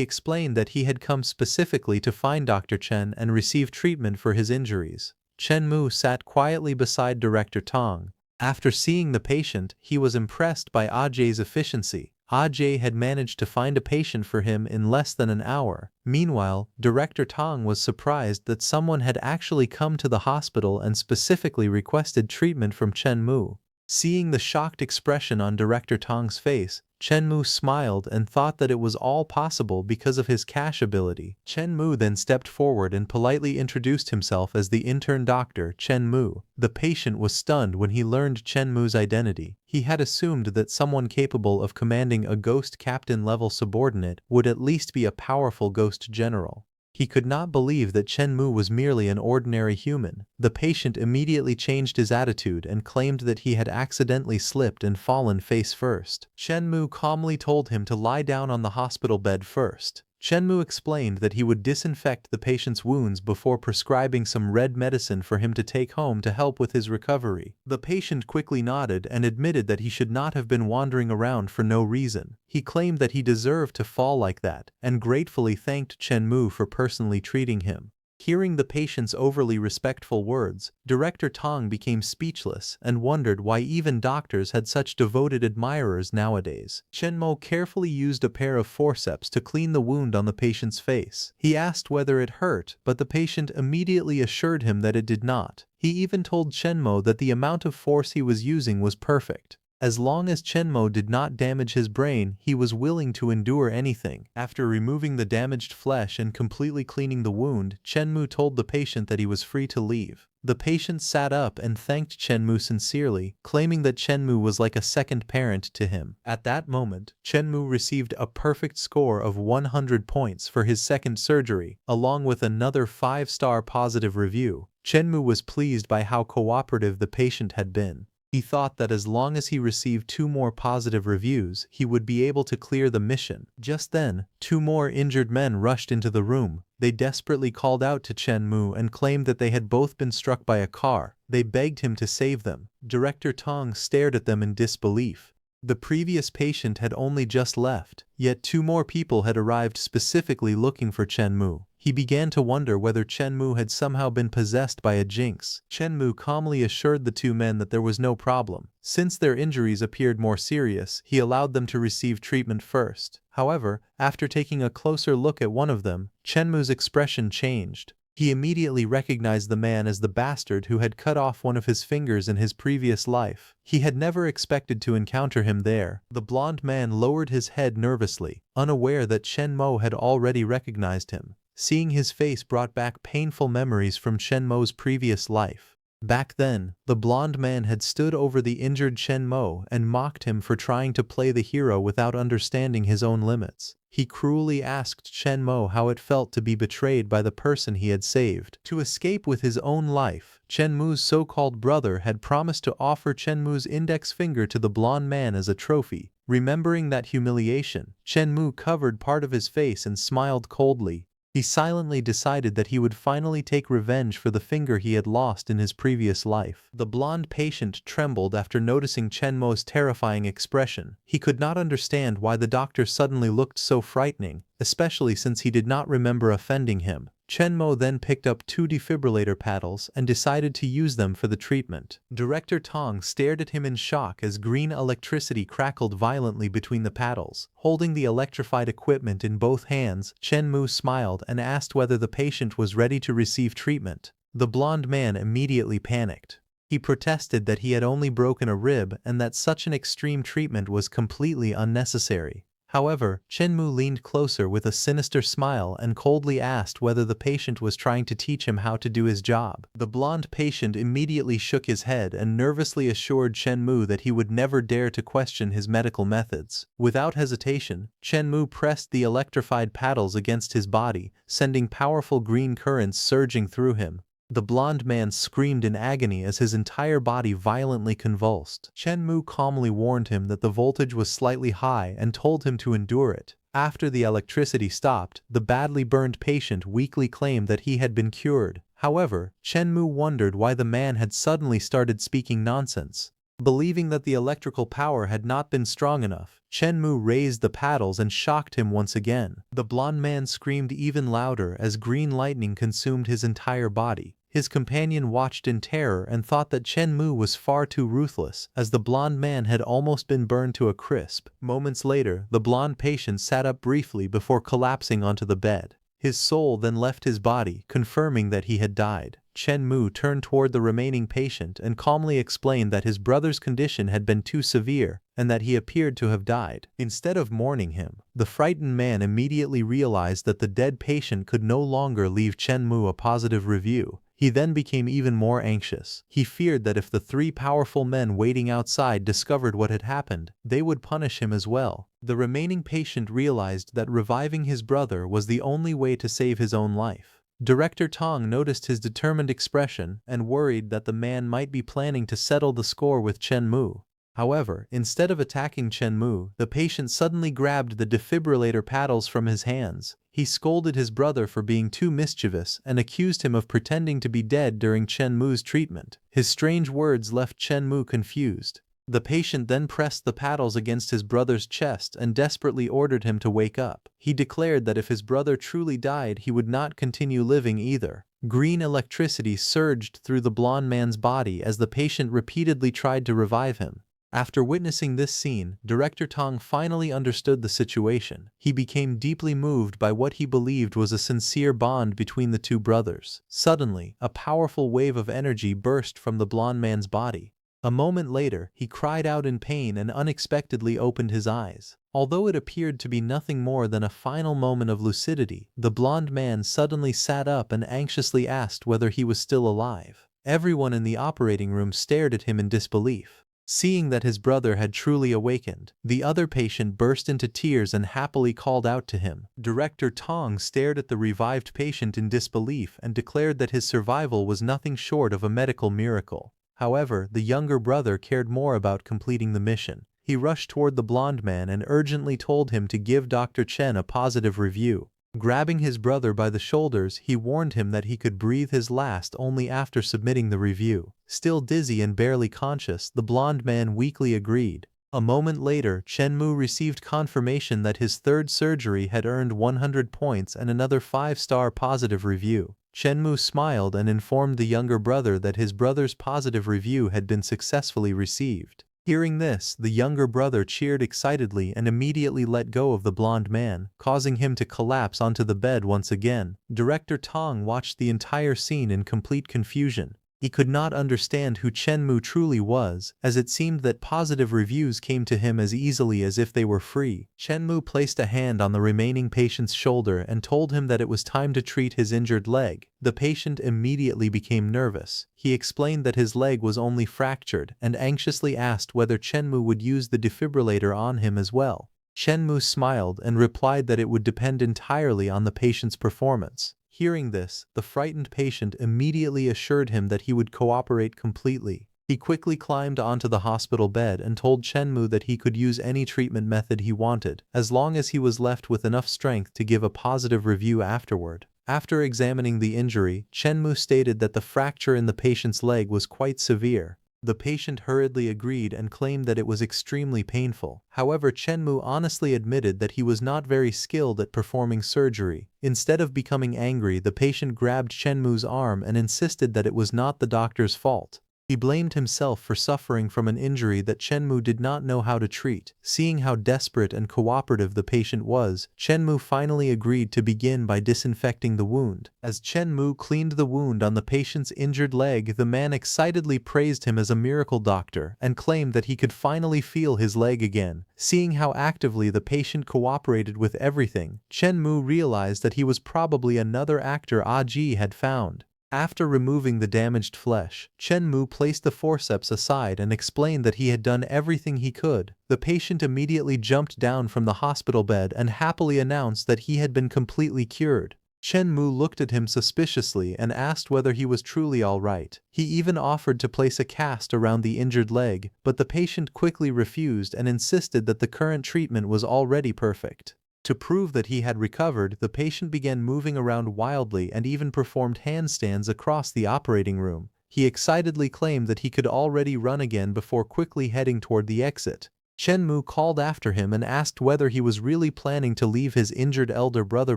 explained that he had come specifically to find Dr. Chen and receive treatment for his injuries. Chen Mu sat quietly beside Director Tong. After seeing the patient, he was impressed by Ah Jae's efficiency. Ah Jae had managed to find a patient for him in less than an hour. Meanwhile, Director Tong was surprised that someone had actually come to the hospital and specifically requested treatment from Chen Mu. Seeing the shocked expression on Director Tong's face, Chen Mu smiled and thought that it was all possible because of his cash ability. Chen Mu then stepped forward and politely introduced himself as the intern doctor, Chen Mu. The patient was stunned when he learned Chen Mu's identity. He had assumed that someone capable of commanding a ghost captain-level subordinate would at least be a powerful ghost general. He could not believe that Chen Mu was merely an ordinary human. The patient immediately changed his attitude and claimed that he had accidentally slipped and fallen face first. Chen Mu calmly told him to lie down on the hospital bed first. Chen Mu explained that he would disinfect the patient's wounds before prescribing some red medicine for him to take home to help with his recovery. The patient quickly nodded and admitted that he should not have been wandering around for no reason. He claimed that he deserved to fall like that and gratefully thanked Chen Mu for personally treating him. Hearing the patient's overly respectful words, Director Tong became speechless and wondered why even doctors had such devoted admirers nowadays. Chen Mo carefully used a pair of forceps to clean the wound on the patient's face. He asked whether it hurt, but the patient immediately assured him that it did not. He even told Chen Mo that the amount of force he was using was perfect. As long as Chen Mo did not damage his brain, he was willing to endure anything. After removing the damaged flesh and completely cleaning the wound, Chen Mu told the patient that he was free to leave. The patient sat up and thanked Chenmu sincerely, claiming that Chenmu was like a second parent to him. At that moment, Chenmu received a perfect score of 100 points for his second surgery, along with another 5-star positive review. Chenmu was pleased by how cooperative the patient had been. He thought that as long as he received 2 more positive reviews, he would be able to clear the mission. Just then, 2 more injured men rushed into the room. They desperately called out to Chenmu and claimed that they had both been struck by a car. They begged him to save them. Director Tong stared at them in disbelief. The previous patient had only just left, yet 2 more people had arrived specifically looking for Chenmu. He began to wonder whether Chenmu had somehow been possessed by a jinx. Chenmu calmly assured the 2 men that there was no problem. Since their injuries appeared more serious, he allowed them to receive treatment first. However, after taking a closer look at one of them, Chenmu's expression changed. He immediately recognized the man as the bastard who had cut off one of his fingers in his previous life. He had never expected to encounter him there. The blonde man lowered his head nervously, unaware that Chenmu had already recognized him. Seeing his face brought back painful memories from Chenmu's previous life. Back then, the blonde man had stood over the injured Chenmu and mocked him for trying to play the hero without understanding his own limits. He cruelly asked Chenmu how it felt to be betrayed by the person he had saved. To escape with his own life, Chenmu's so-called brother had promised to offer Chenmu's index finger to the blonde man as a trophy. Remembering that humiliation, Chenmu covered part of his face and smiled coldly. He silently decided that he would finally take revenge for the finger he had lost in his previous life. The blonde patient trembled after noticing Chenmu's terrifying expression. He could not understand why the doctor suddenly looked so frightening, especially since he did not remember offending him. Chenmu then picked up 2 defibrillator paddles and decided to use them for the treatment. Director Tong stared at him in shock as green electricity crackled violently between the paddles. Holding the electrified equipment in both hands, Chenmu smiled and asked whether the patient was ready to receive treatment. The blonde man immediately panicked. He protested that he had only broken a rib and that such an extreme treatment was completely unnecessary. However, Chenmu leaned closer with a sinister smile and coldly asked whether the patient was trying to teach him how to do his job. The blonde patient immediately shook his head and nervously assured Chenmu that he would never dare to question his medical methods. Without hesitation, Chenmu pressed the electrified paddles against his body, sending powerful green currents surging through him. The blonde man screamed in agony as his entire body violently convulsed. Chenmu calmly warned him that the voltage was slightly high and told him to endure it. After the electricity stopped, the badly burned patient weakly claimed that he had been cured. However, Chenmu wondered why the man had suddenly started speaking nonsense. Believing that the electrical power had not been strong enough, Chenmu raised the paddles and shocked him once again. The blonde man screamed even louder as green lightning consumed his entire body. His companion watched in terror and thought that Chenmu was far too ruthless, as the blonde man had almost been burned to a crisp. Moments later, the blonde patient sat up briefly before collapsing onto the bed. His soul then left his body, confirming that he had died. Chenmu turned toward the remaining patient and calmly explained that his brother's condition had been too severe and that he appeared to have died. Instead of mourning him, the frightened man immediately realized that the dead patient could no longer leave Chenmu a positive review. He then became even more anxious. He feared that if the 3 powerful men waiting outside discovered what had happened, they would punish him as well. The remaining patient realized that reviving his brother was the only way to save his own life. Director Tong noticed his determined expression and worried that the man might be planning to settle the score with Chenmu. However, instead of attacking Chenmu, the patient suddenly grabbed the defibrillator paddles from his hands. He scolded his brother for being too mischievous and accused him of pretending to be dead during Chenmu's treatment. His strange words left Chenmu confused. The patient then pressed the paddles against his brother's chest and desperately ordered him to wake up. He declared that if his brother truly died, he would not continue living either. Green electricity surged through the blonde man's body as the patient repeatedly tried to revive him. After witnessing this scene, Director Tong finally understood the situation. He became deeply moved by what he believed was a sincere bond between the 2 brothers. Suddenly, a powerful wave of energy burst from the blonde man's body. A moment later, he cried out in pain and unexpectedly opened his eyes. Although it appeared to be nothing more than a final moment of lucidity, the blonde man suddenly sat up and anxiously asked whether he was still alive. Everyone in the operating room stared at him in disbelief. Seeing that his brother had truly awakened, the other patient burst into tears and happily called out to him. Director Tong stared at the revived patient in disbelief and declared that his survival was nothing short of a medical miracle. However, the younger brother cared more about completing the mission. He rushed toward the blonde man and urgently told him to give Dr. Chen a positive review. Grabbing his brother by the shoulders, he warned him that he could breathe his last only after submitting the review. Still dizzy and barely conscious, the blonde man weakly agreed. A moment later, Chen Mu received confirmation that his third surgery had earned 100 points and another 5-star positive review. Chen Mu smiled and informed the younger brother that his brother's positive review had been successfully received. Hearing this, the younger brother cheered excitedly and immediately let go of the blonde man, causing him to collapse onto the bed once again. Director Tong watched the entire scene in complete confusion. He could not understand who Chen Mu truly was, as it seemed that positive reviews came to him as easily as if they were free. Chen Mu placed a hand on the remaining patient's shoulder and told him that it was time to treat his injured leg. The patient immediately became nervous. He explained that his leg was only fractured and anxiously asked whether Chen Mu would use the defibrillator on him as well. Chen Mu smiled and replied that it would depend entirely on the patient's performance. Hearing this, the frightened patient immediately assured him that he would cooperate completely. He quickly climbed onto the hospital bed and told Chen Mu that he could use any treatment method he wanted, as long as he was left with enough strength to give a positive review afterward. After examining the injury, Chen Mu stated that the fracture in the patient's leg was quite severe. The patient hurriedly agreed and claimed that it was extremely painful. However, Chen Mu honestly admitted that he was not very skilled at performing surgery. Instead of becoming angry, the patient grabbed Chen Mu's arm and insisted that it was not the doctor's fault. He blamed himself for suffering from an injury that Chen Mu did not know how to treat. Seeing how desperate and cooperative the patient was, Chen Mu finally agreed to begin by disinfecting the wound. As Chen Mu cleaned the wound on the patient's injured leg, the man excitedly praised him as a miracle doctor and claimed that he could finally feel his leg again. Seeing how actively the patient cooperated with everything, Chen Mu realized that he was probably another actor Aji had found. After removing the damaged flesh, Chen Mu placed the forceps aside and explained that he had done everything he could. The patient immediately jumped down from the hospital bed and happily announced that he had been completely cured. Chen Mu looked at him suspiciously and asked whether he was truly all right. He even offered to place a cast around the injured leg, but the patient quickly refused and insisted that the current treatment was already perfect. To prove that he had recovered, the patient began moving around wildly and even performed handstands across the operating room. He excitedly claimed that he could already run again before quickly heading toward the exit. Chen Mu called after him and asked whether he was really planning to leave his injured elder brother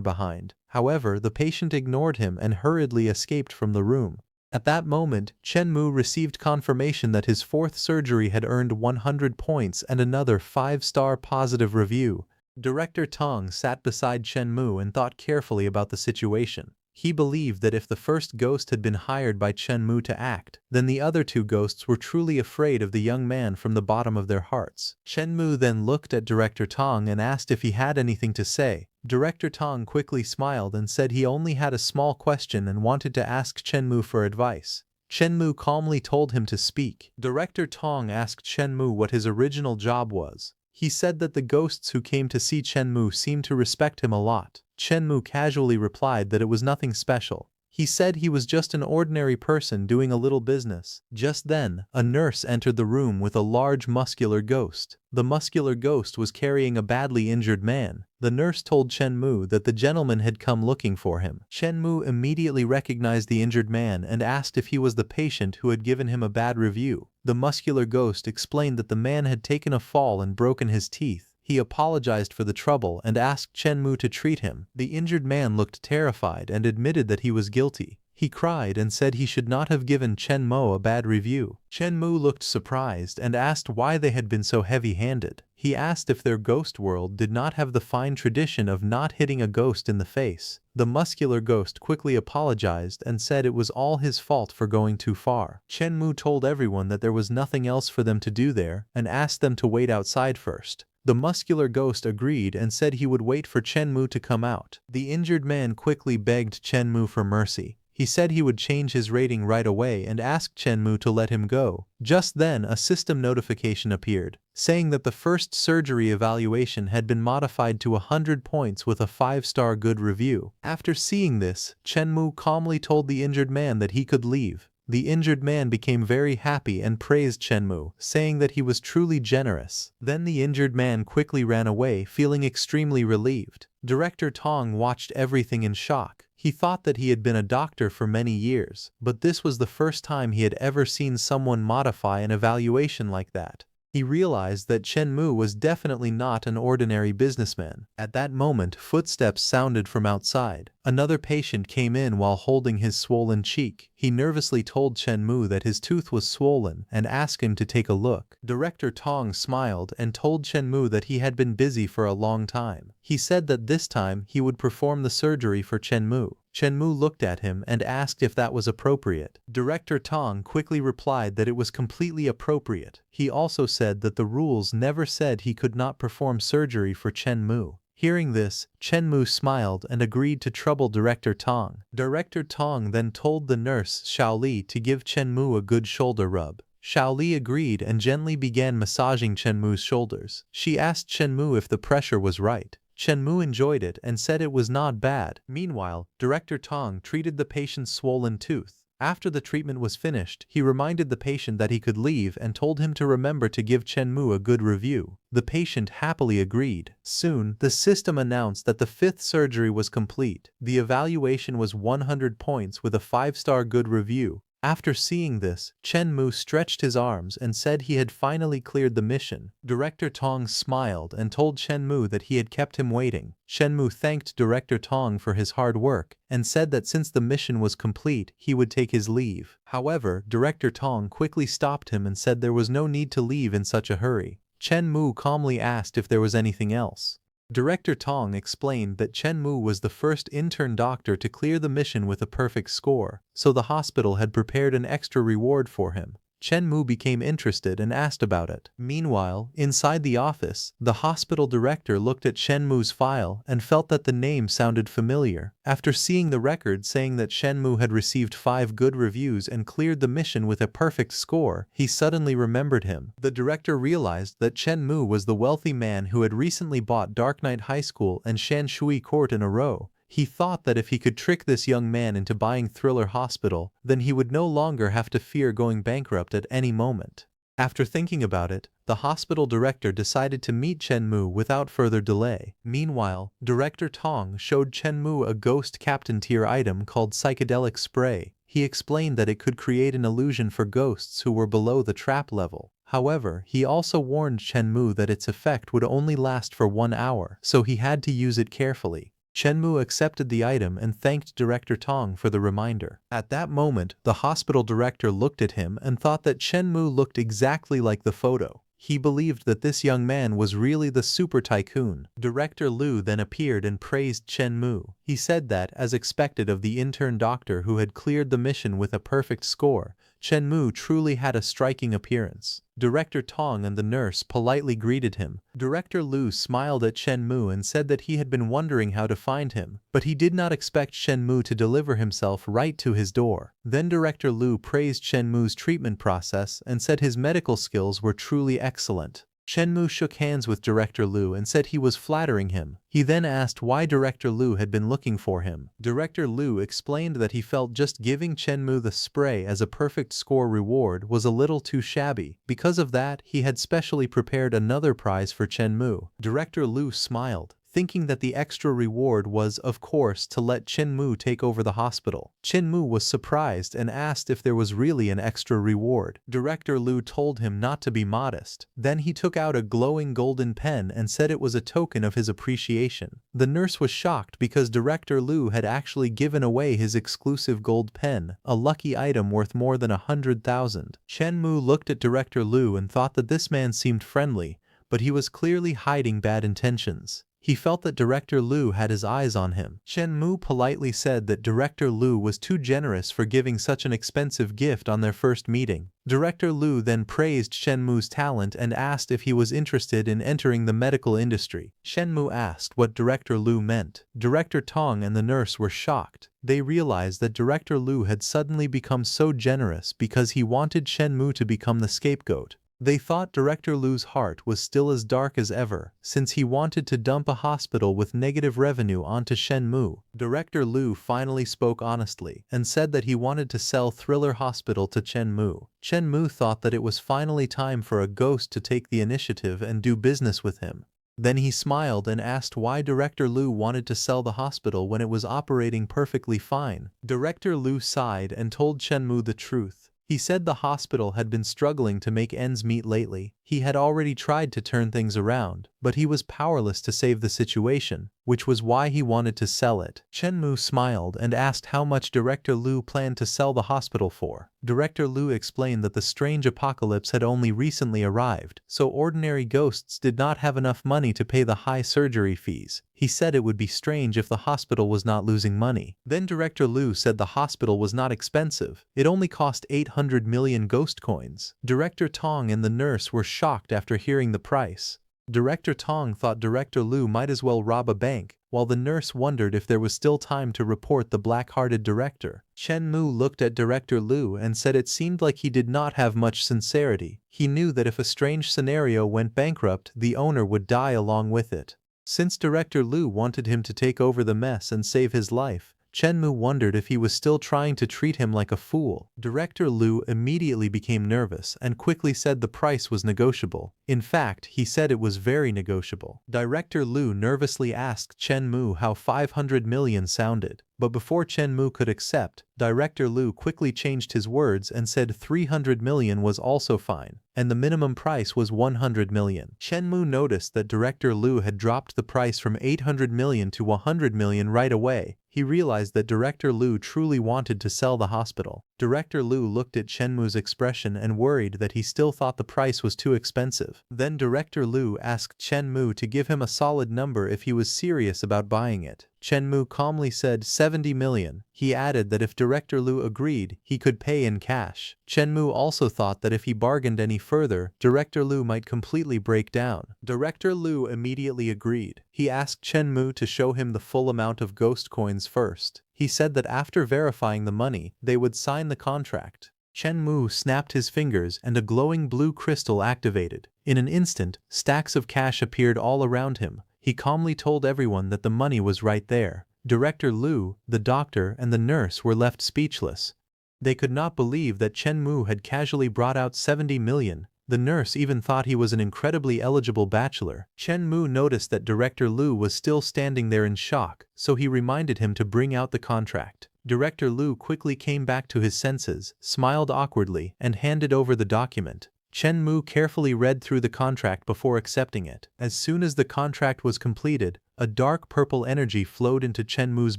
behind. However, the patient ignored him and hurriedly escaped from the room. At that moment, Chen Mu received confirmation that his fourth surgery had earned 100 points and another 5-star positive review. Director Tong sat beside Chen Mu and thought carefully about the situation. He believed that if the first ghost had been hired by Chen Mu to act, then the other two ghosts were truly afraid of the young man from the bottom of their hearts. Chen Mu then looked at Director Tong and asked if he had anything to say. Director Tong quickly smiled and said he only had a small question and wanted to ask Chen Mu for advice. Chen Mu calmly told him to speak. Director Tong asked Chen Mu what his original job was. He said that the ghosts who came to see Chen Mu seemed to respect him a lot. Chen Mu casually replied that it was nothing special. He said he was just an ordinary person doing a little business. Just then, a nurse entered the room with a large muscular ghost. The muscular ghost was carrying a badly injured man. The nurse told Chen Mu that the gentleman had come looking for him. Chen Mu immediately recognized the injured man and asked if he was the patient who had given him a bad review. The muscular ghost explained that the man had taken a fall and broken his teeth. He apologized for the trouble and asked Chen Mu to treat him. The injured man looked terrified and admitted that he was guilty. He cried and said he should not have given Chen Mu a bad review. Chen Mu looked surprised and asked why they had been so heavy-handed. He asked if their ghost world did not have the fine tradition of not hitting a ghost in the face. The muscular ghost quickly apologized and said it was all his fault for going too far. Chen Mu told everyone that there was nothing else for them to do there and asked them to wait outside first. The muscular ghost agreed and said he would wait for Chen Mu to come out. The injured man quickly begged Chen Mu for mercy. He said he would change his rating right away and asked Chen Mu to let him go. Just then a system notification appeared, saying that the first surgery evaluation had been modified to 100 points with a 5-star good review. After seeing this, Chen Mu calmly told the injured man that he could leave. The injured man became very happy and praised Chen Mu, saying that he was truly generous. Then the injured man quickly ran away, feeling extremely relieved. Director Tong watched everything in shock. He thought that he had been a doctor for many years, but this was the first time he had ever seen someone modify an evaluation like that. He realized that Chen Mu was definitely not an ordinary businessman. At that moment, footsteps sounded from outside. Another patient came in while holding his swollen cheek. He nervously told Chen Mu that his tooth was swollen and asked him to take a look. Director Tong smiled and told Chen Mu that he had been busy for a long time. He said that this time he would perform the surgery for Chen Mu. Chen Mu looked at him and asked if that was appropriate. Director Tong quickly replied that it was completely appropriate. He also said that the rules never said he could not perform surgery for Chen Mu. Hearing this, Chen Mu smiled and agreed to trouble Director Tong. Director Tong then told the nurse Xiao Li to give Chen Mu a good shoulder rub. Xiao Li agreed and gently began massaging Chen Mu's shoulders. She asked Chen Mu if the pressure was right. Chen Mu enjoyed it and said it was not bad. Meanwhile, Director Tong treated the patient's swollen tooth. After the treatment was finished, he reminded the patient that he could leave and told him to remember to give Chen Mu a good review. The patient happily agreed. Soon, the system announced that the 5th surgery was complete. The evaluation was 100 points with a 5-star good review. After seeing this, Chen Mu stretched his arms and said he had finally cleared the mission. Director Tong smiled and told Chen Mu that he had kept him waiting. Chen Mu thanked Director Tong for his hard work and said that since the mission was complete, he would take his leave. However, Director Tong quickly stopped him and said there was no need to leave in such a hurry. Chen Mu calmly asked if there was anything else. Director Tong explained that Chen Mu was the first intern doctor to clear the mission with a perfect score, so the hospital had prepared an extra reward for him. Chen Mu became interested and asked about it. Meanwhile, inside the office, the hospital director looked at Chen Mu's file and felt that the name sounded familiar. After seeing the record saying that Chen Mu had received 5 good reviews and cleared the mission with a perfect score, he suddenly remembered him. The director realized that Chen Mu was the wealthy man who had recently bought Dark Knight High School and Shanshui Court in a row. He thought that if he could trick this young man into buying Thriller Hospital, then he would no longer have to fear going bankrupt at any moment. After thinking about it, the hospital director decided to meet Chen Mu without further delay. Meanwhile, Director Tong showed Chen Mu a ghost captain tier item called Psychedelic Spray. He explained that it could create an illusion for ghosts who were below the trap level. However, he also warned Chen Mu that its effect would only last for 1 hour, so he had to use it carefully. Chen Mu accepted the item and thanked Director Tong for the reminder. At that moment, the hospital director looked at him and thought that Chen Mu looked exactly like the photo. He believed that this young man was really the super tycoon. Director Liu then appeared and praised Chen Mu. He said that, as expected of the intern doctor who had cleared the mission with a perfect score, Chen Mu truly had a striking appearance. Director Tong and the nurse politely greeted him. Director Liu smiled at Chen Mu and said that he had been wondering how to find him, but he did not expect Chen Mu to deliver himself right to his door. Then Director Liu praised Chen Mu's treatment process and said his medical skills were truly excellent. Chen Mu shook hands with Director Liu and said he was flattering him. He then asked why Director Liu had been looking for him. Director Liu explained that he felt just giving Chen Mu the spray as a perfect score reward was a little too shabby. Because of that, he had specially prepared another prize for Chen Mu. Director Liu smiled, thinking that the extra reward was, of course, to let Chen Mu take over the hospital. Chen Mu was surprised and asked if there was really an extra reward. Director Liu told him not to be modest. Then he took out a glowing golden pen and said it was a token of his appreciation. The nurse was shocked because Director Liu had actually given away his exclusive gold pen, a lucky item worth more than 100,000. Chen Mu looked at Director Liu and thought that this man seemed friendly, but he was clearly hiding bad intentions. He felt that Director Liu had his eyes on him. Chen Mu politely said that Director Liu was too generous for giving such an expensive gift on their first meeting. Director Liu then praised Chen Mu's talent and asked if he was interested in entering the medical industry. Chen Mu asked what Director Liu meant. Director Tong and the nurse were shocked. They realized that Director Liu had suddenly become so generous because he wanted Chen Mu to become the scapegoat. They thought Director Liu's heart was still as dark as ever, since he wanted to dump a hospital with negative revenue onto Chen Mu. Director Liu finally spoke honestly and said that he wanted to sell Thriller Hospital to Chen Mu. Chen Mu thought that it was finally time for a ghost to take the initiative and do business with him. Then he smiled and asked why Director Liu wanted to sell the hospital when it was operating perfectly fine. Director Liu sighed and told Chen Mu the truth. He said the hospital had been struggling to make ends meet lately. He had already tried to turn things around, but he was powerless to save the situation, which was why he wanted to sell it. Chen Mu smiled and asked how much Director Liu planned to sell the hospital for. Director Liu explained that the strange apocalypse had only recently arrived, so ordinary ghosts did not have enough money to pay the high surgery fees. He said it would be strange if the hospital was not losing money. Then Director Liu said the hospital was not expensive. It only cost 800 million ghost coins. Director Tong and the nurse were shocked after hearing the price. Director Tong thought Director Liu might as well rob a bank, while the nurse wondered if there was still time to report the black-hearted director. Chen Mu looked at Director Liu and said it seemed like he did not have much sincerity. He knew that if a strange scenario went bankrupt, the owner would die along with it. Since Director Liu wanted him to take over the mess and save his life, Chen Mu wondered if he was still trying to treat him like a fool. Director Liu immediately became nervous and quickly said the price was negotiable. In fact, he said it was very negotiable. Director Liu nervously asked Chen Mu how 500 million sounded. But before Chen Mu could accept, Director Liu quickly changed his words and said 300 million was also fine, and the minimum price was 100 million. Chen Mu noticed that Director Liu had dropped the price from 800 million to 100 million right away. He realized that Director Liu truly wanted to sell the hospital. Director Liu looked at Chen Mu's expression and worried that he still thought the price was too expensive. Then Director Liu asked Chen Mu to give him a solid number if he was serious about buying it. Chen Mu calmly said 70 million. He added that if Director Liu agreed, he could pay in cash. Chen Mu also thought that if he bargained any further, Director Liu might completely break down. Director Liu immediately agreed. He asked Chen Mu to show him the full amount of ghost coins first. He said that after verifying the money, they would sign the contract. Chen Mu snapped his fingers and a glowing blue crystal activated. In an instant, stacks of cash appeared all around him. He calmly told everyone that the money was right there. Director Liu, the doctor, and the nurse were left speechless. They could not believe that Chen Mu had casually brought out 70 million. The nurse even thought he was an incredibly eligible bachelor. Chen Mu noticed that Director Liu was still standing there in shock, so he reminded him to bring out the contract. Director Liu quickly came back to his senses, smiled awkwardly, and handed over the document. Chen Mu carefully read through the contract before accepting it. As soon as the contract was completed, a dark purple energy flowed into Chen Mu's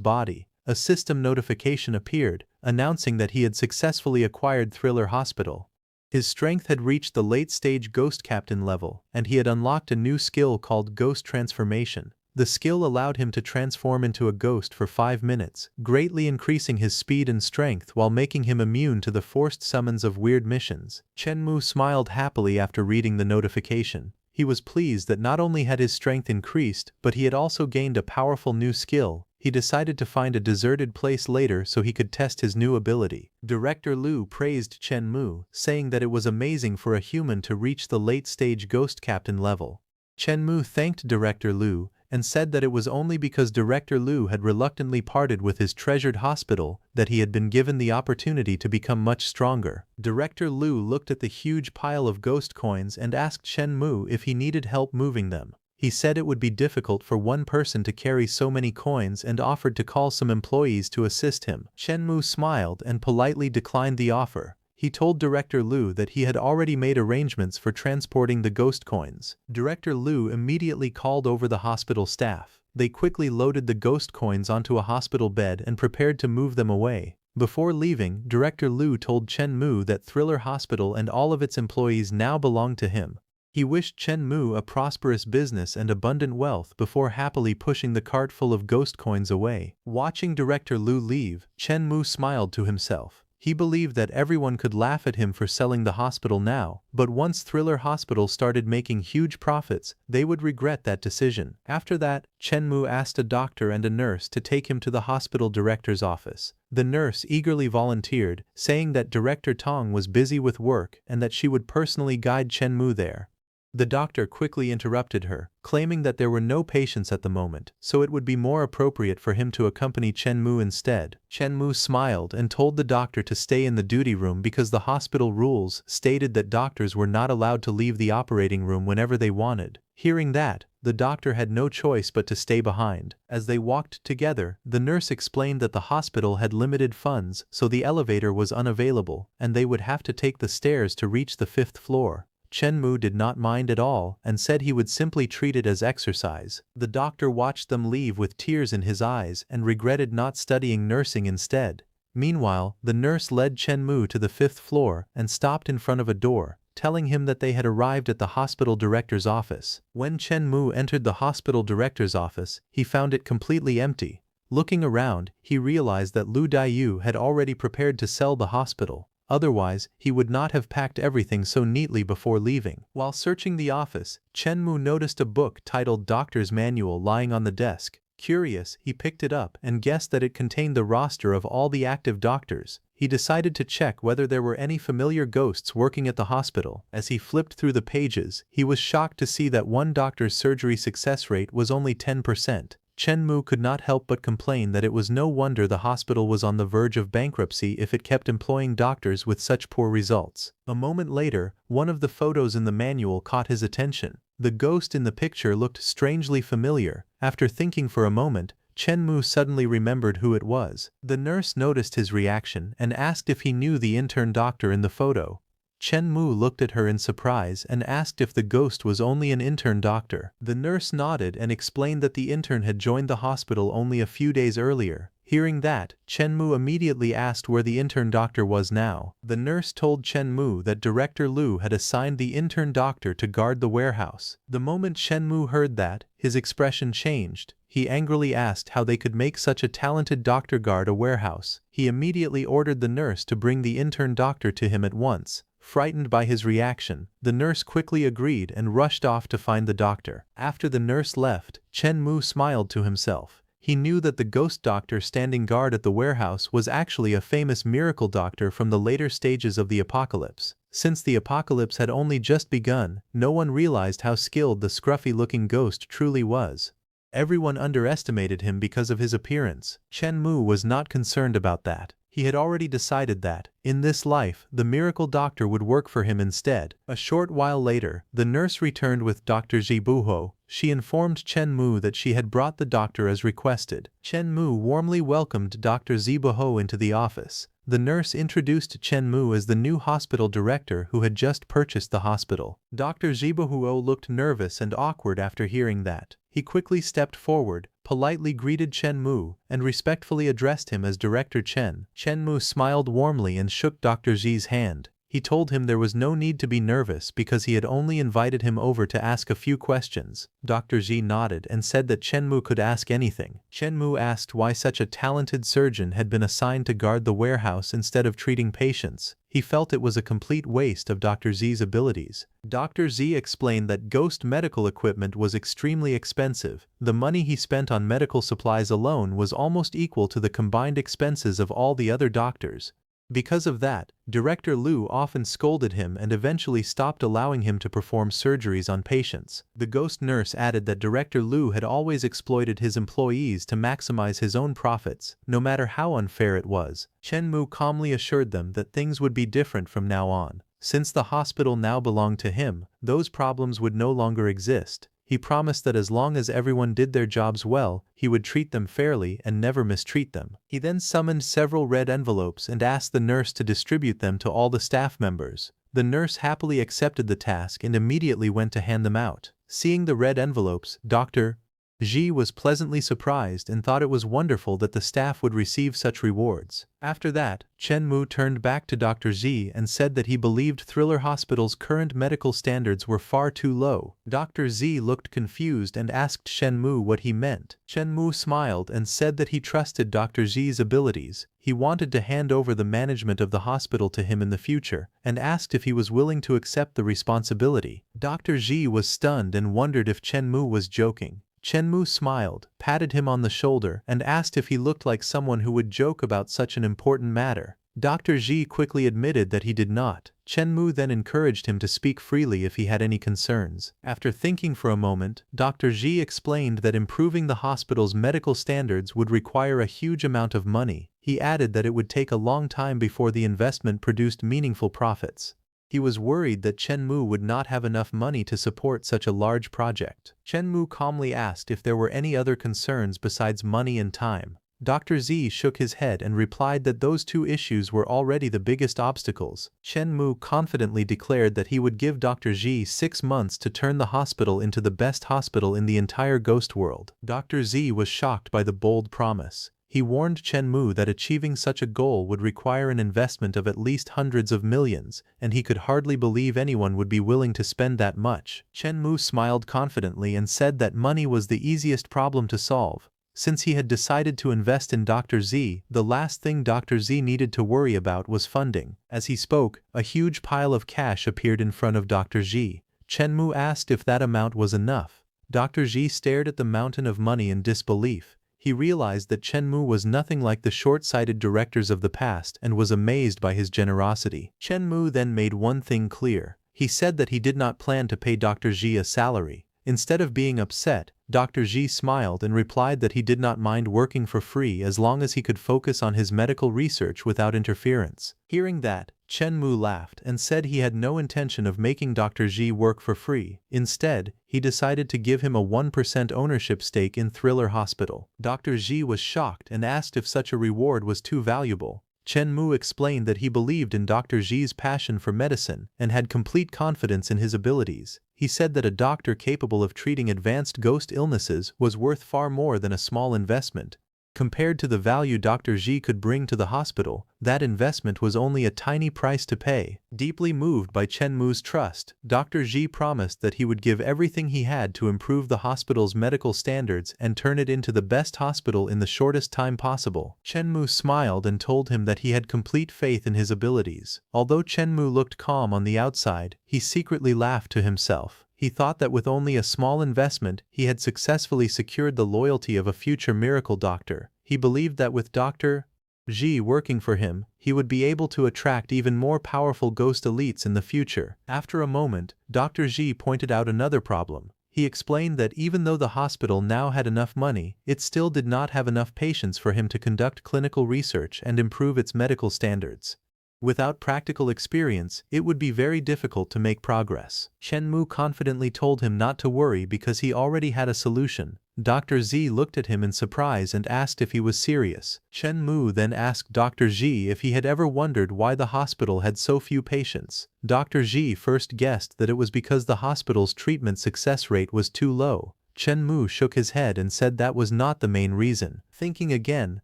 body. A system notification appeared, announcing that he had successfully acquired Thriller Hospital. His strength had reached the late-stage Ghost Captain level, and he had unlocked a new skill called Ghost Transformation. The skill allowed him to transform into a ghost for 5 minutes, greatly increasing his speed and strength while making him immune to the forced summons of weird missions. Chen Mu smiled happily after reading the notification. He was pleased that not only had his strength increased, but he had also gained a powerful new skill. He decided to find a deserted place later so he could test his new ability. Director Liu praised Chen Mu, saying that it was amazing for a human to reach the late-stage Ghost Captain level. Chen Mu thanked Director Liu and said that it was only because Director Liu had reluctantly parted with his treasured hospital that he had been given the opportunity to become much stronger. Director Liu looked at the huge pile of ghost coins and asked Chen Mu if he needed help moving them. He said it would be difficult for one person to carry so many coins and offered to call some employees to assist him. Chen Mu smiled and politely declined the offer. He told Director Liu that he had already made arrangements for transporting the ghost coins. Director Liu immediately called over the hospital staff. They quickly loaded the ghost coins onto a hospital bed and prepared to move them away. Before leaving, Director Liu told Chen Mu that Thriller Hospital and all of its employees now belonged to him. He wished Chen Mu a prosperous business and abundant wealth before happily pushing the cart full of ghost coins away. Watching director Lu leave, Chen Mu smiled to himself. He believed that everyone could laugh at him for selling the hospital now, but once Thriller Hospital started making huge profits, they would regret that decision. After that, Chen Mu asked a doctor and a nurse to take him to the hospital director's office. The nurse eagerly volunteered, saying that Director Tong was busy with work and that she would personally guide Chen Mu there. The doctor quickly interrupted her, claiming that there were no patients at the moment, so it would be more appropriate for him to accompany Chen Mu instead. Chen Mu smiled and told the doctor to stay in the duty room because the hospital rules stated that doctors were not allowed to leave the operating room whenever they wanted. Hearing that, the doctor had no choice but to stay behind. As they walked together, the nurse explained that the hospital had limited funds, so the elevator was unavailable, and they would have to take the stairs to reach the 5th floor. Chen Mu did not mind at all and said he would simply treat it as exercise. The doctor watched them leave with tears in his eyes and regretted not studying nursing instead. Meanwhile, the nurse led Chen Mu to the 5th floor and stopped in front of a door, telling him that they had arrived at the hospital director's office. When Chen Mu entered the hospital director's office, he found it completely empty. Looking around, he realized that Lu Daiyu had already prepared to sell the hospital. Otherwise, he would not have packed everything so neatly before leaving. While searching the office, Chen Mu noticed a book titled Doctor's Manual lying on the desk. Curious, he picked it up and guessed that it contained the roster of all the active doctors. He decided to check whether there were any familiar ghosts working at the hospital. As he flipped through the pages, he was shocked to see that one doctor's surgery success rate was only 10%. Chen Mu could not help but complain that it was no wonder the hospital was on the verge of bankruptcy if it kept employing doctors with such poor results. A moment later, one of the photos in the manual caught his attention. The ghost in the picture looked strangely familiar. After thinking for a moment, Chen Mu suddenly remembered who it was. The nurse noticed his reaction and asked if he knew the intern doctor in the photo. Chen Mu looked at her in surprise and asked if the ghost was only an intern doctor. The nurse nodded and explained that the intern had joined the hospital only a few days earlier. Hearing that, Chen Mu immediately asked where the intern doctor was now. The nurse told Chen Mu that Director Lu had assigned the intern doctor to guard the warehouse. The moment Chen Mu heard that, his expression changed. He angrily asked how they could make such a talented doctor guard a warehouse. He immediately ordered the nurse to bring the intern doctor to him at once. Frightened by his reaction, the nurse quickly agreed and rushed off to find the doctor. After the nurse left, Chen Mu smiled to himself. He knew that the ghost doctor standing guard at the warehouse was actually a famous miracle doctor from the later stages of the apocalypse. Since the apocalypse had only just begun, no one realized how skilled the scruffy-looking ghost truly was. Everyone underestimated him because of his appearance. Chen Mu was not concerned about that. He had already decided that, in this life, the miracle doctor would work for him instead. A short while later, the nurse returned with Dr. Zibuho. She informed Chen Mu that she had brought the doctor as requested. Chen Mu warmly welcomed Dr. Zibuho into the office. The nurse introduced Chen Mu as the new hospital director who had just purchased the hospital. Dr. Zibuho looked nervous and awkward after hearing that. He quickly stepped forward, politely greeted Chen Mu, and respectfully addressed him as Director Chen. Chen Mu smiled warmly and shook Dr. Zi's hand. He told him there was no need to be nervous because he had only invited him over to ask a few questions. Dr. Zi nodded and said that Chen Mu could ask anything. Chen Mu asked why such a talented surgeon had been assigned to guard the warehouse instead of treating patients. He felt it was a complete waste of Dr. Zi's abilities. Dr. Zi explained that ghost medical equipment was extremely expensive. The money he spent on medical supplies alone was almost equal to the combined expenses of all the other doctors. Because of that, Director Lu often scolded him and eventually stopped allowing him to perform surgeries on patients. The ghost nurse added that Director Lu had always exploited his employees to maximize his own profits, no matter how unfair it was. Chen Mu calmly assured them that things would be different from now on. Since the hospital now belonged to him, those problems would no longer exist. He promised that as long as everyone did their jobs well, he would treat them fairly and never mistreat them. He then summoned several red envelopes and asked the nurse to distribute them to all the staff members. The nurse happily accepted the task and immediately went to hand them out. Seeing the red envelopes, Dr. Ji was pleasantly surprised and thought it was wonderful that the staff would receive such rewards. After that, Chen Mu turned back to Dr. Ji and said that he believed Thriller Hospital's current medical standards were far too low. Dr. Ji looked confused and asked Chen Mu what he meant. Chen Mu smiled and said that he trusted Dr. Ji's abilities. He wanted to hand over the management of the hospital to him in the future, and asked if he was willing to accept the responsibility. Dr. Ji was stunned and wondered if Chen Mu was joking. Chen Mu smiled, patted him on the shoulder, and asked if he looked like someone who would joke about such an important matter. Dr. Ji quickly admitted that he did not. Chen Mu then encouraged him to speak freely if he had any concerns. After thinking for a moment, Dr. Ji explained that improving the hospital's medical standards would require a huge amount of money. He added that it would take a long time before the investment produced meaningful profits. He was worried that Chen Mu would not have enough money to support such a large project. Chen Mu calmly asked if there were any other concerns besides money and time. Dr. Z shook his head and replied that those two issues were already the biggest obstacles. Chen Mu confidently declared that he would give Dr. Z 6 months to turn the hospital into the best hospital in the entire ghost world. Dr. Z was shocked by the bold promise. He warned Chen Mu that achieving such a goal would require an investment of at least hundreds of millions, and he could hardly believe anyone would be willing to spend that much. Chen Mu smiled confidently and said that money was the easiest problem to solve. Since he had decided to invest in Dr. Z, the last thing Dr. Z needed to worry about was funding. As he spoke, a huge pile of cash appeared in front of Dr. Z. Chen Mu asked if that amount was enough. Dr. Z stared at the mountain of money in disbelief. He realized that Chen Mu was nothing like the short-sighted directors of the past and was amazed by his generosity. Chen Mu then made one thing clear. He said that he did not plan to pay Dr. Ji a salary. Instead of being upset, Dr. Ji smiled and replied that he did not mind working for free as long as he could focus on his medical research without interference. Hearing that, Chen Mu laughed and said he had no intention of making Dr. Ji work for free. Instead, he decided to give him a 1% ownership stake in Thriller Hospital. Dr. Ji was shocked and asked if such a reward was too valuable. Chen Mu explained that he believed in Dr. Ji's passion for medicine and had complete confidence in his abilities. He said that a doctor capable of treating advanced ghost illnesses was worth far more than a small investment. Compared to the value Dr. Ji could bring to the hospital, that investment was only a tiny price to pay. Deeply moved by Chen Mu's trust, Dr. Ji promised that he would give everything he had to improve the hospital's medical standards and turn it into the best hospital in the shortest time possible. Chen Mu smiled and told him that he had complete faith in his abilities. Although Chen Mu looked calm on the outside, he secretly laughed to himself. He thought that with only a small investment, he had successfully secured the loyalty of a future miracle doctor. He believed that with Dr. Ji working for him, he would be able to attract even more powerful ghost elites in the future. After a moment, Dr. Ji pointed out another problem. He explained that even though the hospital now had enough money, it still did not have enough patients for him to conduct clinical research and improve its medical standards. Without practical experience, it would be very difficult to make progress. Chen Mu confidently told him not to worry because he already had a solution. Dr. Z looked at him in surprise and asked if he was serious. Chen Mu then asked Dr. Ji if he had ever wondered why the hospital had so few patients. Dr. Ji first guessed that it was because the hospital's treatment success rate was too low. Chen Mu shook his head and said that was not the main reason. Thinking again,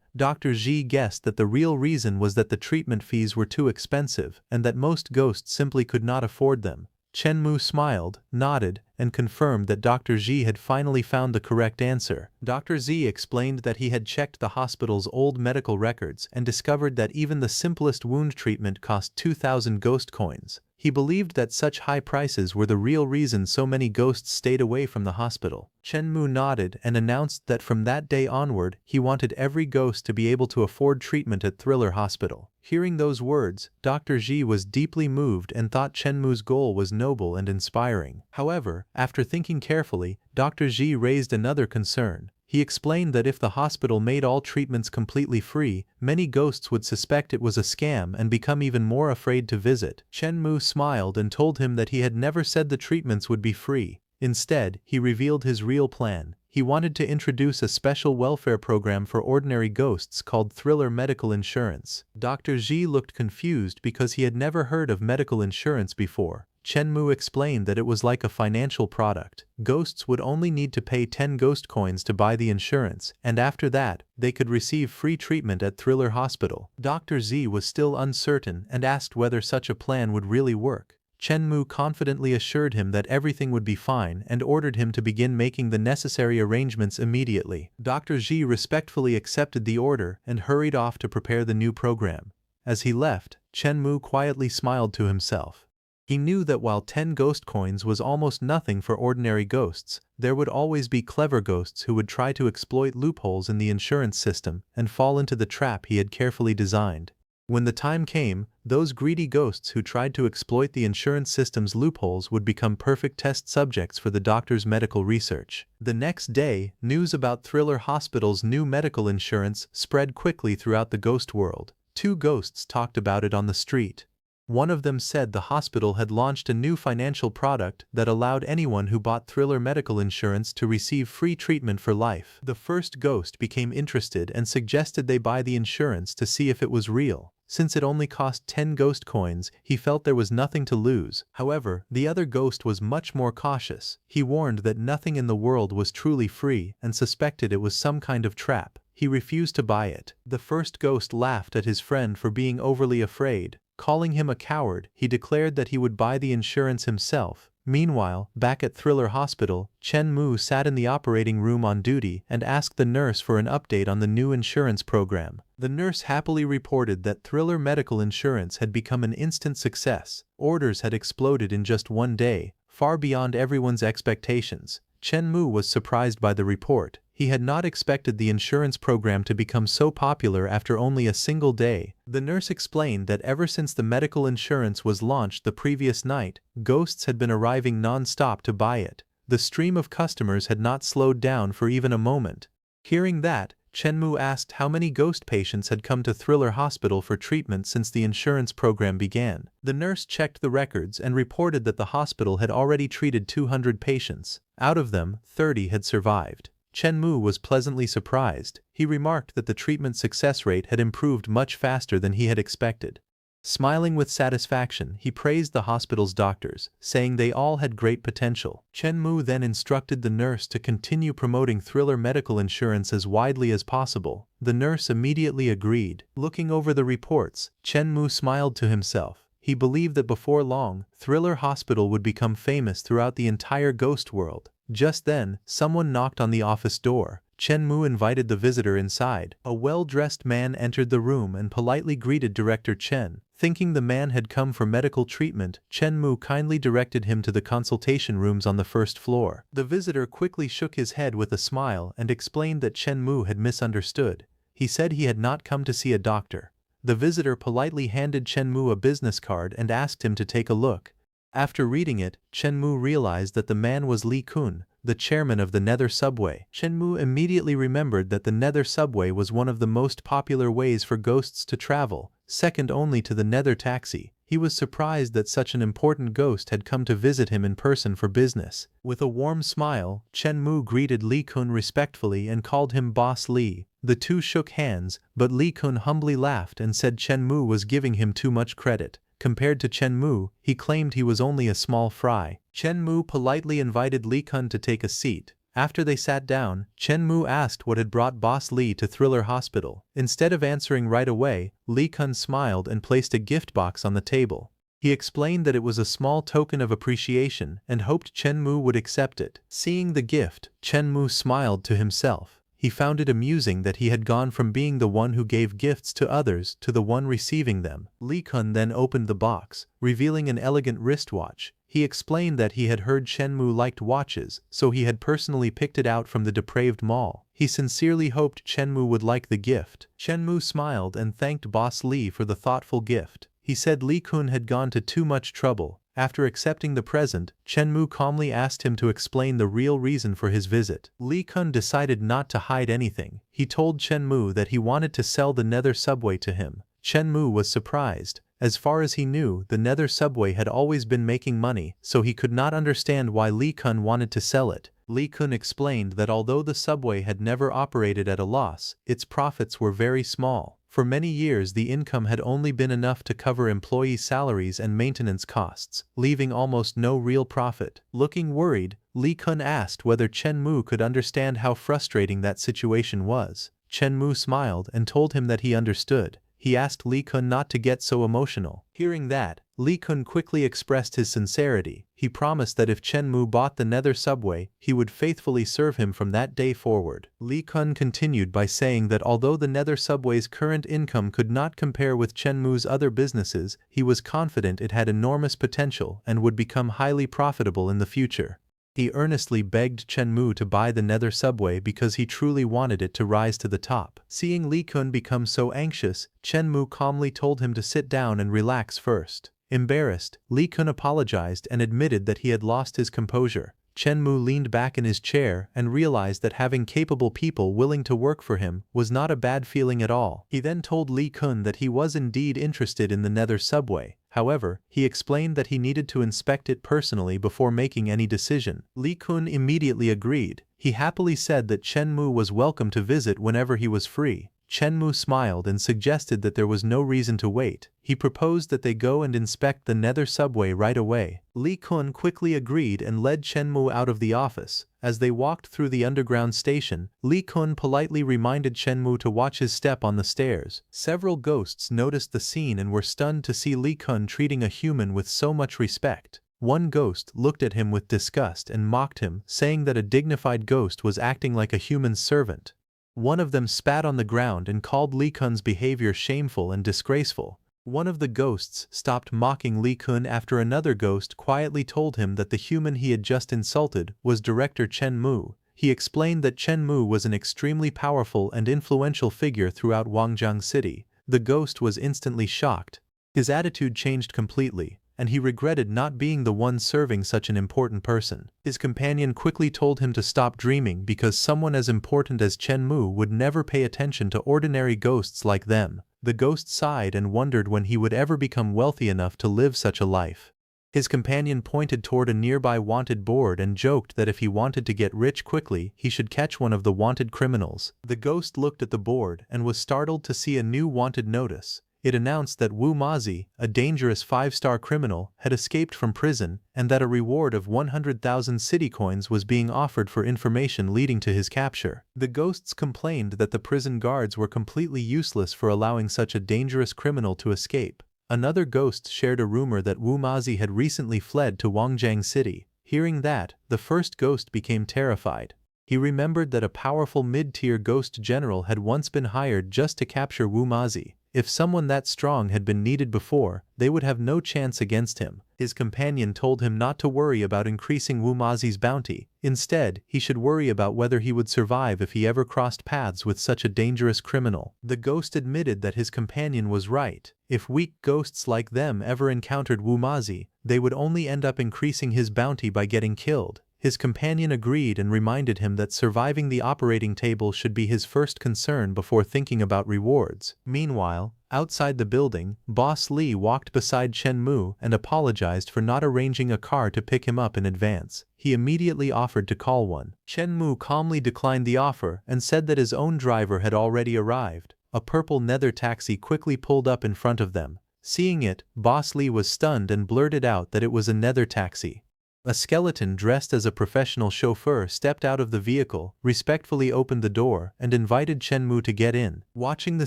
Dr. Ji guessed that the real reason was that the treatment fees were too expensive and that most ghosts simply could not afford them. Chen Mu smiled, nodded, and confirmed that Dr. Ji had finally found the correct answer. Dr. Z explained that he had checked the hospital's old medical records and discovered that even the simplest wound treatment cost 2,000 ghost coins. He believed that such high prices were the real reason so many ghosts stayed away from the hospital. Chen Mu nodded and announced that from that day onward, he wanted every ghost to be able to afford treatment at Thriller Hospital. Hearing those words, Dr. Ji was deeply moved and thought Chen Mu's goal was noble and inspiring. However, after thinking carefully, Dr. Ji raised another concern. He explained that if the hospital made all treatments completely free, many ghosts would suspect it was a scam and become even more afraid to visit. Chen Mu smiled and told him that he had never said the treatments would be free. Instead, he revealed his real plan. He wanted to introduce a special welfare program for ordinary ghosts called Thriller Medical Insurance. Dr. Ji looked confused because he had never heard of medical insurance before. Chen Mu explained that it was like a financial product. Ghosts would only need to pay 10 ghost coins to buy the insurance, and after that, they could receive free treatment at Thriller Hospital. Dr. Z was still uncertain and asked whether such a plan would really work. Chen Mu confidently assured him that everything would be fine and ordered him to begin making the necessary arrangements immediately. Dr. Ji respectfully accepted the order and hurried off to prepare the new program. As he left, Chen Mu quietly smiled to himself. He knew that while 10 ghost coins was almost nothing for ordinary ghosts, there would always be clever ghosts who would try to exploit loopholes in the insurance system and fall into the trap he had carefully designed. When the time came, those greedy ghosts who tried to exploit the insurance system's loopholes would become perfect test subjects for the doctor's medical research. The next day, news about Thriller Hospital's new medical insurance spread quickly throughout the ghost world. 2 ghosts talked about it on the street. One of them said the hospital had launched a new financial product that allowed anyone who bought Thriller medical insurance to receive free treatment for life. The first ghost became interested and suggested they buy the insurance to see if it was real. Since it only cost 10 ghost coins, he felt there was nothing to lose. However, the other ghost was much more cautious. He warned that nothing in the world was truly free and suspected it was some kind of trap. He refused to buy it. The first ghost laughed at his friend for being overly afraid. Calling him a coward, he declared that he would buy the insurance himself. Meanwhile, back at Thriller Hospital, Chen Mu sat in the operating room on duty and asked the nurse for an update on the new insurance program. The nurse happily reported that Thriller medical insurance had become an instant success. Orders had exploded in just one day, far beyond everyone's expectations. Chen Mu was surprised by the report. He had not expected the insurance program to become so popular after only a single day. The nurse explained that ever since the medical insurance was launched the previous night, ghosts had been arriving non-stop to buy it. The stream of customers had not slowed down for even a moment. Hearing that, Chen Mu asked how many ghost patients had come to Thriller Hospital for treatment since the insurance program began. The nurse checked the records and reported that the hospital had already treated 200 patients. Out of them, 30 had survived. Chen Mu was pleasantly surprised. He remarked that the treatment success rate had improved much faster than he had expected. Smiling with satisfaction, he praised the hospital's doctors, saying they all had great potential. Chen Mu then instructed the nurse to continue promoting Thriller medical insurance as widely as possible. The nurse immediately agreed. Looking over the reports, Chen Mu smiled to himself. He believed that before long, Thriller Hospital would become famous throughout the entire ghost world. Just then, someone knocked on the office door. Chen Mu invited the visitor inside. A well-dressed man entered the room and politely greeted Director Chen. Thinking the man had come for medical treatment, Chen Mu kindly directed him to the consultation rooms on the first floor. The visitor quickly shook his head with a smile and explained that Chen Mu had misunderstood. He said he had not come to see a doctor. The visitor politely handed Chen Mu a business card and asked him to take a look. After reading it, Chen Mu realized that the man was Li Kun, the chairman of the Nether Subway. Chen Mu immediately remembered that the Nether Subway was one of the most popular ways for ghosts to travel, second only to the Nether Taxi. He was surprised that such an important ghost had come to visit him in person for business. With a warm smile, Chen Mu greeted Li Kun respectfully and called him Boss Li. The two shook hands, but Li Kun humbly laughed and said Chen Mu was giving him too much credit. Compared to Chen Mu, he claimed he was only a small fry. Chen Mu politely invited Li Kun to take a seat. After they sat down, Chen Mu asked what had brought Boss Li to Thriller Hospital. Instead of answering right away, Li Kun smiled and placed a gift box on the table. He explained that it was a small token of appreciation and hoped Chen Mu would accept it. Seeing the gift, Chen Mu smiled to himself. He found it amusing that he had gone from being the one who gave gifts to others to the one receiving them. Li Kun then opened the box, revealing an elegant wristwatch. He explained that he had heard Chen Mu liked watches, so he had personally picked it out from the depraved mall. He sincerely hoped Chen Mu would like the gift. Chen Mu smiled and thanked Boss Li for the thoughtful gift. He said Li Kun had gone to too much trouble. After accepting the present, Chen Mu calmly asked him to explain the real reason for his visit. Li Kun decided not to hide anything. He told Chen Mu that he wanted to sell the Nether Subway to him. Chen Mu was surprised. As far as he knew, the Nether Subway had always been making money, so he could not understand why Li Kun wanted to sell it. Li Kun explained that although the subway had never operated at a loss, its profits were very small. For many years the income had only been enough to cover employee salaries and maintenance costs, leaving almost no real profit. Looking worried, Li Kun asked whether Chen Mu could understand how frustrating that situation was. Chen Mu smiled and told him that he understood. He asked Li Kun not to get so emotional. Hearing that, Li Kun quickly expressed his sincerity. He promised that if Chen Mu bought the Nether subway, he would faithfully serve him from that day forward. Li Kun continued by saying that although the Nether subway's current income could not compare with Chen Mu's other businesses, he was confident it had enormous potential and would become highly profitable in the future. He earnestly begged Chen Mu to buy the Nether subway because he truly wanted it to rise to the top. Seeing Li Kun become so anxious, Chen Mu calmly told him to sit down and relax first. Embarrassed, Li Kun apologized and admitted that he had lost his composure. Chen Mu leaned back in his chair and realized that having capable people willing to work for him was not a bad feeling at all. He then told Li Kun that he was indeed interested in the Nether subway. However, he explained that he needed to inspect it personally before making any decision. Li Kun immediately agreed. He happily said that Chen Mu was welcome to visit whenever he was free. Chen Mu smiled and suggested that there was no reason to wait. He proposed that they go and inspect the Nether subway right away. Li Kun quickly agreed and led Chen Mu out of the office. As they walked through the underground station, Li Kun politely reminded Chen Mu to watch his step on the stairs. Several ghosts noticed the scene and were stunned to see Li Kun treating a human with so much respect. One ghost looked at him with disgust and mocked him, saying that a dignified ghost was acting like a human servant. One of them spat on the ground and called Li Kun's behavior shameful and disgraceful. One of the ghosts stopped mocking Li Kun after another ghost quietly told him that the human he had just insulted was Director Chen Mu. He explained that Chen Mu was an extremely powerful and influential figure throughout Wangjiang City. The ghost was instantly shocked. His attitude changed completely, and he regretted not being the one serving such an important person. His companion quickly told him to stop dreaming because someone as important as Chen Mu would never pay attention to ordinary ghosts like them. The ghost sighed and wondered when he would ever become wealthy enough to live such a life. His companion pointed toward a nearby wanted board and joked that if he wanted to get rich quickly, he should catch one of the wanted criminals. The ghost looked at the board and was startled to see a new wanted notice. It announced that Wu Mazi, a dangerous 5-star criminal, had escaped from prison and that a reward of 100,000 city coins was being offered for information leading to his capture. The ghosts complained that the prison guards were completely useless for allowing such a dangerous criminal to escape. Another ghost shared a rumor that Wu Mazi had recently fled to Wangjiang City. Hearing that, the first ghost became terrified. He remembered that a powerful mid-tier ghost general had once been hired just to capture Wu Mazi. If someone that strong had been needed before, they would have no chance against him. His companion told him not to worry about increasing Wu Mazi's bounty. Instead, he should worry about whether he would survive if he ever crossed paths with such a dangerous criminal. The ghost admitted that his companion was right. If weak ghosts like them ever encountered Wu Mazi, they would only end up increasing his bounty by getting killed. His companion agreed and reminded him that surviving the operating table should be his first concern before thinking about rewards. Meanwhile, outside the building, Boss Li walked beside Chen Mu and apologized for not arranging a car to pick him up in advance. He immediately offered to call one. Chen Mu calmly declined the offer and said that his own driver had already arrived. A purple Nether taxi quickly pulled up in front of them. Seeing it, Boss Li was stunned and blurted out that it was a Nether taxi. A skeleton dressed as a professional chauffeur stepped out of the vehicle, respectfully opened the door, and invited Chen Mu to get in. Watching the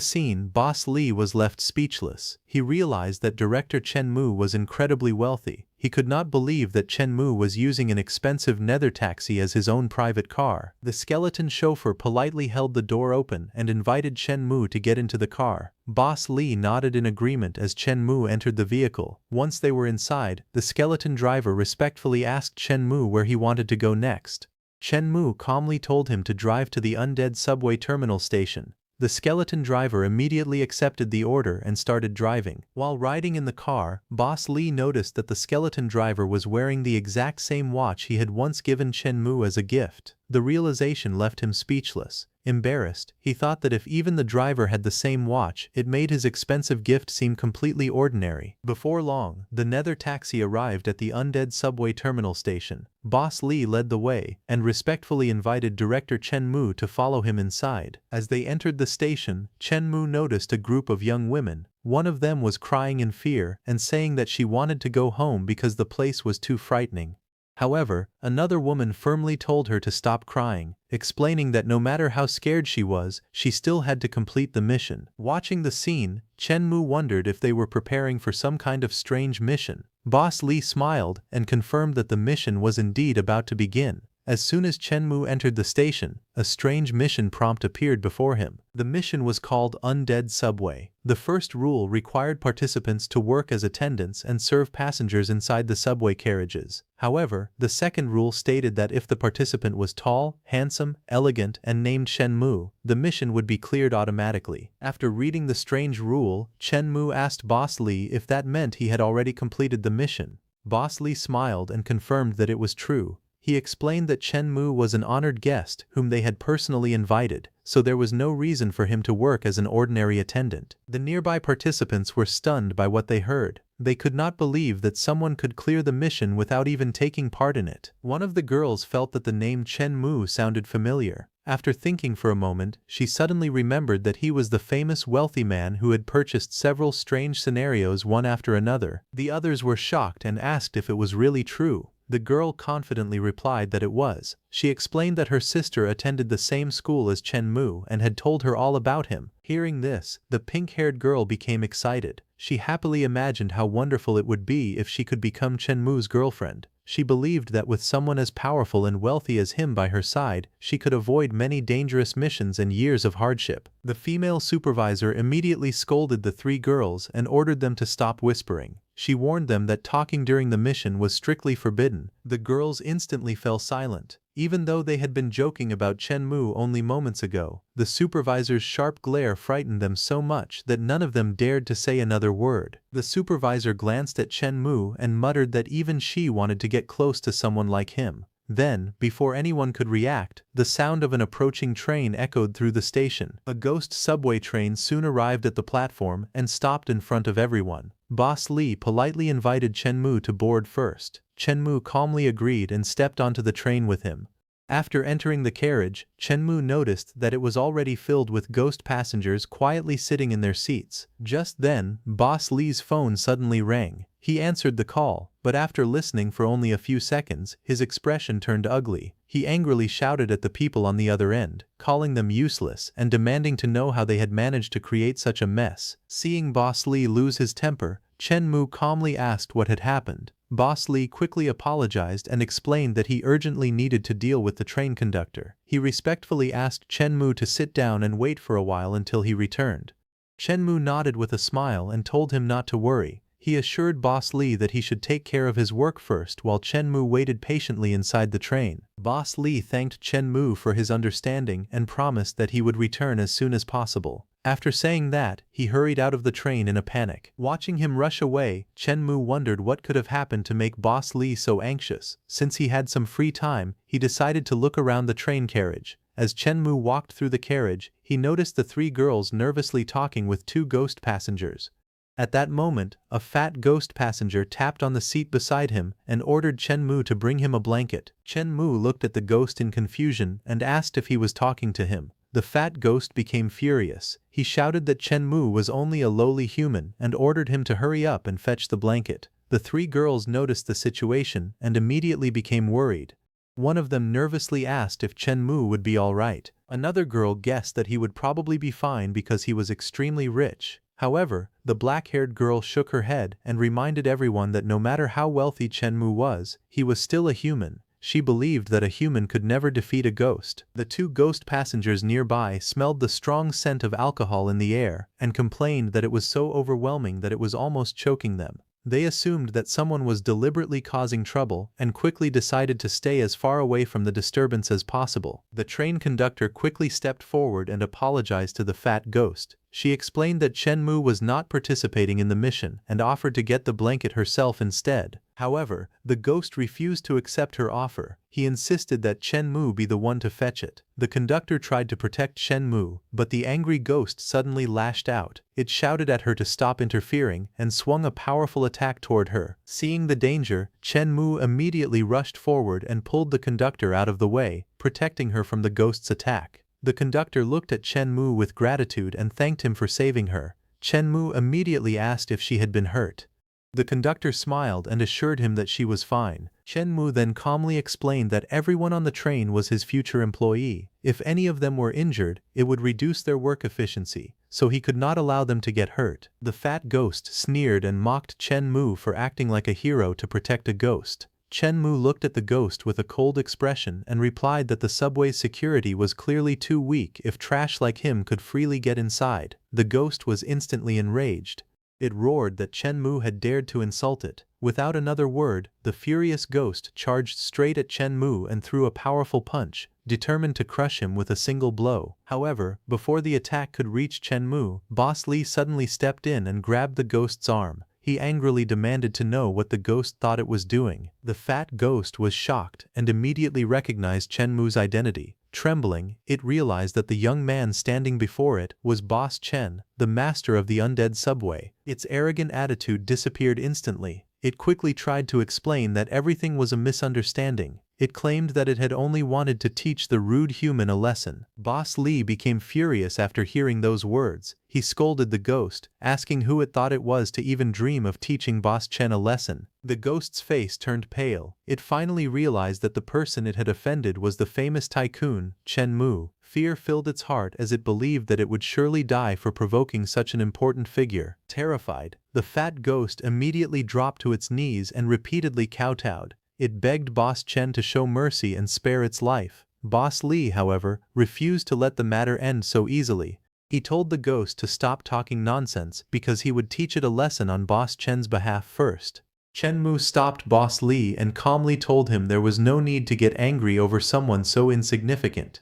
scene, Boss Li was left speechless. He realized that Director Chen Mu was incredibly wealthy. He could not believe that Chen Mu was using an expensive Nether taxi as his own private car. The skeleton chauffeur politely held the door open and invited Chen Mu to get into the car. Boss Li nodded in agreement as Chen Mu entered the vehicle. Once they were inside, the skeleton driver respectfully asked Chen Mu where he wanted to go next. Chen Mu calmly told him to drive to the undead subway terminal station. The skeleton driver immediately accepted the order and started driving. While riding in the car, Boss Li noticed that the skeleton driver was wearing the exact same watch he had once given Chen Mu as a gift. The realization left him speechless. Embarrassed, he thought that if even the driver had the same watch, it made his expensive gift seem completely ordinary. Before long, the Nether taxi arrived at the undead subway terminal station. Boss Lee led the way, and respectfully invited Director Chen Mu to follow him inside. As they entered the station, Chen Mu noticed a group of young women. One of them was crying in fear and saying that she wanted to go home because the place was too frightening. However, another woman firmly told her to stop crying, explaining that no matter how scared she was, she still had to complete the mission. Watching the scene, Chen Mu wondered if they were preparing for some kind of strange mission. Boss Lee smiled and confirmed that the mission was indeed about to begin. As soon as Chen Mu entered the station, a strange mission prompt appeared before him. The mission was called Undead Subway. The first rule required participants to work as attendants and serve passengers inside the subway carriages. However, the second rule stated that if the participant was tall, handsome, elegant, and named Chen Mu, the mission would be cleared automatically. After reading the strange rule, Chen Mu asked Boss Lee if that meant he had already completed the mission. Boss Lee smiled and confirmed that it was true. He explained that Chen Mu was an honored guest whom they had personally invited, so there was no reason for him to work as an ordinary attendant. The nearby participants were stunned by what they heard. They could not believe that someone could clear the mission without even taking part in it. One of the girls felt that the name Chen Mu sounded familiar. After thinking for a moment, she suddenly remembered that he was the famous wealthy man who had purchased several strange scenarios one after another. The others were shocked and asked if it was really true. The girl confidently replied that it was. She explained that her sister attended the same school as Chen Mu and had told her all about him. Hearing this, the pink-haired girl became excited. She happily imagined how wonderful it would be if she could become Chen Mu's girlfriend. She believed that with someone as powerful and wealthy as him by her side, she could avoid many dangerous missions and years of hardship. The female supervisor immediately scolded the three girls and ordered them to stop whispering. She warned them that talking during the mission was strictly forbidden. The girls instantly fell silent. Even though they had been joking about Chen Mu only moments ago, the supervisor's sharp glare frightened them so much that none of them dared to say another word. The supervisor glanced at Chen Mu and muttered that even she wanted to get close to someone like him. Then, before anyone could react, the sound of an approaching train echoed through the station. A ghost subway train soon arrived at the platform and stopped in front of everyone. Boss Lee politely invited Chen Mu to board first. Chen Mu calmly agreed and stepped onto the train with him. After entering the carriage, Chen Mu noticed that it was already filled with ghost passengers quietly sitting in their seats. Just then, Boss Lee's phone suddenly rang. He answered the call, but after listening for only a few seconds, his expression turned ugly. He angrily shouted at the people on the other end, calling them useless and demanding to know how they had managed to create such a mess. Seeing Boss Lee lose his temper, Chen Mu calmly asked what had happened. Boss Lee quickly apologized and explained that he urgently needed to deal with the train conductor. He respectfully asked Chen Mu to sit down and wait for a while until he returned. Chen Mu nodded with a smile and told him not to worry. He assured Boss Lee that he should take care of his work first while Chen Mu waited patiently inside the train. Boss Lee thanked Chen Mu for his understanding and promised that he would return as soon as possible. After saying that, he hurried out of the train in a panic. Watching him rush away, Chen Mu wondered what could have happened to make Boss Lee so anxious. Since he had some free time, he decided to look around the train carriage. As Chen Mu walked through the carriage, he noticed the three girls nervously talking with two ghost passengers. At that moment, a fat ghost passenger tapped on the seat beside him and ordered Chen Mu to bring him a blanket. Chen Mu looked at the ghost in confusion and asked if he was talking to him. The fat ghost became furious. He shouted that Chen Mu was only a lowly human and ordered him to hurry up and fetch the blanket. The three girls noticed the situation and immediately became worried. One of them nervously asked if Chen Mu would be all right. Another girl guessed that he would probably be fine because he was extremely rich. However, the black-haired girl shook her head and reminded everyone that no matter how wealthy Chen Mu was, he was still a human. She believed that a human could never defeat a ghost. The two ghost passengers nearby smelled the strong scent of alcohol in the air and complained that it was so overwhelming that it was almost choking them. They assumed that someone was deliberately causing trouble and quickly decided to stay as far away from the disturbance as possible. The train conductor quickly stepped forward and apologized to the fat ghost. She explained that Chen Mu was not participating in the mission and offered to get the blanket herself instead. However, the ghost refused to accept her offer. He insisted that Chen Mu be the one to fetch it. The conductor tried to protect Chen Mu, but the angry ghost suddenly lashed out. It shouted at her to stop interfering and swung a powerful attack toward her. Seeing the danger, Chen Mu immediately rushed forward and pulled the conductor out of the way, protecting her from the ghost's attack. The conductor looked at Chen Mu with gratitude and thanked him for saving her. Chen Mu immediately asked if she had been hurt. The conductor smiled and assured him that she was fine. Chen Mu then calmly explained that everyone on the train was his future employee. If any of them were injured, it would reduce their work efficiency, so he could not allow them to get hurt. The fat ghost sneered and mocked Chen Mu for acting like a hero to protect a ghost. Chen Mu looked at the ghost with a cold expression and replied that the subway's security was clearly too weak if trash like him could freely get inside. The ghost was instantly enraged. It roared that Chen Mu had dared to insult it. Without another word, the furious ghost charged straight at Chen Mu and threw a powerful punch, determined to crush him with a single blow. However, before the attack could reach Chen Mu, Boss Lee suddenly stepped in and grabbed the ghost's arm. He angrily demanded to know what the ghost thought it was doing. The fat ghost was shocked and immediately recognized Chen Mu's identity. Trembling, it realized that the young man standing before it was Boss Chen, the master of the undead subway. Its arrogant attitude disappeared instantly. It quickly tried to explain that everything was a misunderstanding. It claimed that it had only wanted to teach the rude human a lesson. Boss Lee became furious after hearing those words. He scolded the ghost, asking who it thought it was to even dream of teaching Boss Chen a lesson. The ghost's face turned pale. It finally realized that the person it had offended was the famous tycoon, Chen Mu. Fear filled its heart as it believed that it would surely die for provoking such an important figure. Terrified, the fat ghost immediately dropped to its knees and repeatedly kowtowed. It begged Boss Chen to show mercy and spare its life. Boss Lee, however, refused to let the matter end so easily. He told the ghost to stop talking nonsense because he would teach it a lesson on Boss Chen's behalf first. Chen Mu stopped Boss Lee and calmly told him there was no need to get angry over someone so insignificant.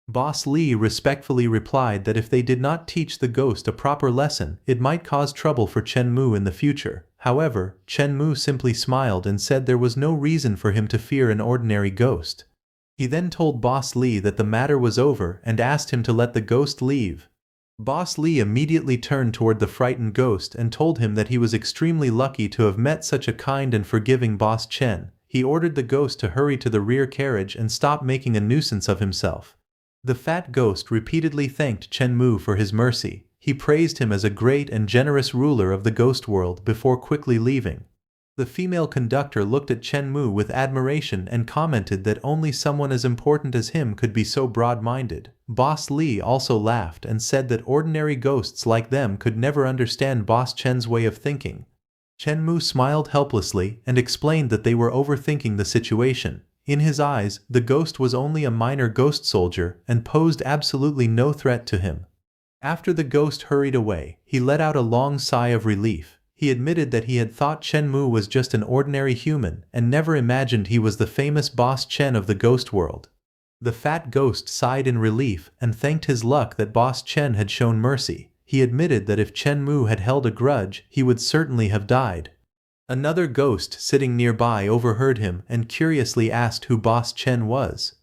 Boss Lee respectfully replied that if they did not teach the ghost a proper lesson, it might cause trouble for Chen Mu in the future. However, Chen Mu simply smiled and said there was no reason for him to fear an ordinary ghost. He then told Boss Lee that the matter was over and asked him to let the ghost leave. Boss Lee immediately turned toward the frightened ghost and told him that he was extremely lucky to have met such a kind and forgiving Boss Chen. He ordered the ghost to hurry to the rear carriage and stop making a nuisance of himself. The fat ghost repeatedly thanked Chen Mu for his mercy. He praised him as a great and generous ruler of the ghost world before quickly leaving. The female conductor looked at Chen Mu with admiration and commented that only someone as important as him could be so broad-minded. Boss Lee also laughed and said that ordinary ghosts like them could never understand Boss Chen's way of thinking. Chen Mu smiled helplessly and explained that they were overthinking the situation. In his eyes, the ghost was only a minor ghost soldier and posed absolutely no threat to him. After the ghost hurried away, he let out a long sigh of relief. He admitted that he had thought Chen Mu was just an ordinary human and never imagined he was the famous Boss Chen of the ghost world. The fat ghost sighed in relief and thanked his luck that Boss Chen had shown mercy. He admitted that if Chen Mu had held a grudge, he would certainly have died. Another ghost sitting nearby overheard him and curiously asked who Boss Chen was.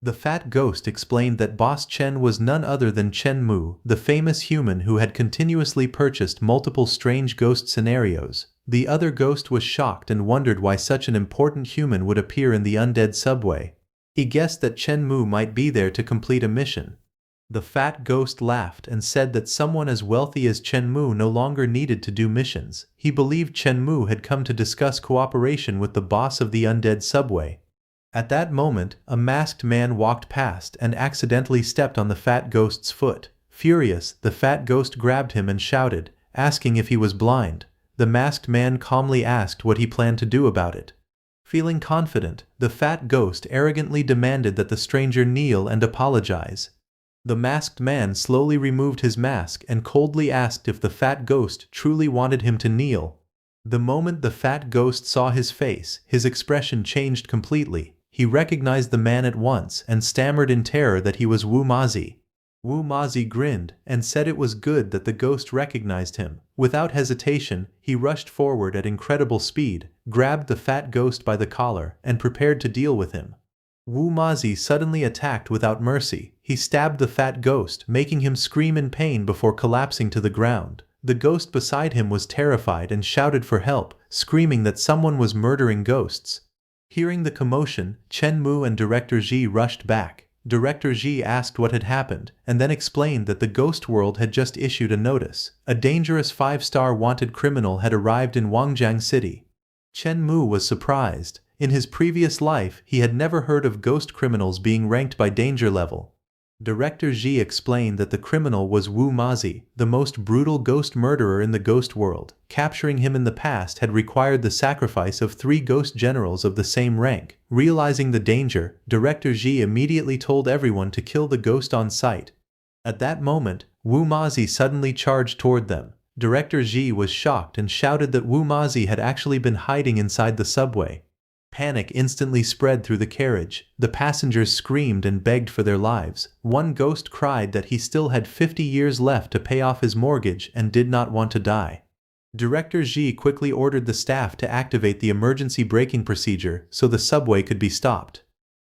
The fat ghost explained that Boss Chen was none other than Chen Mu, the famous human who had continuously purchased multiple strange ghost scenarios. The other ghost was shocked and wondered why such an important human would appear in the undead subway. He guessed that Chen Mu might be there to complete a mission. The fat ghost laughed and said that someone as wealthy as Chen Mu no longer needed to do missions. He believed Chen Mu had come to discuss cooperation with the boss of the undead subway. At that moment, a masked man walked past and accidentally stepped on the fat ghost's foot. Furious, the fat ghost grabbed him and shouted, asking if he was blind. The masked man calmly asked what he planned to do about it. Feeling confident, the fat ghost arrogantly demanded that the stranger kneel and apologize. The masked man slowly removed his mask and coldly asked if the fat ghost truly wanted him to kneel. The moment the fat ghost saw his face, his expression changed completely. He recognized the man at once and stammered in terror that he was Wu Mazi. Wu Mazi grinned and said it was good that the ghost recognized him. Without hesitation, he rushed forward at incredible speed, grabbed the fat ghost by the collar, and prepared to deal with him. Wu Mazi suddenly attacked without mercy. He stabbed the fat ghost, making him scream in pain before collapsing to the ground. The ghost beside him was terrified and shouted for help, screaming that someone was murdering ghosts. Hearing the commotion, Chen Mu and Director Ji rushed back. Director Ji asked what had happened, and then explained that the ghost world had just issued a notice. A dangerous 5-star wanted criminal had arrived in Wangjiang City. Chen Mu was surprised. In his previous life, he had never heard of ghost criminals being ranked by danger level. Director Ji explained that the criminal was Wu Mazi, the most brutal ghost murderer in the ghost world. Capturing him in the past had required the sacrifice of 3 ghost generals of the same rank. Realizing the danger, Director Ji immediately told everyone to kill the ghost on sight. At that moment, Wu Mazi suddenly charged toward them. Director Ji was shocked and shouted that Wu Mazi had actually been hiding inside the subway. Panic instantly spread through the carriage. The passengers screamed and begged for their lives. One ghost cried that he still had 50 years left to pay off his mortgage and did not want to die. Director Ji quickly ordered the staff to activate the emergency braking procedure so the subway could be stopped.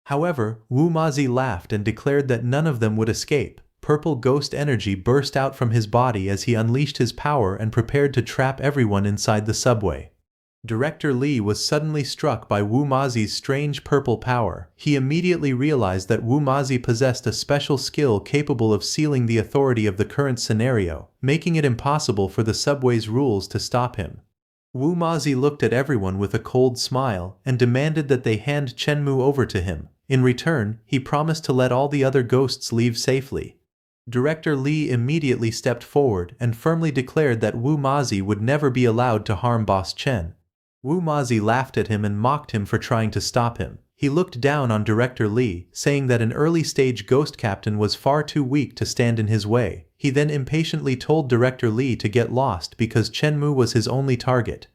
However, Wu Mazi laughed and declared that none of them would escape. Purple ghost energy burst out from his body as he unleashed his power and prepared to trap everyone inside the subway. Director Li was suddenly struck by Wu Mazi's strange purple power. He immediately realized that Wu Mazi possessed a special skill capable of sealing the authority of the current scenario, making it impossible for the subway's rules to stop him. Wu Mazi looked at everyone with a cold smile and demanded that they hand Chen Mu over to him. In return, he promised to let all the other ghosts leave safely. Director Li immediately stepped forward and firmly declared that Wu Mazi would never be allowed to harm Boss Chen. Wu Mazi laughed at him and mocked him for trying to stop him. He looked down on Director Li, saying that an early-stage ghost captain was far too weak to stand in his way. He then impatiently told Director Li to get lost because Chen Mu was his only target.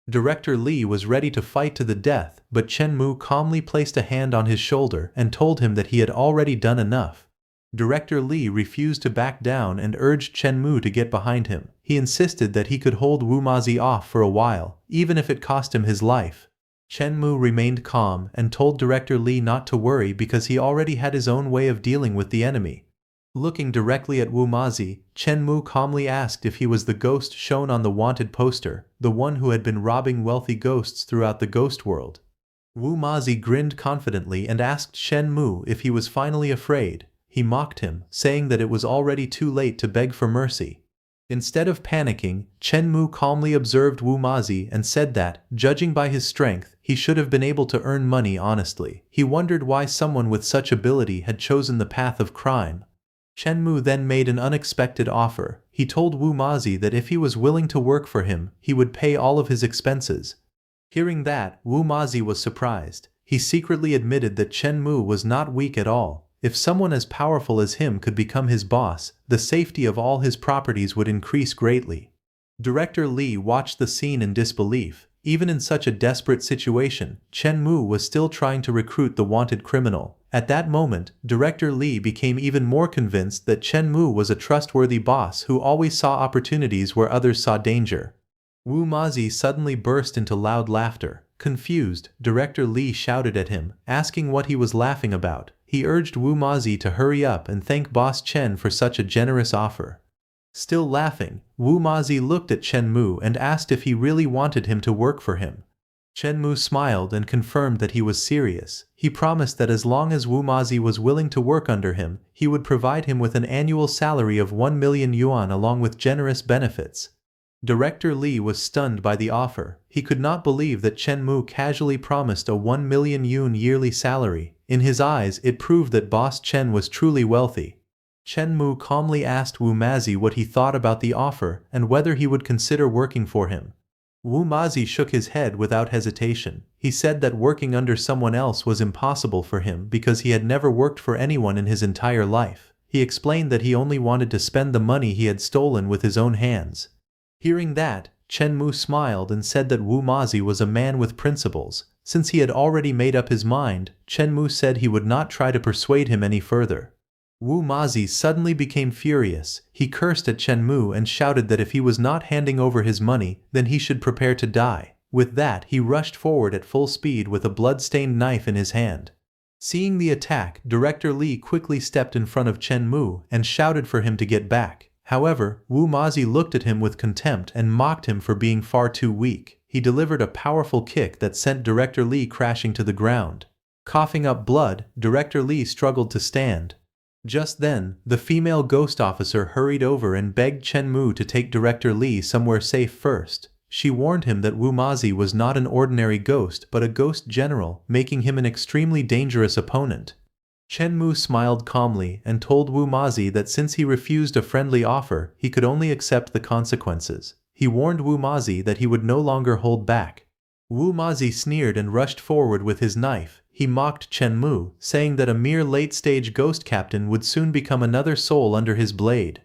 Director Li was ready to fight to the death, but Chen Mu calmly placed a hand on his shoulder and told him that he had already done enough. Director Li refused to back down and urged Chen Mu to get behind him. He insisted that he could hold Wu Mazi off for a while, even if it cost him his life. Chen Mu remained calm and told Director Li not to worry because he already had his own way of dealing with the enemy. Looking directly at Wu Mazi, Chen Mu calmly asked if he was the ghost shown on the wanted poster, the one who had been robbing wealthy ghosts throughout the ghost world. Wu Mazi grinned confidently and asked Chen Mu if he was finally afraid. He mocked him, saying that it was already too late to beg for mercy. Instead of panicking, Chen Mu calmly observed Wu Mazi and said that, judging by his strength, he should have been able to earn money honestly. He wondered why someone with such ability had chosen the path of crime. Chen Mu then made an unexpected offer. He told Wu Mazi that if he was willing to work for him, he would pay all of his expenses. Hearing that, Wu Mazi was surprised. He secretly admitted that Chen Mu was not weak at all. If someone as powerful as him could become his boss, the safety of all his properties would increase greatly. Director Li watched the scene in disbelief. Even in such a desperate situation, Chen Mu was still trying to recruit the wanted criminal. At that moment, Director Li became even more convinced that Chen Mu was a trustworthy boss who always saw opportunities where others saw danger. Wu Mazi suddenly burst into loud laughter. Confused, Director Li shouted at him, asking what he was laughing about. He urged Wu Mazi to hurry up and thank Boss Chen for such a generous offer. Still laughing, Wu Mazi looked at Chen Mu and asked if he really wanted him to work for him. Chen Mu smiled and confirmed that he was serious. He promised that as long as Wu Mazi was willing to work under him, he would provide him with an annual salary of 1 million yuan along with generous benefits. Director Li was stunned by the offer. He could not believe that Chen Mu casually promised a 1 million yuan yearly salary. In his eyes, it proved that Boss Chen was truly wealthy. Chen Mu calmly asked Wu Mazi what he thought about the offer and whether he would consider working for him. Wu Mazi shook his head without hesitation. He said that working under someone else was impossible for him because he had never worked for anyone in his entire life. He explained that he only wanted to spend the money he had stolen with his own hands. Hearing that, Chen Mu smiled and said that Wu Mazi was a man with principles. Since he had already made up his mind, Chen Mu said he would not try to persuade him any further. Wu Mazi suddenly became furious. He cursed at Chen Mu and shouted that if he was not handing over his money, then he should prepare to die. With that, he rushed forward at full speed with a blood-stained knife in his hand. Seeing the attack, Director Li quickly stepped in front of Chen Mu and shouted for him to get back. However, Wu Mazi looked at him with contempt and mocked him for being far too weak. He delivered a powerful kick that sent Director Li crashing to the ground. Coughing up blood, Director Li struggled to stand. Just then, the female ghost officer hurried over and begged Chen Mu to take Director Li somewhere safe first. She warned him that Wu Mazi was not an ordinary ghost but a ghost general, making him an extremely dangerous opponent. Chen Mu smiled calmly and told Wu Mazi that since he refused a friendly offer, he could only accept the consequences. He warned Wu Mazi that he would no longer hold back. Wu Mazi sneered and rushed forward with his knife. He mocked Chen Mu, saying that a mere late-stage ghost captain would soon become another soul under his blade.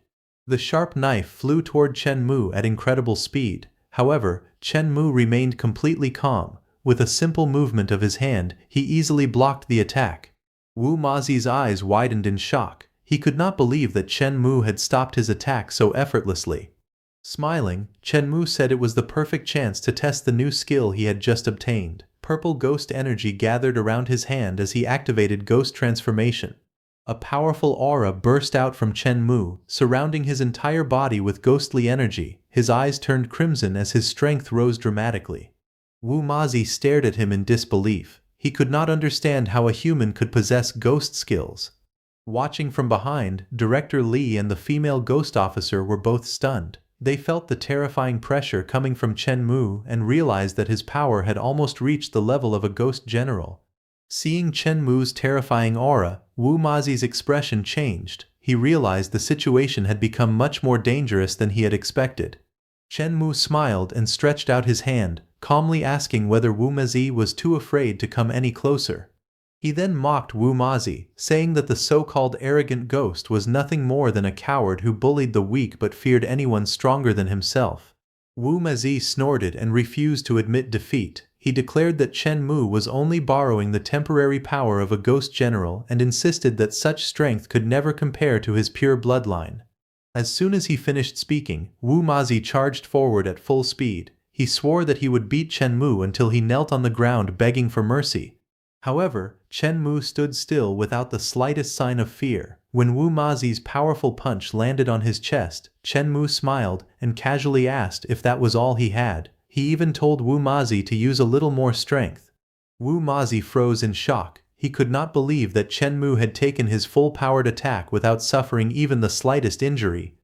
The sharp knife flew toward Chen Mu at incredible speed. However, Chen Mu remained completely calm. With a simple movement of his hand, he easily blocked the attack. Wu Mazi's eyes widened in shock. He could not believe that Chen Mu had stopped his attack so effortlessly. Smiling, Chen Mu said it was the perfect chance to test the new skill he had just obtained. Purple ghost energy gathered around his hand as he activated ghost transformation. A powerful aura burst out from Chen Mu, surrounding his entire body with ghostly energy. His eyes turned crimson as his strength rose dramatically. Wu Mazi stared at him in disbelief. He could not understand how a human could possess ghost skills. Watching from behind, Director Li and the female ghost officer were both stunned. They felt the terrifying pressure coming from Chen Mu and realized that his power had almost reached the level of a ghost general. Seeing Chen Mu's terrifying aura, Wu Mazi's expression changed. He realized the situation had become much more dangerous than he had expected. Chen Mu smiled and stretched out his hand, calmly asking whether Wu Mazi was too afraid to come any closer. He then mocked Wu Mazi, saying that the so-called arrogant ghost was nothing more than a coward who bullied the weak but feared anyone stronger than himself. Wu Mazi snorted and refused to admit defeat. He declared that Chen Mu was only borrowing the temporary power of a ghost general and insisted that such strength could never compare to his pure bloodline. As soon as he finished speaking, Wu Mazi charged forward at full speed. He swore that he would beat Chen Mu until he knelt on the ground begging for mercy. However, Chen Mu stood still without the slightest sign of fear. When Wu Mazi's powerful punch landed on his chest, Chen Mu smiled and casually asked if that was all he had. He even told Wu Mazi to use a little more strength. Wu Mazi froze in shock. He could not believe that Chen Mu had taken his full-powered attack without suffering even the slightest injury.